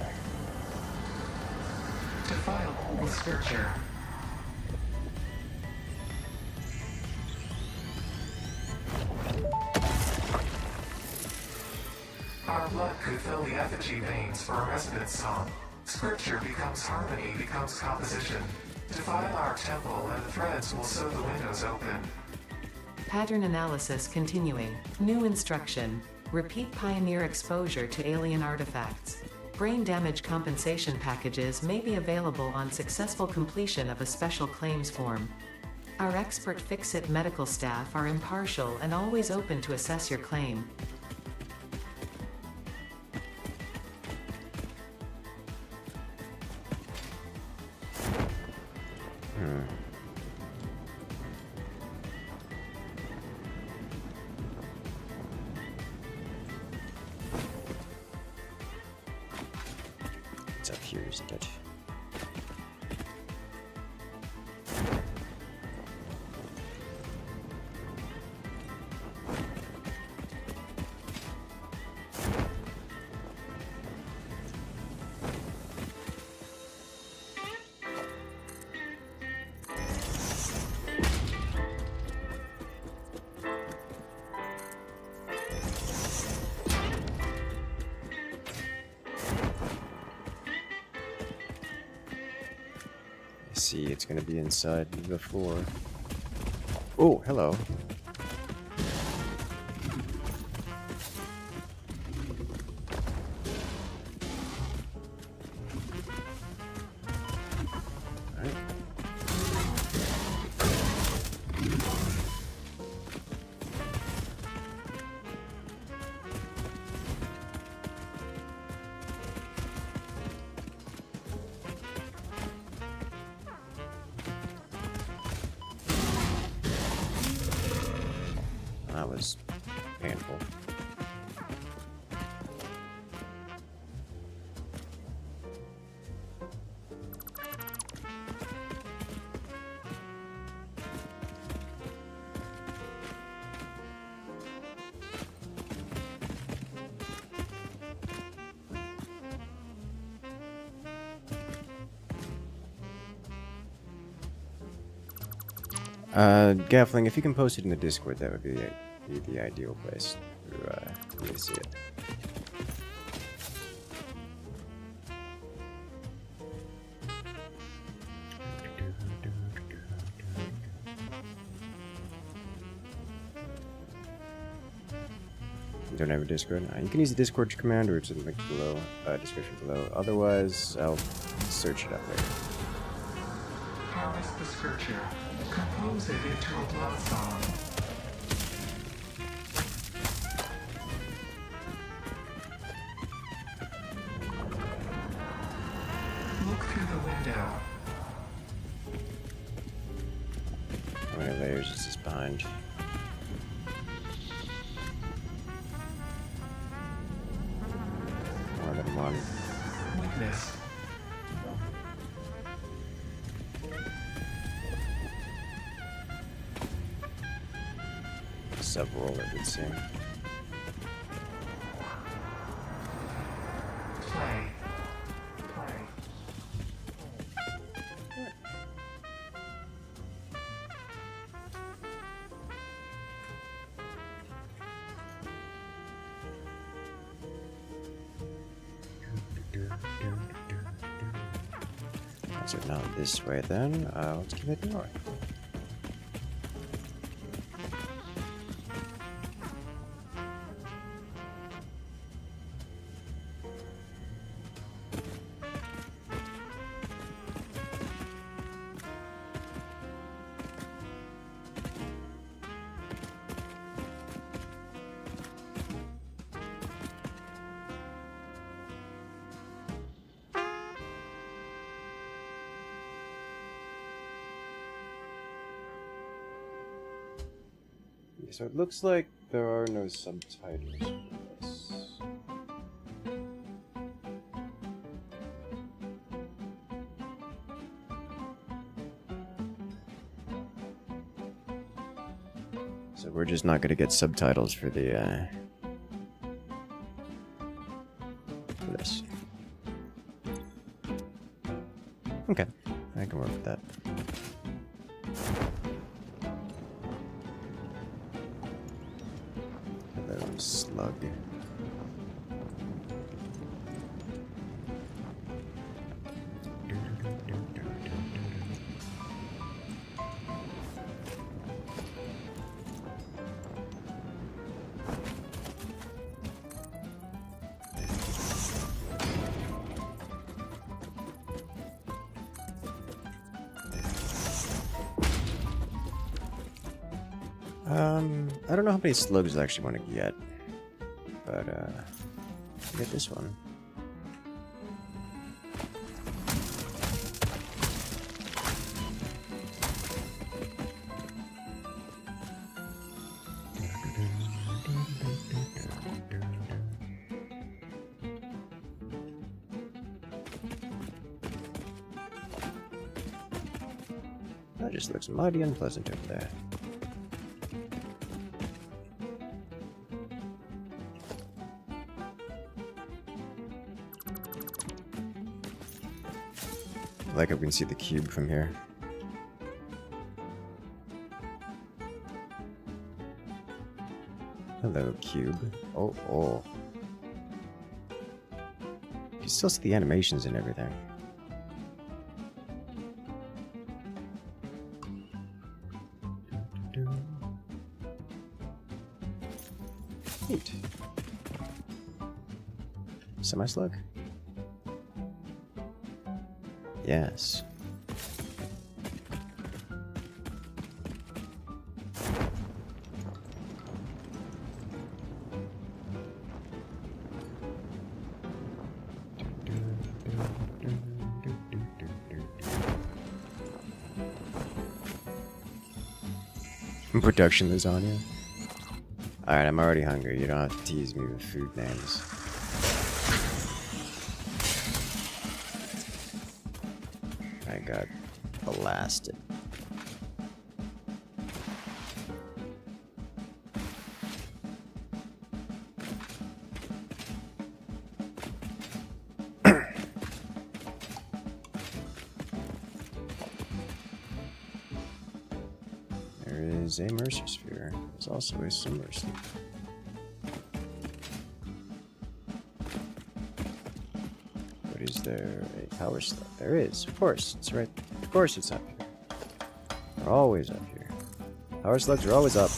Defile the scripture. Our blood could fill the effigy veins for a resonance song. Scripture becomes harmony, becomes composition. Defile our temple and the threads will sew the windows open. Pattern analysis continuing. New instruction. Repeat pioneer exposure to alien artifacts. Brain damage compensation packages may be available on successful completion of a special claims form. Our expert Fix-It medical staff are impartial and always open to assess your claim. It's up here, isn't it? See, it's gonna be inside the floor. Oh, hello. Alright. That was painful. Gaffling, if you can post it in the Discord, that would be the ideal place to see it. You don't have a Discord? You can use the Discord command, or it's in the link below, description below. Otherwise, I'll search it up later. Harvest the scripture. Compose it into a blood song. Look through the window. How many layers is this behind? More than one. Witness. Several, it would seem. Play. Play. So now this way then, let's keep it north. So it looks like there are no subtitles for this. So we're just not gonna get subtitles for the for this. Okay, I can work with that. Hello, slug. I don't know how many slugs I actually want to get, but I'll get this one. That just looks mighty unpleasant over there. I like if we can see the cube from here. Hello, cube. Oh, oh. You can still see the animations and everything. Neat. Semi-slug? Yes. Production lasagna. Alright, I'm already hungry. You don't have to tease me with food names. I got blasted. There is a Mercer sphere. There's also a submersible. Is there a power slug? There is. Of course, it's right. Of course, it's up here. They're always up here. Power slugs are always up.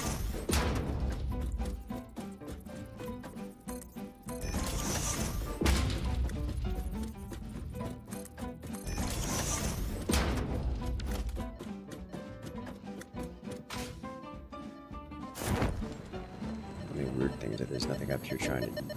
I mean, weird things that there's nothing up here trying to do.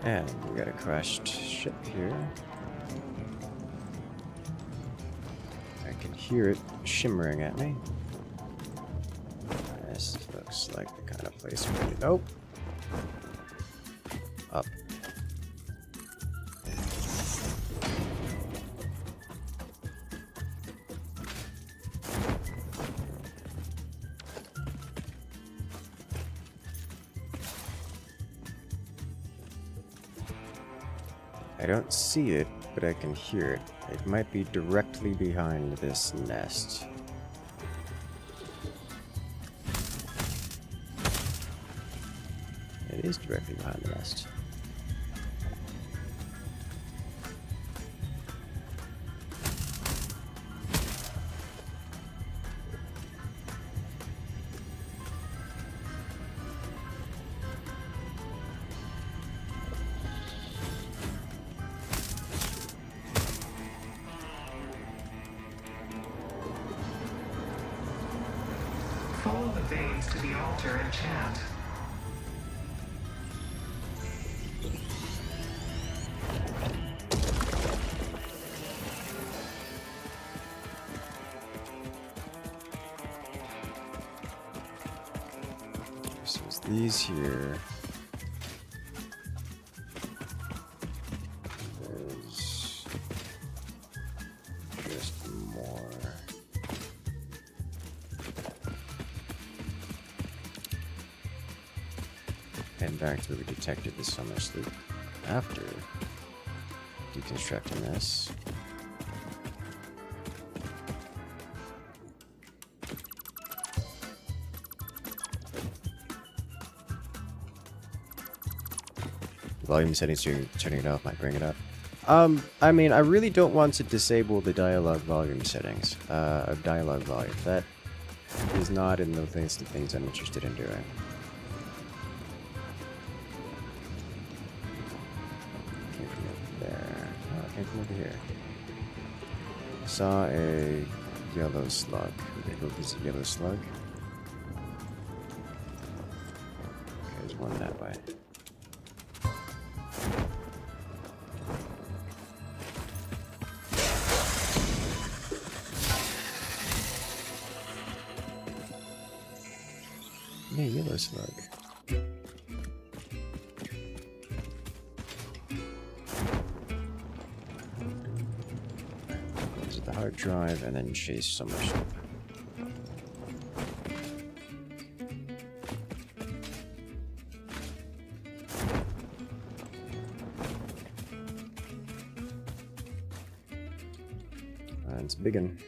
And we got a crashed ship here. I can hear it shimmering at me. This looks like the kind of place where you... Nope. Up. I don't see it, but I can hear it. It might be directly behind this nest. It is directly behind the nest. to the altar and chant. So it's these here. There's just more. Head back to where we detected the summer sloop after deconstructing this. Volume settings, turning it off might bring it up. I mean, I really don't want to disable the dialogue volume settings of dialogue volume. That is not in the things I'm interested in doing. Came from over there. Oh, it came from over here. Saw a yellow slug. Okay, go this yellow slug. Okay, there's one that way. Yeah, yellow slug. Goes to the hard drive and then chase summer sloop. It's biggin'.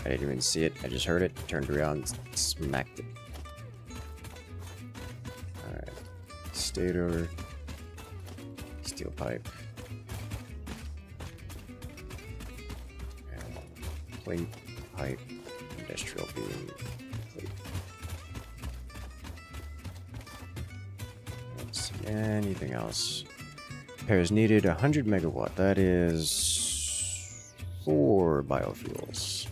I didn't even see it. I just heard it, turned around, smacked it. Alright. Stator. Steel pipe. And plate, pipe, industrial beam, plate. Let's see. Anything else? Repairs needed 100 megawatt. That is 4 biofuels.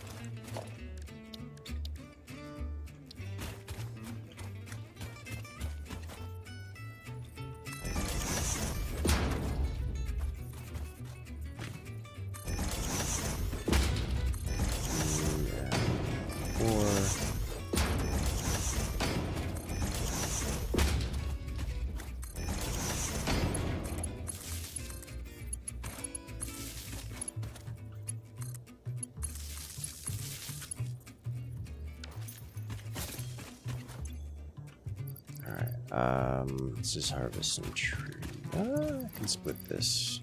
Let's just harvest some tree. I can split this.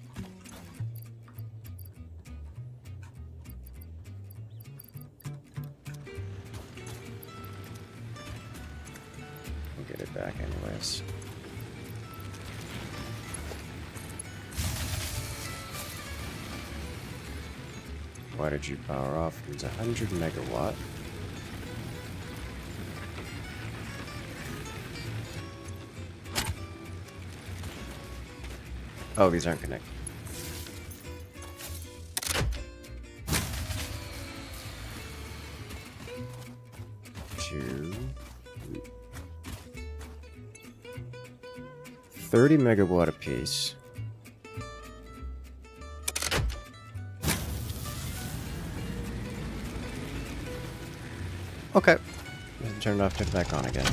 We'll get it back anyways. Why did you power off? It's 100 megawatt. Oh, these aren't connected. Two. 30 megawatt apiece. Okay. Turn it off, turn it back on again.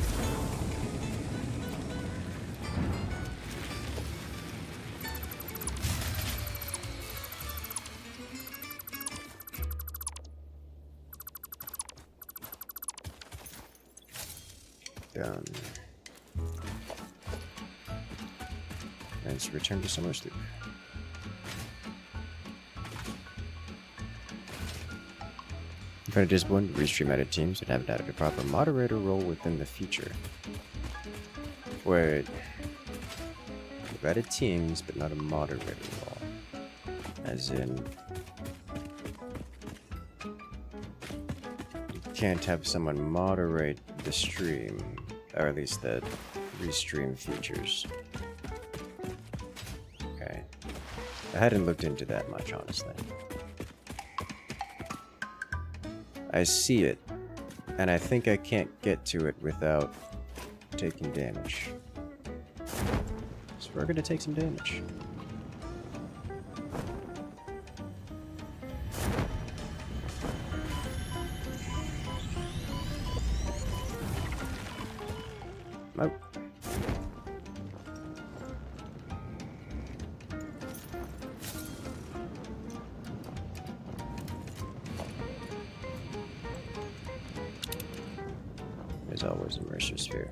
Done. And it's return to summer sleep. If I discipline, restream edit teams that haven't added a proper moderator role within the feature. Wait. We've added teams, but not a moderator wall. As in... you can't have someone moderate the stream, or at least the restream features. Okay. I hadn't looked into that much, honestly. I see it, and I think I can't get to it without taking damage. So we're gonna take some damage. Oh. There's always a Mercer sphere.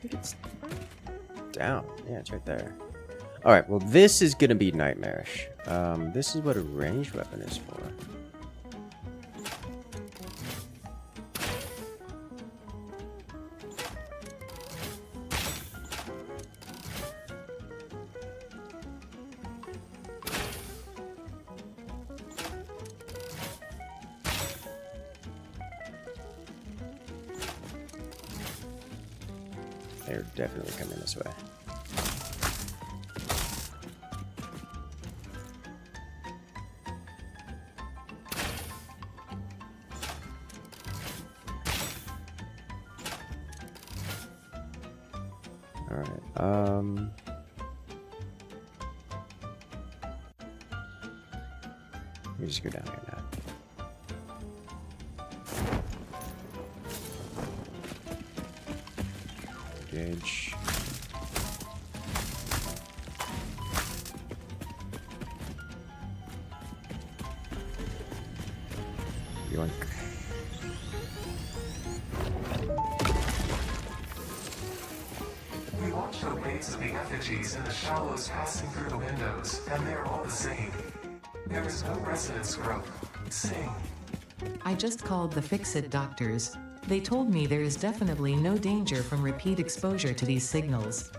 It's down. Yeah, it's right there. Alright, well this is gonna be nightmarish. This is what a ranged weapon is for. They're definitely coming this way. Alright, let me just go down here now. Engage. Yoink. We watch the waves of the effigies in the shallows passing through the windows, and they're all the same. There is no resonance growth. Sing. I just called the Fix-It doctors. They told me there is definitely no danger from repeat exposure to these signals.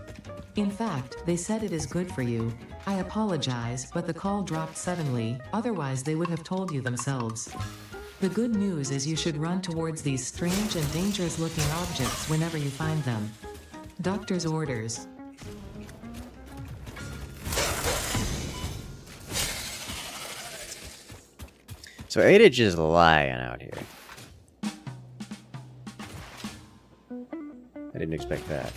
In fact, they said it is good for you. I apologize, but the call dropped suddenly, otherwise they would have told you themselves. The good news is you should run towards these strange and dangerous looking objects whenever you find them. Doctor's orders. So Ada just lying out here. I didn't expect that.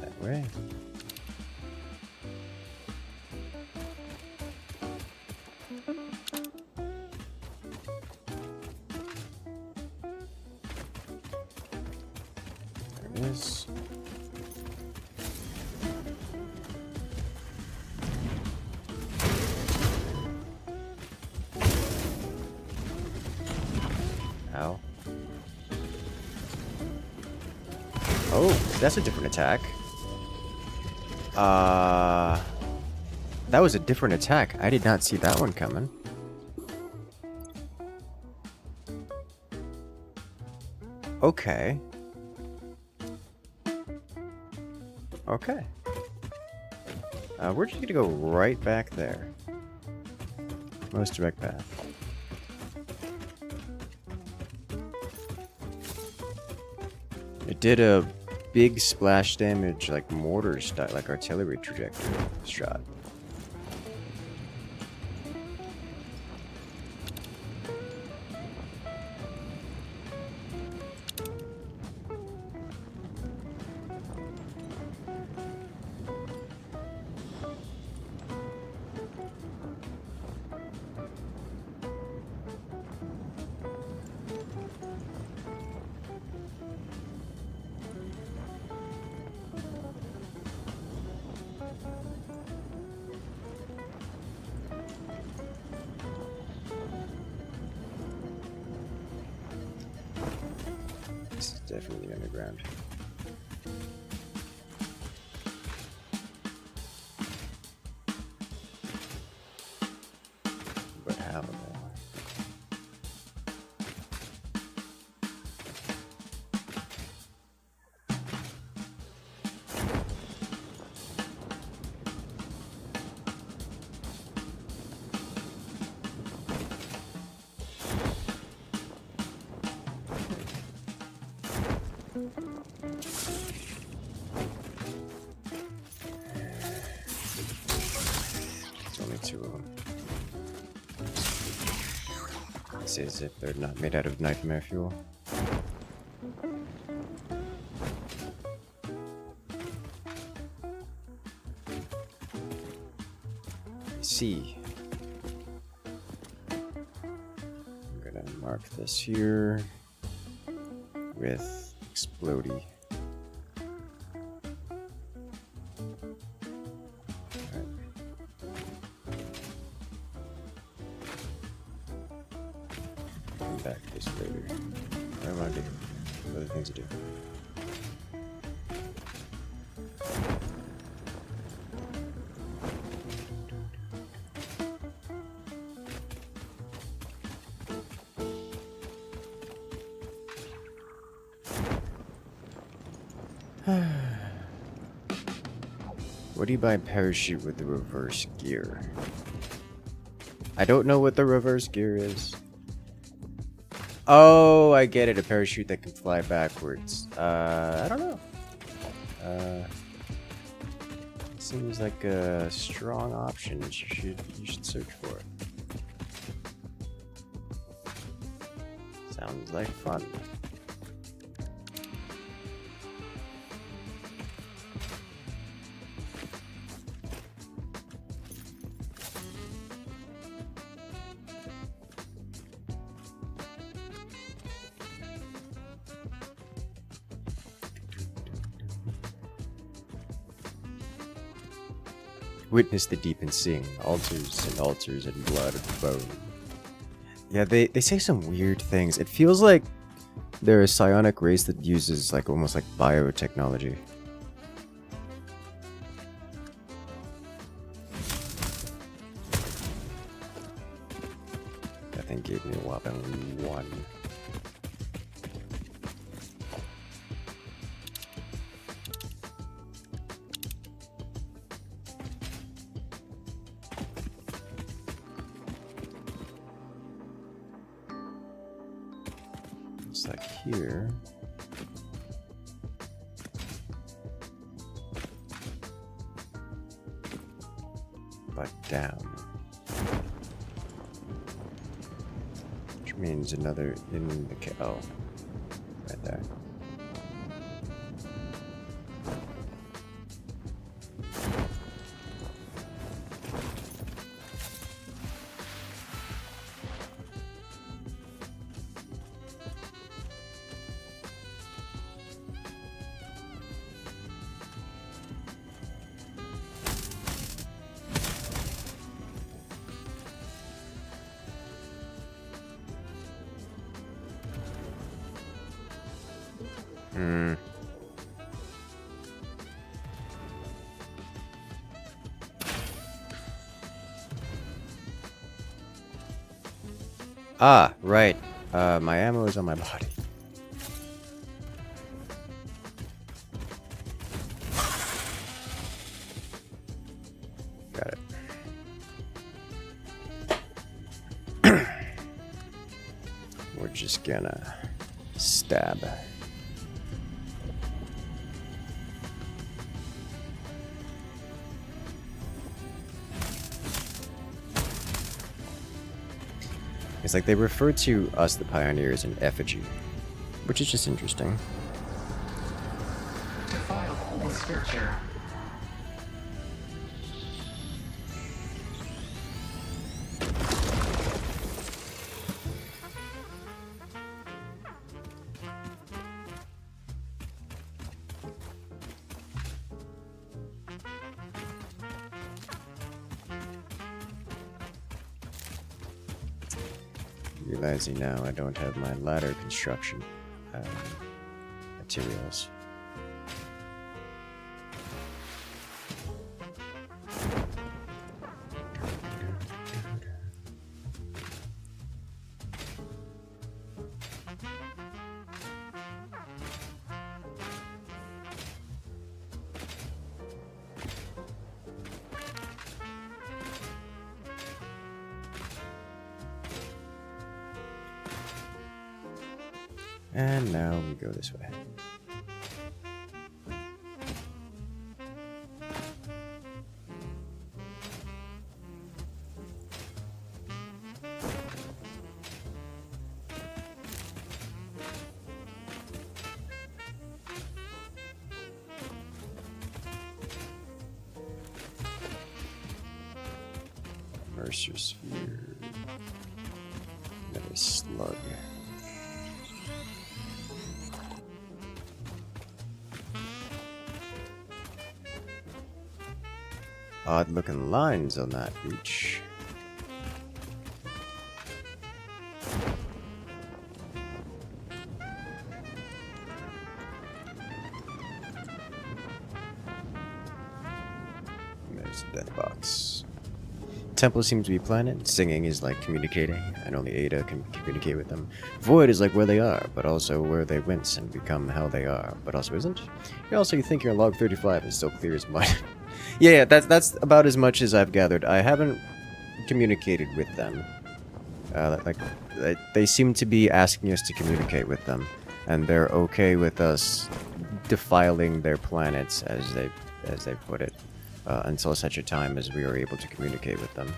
That way. There it is. Ow. Oh, that's a different attack. That was a different attack. I did not see that one coming. Okay. Okay. We're just gonna go right back there. Most direct path. It did a big splash damage, like mortar style, like artillery trajectory shot. Definitely underground. But how though? There's only two of them. It's as if they're not made out of nightmare fuel. See. I'm gonna mark this here with explodey. Alright. Come back to this later. What do I want to do? Other things to do. What do you buy a parachute with the reverse gear? I don't know what the reverse gear is. Oh, I get it. A parachute that can fly backwards. I don't know. Seems like a strong option. You should search for it. Sounds like fun. Witness the deep and sing, altars and blood and bone. Yeah, they say some weird things. It feels like they're a psionic race that uses like almost like biotechnology. That thing gave me a whopping 1. Like here. But down. Which means another in the oh. Right there. Ah, right. My ammo is on my body. Got it. We're just gonna stab. It's like they refer to us, the pioneers, in effigy, which is just interesting. Defile the scripture. Realizing now I don't have my ladder construction. materials. And now we go this way. Mercer sphere. Another slug. Odd looking lines on that beach. And there's the death box. Temple seems to be planet. Singing is like communicating, and only Ada can communicate with them. Void is like where they are, but also where they wince and become how they are, but also isn't. You think your log 35 is still clear as mud. Yeah, that's about as much as I've gathered. I haven't communicated with them. They seem to be asking us to communicate with them, and they're okay with us defiling their planets, as they put it, until such a time as we are able to communicate with them.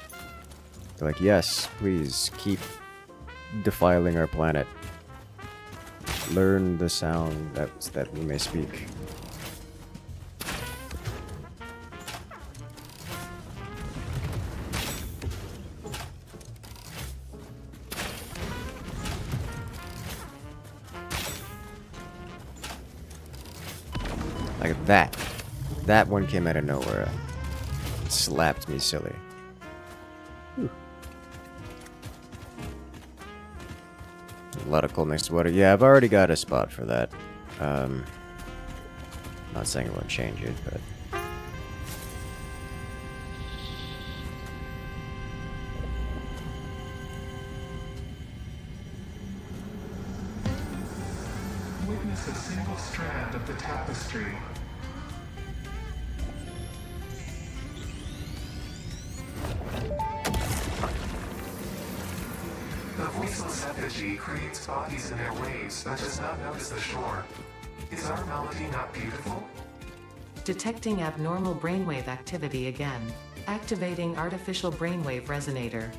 They're like, yes, please keep defiling our planet. Learn the sound that we may speak. Like that. That one came out of nowhere. It slapped me silly. Whew. A lot of cold next to water. Yeah, I've already got a spot for that. Not saying it won't change it, but... Witness a single strand of the tapestry. The voiceless effigy creates bodies in their waves but does not notice the shore. Is our melody not beautiful? Detecting abnormal brainwave activity again. Activating artificial brainwave resonator.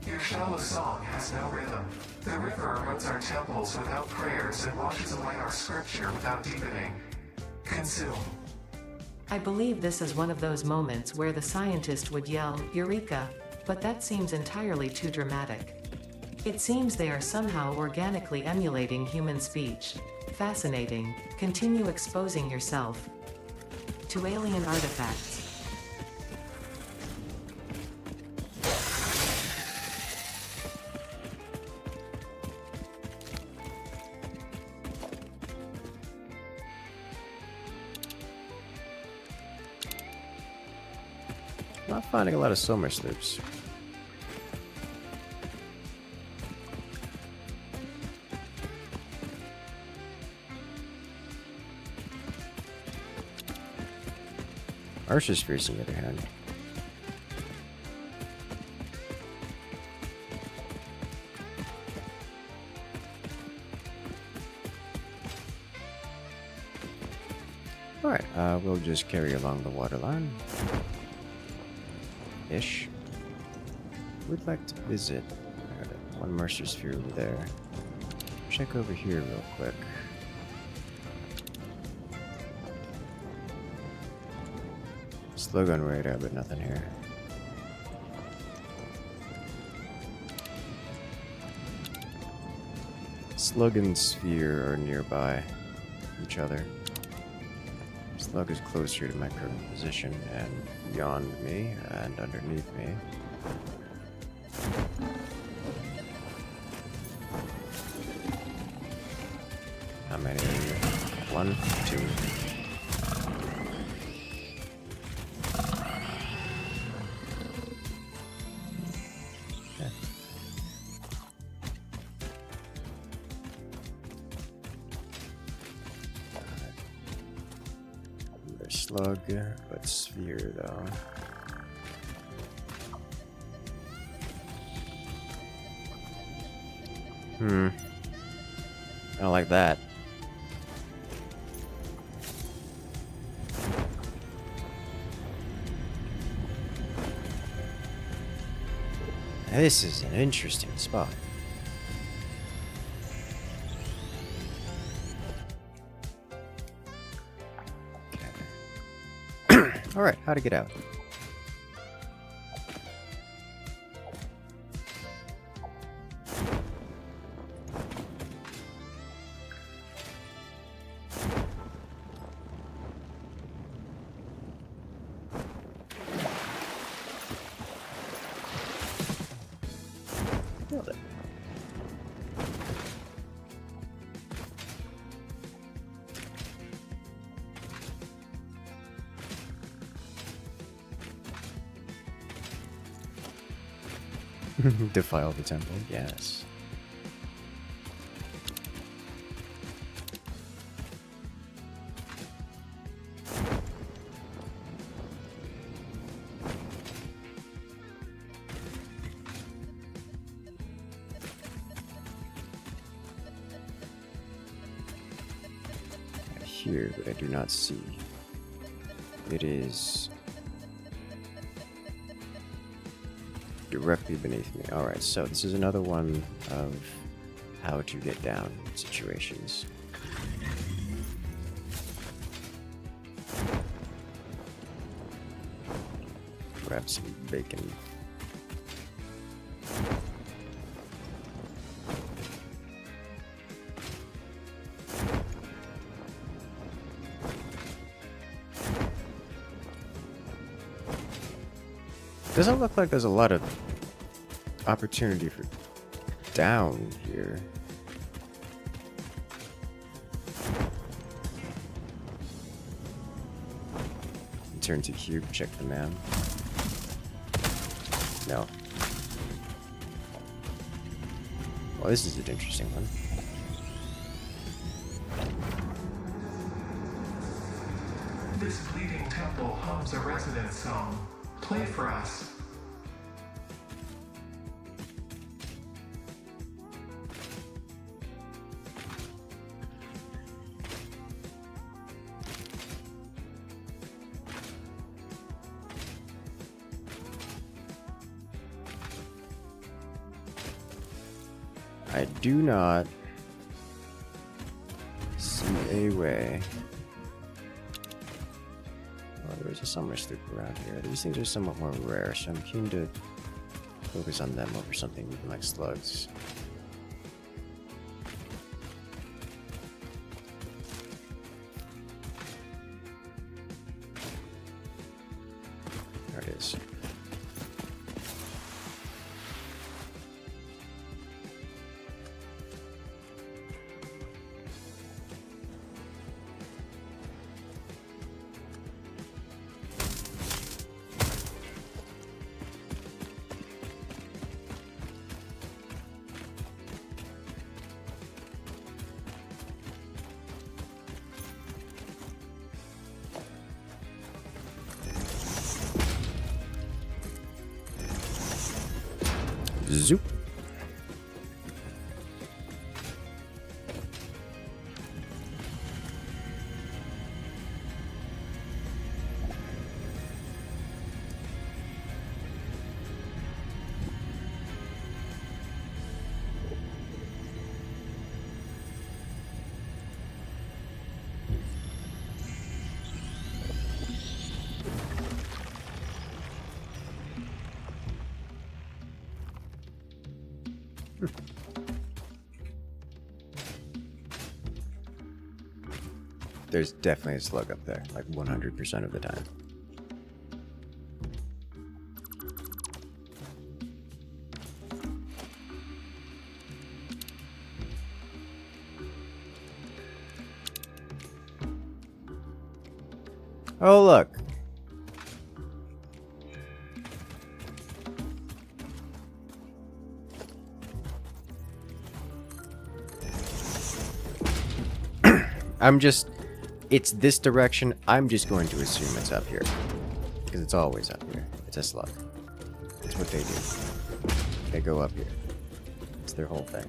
Your shallow song has no rhythm. The river erodes our temples without prayers and washes away our scripture without deepening. Consume. I believe this is one of those moments where the scientist would yell, Eureka! But that seems entirely too dramatic. It seems they are somehow organically emulating human speech. Fascinating. Continue exposing yourself to alien artifacts. Not finding a lot of summer sloops. Archer spheres, on the other hand. Alright, we'll just carry along the waterline. Ish. We'd like to visit. I got one Mercer sphere over there. Check over here real quick. Slug on radar, but nothing here. Slug and sphere are nearby each other. Slug is closer to my current position and beyond me and underneath me. How many are you? 1, 2. Okay. Another slug, but sphere though. I don't like that. This is an interesting spot. Okay. Alright, how to get out? Nailed it. Defile the temple, yes. Here, but I do not see. It is directly beneath me. Alright, so this is another one of how to get down situations. Grab some bacon. Doesn't look like there's a lot of opportunity for down here. Turn to cube, check the man. No. Well, this is an interesting one. This bleeding temple hums a resonance song. Play for us. I do not see a way. Oh, there is a summer sloop around here. These things are somewhat more rare, so I'm keen to focus on them over something even like slugs. There it is. Zoop. There's definitely a slug up there, like 100% of the time. Oh, look. It's this direction. I'm just going to assume it's up here. Because it's always up here. It's a slug. That's what they do. They go up here. It's their whole thing.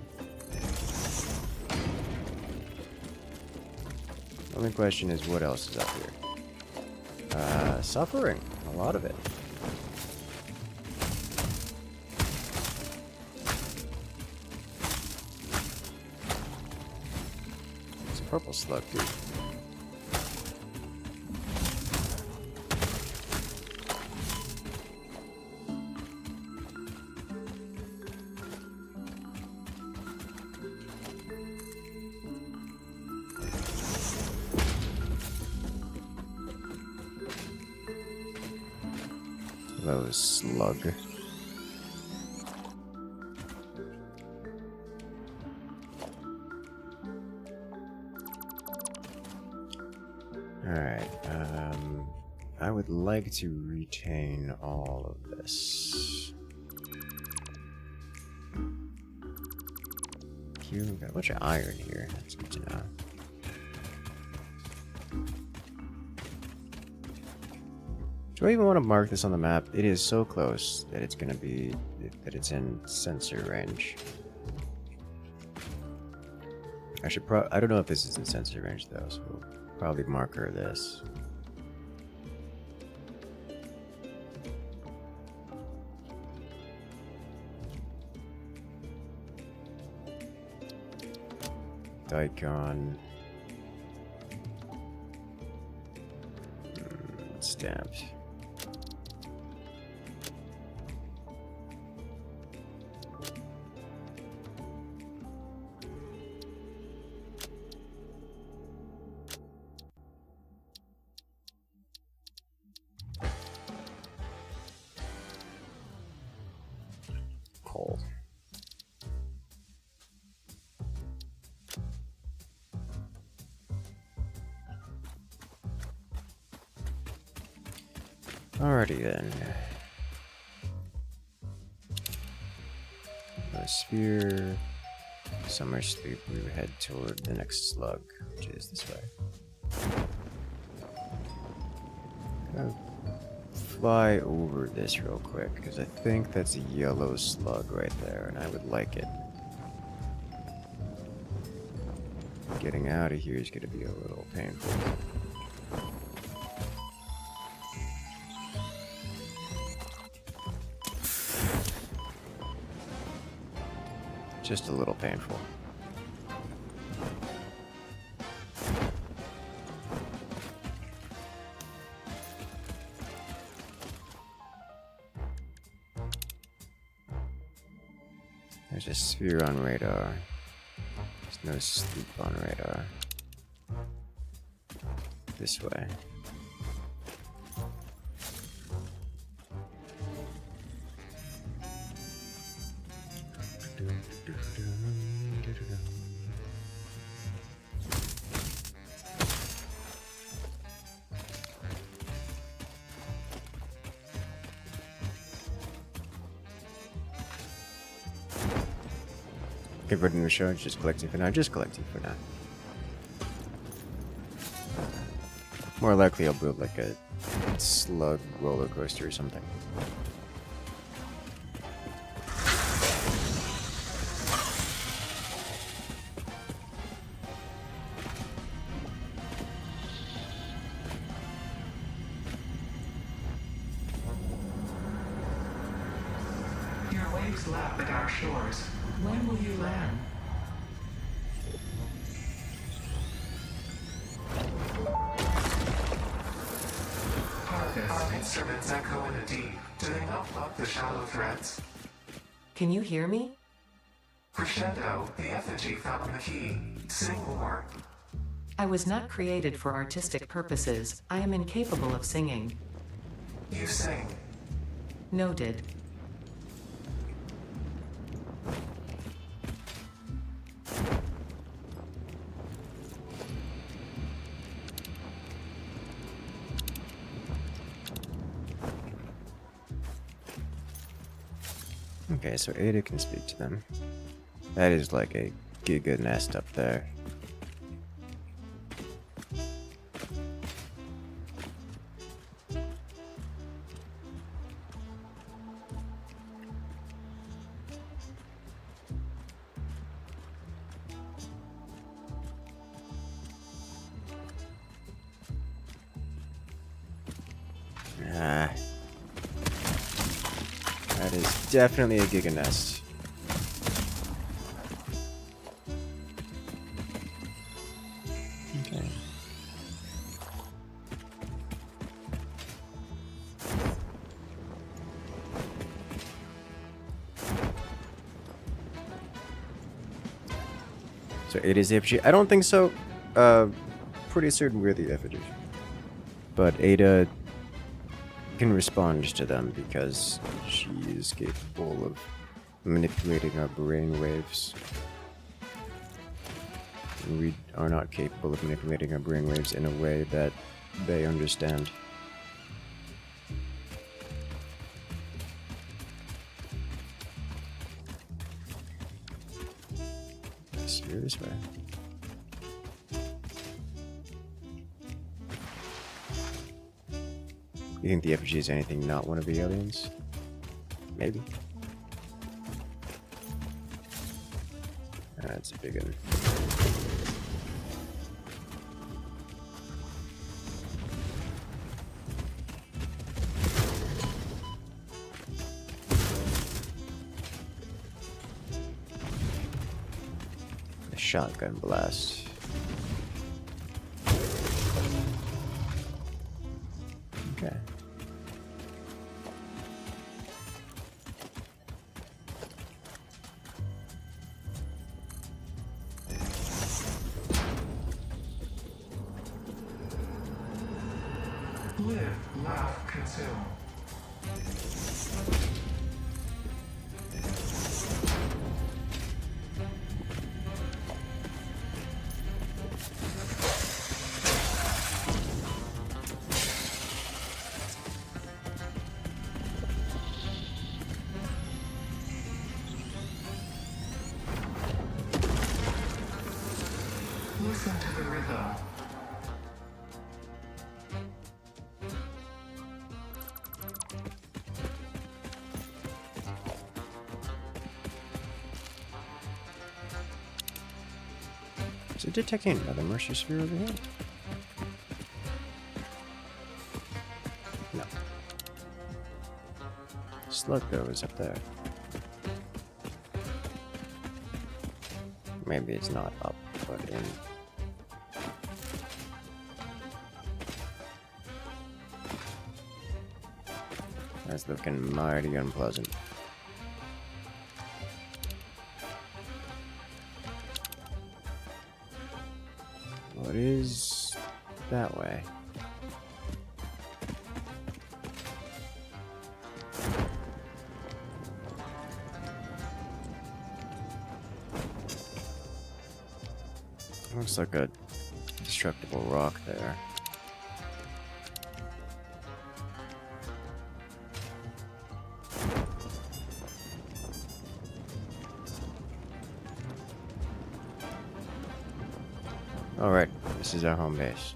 The only question is, what else is up here? Suffering. A lot of it. It's a purple slug, dude. Hello, slug. Alright, I would like to retain all of this. Here, we've got a bunch of iron here. That's good to know. Do I even want to mark this on the map? It is so close that it's gonna be that it's in sensor range. I don't know if this is in sensor range though, so we'll probably marker this. Daikon. Stamped. Cold. Alrighty then. A sphere. Summer sleep. We head toward the next slug, which is this way. Gonna fly over this real quick because I think that's a yellow slug right there, and I would like it. Getting out of here is gonna be a little painful. Just a little painful. There's a sphere on radar. There's no sleep on radar. This way. Converting the charge, just collecting for now, just collecting for now. More likely I'll build like a slug roller coaster or something. Your waves lap at our shores. When will you land? Our instruments echo in the deep. Do they not love the shallow threads? Can you hear me? Crescendo, the effigy found the key. Sing more. I was not created for artistic purposes. I am incapable of singing. You sing. Noted. Okay, so Ada can speak to them. That is like a giga nest up there. Ah. That is definitely a giga nest. Okay. So it is the effigy. I don't think so. Pretty certain we're the effigy. But Ada can respond to them because she is capable of manipulating our brain waves. And we are not capable of manipulating our brain waves in a way that they understand. Let's go this way. You think the effigy is anything not one of the aliens? Maybe. That's a big one. A shotgun blast. Okay. Live, laugh, consume. Listen to the rhythm. Is it detecting another Mercer sphere over here? No. Slug though is up there. Maybe it's not up, but in. That's looking mighty unpleasant. What is that way? Looks like a destructible rock there. Alright, this is our home base.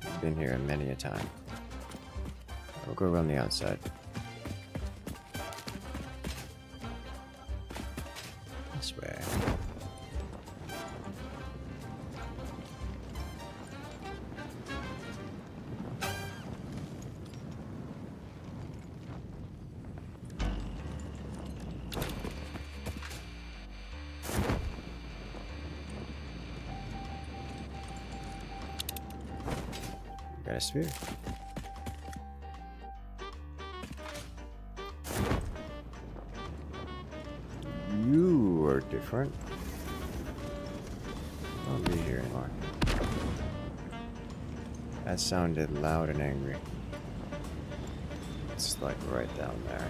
I've been here many a time. I'll go around the outside. This way. Got a sphere. You are different. I won't be here anymore. That sounded loud and angry. It's like right down there.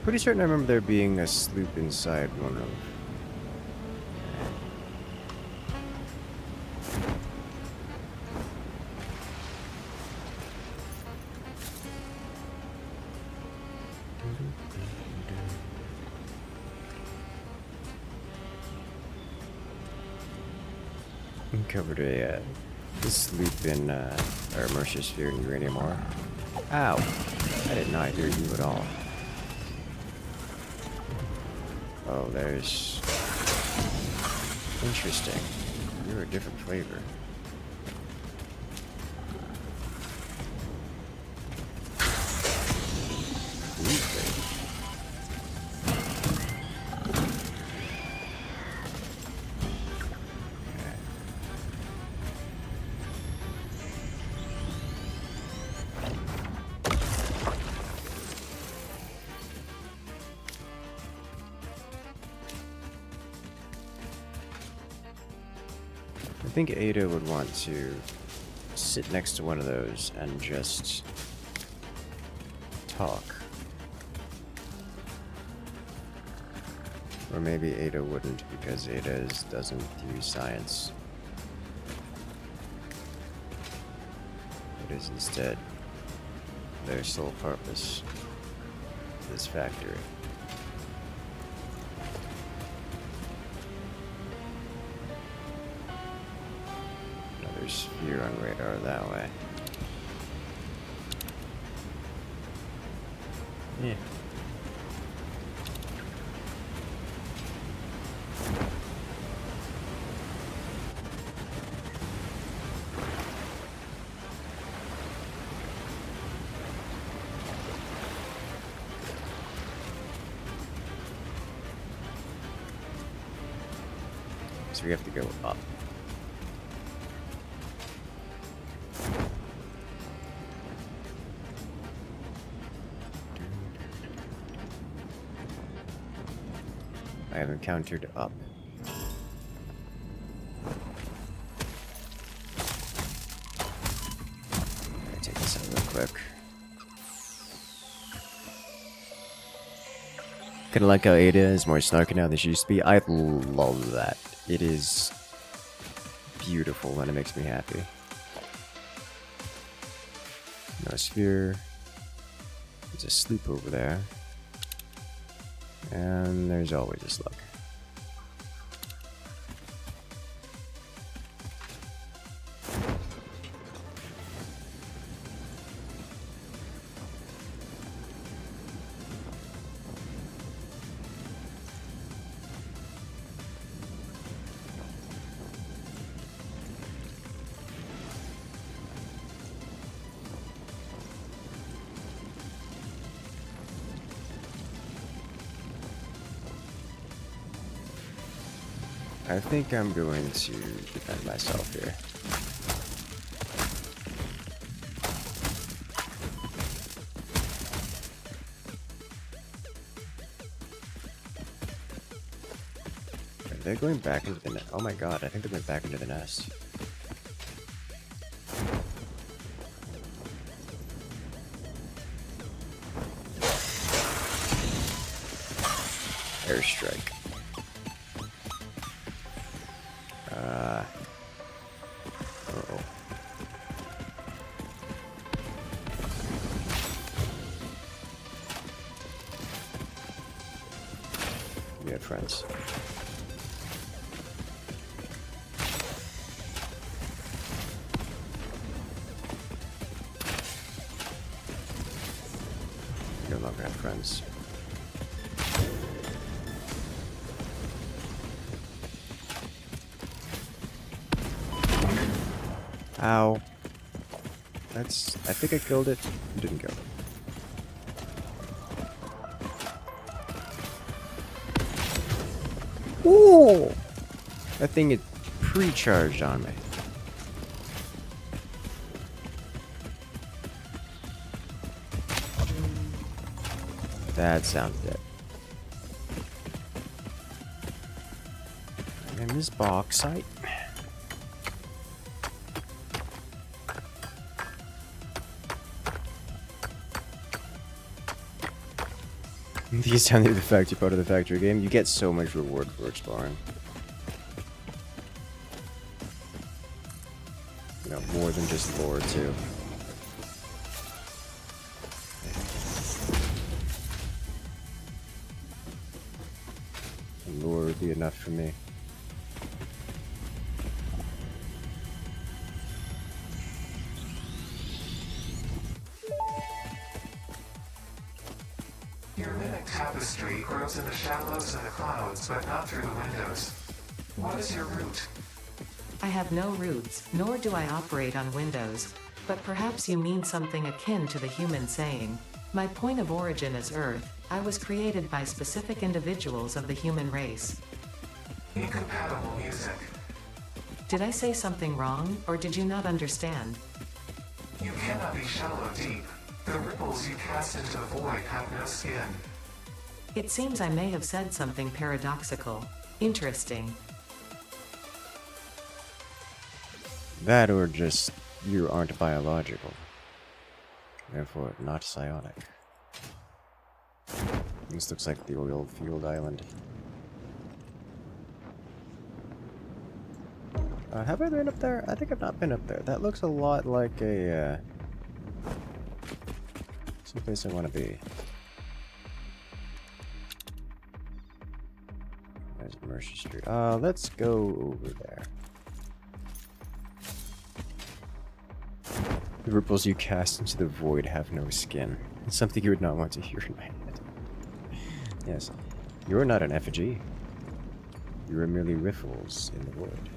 Pretty certain I remember there being a sloop inside one of. Uncovered this loop in our immersive sphere in uranium ore. Ow! I did not hear you at all. Oh, there's... Interesting. You're a different flavor. Blue flavor. I think Ada would want to sit next to one of those and just talk. Or maybe Ada wouldn't, because Ada doesn't do science. It is instead their sole purpose, this factory. Sphere on radar that way. Yeah. So we have to go up. I have encountered up. I'll take this out real quick. Kinda like how Ada is more snarky now than she used to be. I love that. It is beautiful and it makes me happy. No sphere. There's a sloop over there. And there's always a slug. I think I'm going to defend myself here. They're going back into the nest. Oh my god, I think they went back into the nest. Airstrike. Uh-oh. We have friends. No longer have friends. Ow. That's... I think I killed it. Didn't kill it. Ooh! That thing is pre-charged on me. That sounds dead. And this bauxite. These down near the factory part of the factory game, you get so much reward for exploring. You know, more than just lore too. lure would be enough for me. Your mimic tapestry grows in the shallows and the clouds, but not through the windows. What is your root? I have no roots, nor do I operate on Windows. But perhaps you mean something akin to the human saying, "My point of origin is Earth. I was created by specific individuals of the human race." Incompatible music. Did I say something wrong, or did you not understand? You cannot be shallow deep. The ripples you cast into the void have no skin. It seems I may have said something paradoxical. Interesting. That or just you aren't biological. Therefore not psionic. This looks like the oil field island. Have I been up there? I think I've not been up there. That looks a lot like a, someplace I want to be. There's Mercer Street. Let's go over there. The ripples you cast into the void have no skin. It's something you would not want to hear in my head. Yes, you are not an effigy. You are merely riffles in the void.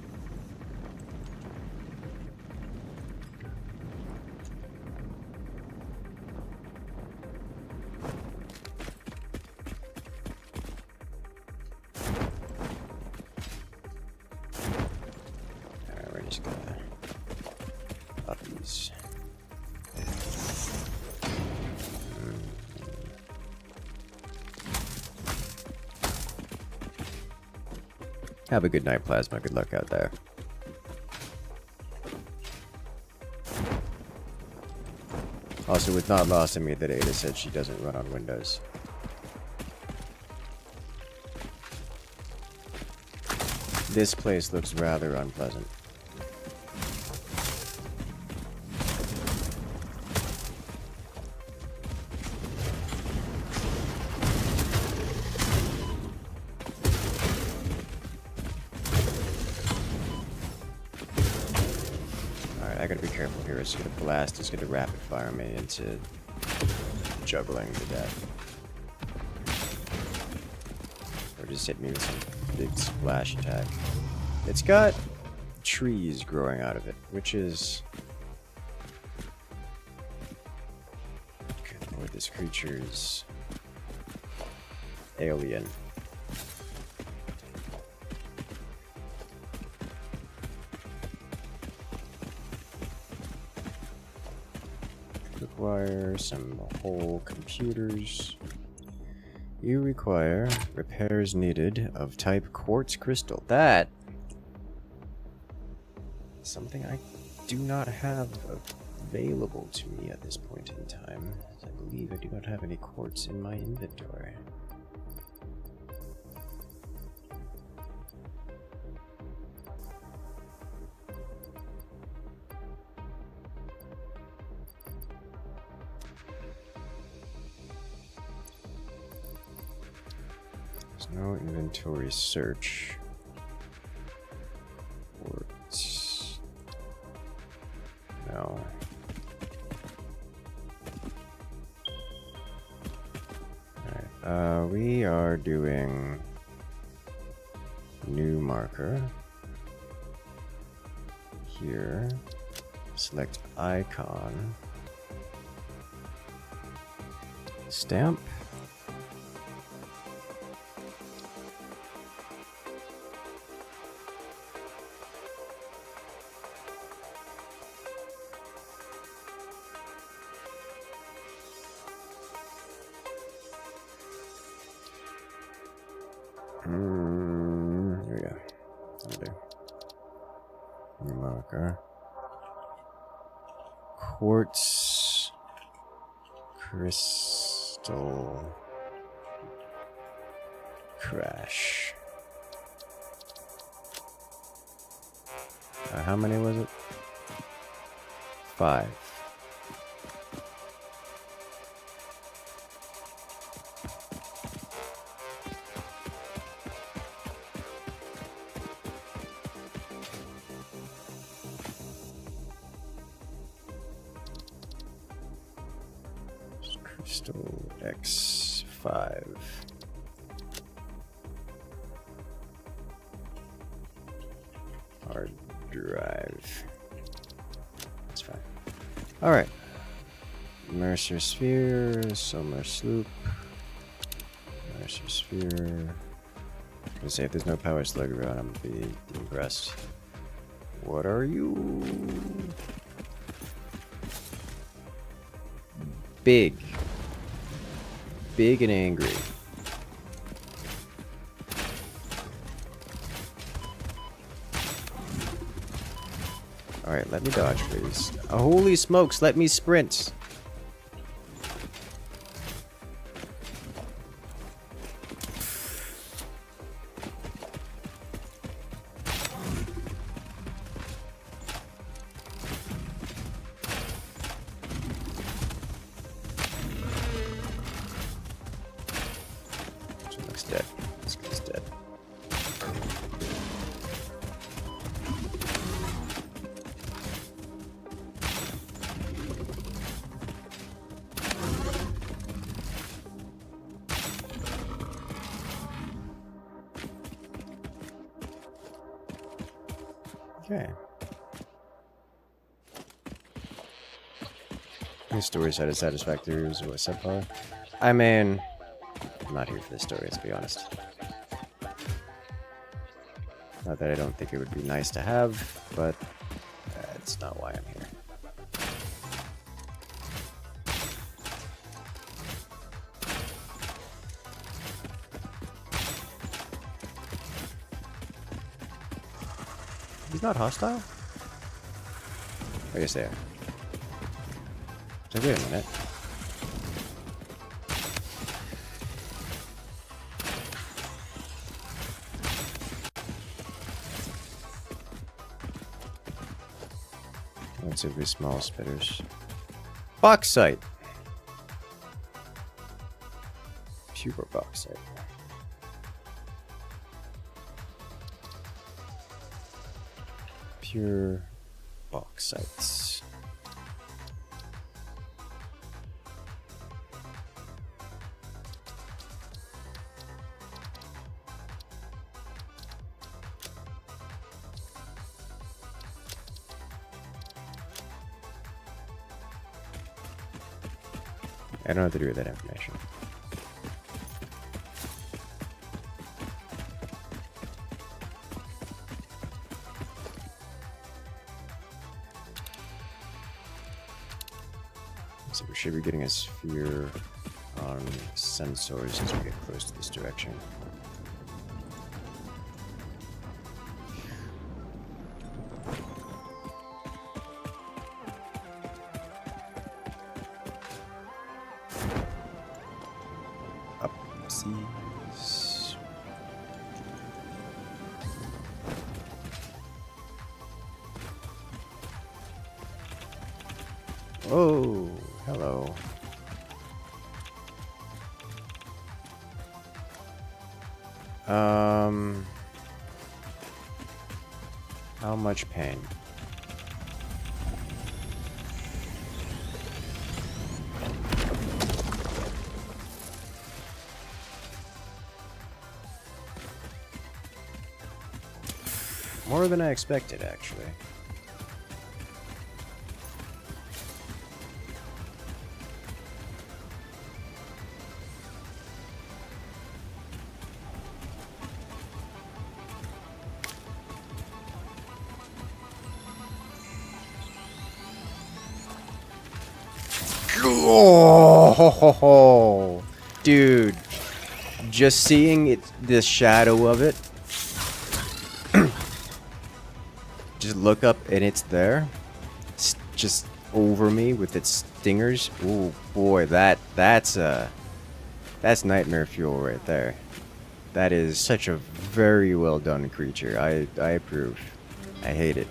We're just gonna up these. Have a good night, Plasma. Good luck out there. Also, with not lost in me that Ada said she doesn't run on Windows. This place looks rather unpleasant. I gotta be careful here. It's gonna blast. It's gonna rapid fire me into juggling to death. Or just hit me with some big splash attack. It's got trees growing out of it, which is what this creature is alien. Require some whole computers. You require repairs needed of type quartz crystal. That is something I do not have available to me at this point in time. I believe I do not have any quartz in my inventory. No inventory search. Quartz. No. Alright, we are doing new marker. Here. Select icon. Stamp. Here we go. That'll do. New marker. Quartz crystal crash. How many was it? 5. Still X5. Hard drive. That's fine. Alright. Mercer sphere, Solar sloop. Mercer sphere. I'm gonna say if there's no power slug around, I'm gonna be impressed. What are you? Big. Big and angry. Alright, let me dodge, please. Oh, holy smokes, let me sprint. This one looks dead. This guy's dead. Okay. The story side of Satisfactory was what, subpar? I mean, I'm not here for the story, let's be honest. Not that I don't think it would be nice to have, but that's not why I'm here. He's not hostile? I guess they are. So wait a minute. Relatively small spitters. Bauxite! Pure bauxite. Pure bauxites. I don't know what to do with that information. So we should be getting a sphere on sensors as we get close to this direction. Upsies. Oh, hello. How much pain? More than I expected, actually. Oh, dude, just seeing it, the shadow of it. Just look up and it's there. It's just over me with its stingers. Oh boy, that's nightmare fuel right there. That is such a very well done creature. I approve. I hate it.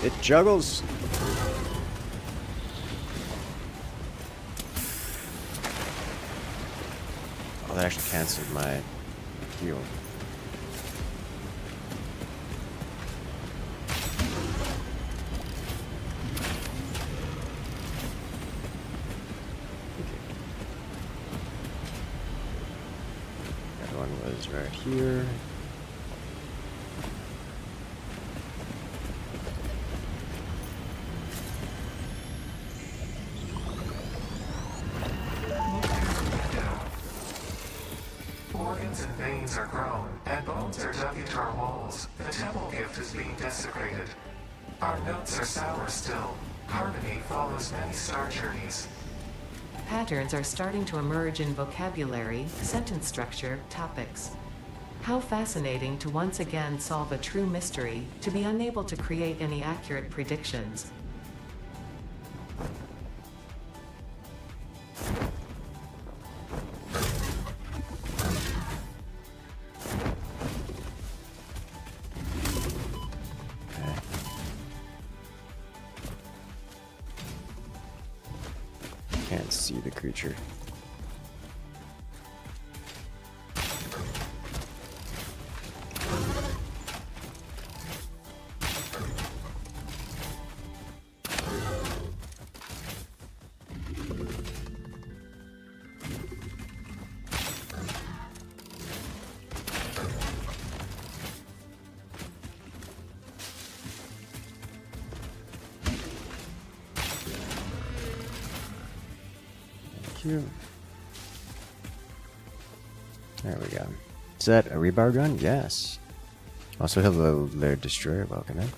It juggles! Oh, that actually cancelled my heal. That one was right here. Organs and veins are grown, and bones are dug into our walls. The temple gift is being desecrated. Our notes are sour still. Harmony follows many star journeys. Patterns are starting to emerge in vocabulary, sentence structure, topics. How fascinating to once again solve a true mystery, to be unable to create any accurate predictions. Can't see the creature. There we go. Is that a rebar gun? Yes. Also, hello there, Destroyer. Welcome in.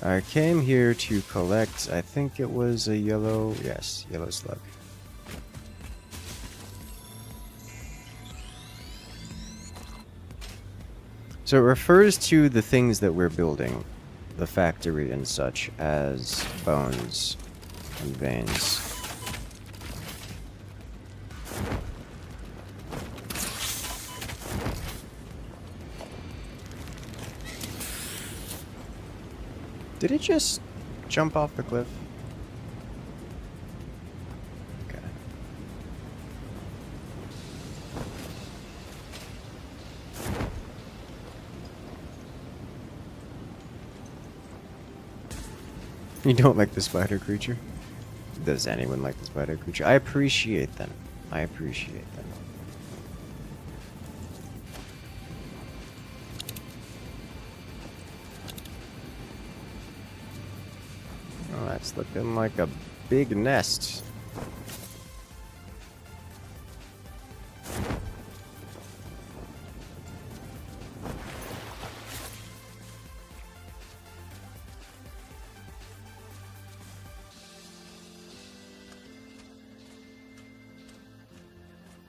I came here to collect, I think it was a yellow, yes, yellow slug. So it refers to the things that we're building, the factory and such, as bones and veins. Did it just jump off the cliff? Okay. You don't like the spider creature? Does anyone like the spider creature? I appreciate them. I appreciate them. Oh, that's looking like a big nest.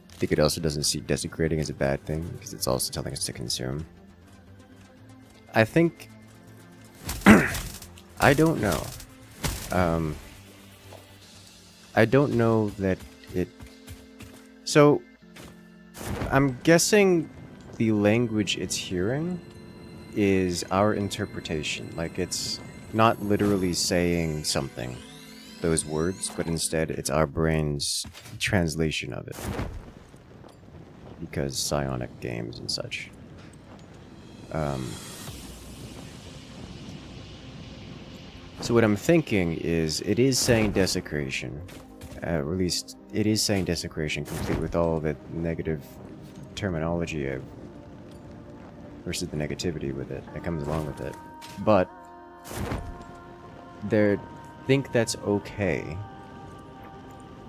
I think it also doesn't see desecrating as a bad thing, because it's also telling us to consume. I think... I don't know. I don't know that it... So, I'm guessing the language it's hearing is our interpretation. Like, it's not literally saying something, those words, but instead it's our brain's translation of it. Because psionic games and such. So what I'm thinking is, it is saying desecration, or at least it is saying desecration, complete with all the negative terminology versus the negativity with it that comes along with it. But they think that's okay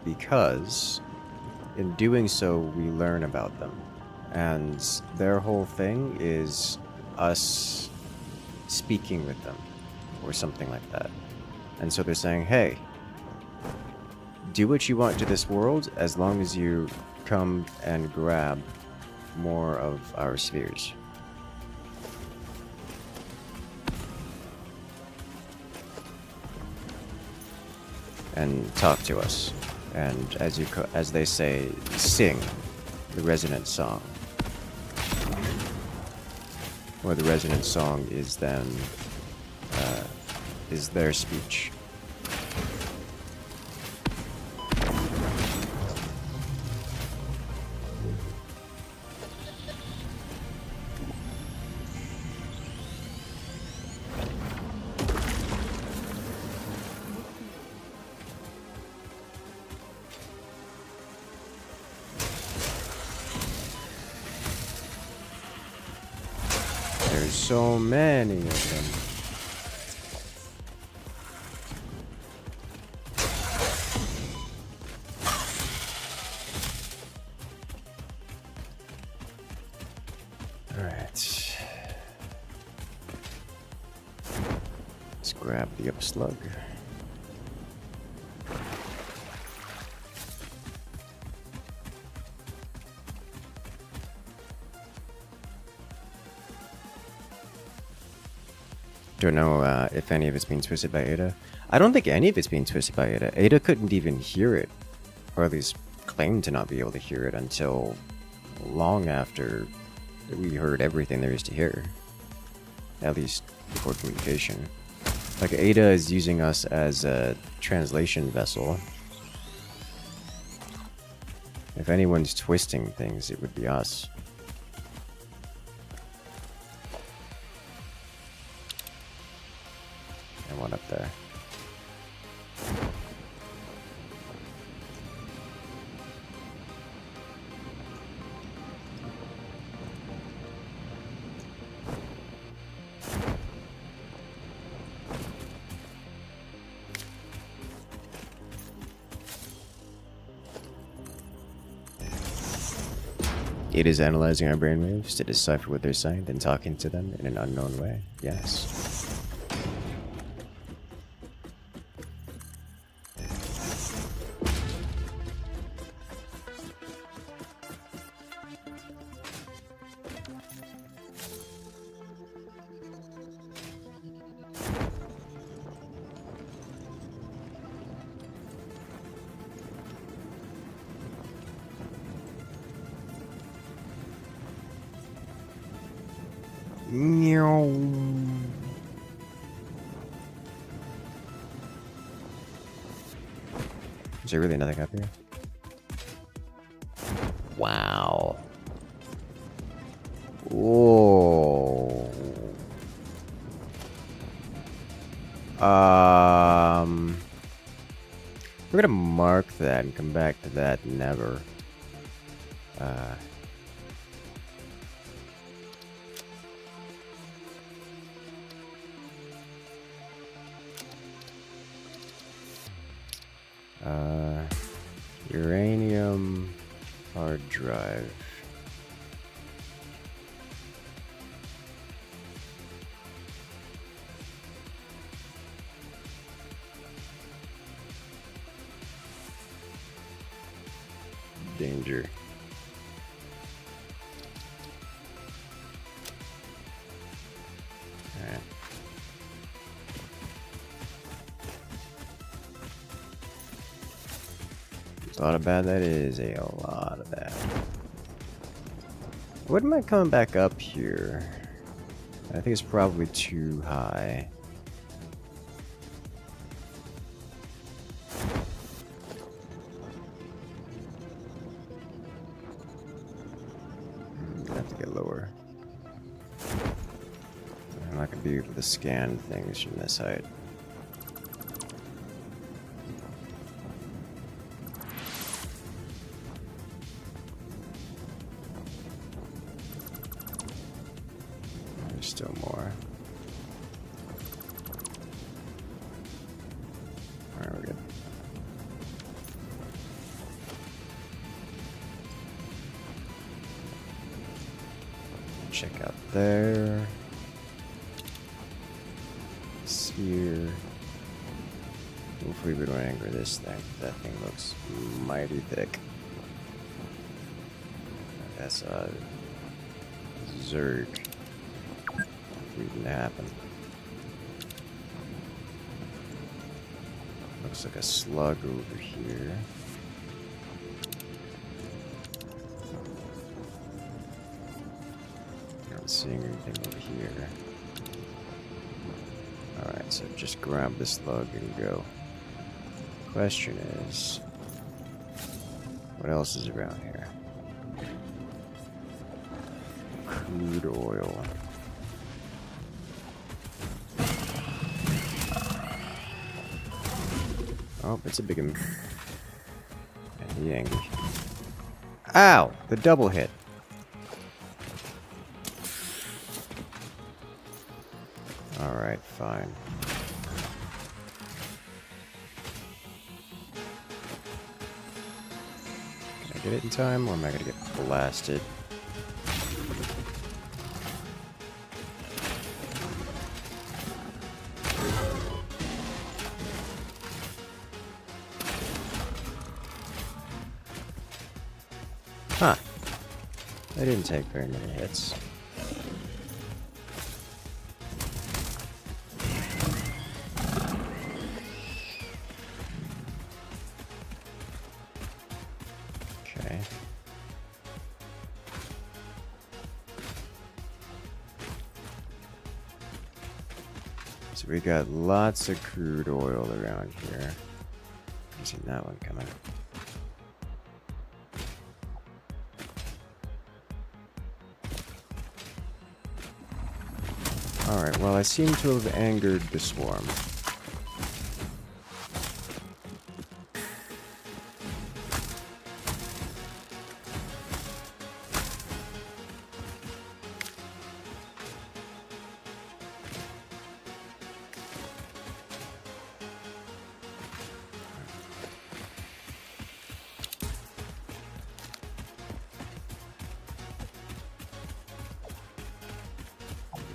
because in doing so we learn about them, and their whole thing is us speaking with them or something like that. And so they're saying, hey, do what you want to this world as long as you come and grab more of our spheres. And talk to us. And as they say, sing the resonant song. Or the resonant song is then is their speech. There's so many of them. Alright. Let's grab the upslug. Don't know if any of it's being twisted by Ada. I don't think any of it's being twisted by Ada. Ada couldn't even hear it, or at least claimed to not be able to hear it until long after we heard everything there is to hear. At least before communication. Like, Ada is using us as a translation vessel. If anyone's twisting things, it would be us. And one up there. It is analyzing our brainwaves to decipher what they're saying, then talking to them in an unknown way. Yes. Is there really nothing up here? Wow. Whoa. We're gonna mark that and come back to that never. Uranium hard drive. Danger. Alright. A lot of bad, that is a lot of bad. What am I coming back up here? I think it's probably too high. I have to get lower. I'm not gonna be able to scan things from this height. Still more. Alright, we're good. Check out there. Sphere. Hopefully we don't anger this thing. That thing looks mighty thick. That's a Zerg. Even happen. Looks like a slug over here. Not seeing anything over here. Alright. So just grab this lug and go. Question is, what else is around here? Crude oil. Oh, it's a big one. And he angry. Ow! The double hit. Alright, fine. Can I get it in time, or am I gonna get blasted? Huh. I didn't take very many hits. Okay. So we got lots of crude oil around here. I've seen that one coming. Alright, well I seem to have angered the swarm.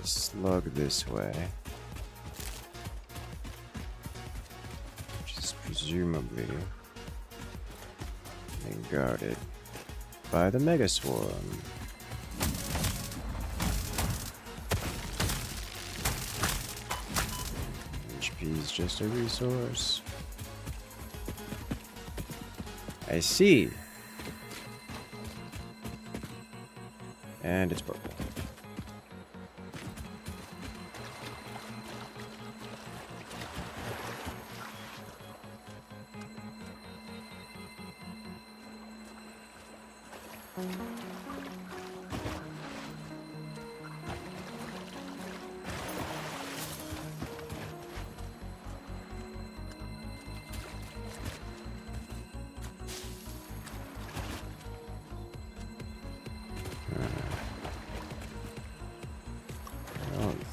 Slug this way. Which is presumably being guarded by the Mega Swarm. HP is just a resource. I see. And it's purple.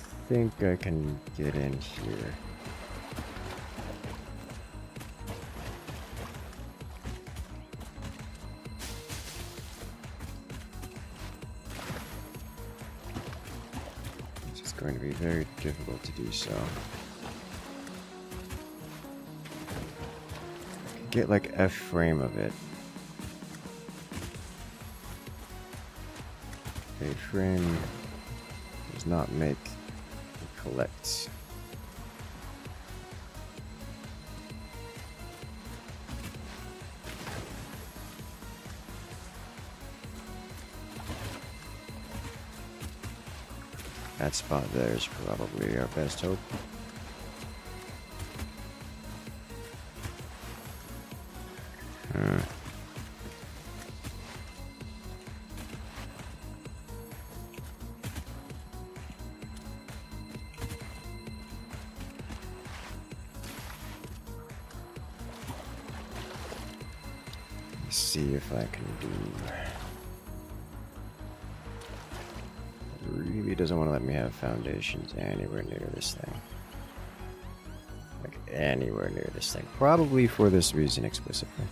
I think I can get in here. It's just going to be very difficult to do so. I can get like a frame of it. A frame does not make collect. That spot there is probably our best hope. See if I can do. It really doesn't want to let me have foundations anywhere near this thing. Like anywhere near this thing. Probably for this reason explicitly.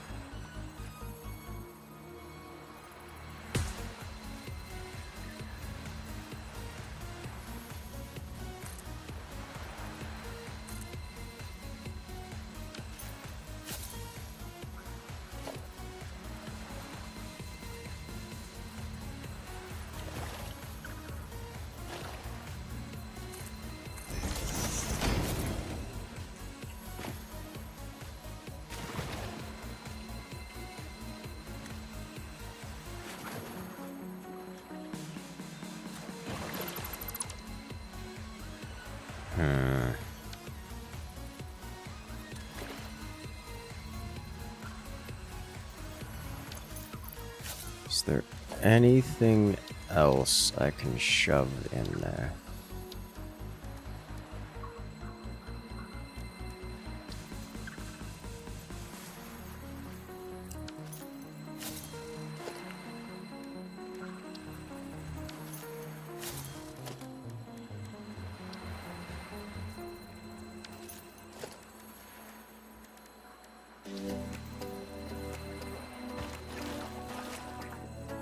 there anything else I can shove in there?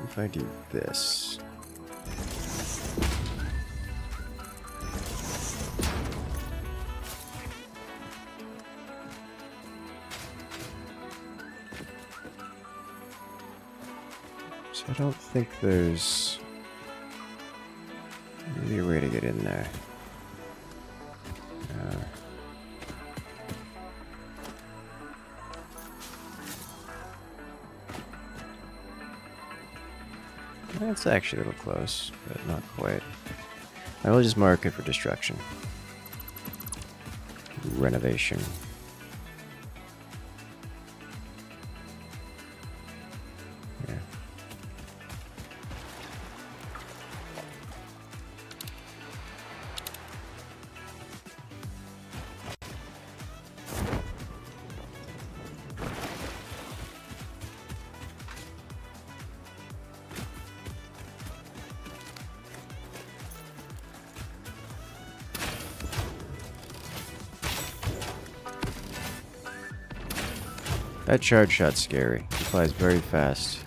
If I do this. So I don't think there's really a way to get in there. That's actually a little close, but not quite. I will just mark it for destruction. Renovation. Yeah. That charge shot's scary. It flies very fast.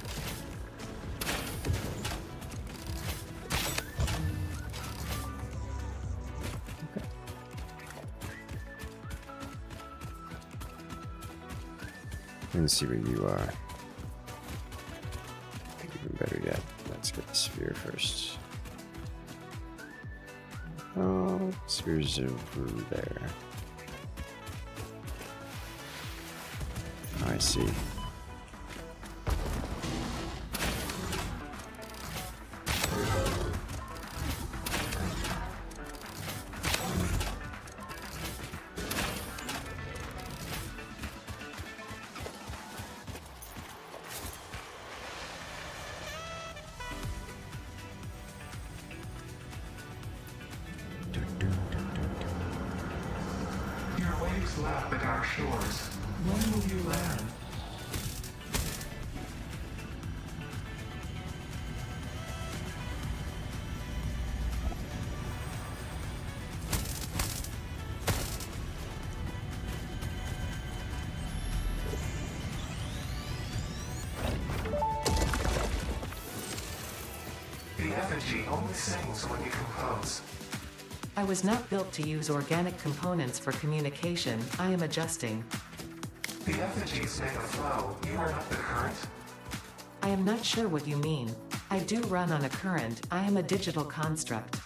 Okay. Let's see where you are. Even better yet, let's get the sphere first. Oh, sphere's over there. I see. Your waves lap at our shores. When will you land? The effigy only sings when you compose. I was not built to use organic components for communication. I am adjusting. The effigies make a flow. You are not the current. I am not sure what you mean. I do run on a current. I am a digital construct.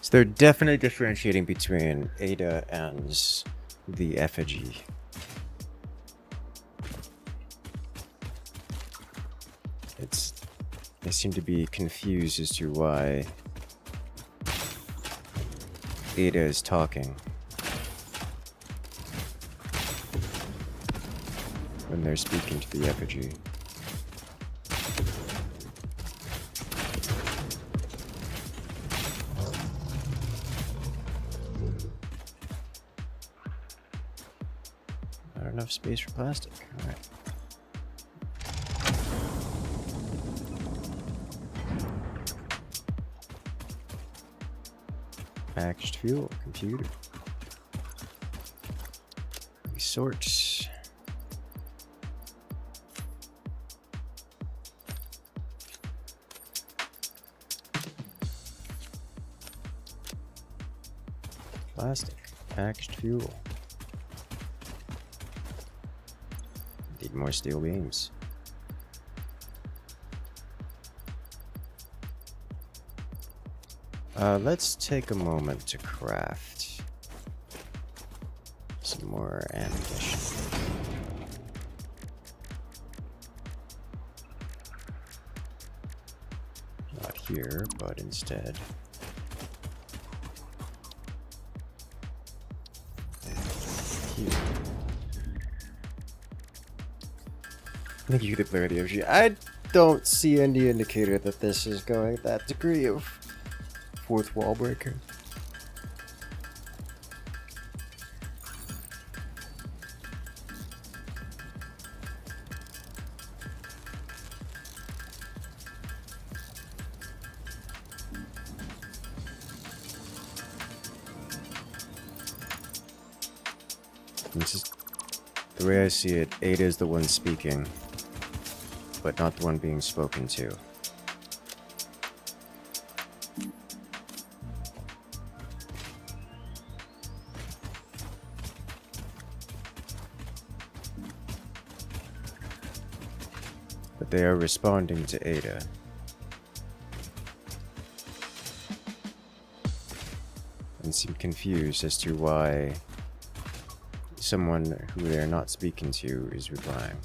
So they're definitely differentiating between Ada and the effigy. They seem to be confused as to why Ada is talking when they're speaking to the effigy. Not enough space for plastic. All right. Packaged fuel, computer. Resorts. Plastic, packaged fuel. Need more steel beams. Let's take a moment to craft some more ammunition. Not here, but instead here. Thank you for the clarity of I don't see any indicator that this is going that degree of fourth wall breaker. This is the way I see it. Ada is the one speaking, but not the one being spoken to. But they are responding to Ada. And seem confused as to why someone who they're not speaking to is replying.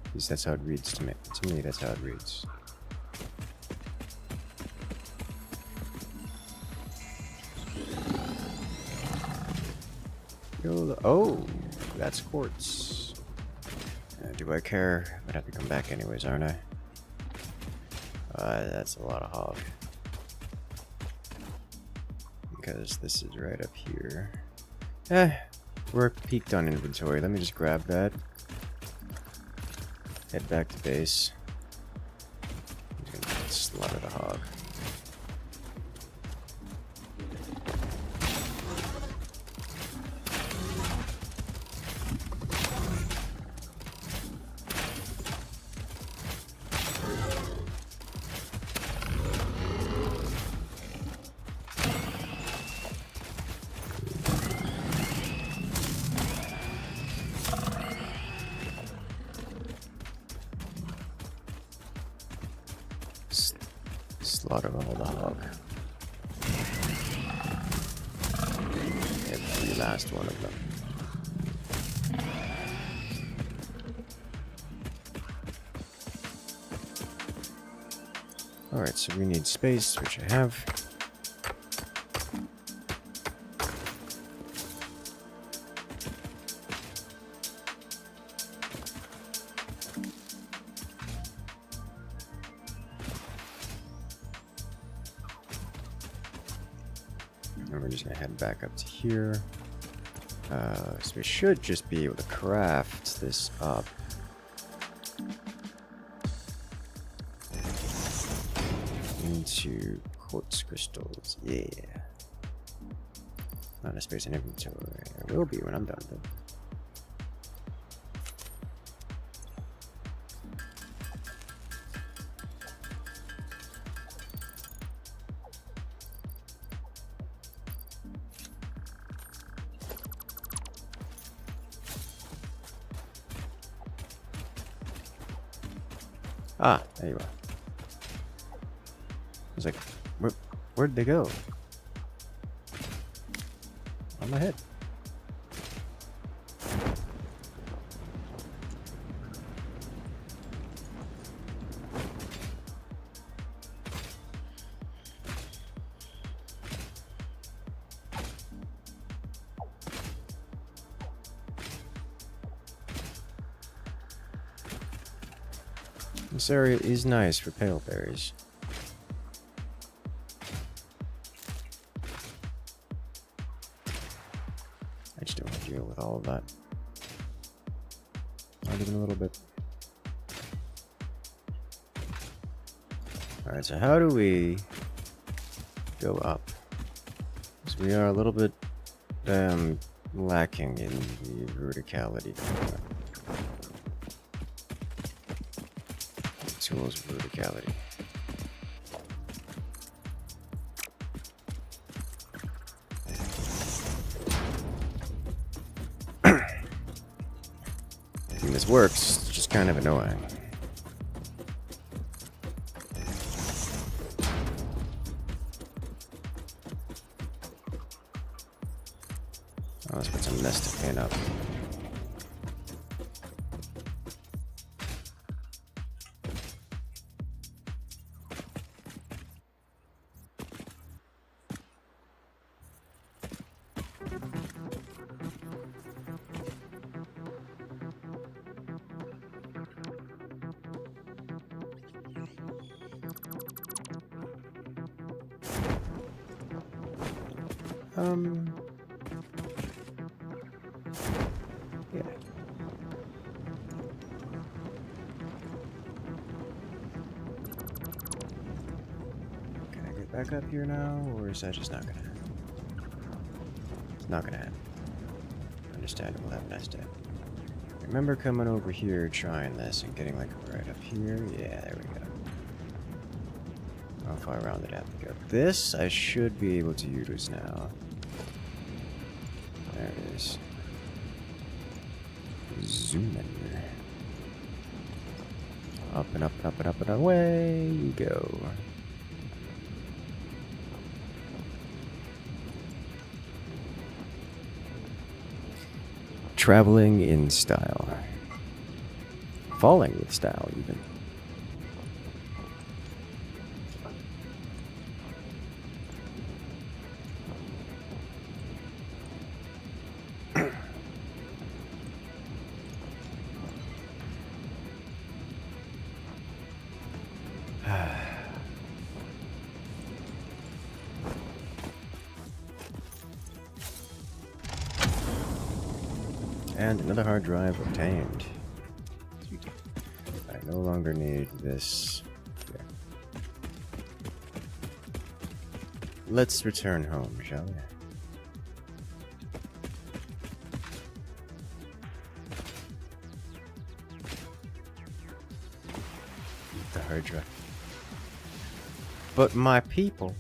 At least that's how it reads to me. To me, that's how it reads. Oh, that's quartz. Do I care? I'd have to come back anyways, aren't I? That's a lot of hog. Because this is right up here. We're peaked on inventory. Let me just grab that. Head back to base. I'm just gonna slaughter the hog. Slaughter all the hog. Every last one of them. Alright, so we need space, which I have. And we're just gonna head back up to here. So we should just be able to craft this up. Into quartz crystals, yeah. Not a space in inventory. I will be when I'm done though. Ah, there you are. I was like, where'd they go? On my head. This area is nice for pale berries. I just don't want to deal with all of that. Not even a little bit. Alright, so how do we go up? Because we are a little bit lacking in the verticality component. Tools verticality. I mean, this works, it's just kind of annoying. Oh, let's put some nested paint up. Yeah. Can I get back up here now, or is that just not gonna happen? It's not gonna happen. Understandable, have a nice day. Remember coming over here, trying this, and getting like right up here? Yeah, there we go. How far around did I have to go? This I should be able to use now. There it is. Zoom in. Up and up and up and up and away you go. Traveling in style. Falling with style, even. And another hard drive obtained. I no longer need this. Yeah. Let's return home, shall we? The hard drive. But my people.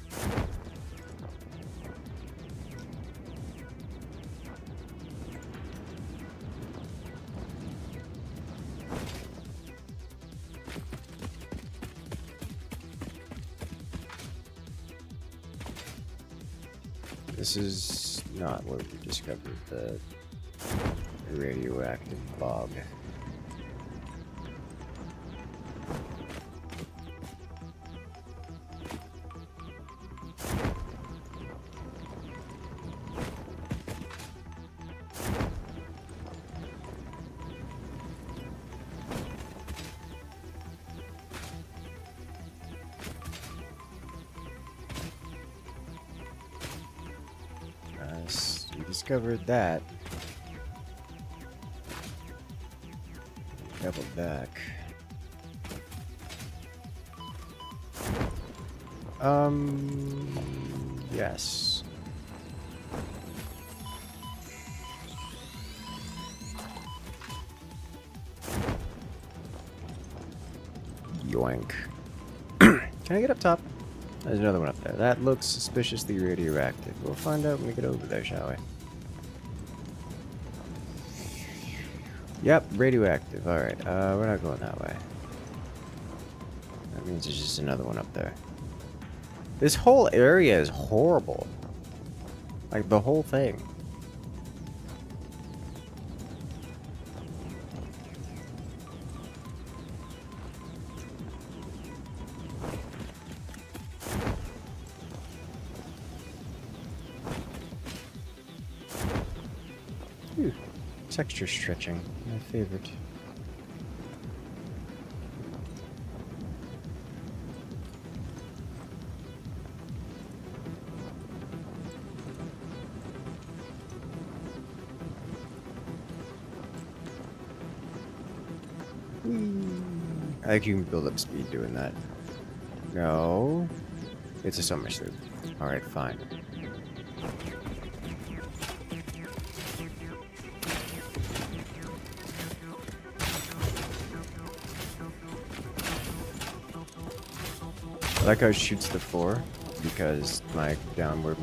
This is not where we discovered the radioactive log. We discovered that. Doubled back. Yes. Yoink. Can I get up top? There's another one up there. That looks suspiciously radioactive. We'll find out when we get over there, shall we? Yep, radioactive. Alright, we're not going that way. That means there's just another one up there. This whole area is horrible. Like, the whole thing. Ooh, texture stretching, my favorite. I think you can build up speed doing that. No. It's a summer sloop. Alright, fine. I like how it shoots the floor, because my downward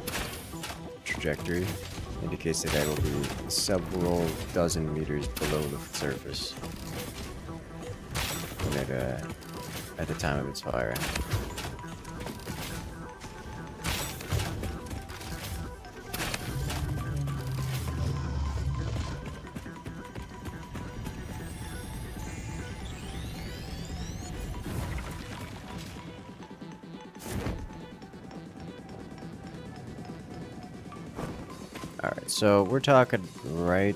trajectory indicates that I will be several dozen meters below the surface when it, at the time of its firing. Alright, so we're talking right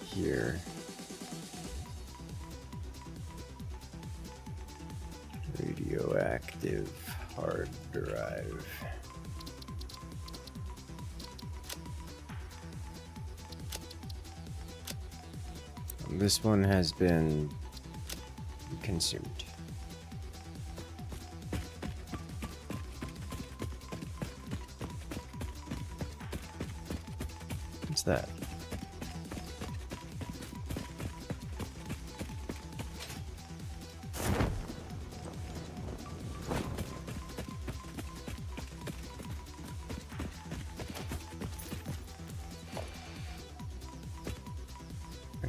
here. Radioactive hard drive. This one has been consumed. What's that?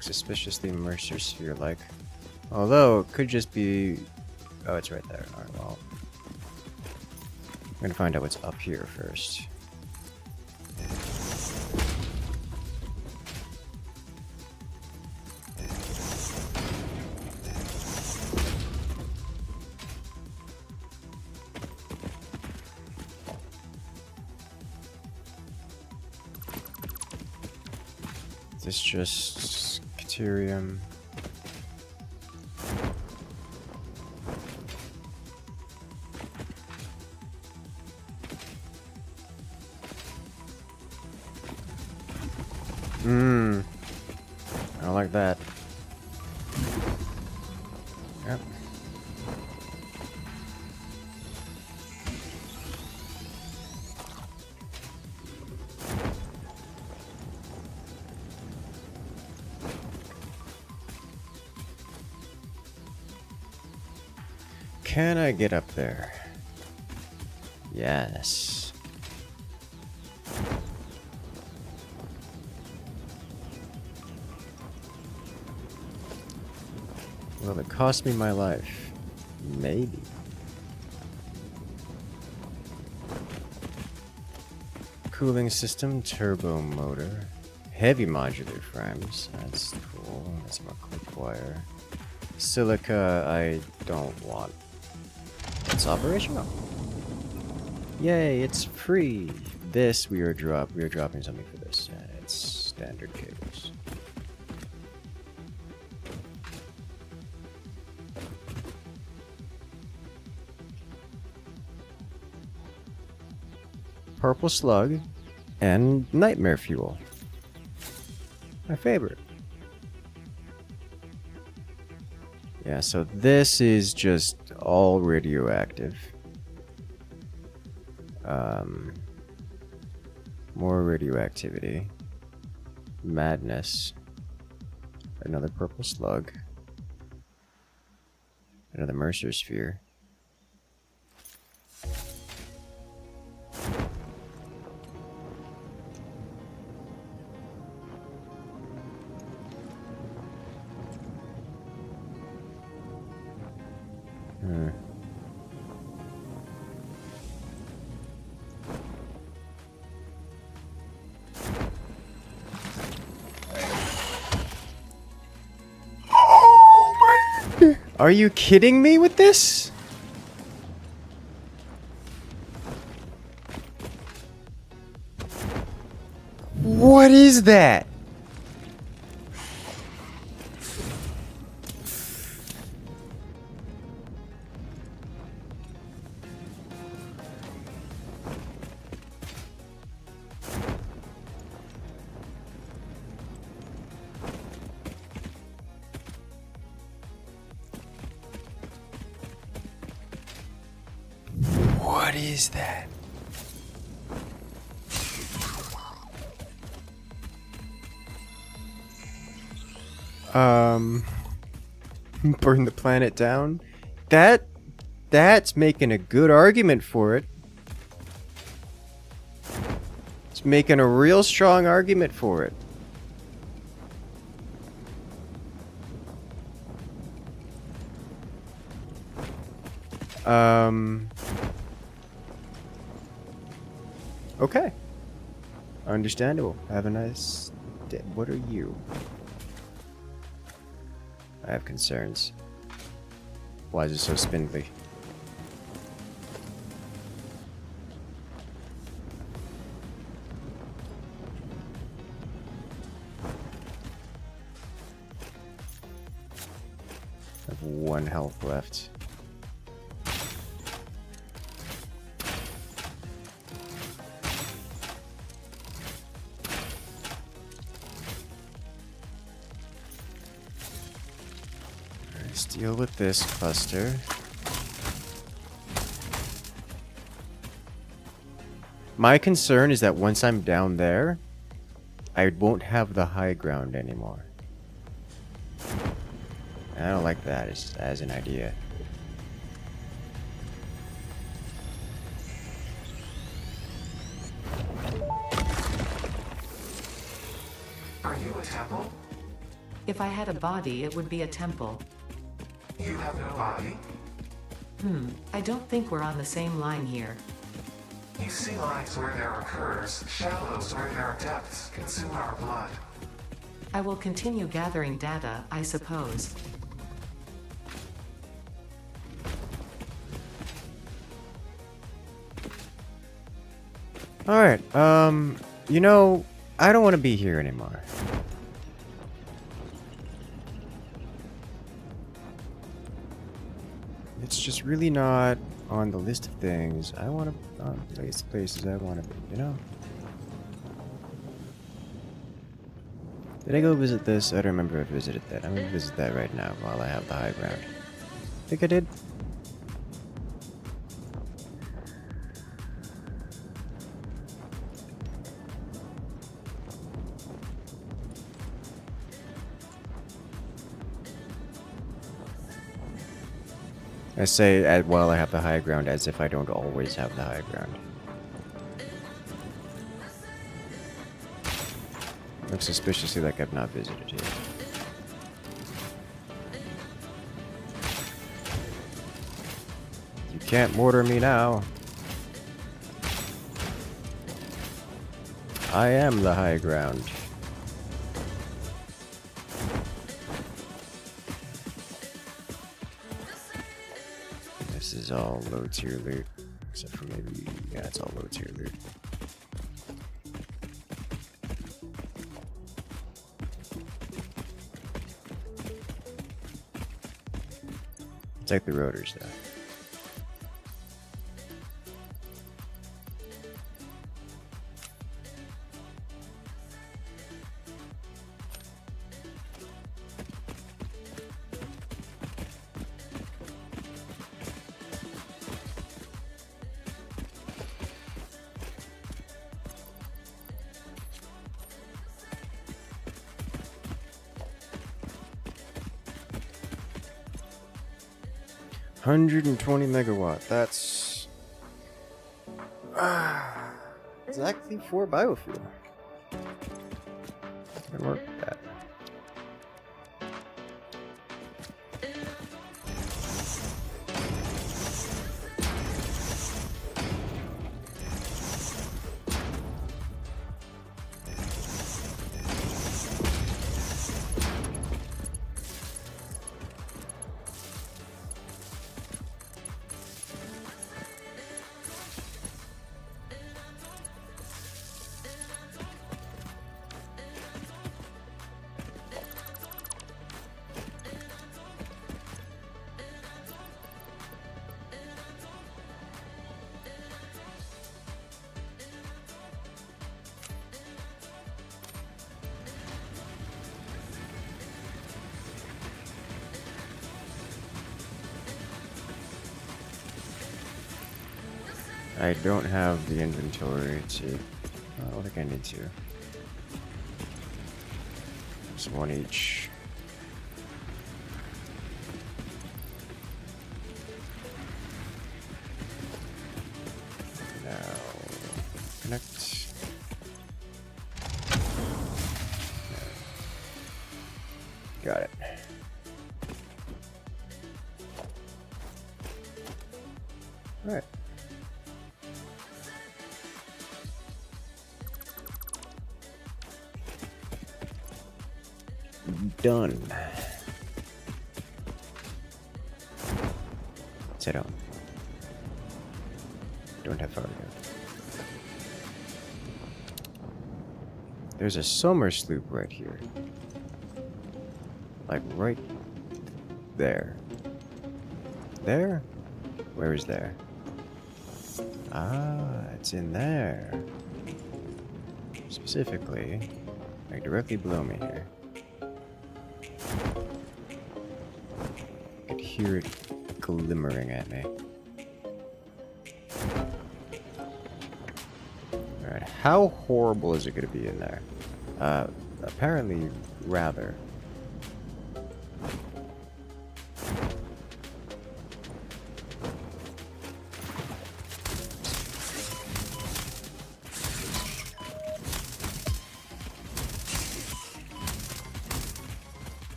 Suspiciously Mercer sphere-like. Although, it could just be... Oh, it's right there. Alright, well... I'm gonna find out what's up here first. This just... Caterium. I don't like that. Yep. Can I get up there? Yes. Will it cost me my life? Maybe. Cooling system, turbo motor, heavy modular frames. That's cool. That's more clip wire. Silica, I don't want. It's operational. Yay! It's free. This we are dropping something for this. It's standard cables. Purple slug and nightmare fuel. My favorite. Yeah, so this is just all radioactive. More radioactivity. Madness. Another purple slug. Another Mercer sphere. Are you kidding me with this? What is that? What is that? Burn the planet down? That's making a good argument for it. It's making a real strong argument for it. Okay. Understandable. Have a nice day. What are you? I have concerns. Why is it so spindly? I have 1 health left. Let's deal with this cluster. My concern is that once I'm down there, I won't have the high ground anymore. And I don't like that as an idea. Are you a temple? If I had a body, it would be a temple. You have no body? I don't think we're on the same line here. You see lines where there are curves, shallows where there are depths, consume our blood. I will continue gathering data, I suppose. Alright, you know, I don't want to be here anymore. It's just really not on the list of things I want to, places I want to be, you know? Did I go visit this? I don't remember if I visited that. I'm gonna visit that right now while I have the high ground. Think I did? I say while I have the high ground as if I don't always have the high ground. Looks suspiciously like I've not visited here. You can't mortar me now. I am the high ground. This is all low tier loot. Except for maybe, yeah, it's all low tier loot. Take the rotors though. $120 megawatt. That's exactly 4 biofuel. Can work with that. I don't have the inventory to... I don't think I need to. Just one each. Now... connect. Got it. Alright. Done. Sit down. Don't have far to go. There's a summer sloop right here. Like right there. There? Where is there? Ah, it's in there. Specifically, like directly below me here. hear it glimmering at me. Alright, how horrible is it going to be in there? Apparently, rather.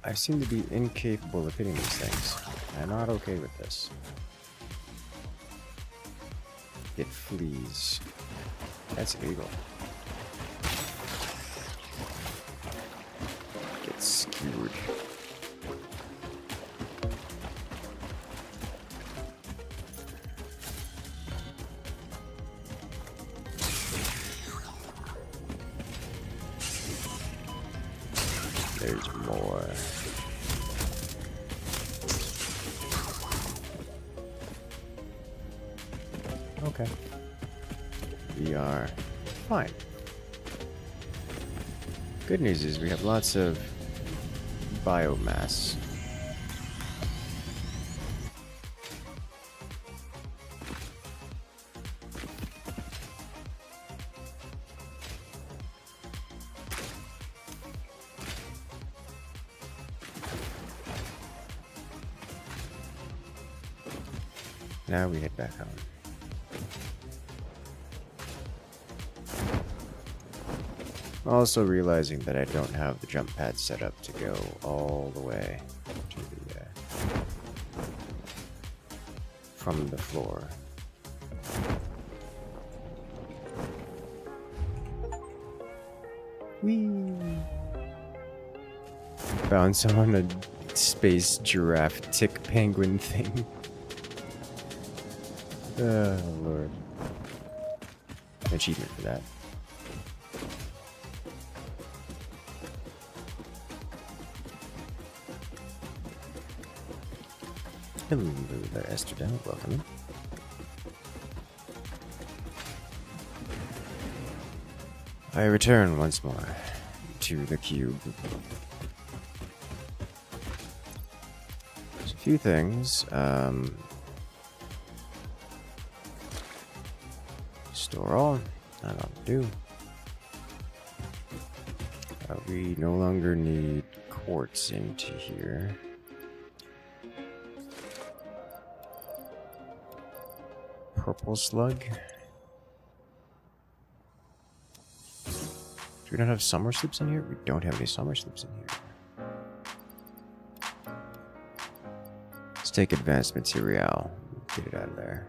I seem to be incapable of hitting these things. I'm not okay with this. It flees. That's illegal. Get skewered. There's more. Okay. We are fine. Good news is we have lots of biomass. Now we head back home. Also realizing that I don't have the jump pad set up to go all the way to the from the floor. Whee! Bounce on a space giraffe tick penguin thing. Oh lord. An achievement for that. Hello there, Esther. Welcome. I return once more to the cube. There's a few things. Store all. Not all to do. We no longer need quartz into here. Purple slug. Do we not have summer slips in here? We don't have any summer slips in here. Let's take advanced material. Get it out of there.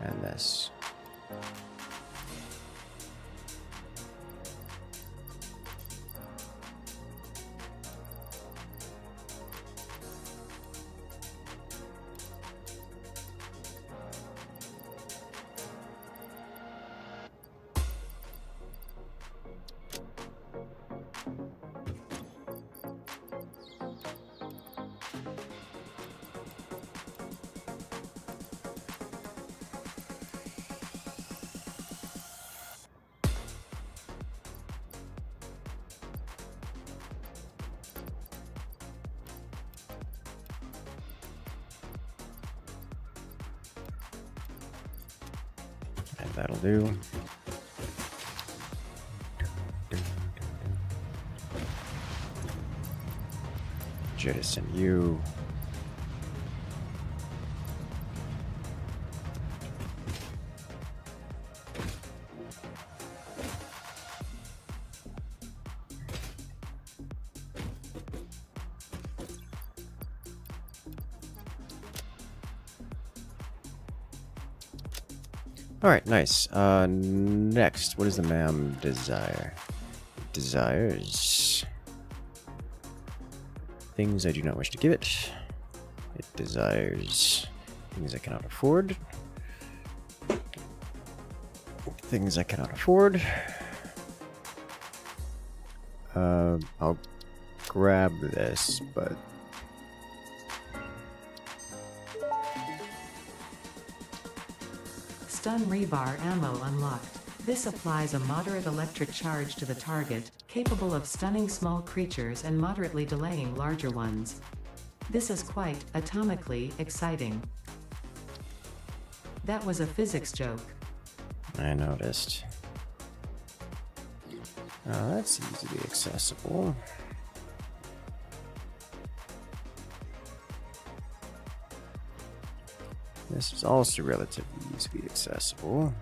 And this. And that'll do. Jettison you. Alright, nice. Next, what does the ma'am desire? Desires things I do not wish to give it. It desires things I cannot afford. Things I cannot afford. I'll grab this, but Stun rebar ammo unlocked. This applies a moderate electric charge to the target, capable of stunning small creatures and moderately delaying larger ones. This is quite, atomically, exciting. That was a physics joke. I noticed. That's easily accessible. This is also relatively easily accessible.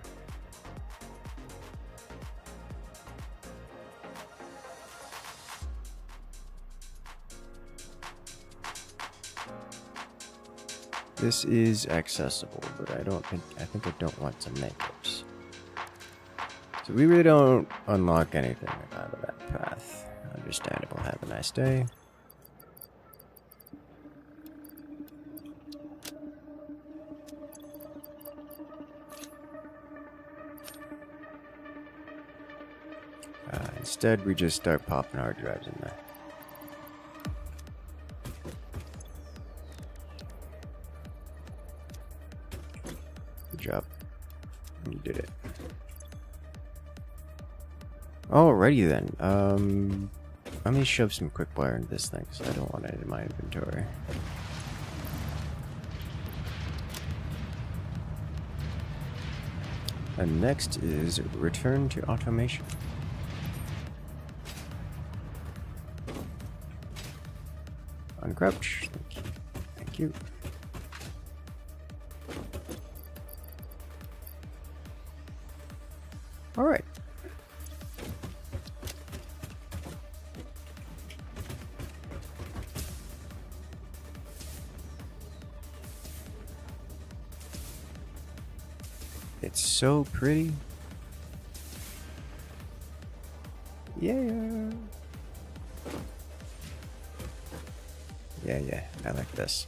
This is accessible, but I think I don't want to make it. So we really don't unlock anything out of that path. Understandable. Have a nice day. Instead, we just start popping hard drives in there. Good job. You did it. Alrighty then. Let me shove some quick wire into this thing because I don't want it in my inventory. And next is return to automation. Uncrouch. Thank you. Thank you. All right. It's so pretty. Yeah. Yeah, I like this.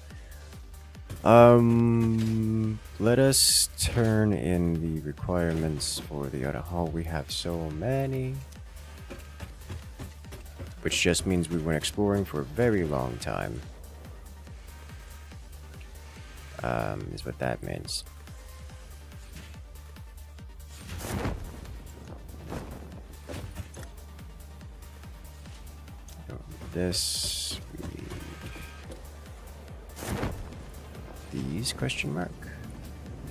Let us turn in the requirements for the auto haul. We have so many. Which just means we went exploring for a very long time. Is what that means. This, these, question mark?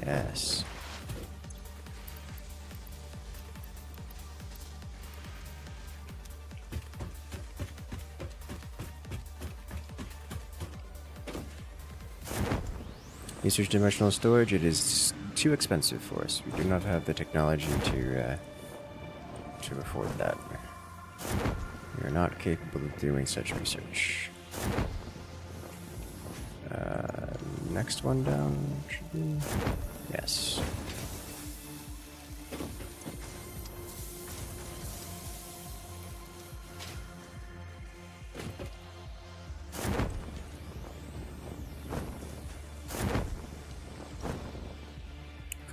Yes. Research dimensional storage, it is too expensive for us. We do not have the technology to afford that. We are not capable of doing such research. Next one down should be... Yes.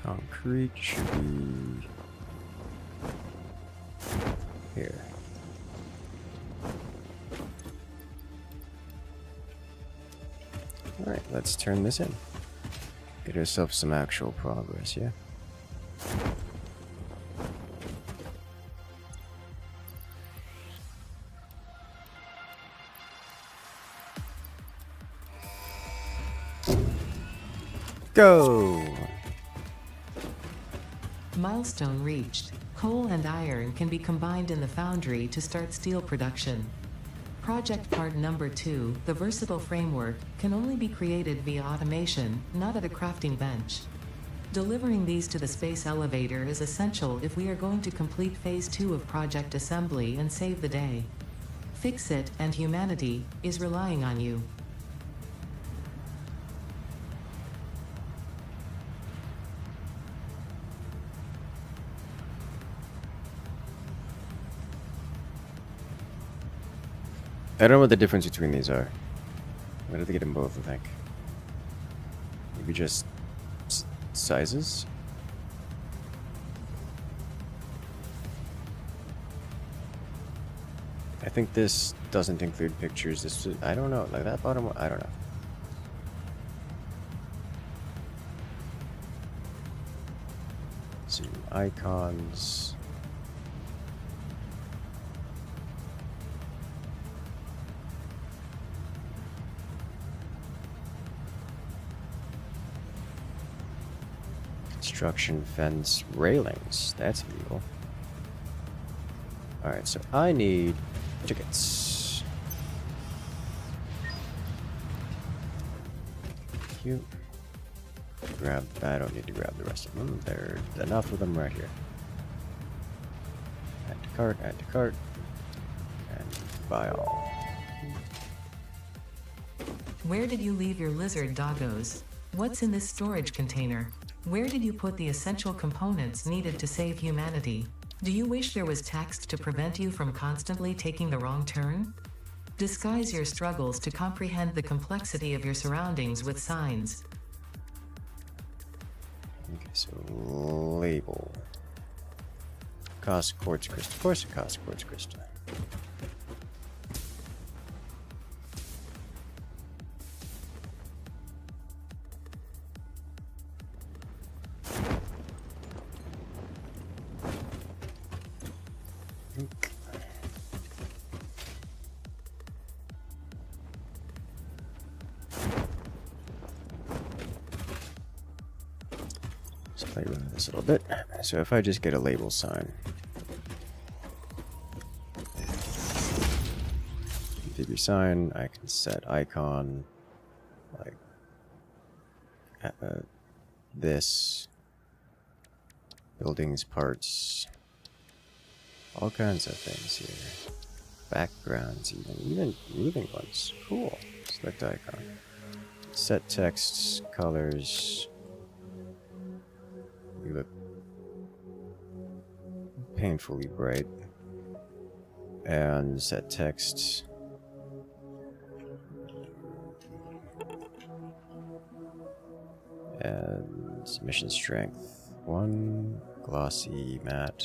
Concrete should be... here. Alright, let's turn this in. Get ourselves some actual progress, yeah? Go! Milestone reached. Coal and iron can be combined in the foundry to start steel production. Project part number 2, the versatile framework, can only be created via automation, not at a crafting bench. Delivering these to the space elevator is essential if we are going to complete phase 2 of project assembly and save the day. Fix It and humanity is relying on you. I don't know what the difference between these are. I'm gonna get them both, I think. Maybe just sizes? I think this doesn't include pictures. This, I don't know. Like that bottom one, I don't know. Zoom icons. Construction fence railings. That's evil. Alright, so I need tickets. Thank you. Grab. I don't need to grab the rest of them. There's enough of them right here. Add to cart, add to cart. And buy all. Where did you leave your lizard doggos? What's in this storage container? Where did you put the essential components needed to save humanity? Do you wish there was text to prevent you from constantly taking the wrong turn? Disguise your struggles to comprehend the complexity of your surroundings with signs. Okay, so label. Cost quartz crystal. Of course it costs quartz crystal. Let's play with this a little bit. So if I just get a label sign, configure sign, I can set icon like this, buildings, parts, all kinds of things here. Backgrounds, even moving ones. Cool. Select icon. Set texts, colors. You look painfully bright. And set text. And submission strength 1, glossy matte.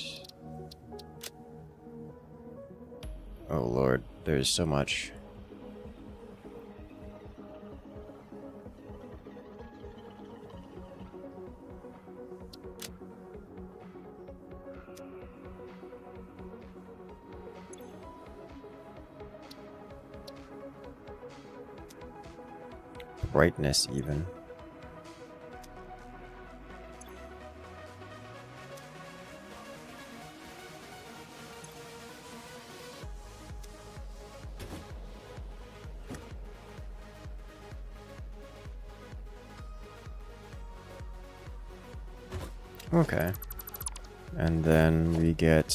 Oh lord, there's so much. Brightness even. Okay. And then we get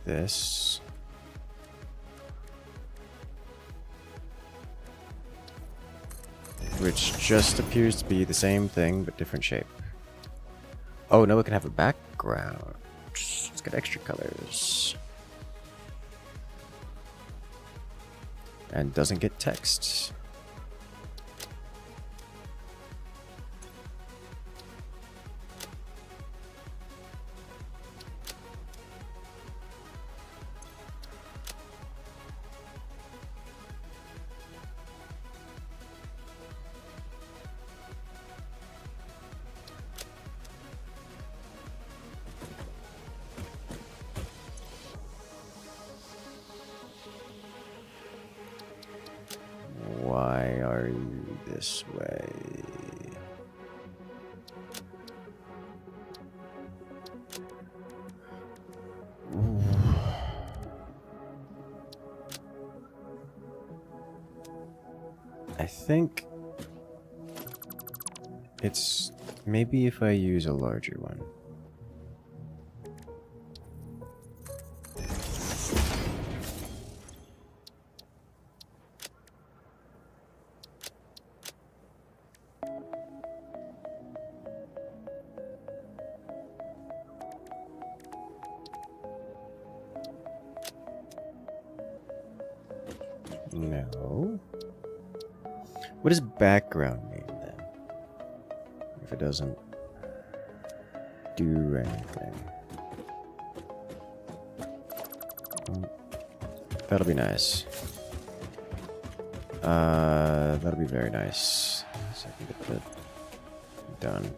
this. Which just appears to be the same thing, but different shape. Oh, no, it can have a background. It's got extra colors. And doesn't get text. Why are you this way? Ooh. I think it's maybe if I use a larger one. No. What does background mean then? If it doesn't do anything. That'll be nice. That'll be very nice. So I can get that done.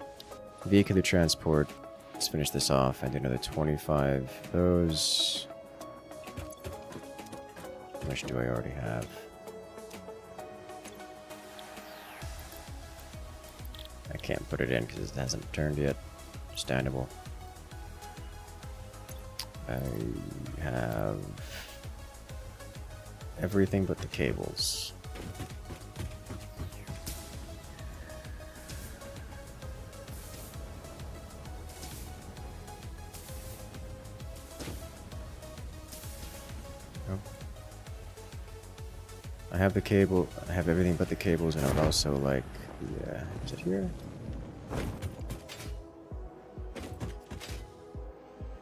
Vehicular transport. Let's finish this off and do another 25 of those. How much do I already have? I can't put it in because it hasn't turned yet. Understandable. I have everything but the cables. I have the cable, I have everything but the cables, and I would also like, yeah, is it here? I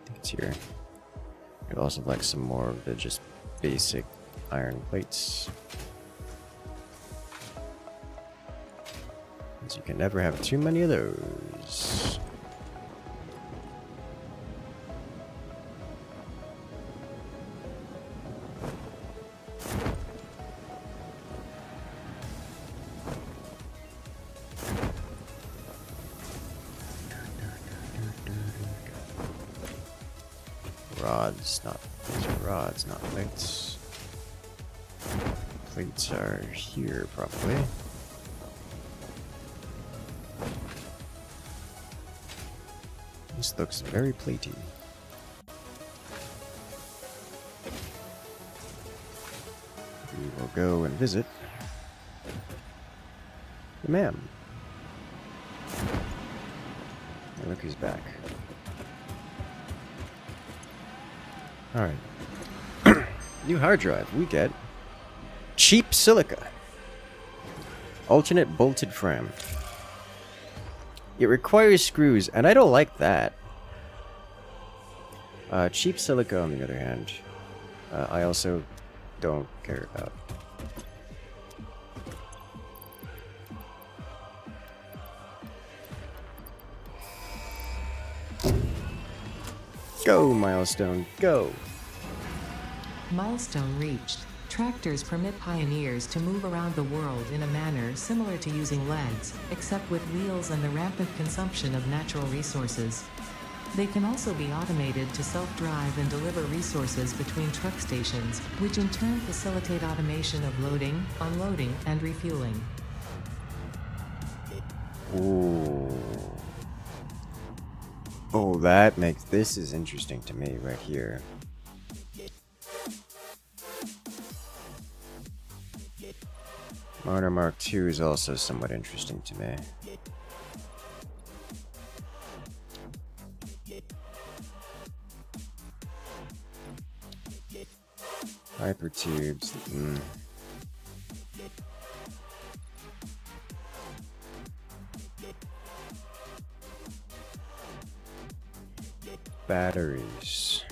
think it's here. I'd also like some more of the just basic iron plates. Because you can never have too many of those. Rods, not these are rods, not plates. Plates are here probably. This looks very platey. We will go and visit the ma'am. Hey, look who's back. Alright. New hard drive. We get cheap silica. Alternate bolted frame. It requires screws, and I don't like that. Cheap silica, on the other hand, I also don't care about. Go, milestone, go! Milestone reached. Tractors permit pioneers to move around the world in a manner similar to using legs, except with wheels and the rampant consumption of natural resources. They can also be automated to self-drive and deliver resources between truck stations, which in turn facilitate automation of loading, unloading, and refueling. Ooh. Oh, that makes... This is interesting to me right here. Modular Mark II is also somewhat interesting to me. Hypertubes. Batteries.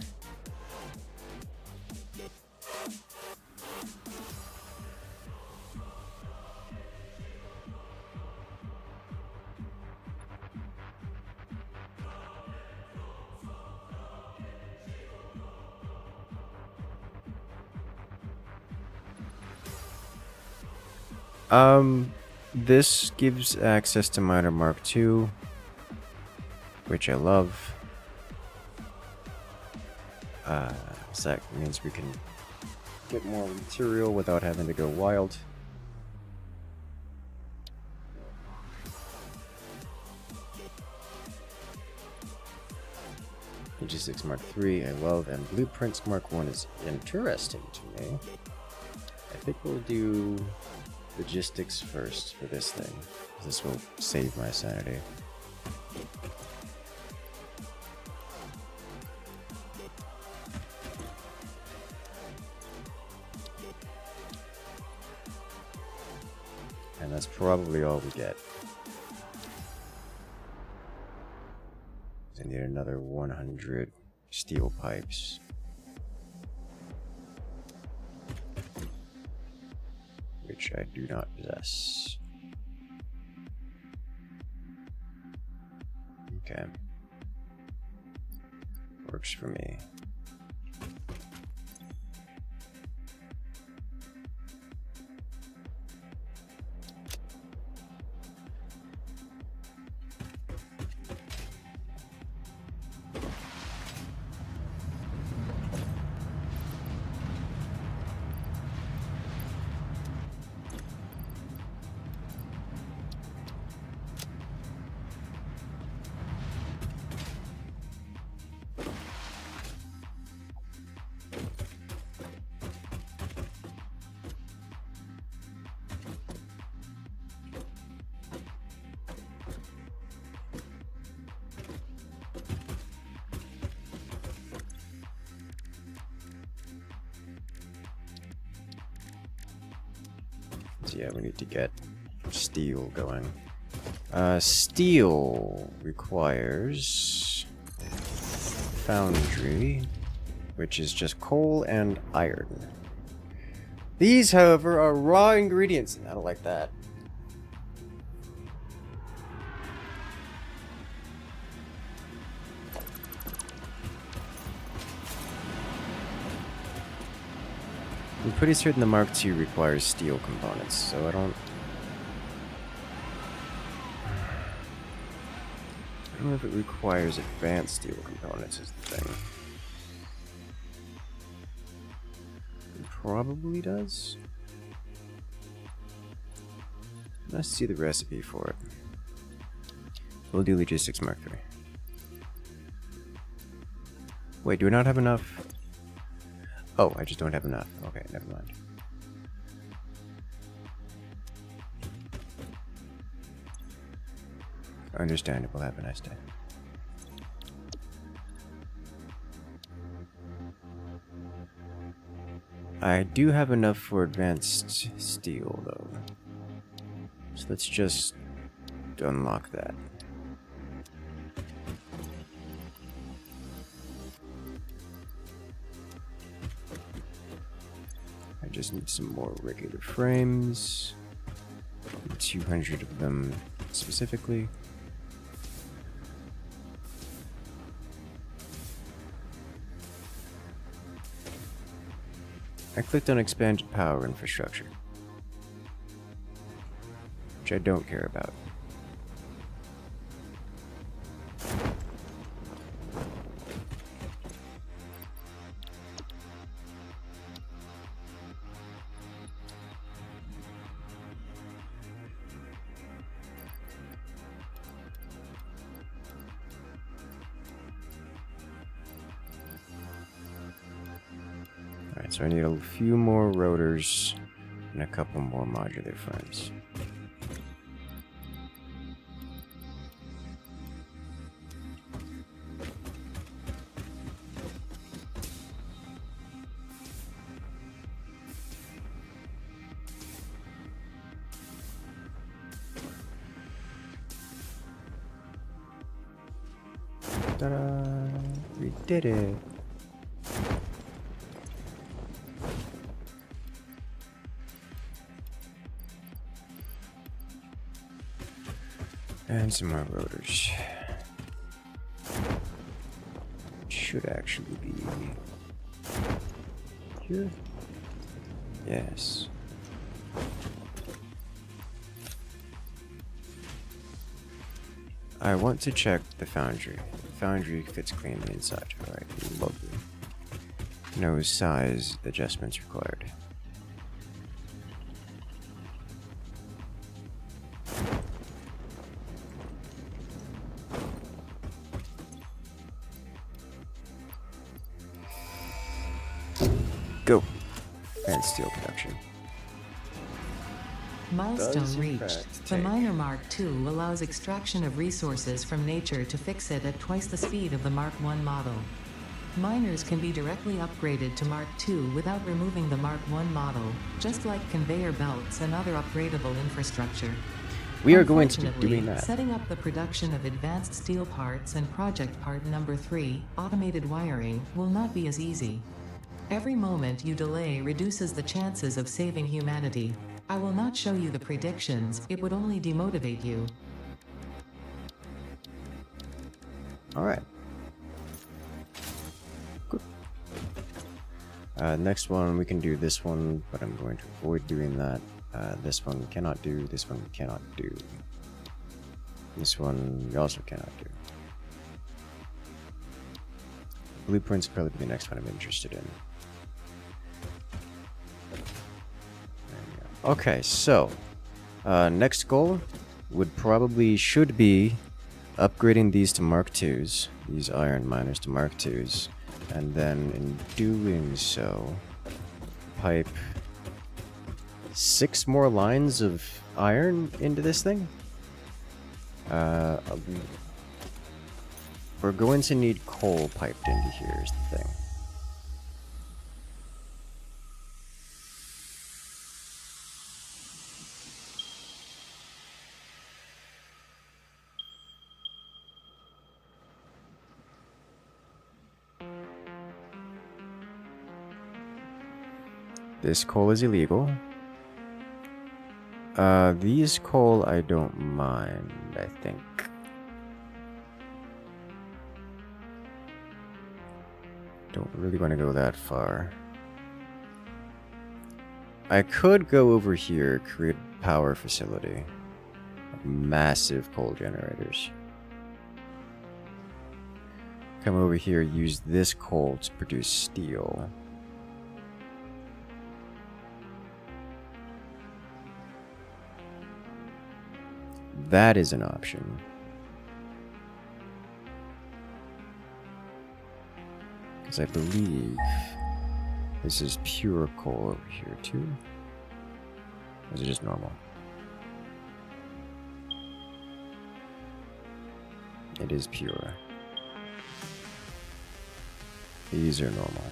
This gives access to Modular Mark II, which I love. So that means we can get more material without having to go wild. Logistics Mark III, I love, and Blueprints Mark I is interesting to me. I think we'll do logistics first for this thing. This will save my sanity. And that's probably all we get. I need another 100 steel pipes. Which I do not possess. Okay. Works for me. yeah, we need to get steel going. Steel requires foundry, which is just coal and iron. These, however, are raw ingredients, and I don't like that. I'm pretty certain the Mark II requires steel components, so I don't know if it requires advanced steel components is the thing. It probably does. Let's see the recipe for it. We'll do Logistics Mark III. Wait, do I not have enough? Oh, I just don't have enough. Okay, never mind. Understandable. Have a nice day. I do have enough for advanced steel, though. So let's just unlock that. I just need some more regular frames. 200 of them specifically. I clicked on expanded power infrastructure, which I don't care about. Alright, so I need a few more rotors and a couple more modular frames. Ta-da! We did it! And some more rotors. Should actually be here. Yes. I want to check the foundry. The foundry fits cleanly inside. Alright, lovely. No size adjustments required. Go! And steel production. Milestone reached. The Miner Mark II allows extraction of resources from nature to fix it at twice the speed of the Mark I model. Miners can be directly upgraded to Mark II without removing the Mark I model, just like conveyor belts and other upgradable infrastructure. We are going to be doing that. Setting up the production of advanced steel parts and project part number 3, automated wiring, will not be as easy. Every moment you delay reduces the chances of saving humanity. I will not show you the predictions, it would only demotivate you. Alright. Good. Next one, we can do this one, but I'm going to avoid doing that. This one we cannot do, this one we cannot do. This one we also cannot do. Blueprints probably be the next one I'm interested in. Okay, so next goal should be upgrading these to Mark IIs, these iron miners to Mark IIs, and then in doing so, pipe 6 more lines of iron into this thing. We're going to need coal piped into here is the thing. This coal is illegal. These coal I don't mind, I think. Don't really want to go that far. I could go over here, create a power facility. Massive coal generators. Come over here, use this coal to produce steel. That is an option. Because I believe this is pure coal over here too. Or is it just normal? It is pure. These are normal.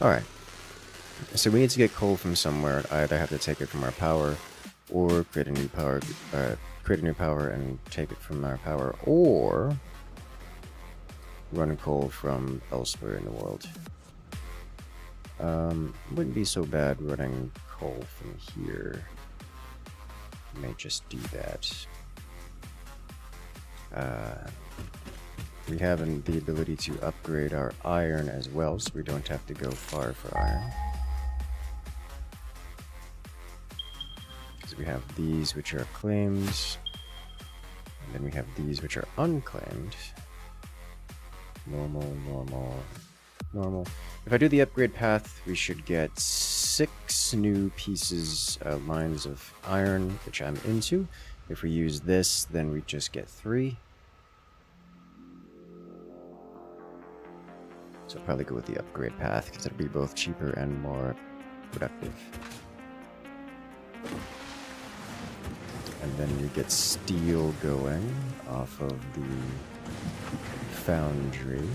Alright. So we need to get coal from somewhere. I either have to take it from our power or create a new power and take it from our power, or run coal from elsewhere in the world. Wouldn't be so bad running coal from here. May just do that. We have the ability to upgrade our iron as well, so we don't have to go far for iron. Because we have these which are claimed, and then we have these which are unclaimed. Normal, normal, normal. If I do the upgrade path, we should get 6 new pieces, lines of iron, which I'm into. If we use this, then we just get 3. So I'll probably go with the upgrade path, because it'll be both cheaper and more productive. And then we get steel going off of the foundry.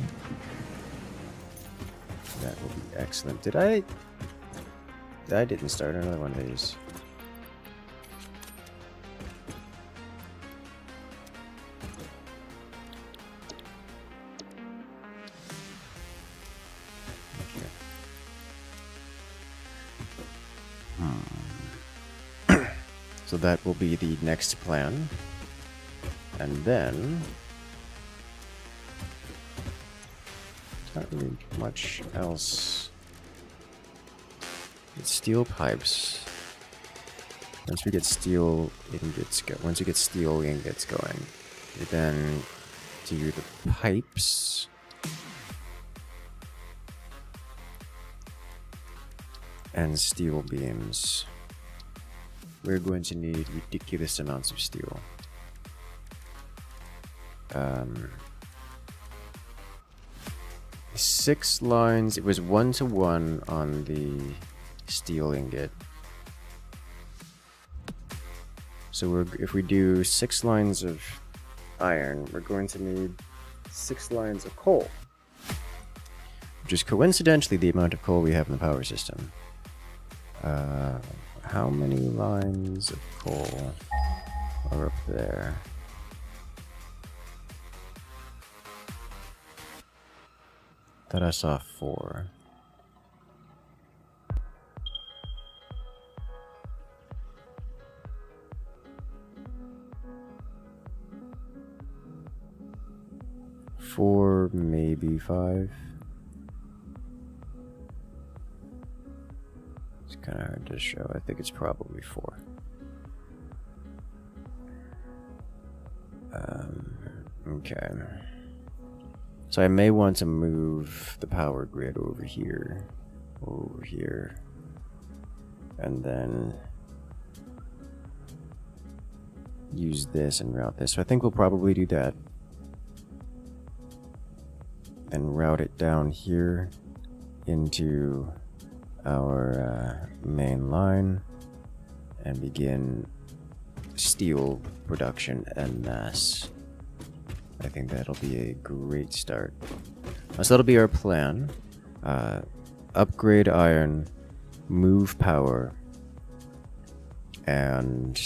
That will be excellent. Did I didn't start another one of these. So that will be the next plan. And then not really much else. It's steel pipes. Once we get steel ingots once you get steel ingots going, you then do the pipes. And steel beams. We're going to need ridiculous amounts of steel. 6 lines. It was 1-to-1 on the steel ingot. So if we do 6 lines of iron, we're going to need 6 lines of coal, which is coincidentally the amount of coal we have in the power system. How many lines of coal are up there? Thought I saw 4. Four, maybe 5. It's kind of hard to show. I think it's probably 4. Okay. So I may want to move the power grid over here, and then use this and route this. So I think we'll probably do that. And route it down here into our main line and begin steel production en masse. I think that'll be a great start. So that'll be our plan. Upgrade iron, move power, and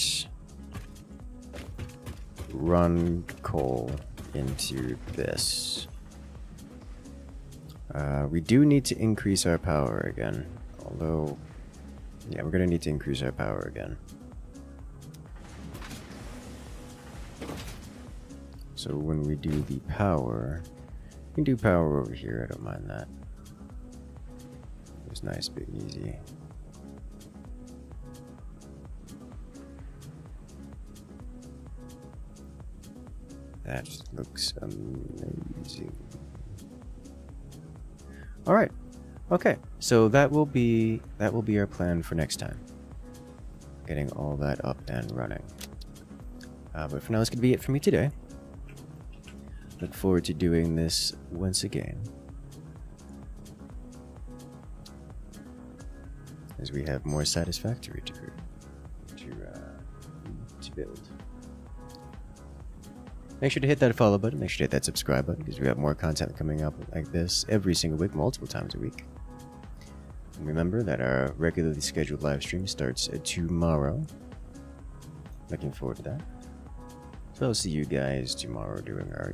run coal into this. We do need to increase our power again. Although, yeah, we're going to need to increase our power again. So when we do the power, we can do power over here. I don't mind that. It was nice, big and easy. That looks amazing. All right. Okay. So that will be our plan for next time. Getting all that up and running. But for now, that's gonna be it for me today. Look forward to doing this once again, as we have more Satisfactory to build. Make sure to hit that follow button, make sure to hit that subscribe button, because we have more content coming up like this every single week, multiple times a week. And remember that our regularly scheduled live stream starts tomorrow. Looking forward to that. So I'll see you guys tomorrow doing our